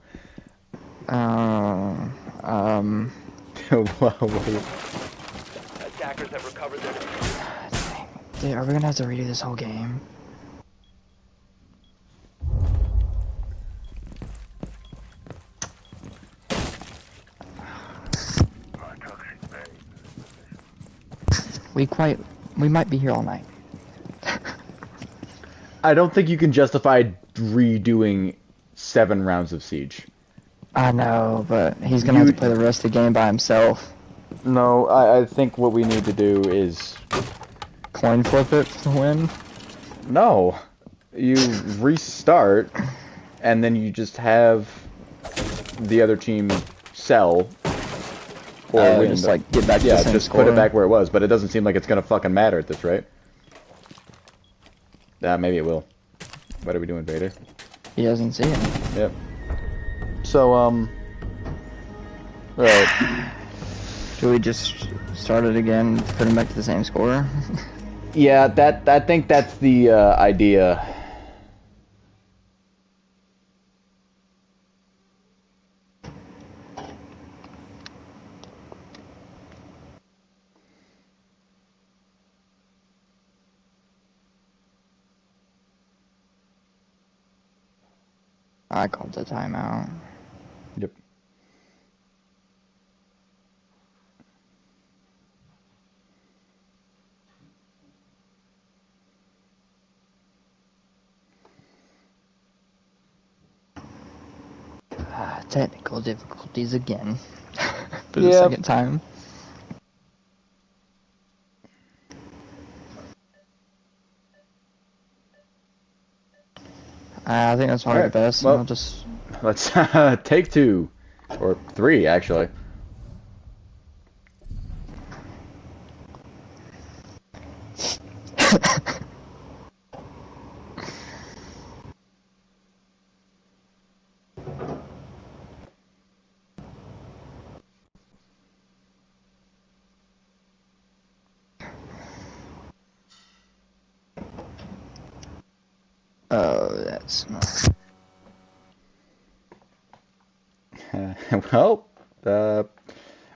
Speaker 6: Uh, um,
Speaker 1: Wow, wait.
Speaker 2: Attackers have recovered their.
Speaker 6: dude, are we gonna have to redo this whole game? We might be here all night.
Speaker 1: I don't think you can justify redoing 7 rounds of Siege.
Speaker 6: I know, but he's gonna have to play the rest of the game by himself.
Speaker 1: No, I think what we need to do is...
Speaker 6: Coin flip it to win?
Speaker 1: No. You restart, and then you just have the other team sell or win.
Speaker 6: Just like get back to
Speaker 1: yeah,
Speaker 6: the same
Speaker 1: just
Speaker 6: score.
Speaker 1: put it back where it was, but it doesn't seem like it's gonna fucking matter at this rate. Maybe it will. What are we doing, Vader?
Speaker 6: He doesn't see it.
Speaker 1: Yep. So, right.
Speaker 6: Do we just start it again, put him back to the same score?
Speaker 1: Yeah, I think that's the idea.
Speaker 6: I called the timeout.
Speaker 1: Yep.
Speaker 6: Technical difficulties again. For the
Speaker 1: Yep.
Speaker 6: second time. I think that's probably
Speaker 1: Alright,
Speaker 6: the best.
Speaker 1: well,
Speaker 6: I'll just...
Speaker 1: let's take 2. Or 3, actually.
Speaker 6: Oh, that's not...
Speaker 1: Well,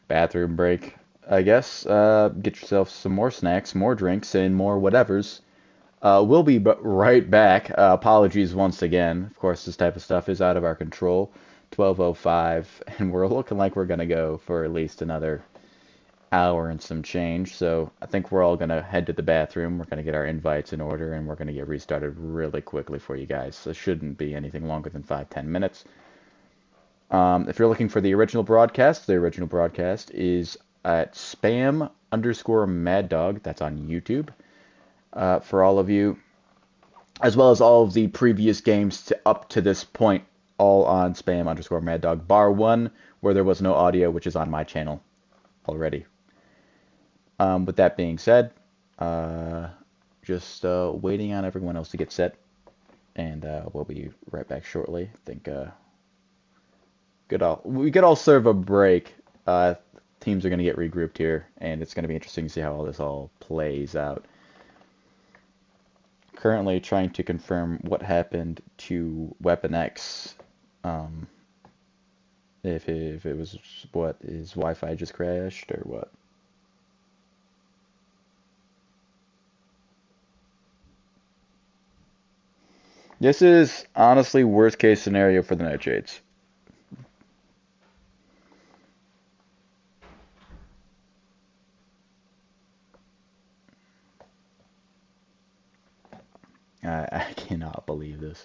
Speaker 1: bathroom break, I guess. Get yourself some more snacks, more drinks, and more whatevers. We'll be right back. Apologies once again. Of course, this type of stuff is out of our control. 12:05, and we're looking like we're gonna go for at least another hour and some change. So I think we're all gonna head to the bathroom. We're gonna get our invites in order, and we're gonna get restarted really quickly for you guys. So it shouldn't be anything longer than 5-10 minutes. If you're looking for the original broadcast is at spam_maddog. That's on YouTube. For all of you, as well as all of the previous games up to this point, all on spam_maddog, bar one, where there was no audio, which is on my channel already. With that being said, just waiting on everyone else to get set, and we'll be right back shortly. I think we could all serve a break. Teams are going to get regrouped here, and it's going to be interesting to see how all this all plays out. Currently trying to confirm what happened to Weapon X. If it was, what, his Wi-Fi just crashed or what? This is honestly worst case scenario for the Nightshades. I cannot believe this.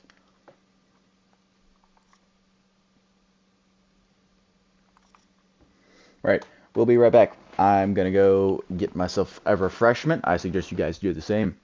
Speaker 1: Right, we'll be right back. I'm gonna go get myself a refreshment. I suggest you guys do the same.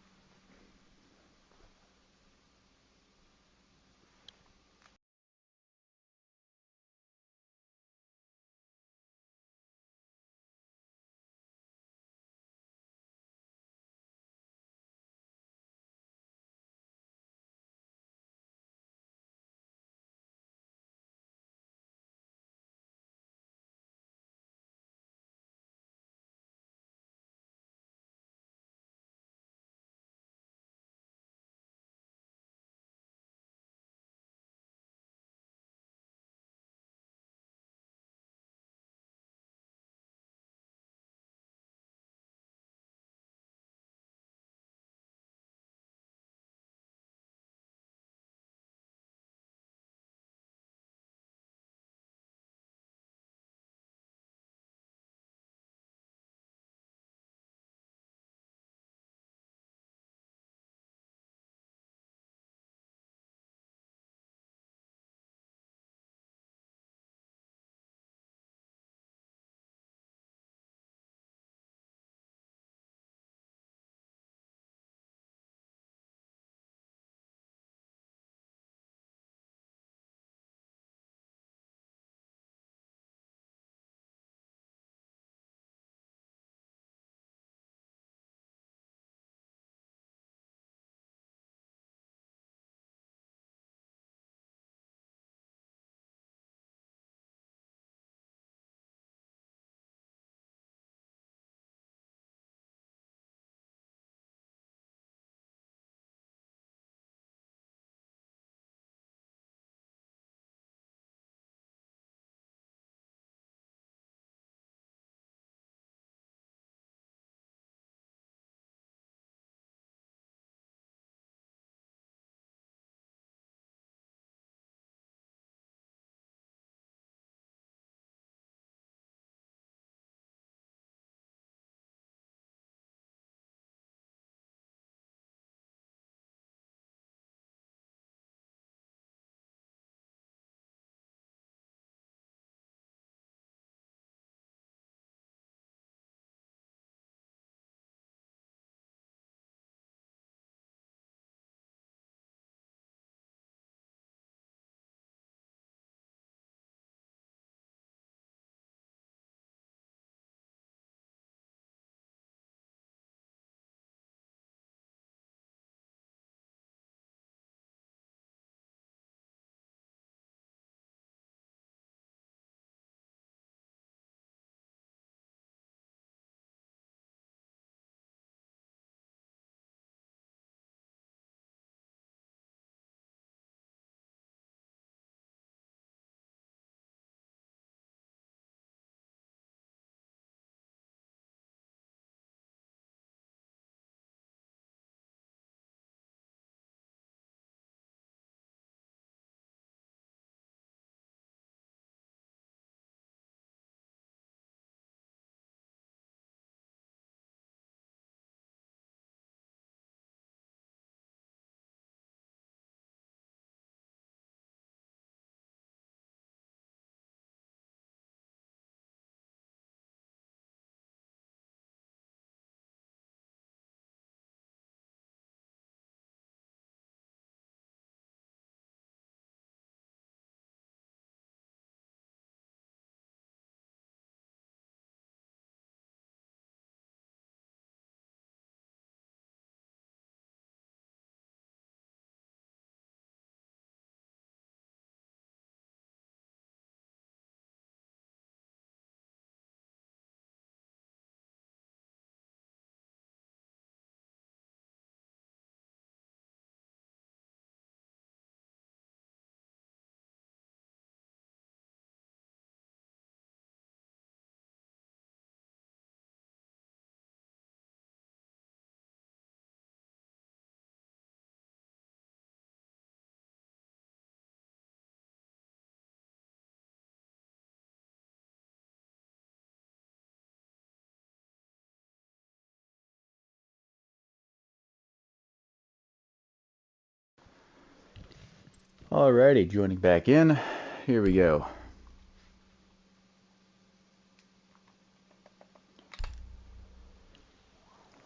Speaker 1: Alrighty, joining back in. Here we go.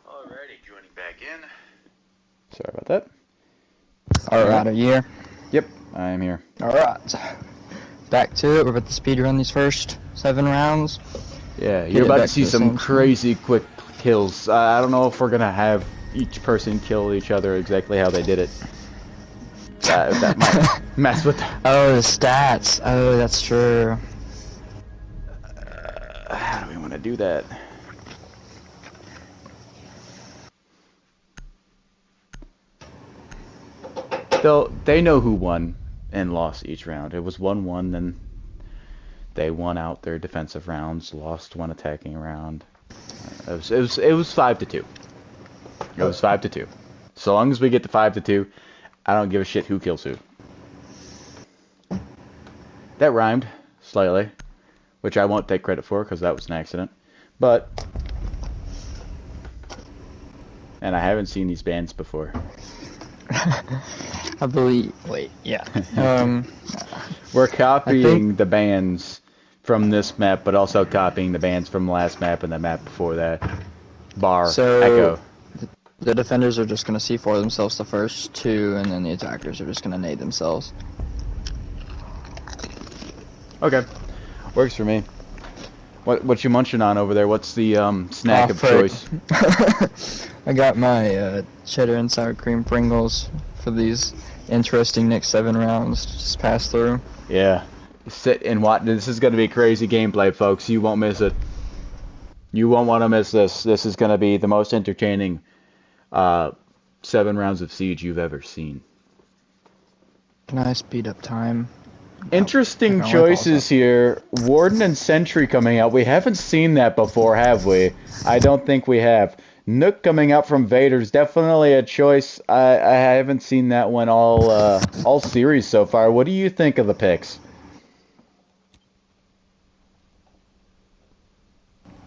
Speaker 1: Alrighty, joining back in. Sorry about that.
Speaker 6: Alright, are you here?
Speaker 1: Yep, I am here.
Speaker 6: Alright. Back to it. We're about to speed run these first 7 rounds.
Speaker 1: Yeah,
Speaker 6: Get
Speaker 1: you're
Speaker 6: it
Speaker 1: about to
Speaker 6: back
Speaker 1: see
Speaker 6: to the
Speaker 1: some
Speaker 6: same
Speaker 1: crazy quick kills. I don't know if we're gonna have each person kill each other exactly how they did it. That might mess with.
Speaker 6: Oh, the stats. Oh, that's true.
Speaker 1: How do we want to do that? They know who won and lost each round. It was 1-1, then they won out their defensive rounds, lost one attacking round. It was 5-2. It was 5-2. So long as we get to 5-2, I don't give a shit who kills who. That rhymed slightly, which I won't take credit for because that was an accident. But, and I haven't seen these bands before.
Speaker 6: I believe. Wait, yeah.
Speaker 1: We're copying the bands from this map, but also copying the bands from the last map and the map before that. Bar,
Speaker 6: So,
Speaker 1: Echo.
Speaker 6: the defenders are just going to C4 themselves the first 2, and then the attackers are just going to nade themselves.
Speaker 1: Okay, works for me. What you munching on over there? What's the snack of choice?
Speaker 6: I got my cheddar and sour cream Pringles for these interesting next 7 rounds. Just pass through.
Speaker 1: Yeah, sit and watch. This is gonna be crazy gameplay, folks. You won't miss it. You won't want to miss this. This is gonna be the most entertaining 7 rounds of Siege you've ever seen.
Speaker 6: Can I speed up time?
Speaker 1: Interesting choices here. Warden and Sentry coming out. We haven't seen that before, have we? I don't think we have. Nook coming out from Vader's definitely a choice. I haven't seen that one all series so far. What do you think of the picks?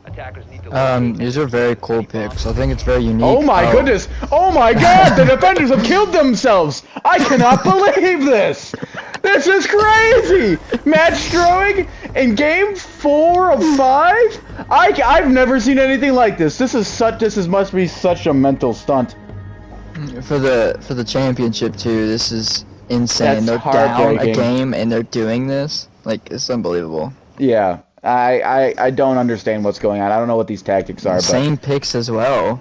Speaker 2: Attackers need to
Speaker 6: These are very cool picks. I think it's very unique.
Speaker 1: Oh my goodness! Oh my god! The defenders have killed themselves! I cannot believe this! This is crazy! Match throwing in game 4 of 5? I've never seen anything like this. This must be such a mental stunt.
Speaker 6: For the championship too, this is insane.
Speaker 1: That's
Speaker 6: They're down a
Speaker 1: heartbreaking.
Speaker 6: game and they're doing this. Like, it's unbelievable.
Speaker 1: Yeah. I don't understand what's going on. I don't know what these tactics are, but
Speaker 6: Same picks as well.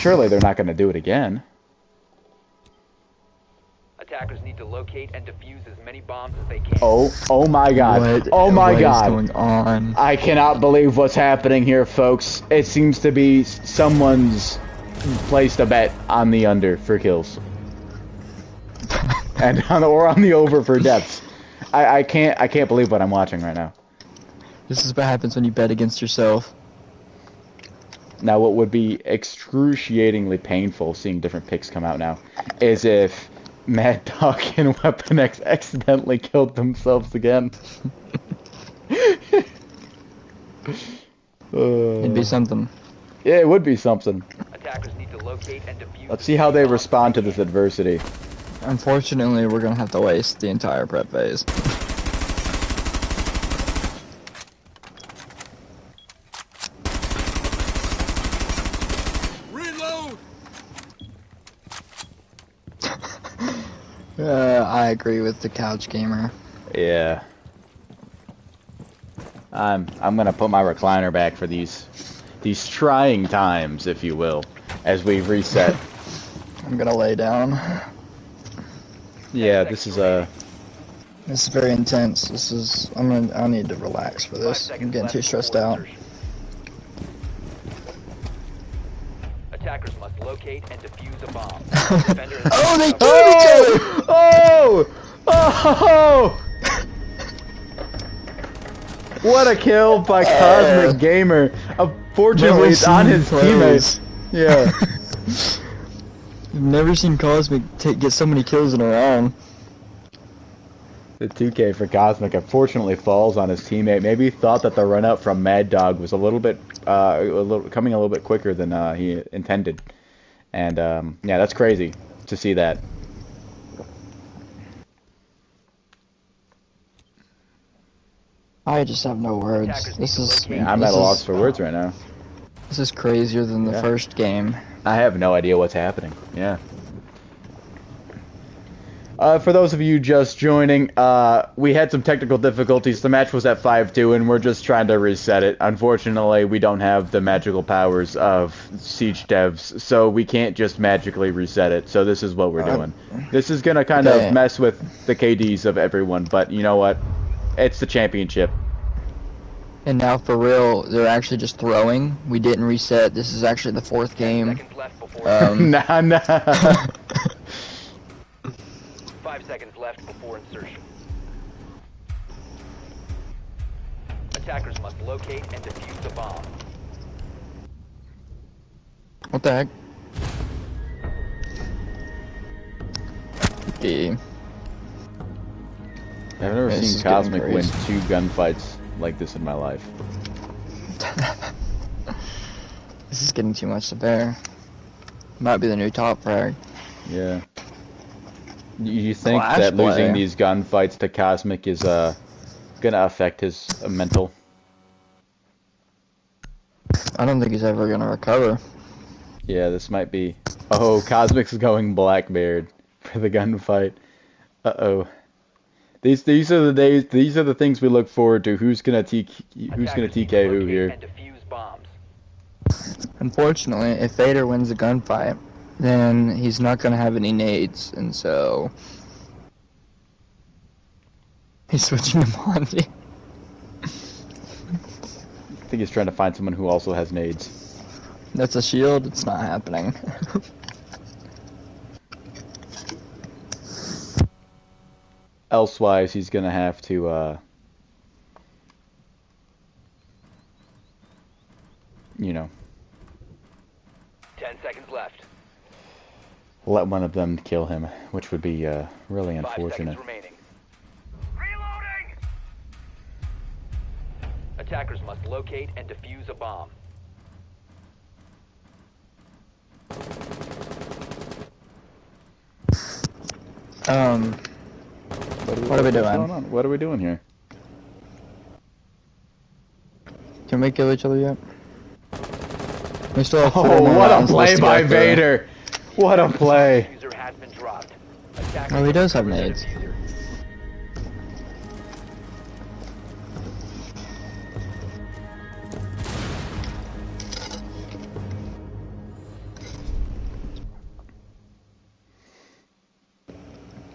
Speaker 1: surely they're not going to do it again.
Speaker 2: Attackers need to locate and defuse as many bombs as they can.
Speaker 1: Oh my god. Oh my
Speaker 6: what
Speaker 1: god.
Speaker 6: is going on?
Speaker 1: I cannot believe what's happening here, folks. It seems to be someone's placed a bet on the under for kills. And on the over for deaths. I can't believe what I'm watching right now.
Speaker 6: This is what happens when you bet against yourself.
Speaker 1: Now, what would be excruciatingly painful seeing different picks come out now is if Mad Dog and Weapon X accidentally killed themselves again.
Speaker 6: It'd be something.
Speaker 1: Yeah, it would be something.
Speaker 2: Attackers need to locate and defuse.
Speaker 1: Let's see how they respond to this adversity.
Speaker 6: Unfortunately, we're gonna have to waste the entire prep phase.
Speaker 7: Reload!
Speaker 6: I agree with the couch gamer.
Speaker 1: Yeah. I'm gonna put my recliner back for these trying times, if you will, as we reset.
Speaker 6: I'm gonna lay down.
Speaker 1: Yeah, this is
Speaker 6: This is very intense. This is. I need to relax for this. I'm getting too stressed out.
Speaker 2: Attackers must locate and defuse a bomb.
Speaker 6: Oh, they killed each other!
Speaker 1: Oh! Oh! What a kill by Cosmic Gamer. Unfortunately, it's on his teammates. Yeah.
Speaker 6: I've never seen Cosmic get so many kills in a round.
Speaker 1: The 2K for Cosmic unfortunately falls on his teammate. Maybe he thought that the run up from Mad Dog was coming a little bit quicker than he intended, And yeah, that's crazy to see that.
Speaker 6: I just have no words. This is.
Speaker 1: Man, I'm at a loss for words right now.
Speaker 6: This is crazier than the first game.
Speaker 1: I have no idea what's happening. Yeah. For those of you just joining, we had some technical difficulties. The match was at 5-2, and we're just trying to reset it. Unfortunately, we don't have the magical powers of Siege devs, so we can't just magically reset it. So this is what we're doing. This is going to kind of mess with the KDs of everyone, but you know what? It's the championship.
Speaker 6: And now, for real, they're actually just throwing. We didn't reset. This is actually the 4th game.
Speaker 1: Nah.
Speaker 2: 5 seconds left before insertion. Attackers must locate and defuse the bomb.
Speaker 6: What the heck? Okay.
Speaker 1: I've never seen Cosmic win 2 gunfights like this in my life.
Speaker 6: This is getting too much to bear. Might be the new top frag.
Speaker 1: Yeah. You think that losing these gunfights to Cosmic is gonna affect his mental?
Speaker 6: I don't think he's ever gonna recover.
Speaker 1: Yeah, this might be. Oh, Cosmic's going Blackbeard for the gunfight. Uh-oh. These are the days. These are the things we look forward to. Who's gonna TK who here?
Speaker 6: Unfortunately, if Vader wins the gunfight, then he's not gonna have any nades, and so he's switching to Monty.
Speaker 1: I think he's trying to find someone who also has nades.
Speaker 6: That's a shield. It's not happening.
Speaker 1: Elsewise, he's gonna have to, you know,
Speaker 2: 10 seconds left.
Speaker 1: let one of them kill him, which would be really unfortunate.
Speaker 2: 5 seconds remaining. Reloading! Attackers must locate and defuse a bomb.
Speaker 6: What are we doing?
Speaker 1: What's going on? What are we doing here?
Speaker 6: Can we kill each other yet? We still have 4
Speaker 1: Oh,
Speaker 6: more
Speaker 1: what a
Speaker 6: rounds
Speaker 1: play
Speaker 6: left to
Speaker 1: by
Speaker 6: go through.
Speaker 1: Vader! What a play!
Speaker 2: User has been dropped.
Speaker 6: Oh, he does have nades.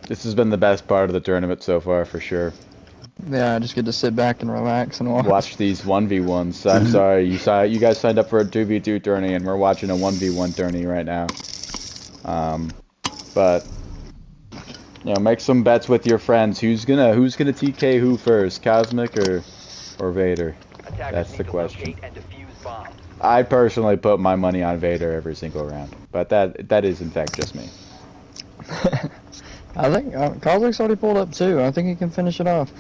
Speaker 1: This has been the best part of the tournament so far, for sure.
Speaker 6: Yeah, I just get to sit back and relax and
Speaker 1: Watch these 1v1s. I'm sorry, you guys signed up for a 2v2 tourney, and we're watching a 1v1 tourney right now. But you know, make some bets with your friends. Who's gonna TK who first, Cosmic or Vader? That's the question. I personally put my money on Vader every single round, but that is in fact just me.
Speaker 6: I think Cosmic's already pulled up too. I think he can finish it off.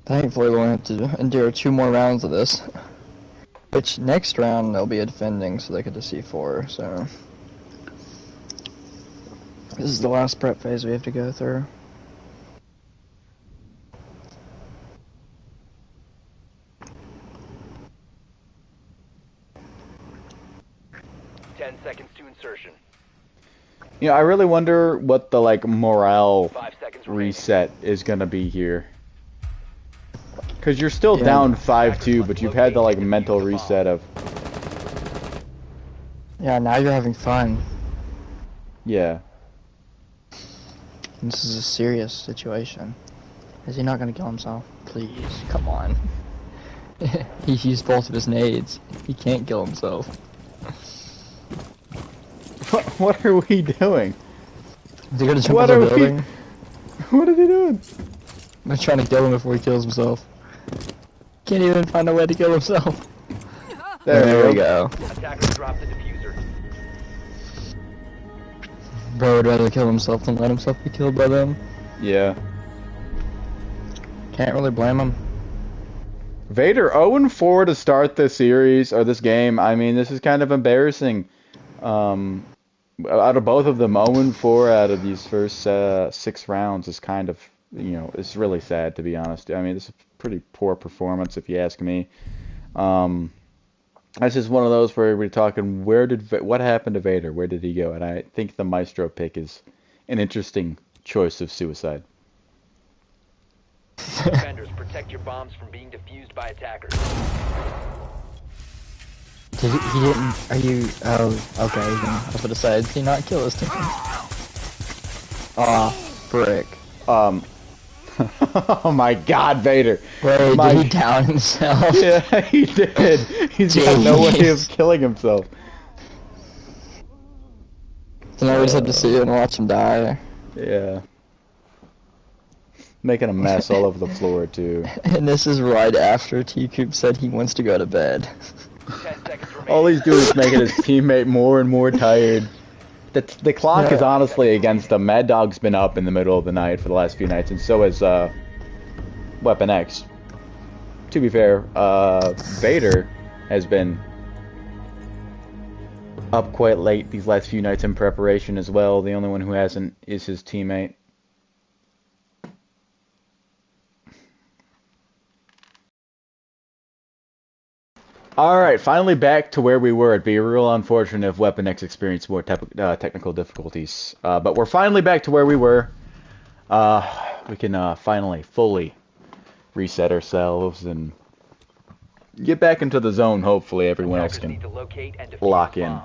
Speaker 6: Thankfully, we'll have to endure 2 more rounds of this. Which next round they'll be a defending, so they get to C4. So this is the last prep phase we have to go through.
Speaker 2: Seconds to insertion.
Speaker 1: You know, I really wonder what the morale reset is gonna be here. Cause you're still down 5-2, but you've had the mental reset of.
Speaker 6: Yeah, now you're having fun.
Speaker 1: Yeah.
Speaker 6: This is a serious situation. Is he not gonna kill himself? Please, come on. He used both of his nades. He can't kill himself.
Speaker 1: What are we doing?
Speaker 6: Is he gonna jump off the building?
Speaker 1: What are they doing?
Speaker 6: I'm trying to kill him before he kills himself. Can't even find a way to kill himself. There we go.
Speaker 2: Attackers drop the diffuser.
Speaker 6: Bro would rather kill himself than let himself be killed by them.
Speaker 1: Yeah.
Speaker 6: Can't really blame him.
Speaker 1: Vader 0-4 to start this series, or this game. I mean, this is kind of embarrassing. Out of both of them, 0-4 out of these first 6 rounds is kind of, it's really sad, to be honest. I mean, it's a pretty poor performance, if you ask me. That's just one of those where we're talking, what happened to Vader? Where did he go? And I think the Maestro pick is an interesting choice of suicide.
Speaker 2: Defenders, protect your bombs from being defused by attackers.
Speaker 6: He didn't, are you, oh, okay, I was gonna say, did he not kill his team? Aw, frick.
Speaker 1: Oh my god, Vader.
Speaker 6: Wait, did he down himself?
Speaker 1: Yeah, he did. He's got no way of killing himself.
Speaker 6: So now we just have to see it and watch him die.
Speaker 1: Yeah. Making a mess all over the floor, too.
Speaker 6: And this is right after T-Coop said he wants to go to bed.
Speaker 2: 10 seconds remaining.
Speaker 1: All he's doing is making his teammate more and more tired. The clock is honestly against him. Mad Dog's been up in the middle of the night for the last few nights, and so has Weapon X. To be fair, Vader has been up quite late these last few nights in preparation as well. The only one who hasn't is his teammate. Alright, finally back to where we were. It'd be real unfortunate if Weapon X experienced more technical difficulties. But we're finally back to where we were. We can finally fully reset ourselves and get back into the zone. Hopefully everyone else can lock in.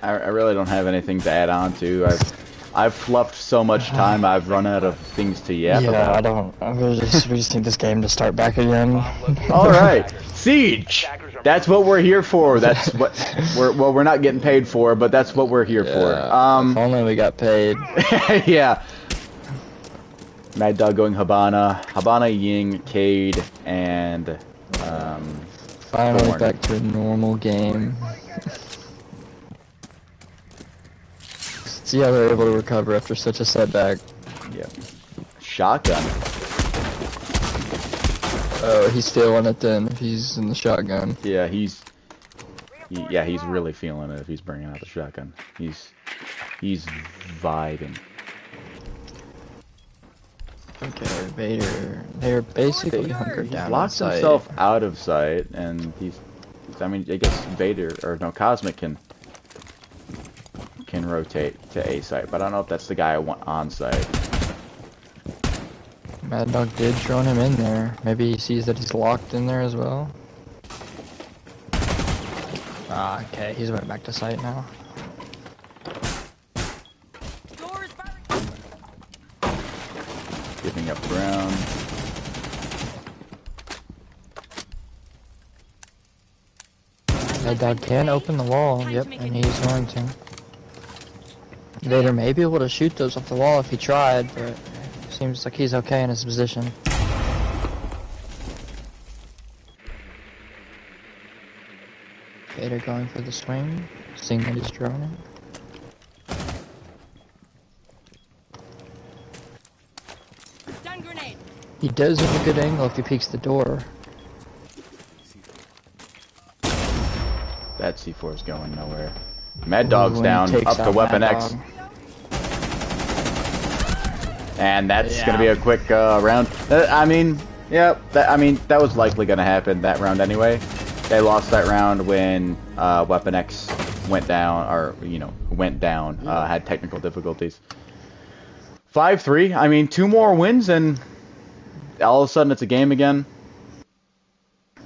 Speaker 1: I really don't have anything to add on to. I've fluffed so much time. I've run out of things to yap about.
Speaker 6: We just need this game to start back again.
Speaker 1: All right, Siege. That's what we're here for. That's what we're not getting paid for, but that's what we're here for.
Speaker 6: If only we got paid.
Speaker 1: Yeah. Mad Dog going Habana, Ying, Cade, and
Speaker 6: finally
Speaker 1: Thorn.
Speaker 6: back to a normal game. See how they're able to recover after such a setback.
Speaker 1: Yeah. Shotgun.
Speaker 6: Oh, he's feeling it then. If he's in the shotgun.
Speaker 1: Yeah, he's really feeling it if he's bringing out the shotgun. He's vibing.
Speaker 6: Okay, Vader. They're basically hunkered down.
Speaker 1: He's locked himself out of sight, and I guess Vader or no Cosmic can rotate to A site, but I don't know if that's the guy I want on site.
Speaker 6: Mad Dog did drone him in there. Maybe he sees that he's locked in there as well. Ah, okay, he's went back to site now.
Speaker 1: Giving up ground.
Speaker 6: Mad Dog can open the wall, yep, and he's going to. Vader may be able to shoot those off the wall if he tried, but seems like he's okay in his position. Vader going for the swing, seeing that he's droning.
Speaker 7: Stun grenade.
Speaker 6: He does have a good angle if he peeks the door.
Speaker 1: That C4 is going nowhere. Mad Dog's down, up to Weapon X. And that's gonna be a quick round. I mean, yeah, that was likely gonna happen that round anyway. They lost that round when Weapon X went down, had technical difficulties. 5-3. I mean, 2 more wins and all of a sudden it's a game again.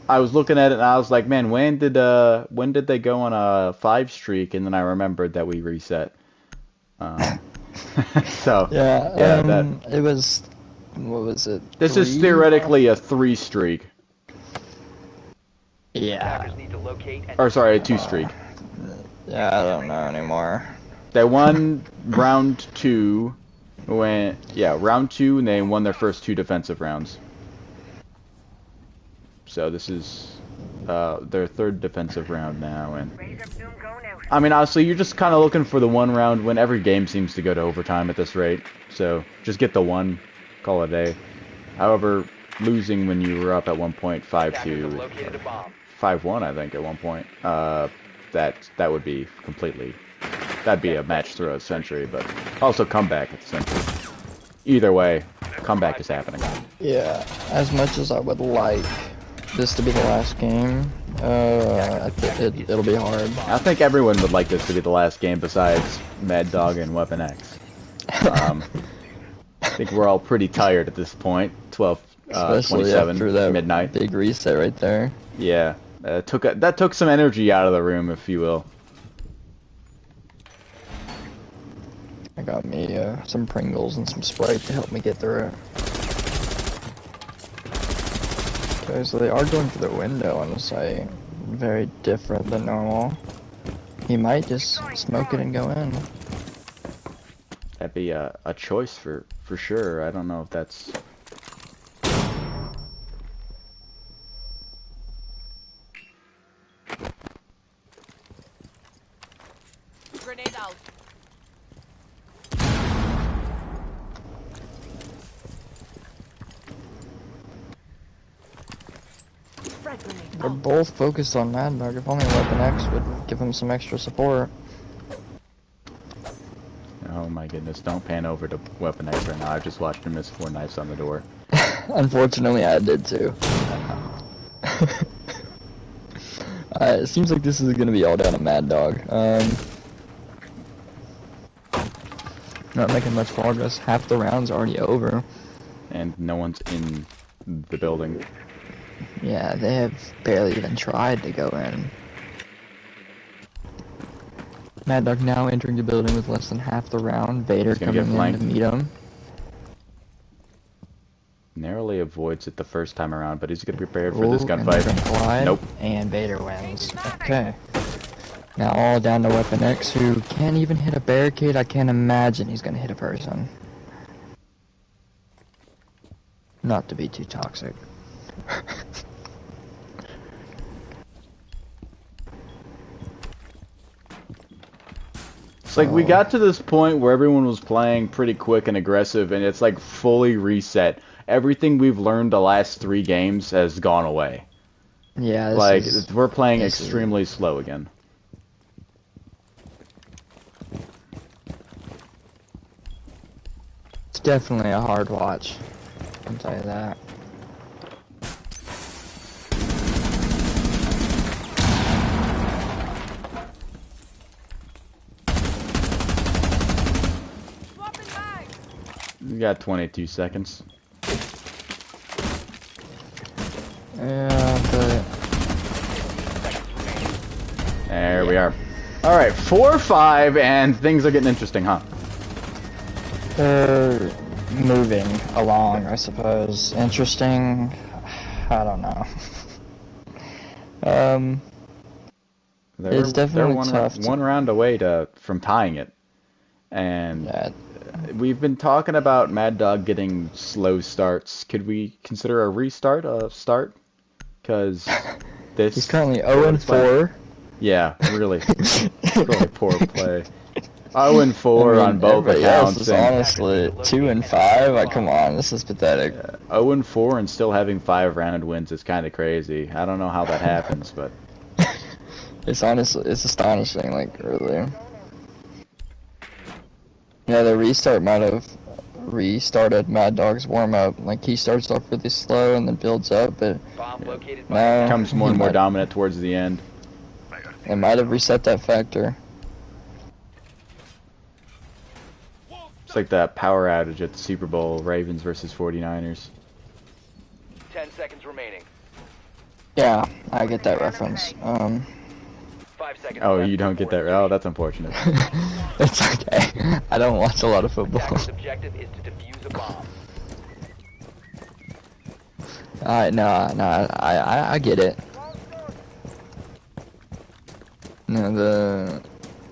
Speaker 1: I was looking at it and I was like, man, when did they go on a 5 streak? And then I remembered that we reset. So
Speaker 6: it was, what was it?
Speaker 1: This is theoretically a 3 streak.
Speaker 6: Yeah, Yeah.
Speaker 2: Attackers need to locate and
Speaker 1: Or sorry, a 2 streak.
Speaker 6: Yeah, I don't know anymore.
Speaker 1: They won round 2 round 2, and they won their first 2 defensive rounds. So this is their 3rd defensive round now, and I mean, honestly, you're just kind of looking for the 1 round when every game seems to go to overtime at this rate. So just get the 1, call it a day. However, losing when you were up at 1.52, 5-1, I think, at one point, that would be completely, that'd be a match throughout century, but also comeback at the century. Either way, comeback is happening.
Speaker 6: Yeah, as much as I would like this to be the last game, it'll be hard.
Speaker 1: I think everyone would like this to be the last game besides Mad Dog and Weapon X. I think we're all pretty tired at this point. 27
Speaker 6: after that
Speaker 1: midnight.
Speaker 6: Big reset right there.
Speaker 1: Yeah, that took some energy out of the room, if you will.
Speaker 6: I got me some Pringles and some Sprite to help me get through it. Okay, so they are going for the window on the site. Very different than normal. He might just smoke it and go in.
Speaker 1: That'd be a choice for sure. I don't know if that's...
Speaker 7: Grenade out.
Speaker 6: They're both focused on Mad Dog. If only Weapon X would give him some extra support.
Speaker 1: Oh my goodness, don't pan over to Weapon X right now. I've just watched him miss 4 knives on the door.
Speaker 6: Unfortunately, I did too. It seems like this is gonna be all down to Mad Dog. Not making much progress. Half the round's already over.
Speaker 1: And no one's in the building.
Speaker 6: Yeah, they have barely even tried to go in. Mad Dog now entering the building with less than half the round. Vader coming in to meet him.
Speaker 1: Narrowly avoids it the first time around, but he's going to be prepared for this gunfight. Nope.
Speaker 6: And Vader wins. Okay. Now all down to Weapon X, who can't even hit a barricade. I can't imagine he's going to hit a person. Not to be too toxic.
Speaker 1: It's like we got to this point where everyone was playing pretty quick and aggressive, and it's like fully reset. Everything we've learned the last 3 games has gone away.
Speaker 6: Yeah,
Speaker 1: like we're playing extremely slow again.
Speaker 6: It's definitely a hard watch. I'll tell you that.
Speaker 1: You got 22 seconds.
Speaker 6: Yeah, but...
Speaker 1: There we are. Alright, 4-5, and things are getting interesting, huh?
Speaker 6: They're moving along, I suppose. Interesting? I don't know. It's definitely tough.
Speaker 1: One round away from tying it. And...
Speaker 6: Yeah.
Speaker 1: We've been talking about Mad Dog getting slow starts. Could we consider a restart a start? Because this...
Speaker 6: He's currently 0-4.
Speaker 1: Yeah, really. Really poor play. 0-4 on both accounts.
Speaker 6: Is honestly 2-5. Like, come on, this is pathetic.
Speaker 1: 0-4 and still having 5 round wins is kind of crazy. I don't know how that happens, but...
Speaker 6: It's astonishing, like, really. Yeah, the restart might have restarted Mad Dog's warm-up. Like, he starts off really slow and then builds up, but now
Speaker 1: becomes more and more dominant towards the end.
Speaker 6: It might have reset that factor.
Speaker 1: It's like that power outage at the Super Bowl, Ravens versus 49ers.
Speaker 2: 10 seconds remaining.
Speaker 6: Yeah, I get that reference.
Speaker 2: 5 seconds
Speaker 1: Oh,
Speaker 2: left
Speaker 1: you don't get that? Oh, that's unfortunate.
Speaker 6: It's okay. I don't watch a lot of football.
Speaker 2: Attacker's objective is to defuse a bomb.
Speaker 6: No, I get it. No,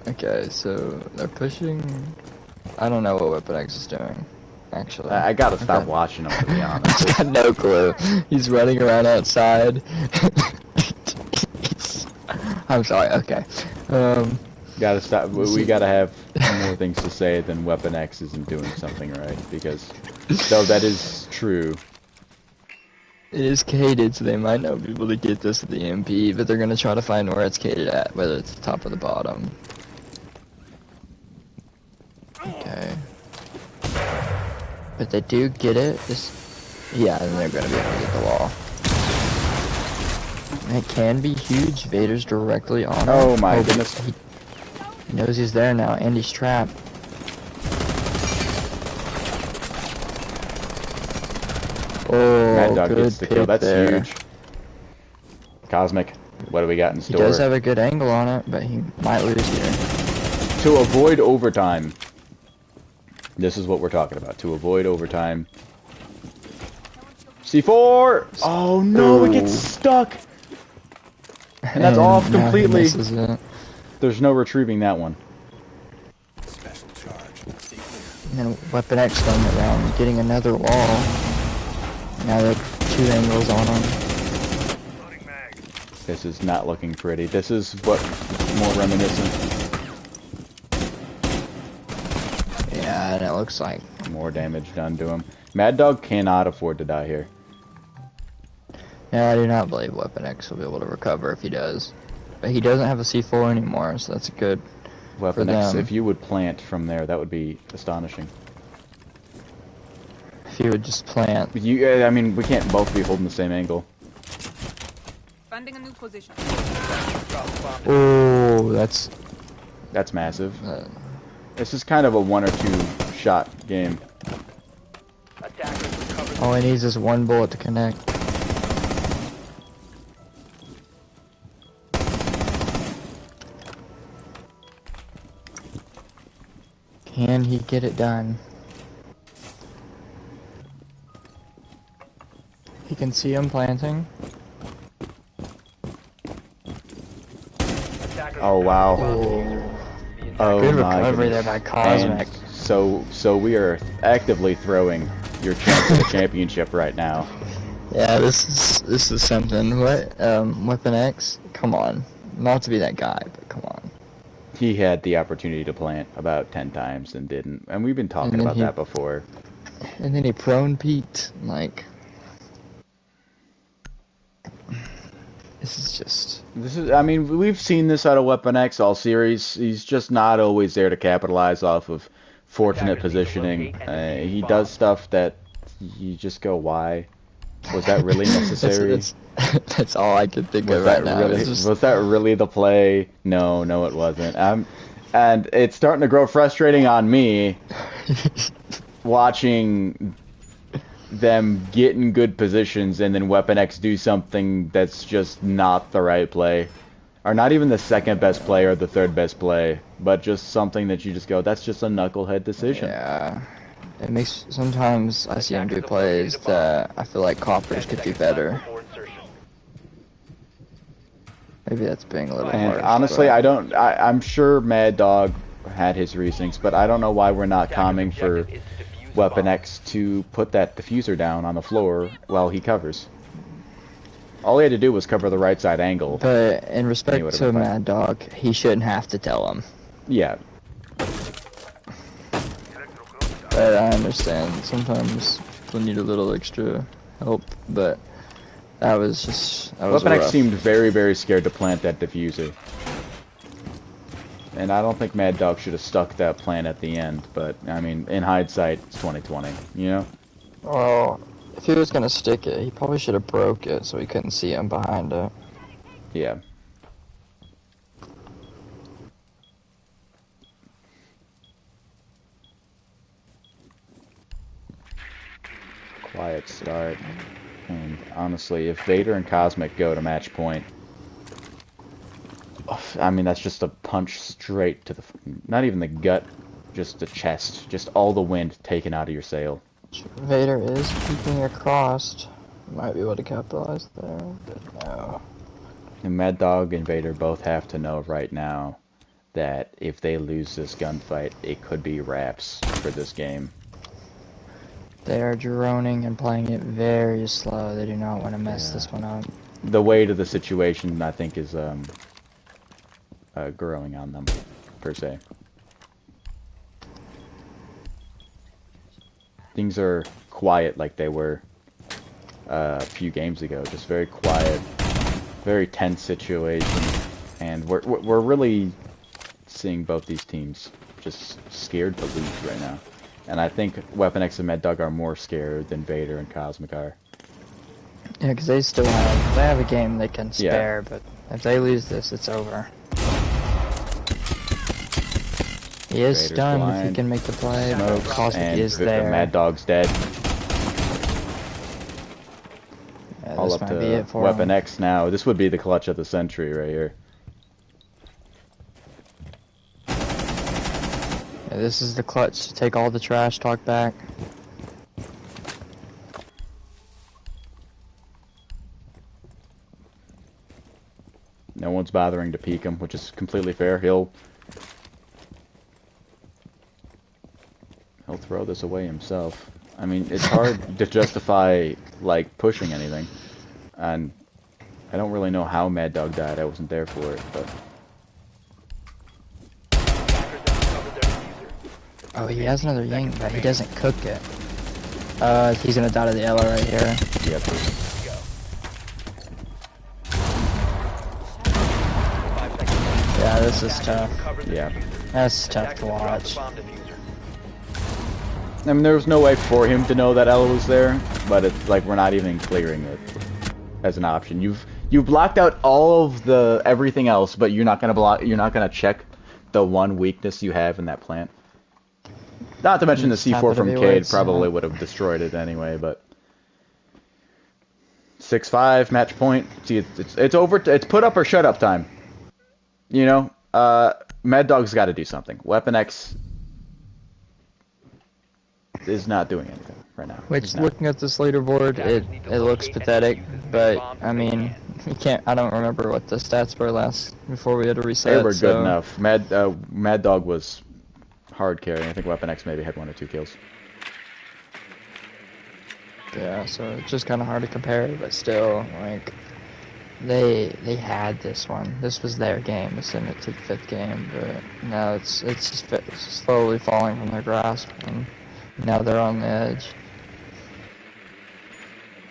Speaker 6: okay, so they're pushing. I don't know what Weapon X is doing, actually.
Speaker 1: I gotta stop
Speaker 6: Okay.
Speaker 1: watching him, to be honest.
Speaker 6: I've got no clue. He's running around outside. I'm sorry, okay.
Speaker 1: Gotta stop. We gotta have more things to say than Weapon X isn't doing something right, because though that is true.
Speaker 6: It is cated, so they might not be able to get this at the MP, but they're gonna try to find where it's cated at, whether it's the top or the bottom. Okay. But they do get it. Yeah, and they're gonna be able to get the wall. And it can be huge. Vader's directly on it.
Speaker 1: Oh my goodness.
Speaker 6: He knows he's there now, and he's trapped. Oh,
Speaker 1: Mad Dog
Speaker 6: good
Speaker 1: gets the kill.
Speaker 6: pick
Speaker 1: That's
Speaker 6: there.
Speaker 1: huge. Cosmic, what do we got in
Speaker 6: He
Speaker 1: store?
Speaker 6: does have a good angle on it, but he might lose here.
Speaker 1: To avoid overtime. This is what we're talking about. To avoid overtime. C4! Oh no, it gets stuck! And that's off
Speaker 6: now he
Speaker 1: completely.
Speaker 6: misses it.
Speaker 1: There's no retrieving that one.
Speaker 6: And then Weapon X going around, getting another wall. Now there are 2 angles on him.
Speaker 1: This is not looking pretty. This is what more reminiscent.
Speaker 6: Yeah, and it looks like.
Speaker 1: More damage done to him. Mad Dog cannot afford to die here.
Speaker 6: Yeah, I do not believe Weapon X will be able to recover if he does. But he doesn't have a C4 anymore, so that's good.
Speaker 1: Weapon X,
Speaker 6: them.
Speaker 1: if you would plant from there, that would be astonishing.
Speaker 6: If he would just plant.
Speaker 1: I mean, we can't both be holding the same angle.
Speaker 7: Finding a new position.
Speaker 6: Oh, that's
Speaker 1: massive. This is kind of a 1 or 2 shot game.
Speaker 6: all he needs is 1 bullet to connect. Can he get it done? He can see him planting.
Speaker 1: Oh wow. Oh
Speaker 6: Good
Speaker 1: my
Speaker 6: recovery
Speaker 1: goodness.
Speaker 6: there by Cosmic.
Speaker 1: And so we are actively throwing your chance at the championship right now.
Speaker 6: Yeah, this is something. What? Weapon X? Come on. Not to be that guy, but come on.
Speaker 1: He had the opportunity to plant about 10 times and didn't. And we've been talking about that before.
Speaker 6: And then he prone peeked. Like, this is just.
Speaker 1: I mean, we've seen this out of Weapon X all series. He's just not always there to capitalize off of fortunate positioning. He does stuff that you just go, why? Was that really necessary?
Speaker 6: That's all I can think of right now.
Speaker 1: Really, was that really the play? No, it wasn't. And it's starting to grow frustrating on me watching them get in good positions and then Weapon X do something that's just not the right play. Or not even the second best play or the third best play, but just something that you just go, that's just a knucklehead decision.
Speaker 6: Yeah. It makes, sometimes I see him do plays that I feel like Coppers could do better. Maybe that's being a little
Speaker 1: And
Speaker 6: harsh,
Speaker 1: honestly,
Speaker 6: but
Speaker 1: I'm sure Mad Dog had his reasons, but I don't know why we're not calming for Weapon X to put that diffuser down on the floor while he covers. All he had to do was cover the right side angle.
Speaker 6: But in respect to Mad Dog, he shouldn't have to tell him.
Speaker 1: Yeah.
Speaker 6: But I understand, sometimes people need a little extra help, but that was
Speaker 1: Weapon X
Speaker 6: rough.
Speaker 1: seemed very, very scared to plant that diffuser. And I don't think Mad Dog should have stuck that plant at the end, but, I mean, in hindsight, it's 2020, you know?
Speaker 6: Well, if he was gonna stick it, he probably should have broke it so he couldn't see him behind it.
Speaker 1: Yeah. Quiet start. And honestly, if Vader and Cosmic go to match point, I mean, that's just a punch straight to the, not even the gut, just the chest, just all the wind taken out of your sail.
Speaker 6: Vader is keeping across. Might be able to capitalize there, but no.
Speaker 1: And Mad Dog and Vader both have to know right now that if they lose this gunfight, it could be wraps for this game.
Speaker 6: They are droning and playing it very slow. They do not want to mess this one up.
Speaker 1: The weight of the situation, I think, is growing on them, per se. Things are quiet like they were a few games ago. Just very quiet, very tense situation, and we're really seeing both these teams just scared to lose right now. And I think Weapon X and Mad Dog are more scared than Vader and Cosmic are.
Speaker 6: Yeah, because they still have a game they can spare, but if they lose this, it's over. He is
Speaker 1: Vader's
Speaker 6: stunned
Speaker 1: blind.
Speaker 6: if he can make the play,
Speaker 1: Smokes,
Speaker 6: but Cosmic
Speaker 1: and
Speaker 6: is there.
Speaker 1: Mad Dog's dead.
Speaker 6: Yeah,
Speaker 1: All
Speaker 6: this
Speaker 1: up
Speaker 6: might
Speaker 1: to
Speaker 6: be it for
Speaker 1: Weapon
Speaker 6: him.
Speaker 1: X now. This would be the clutch of the century right here.
Speaker 6: Yeah, this is the clutch to take all the trash talk back.
Speaker 1: No one's bothering to peek him, which is completely fair. He'll throw this away himself. I mean, it's hard to justify, like, pushing anything. And I don't really know how Mad Dog died. I wasn't there for it, but...
Speaker 6: Oh, he has another Ying, but he doesn't cook it. He's gonna die to the Ella right here.
Speaker 1: Yep.
Speaker 6: Yeah, this is tough.
Speaker 1: Yeah.
Speaker 6: That's tough to watch.
Speaker 1: I mean, there was no way for him to know that Ella was there, but it's like we're not even clearing it as an option. You've blocked out all of the everything else, but you're not gonna check the one weakness you have in that plant. Not to mention the C4 from Cade probably would have destroyed it anyway, but 6-5 match point. See, it's over. It's put up or shut up time. You know, Mad Dog's got to do something. Weapon X is not doing anything right now.
Speaker 6: Which, looking at this leaderboard, it looks pathetic, but I mean, you can't. I don't remember what the stats were before we had to reset.
Speaker 1: They were good enough. Mad Dog was hard carrying. I think Weapon X maybe had 1 or 2 kills.
Speaker 6: Yeah, so it's just kind of hard to compare, but still, like, they had this one. This was their game to send it to the 5th game, but now it's just slowly falling from their grasp, and now they're on the edge.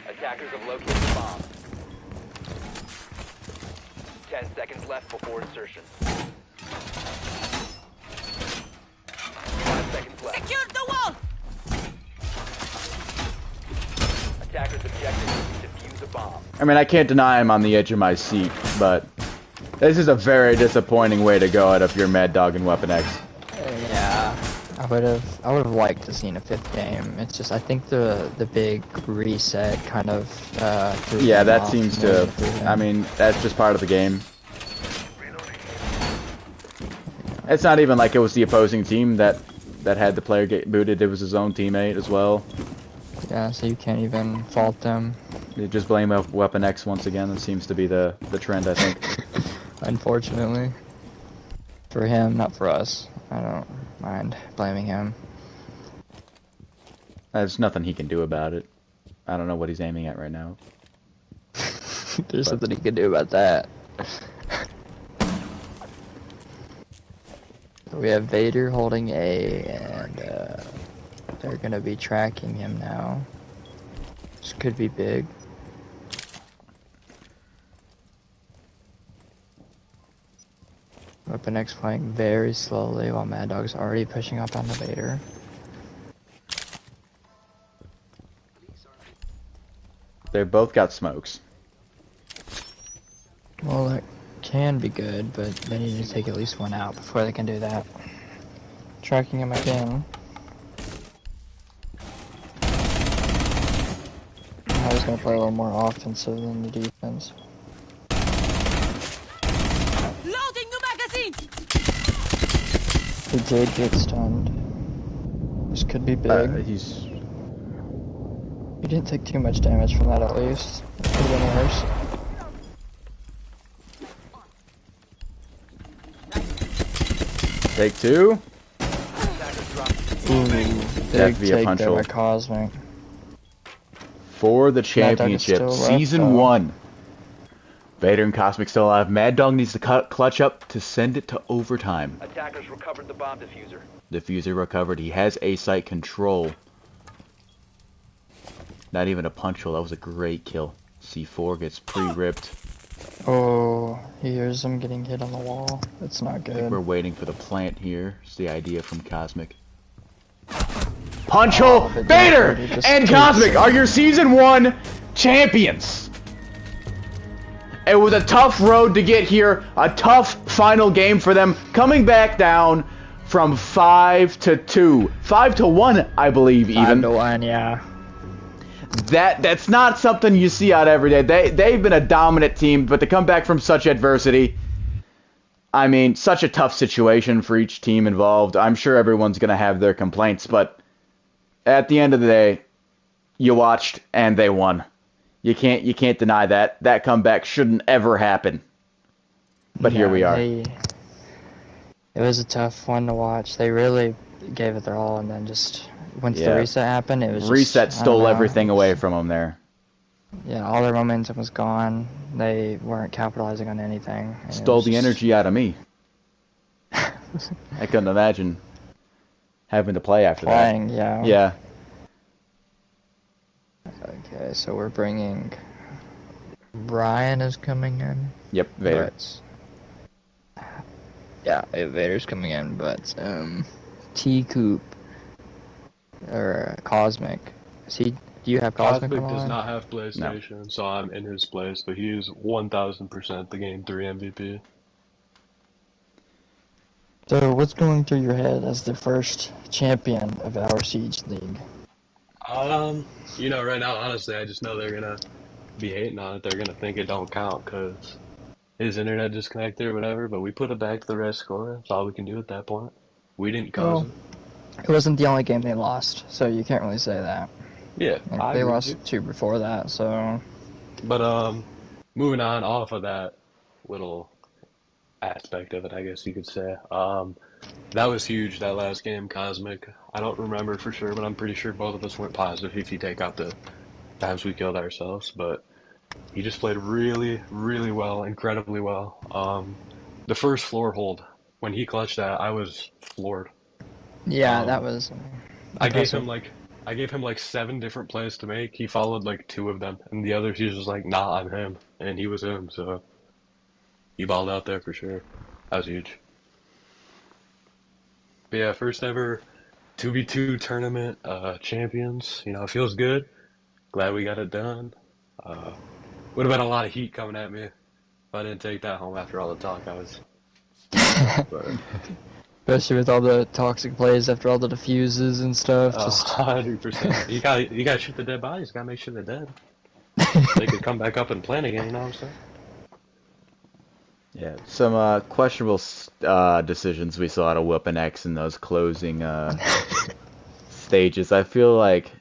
Speaker 2: Attackers have located the bomb. 10 seconds left before insertion. 5 seconds left.
Speaker 7: Secure the wall!
Speaker 2: Attackers objective is to defuse a bomb.
Speaker 1: I mean, I can't deny I'm on the edge of my seat, but this is a very disappointing way to go out if you're Mad Dog and Weapon X.
Speaker 6: Yeah, I would have liked to seen a 5th game. It's just I think the big reset kind of threw
Speaker 1: Yeah,
Speaker 6: them
Speaker 1: that
Speaker 6: off
Speaker 1: seems
Speaker 6: more
Speaker 1: to.
Speaker 6: than threw them.
Speaker 1: I mean, that's just part of the game. It's not even like it was the opposing team that had the player get booted. It was his own teammate as well.
Speaker 6: Yeah, so you can't even fault them.
Speaker 1: You just blame Weapon X once again. That seems to be the trend, I think.
Speaker 6: Unfortunately. For him, not for us. I don't mind blaming him.
Speaker 1: There's nothing he can do about it. I don't know what he's aiming at right now.
Speaker 6: There's something he can do about that. We have Vader holding A, and they're gonna be tracking him now. This could be big. Weapon X playing very slowly while Mad Dog's already pushing up on the Vader.
Speaker 1: They both got smokes.
Speaker 6: Well, that can be good, but they need to take at least one out before they can do that. Tracking him again. I was gonna play a little more offensive than the defense.
Speaker 7: Loading new magazine!
Speaker 6: The Jade gets stunned. This could be big. He didn't take too much damage from that at least. It could have been worse.
Speaker 1: Take two.
Speaker 6: Ooh,
Speaker 1: That'd
Speaker 6: big
Speaker 1: be a
Speaker 6: take
Speaker 1: punch
Speaker 6: there
Speaker 1: hole.
Speaker 6: by Cosmic.
Speaker 1: For the
Speaker 6: Mad Dog is
Speaker 1: championship,
Speaker 6: still left,
Speaker 1: Season
Speaker 6: though.
Speaker 1: 1. Vader and Cosmic still alive. Mad Dog needs to clutch up to send it to overtime.
Speaker 2: Attackers recovered the bomb diffuser.
Speaker 1: Diffuser recovered. He has A-site control. Not even a punch hole. That was a great kill. C4 gets pre-ripped.
Speaker 6: Oh, he hears him getting hit on the wall. That's not
Speaker 1: I think
Speaker 6: good.
Speaker 1: we're waiting for the plant here. It's the idea from Cosmic. Punch hole!
Speaker 6: but
Speaker 1: Vader
Speaker 6: Vader just
Speaker 1: and
Speaker 6: takes
Speaker 1: Cosmic
Speaker 6: it.
Speaker 1: are your Season 1 champions! It was a tough road to get here. A tough final game for them. Coming back down from 5-2. 5-1, I believe, even.
Speaker 6: 5-1, yeah.
Speaker 1: That's not something you see out every day. They've been a dominant team, but to come back from such adversity, I mean, such a tough situation for each team involved. I'm sure everyone's going to have their complaints, but at the end of the day, you watched and they won. You can't deny that. That comeback shouldn't ever happen. But here we are.
Speaker 6: It was a tough one to watch. They really gave it their all, and then just once the reset happened, it was
Speaker 1: reset
Speaker 6: just,
Speaker 1: stole everything away from them there.
Speaker 6: Yeah, all their momentum was gone. They weren't capitalizing on anything.
Speaker 1: Stole the energy out of me. I couldn't imagine having to play after
Speaker 6: playing,
Speaker 1: that.
Speaker 6: Yeah.
Speaker 1: Yeah.
Speaker 6: Okay, so we're bringing... Brian is coming in.
Speaker 1: Yep, Vader.
Speaker 6: Yeah, Vader's coming in, but T-Coop or Cosmic. Do you have Cosmic?
Speaker 8: Cosmic does not have PlayStation, so I'm in his place, but he is 1000% the Game 3 MVP.
Speaker 6: So what's going through your head as the first champion of our Siege League?
Speaker 8: You know, right now, honestly, I just know they're gonna be hating on it. They're gonna think it don't count because his internet disconnected or whatever, but we put it back to the red score. That's all we can do at that point. We didn't cause it.
Speaker 6: It wasn't the only game they lost, so you can't really say that.
Speaker 8: Yeah,
Speaker 6: Like, they lost 2 before that, so...
Speaker 8: But, moving on off of that little aspect of it, I guess you could say. That was huge, that last game, Cosmic. I don't remember for sure, but I'm pretty sure both of us went positive if you take out the times we killed ourselves, but he just played really, really well, incredibly well. The first floor hold, when he clutched that, I was floored.
Speaker 6: Yeah, that was...
Speaker 8: I gave him like 7 different plays to make. He followed like 2 of them, and the others he was just like, nah, I'm him, and he was him, so he balled out there for sure. That was huge. But yeah, first ever 2v2 tournament champions. You know, it feels good. Glad we got it done. Would have been a lot of heat coming at me if I didn't take that home after all the talk I was. But,
Speaker 6: especially with all the toxic plays after all the defuses and stuff.
Speaker 8: 100%. You gotta shoot the dead bodies. Gotta make sure they're dead. They could come back up and plan again. You know what I'm saying?
Speaker 1: Yeah, some questionable decisions we saw out of Weapon X in those closing stages. I feel like,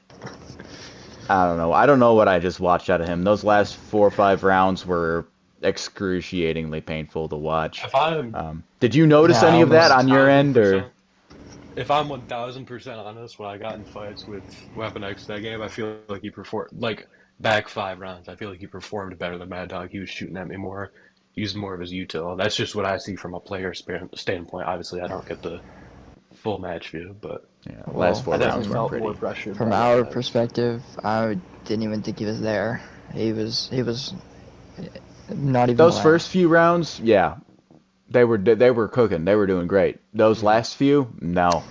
Speaker 1: I don't know. I don't know what I just watched out of him. Those last 4 or 5 rounds were excruciatingly painful to watch. Did you notice any of that on your end, or?
Speaker 8: If I'm 1000% honest, when I got in fights with Weapon X that game, I feel like he performed, like, back 5 rounds, I feel like he performed better than Mad Dog. He was shooting at me more, used more of his util. That's just what I see from a player standpoint. Obviously, I don't get the full match view, but
Speaker 1: yeah, last 4 rounds were pretty.
Speaker 8: More pressure
Speaker 6: from our perspective, I didn't even think he was there. He was not even
Speaker 1: those
Speaker 6: alive.
Speaker 1: first few rounds, yeah, they were cooking. They were doing great. Those last few, no,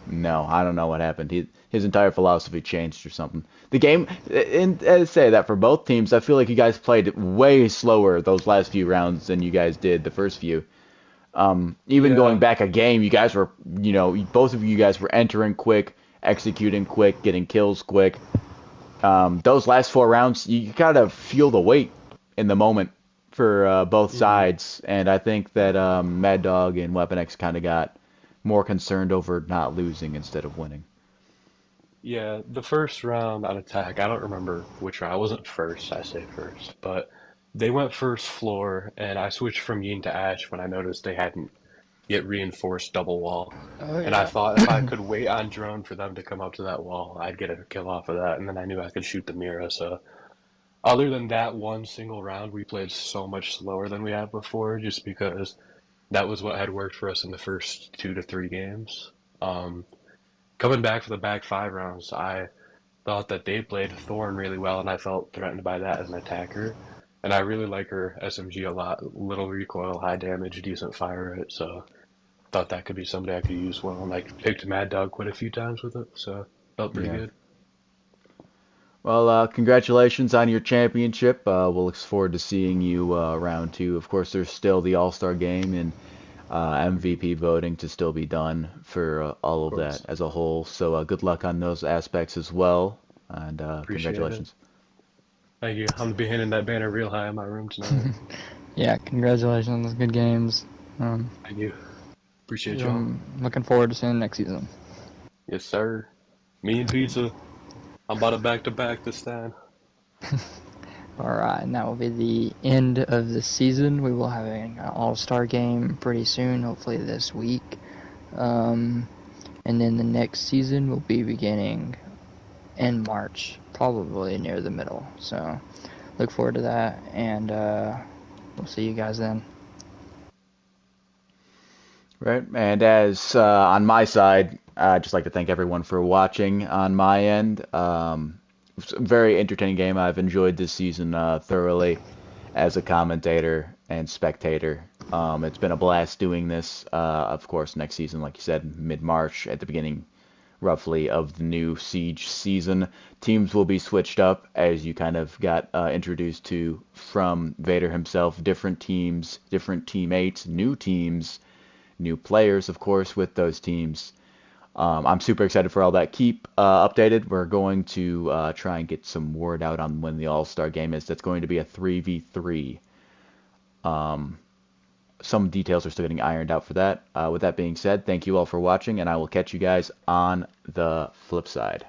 Speaker 1: I don't know what happened. His entire philosophy changed or something. The game, and I say that for both teams, I feel like you guys played way slower those last few rounds than you guys did the first few. Even going back a game, you guys were, you know, both of you guys were entering quick, executing quick, getting kills quick. Those last 4 rounds, you gotta feel the weight in the moment for both sides, and I think that Mad Dog and Weapon X kind of got more concerned over not losing instead of winning.
Speaker 8: Yeah, the first round on attack, I don't remember which round. I wasn't first, I say first, but they went first floor, and I switched from Yin to Ash when I noticed they hadn't get reinforced double wall.
Speaker 6: Oh
Speaker 8: And I
Speaker 6: yeah.
Speaker 8: thought if I could wait on drone for them to come up to that wall, I'd get a kill off of that, and then I knew I could shoot the Mira. So other than that one single round, we played so much slower than we had before, just because that was what had worked for us in the first 2 to 3 games. Um, Coming back for the back 5 rounds, I thought that they played Thorn really well, and I felt threatened by that as an attacker. And I really like her SMG a lot. Little recoil, high damage, decent fire rate. So thought that could be somebody I could use well. And I picked Mad Dog quite a few times with it, so felt pretty
Speaker 1: Yeah.
Speaker 8: good.
Speaker 1: Well, congratulations on your championship. We'll look forward to seeing you round two. Of course, there's still the All-Star game and MVP voting to still be done for all
Speaker 8: Of
Speaker 1: of that
Speaker 8: course.
Speaker 1: as a whole. So good luck on those aspects as well, and
Speaker 8: Appreciate it.
Speaker 1: congratulations.
Speaker 8: Thank you. I'm gonna be handing that banner real high in my room tonight.
Speaker 6: Yeah, congratulations on those good games.
Speaker 8: Thank you. Appreciate y'all.
Speaker 6: I'm looking forward to seeing next season.
Speaker 8: Yes, sir. Me and pizza. I'm about to back to back this time.
Speaker 6: Alright, and that will be the end of the season. We will have an all-star game pretty soon, hopefully this week. And then the next season will be beginning in March, probably near the middle. So look forward to that, and we'll see you guys then.
Speaker 1: Right, and as on my side, I'd just like to thank everyone for watching on my end. It's a very entertaining game. I've enjoyed this season thoroughly as a commentator and spectator. It's been a blast doing this. Of course, next season, like you said, mid-March at the beginning, roughly, of the new Siege season. Teams will be switched up, as you kind of got introduced to from Vader himself. Different teams, different teammates, new teams, new players, of course, with those teams. I'm super excited for all that. Keep updated. We're going to try and get some word out on when the All-Star game is. That's going to be a 3v3. Some details are still getting ironed out for that. With that being said, thank you all for watching, and I will catch you guys on the flip side.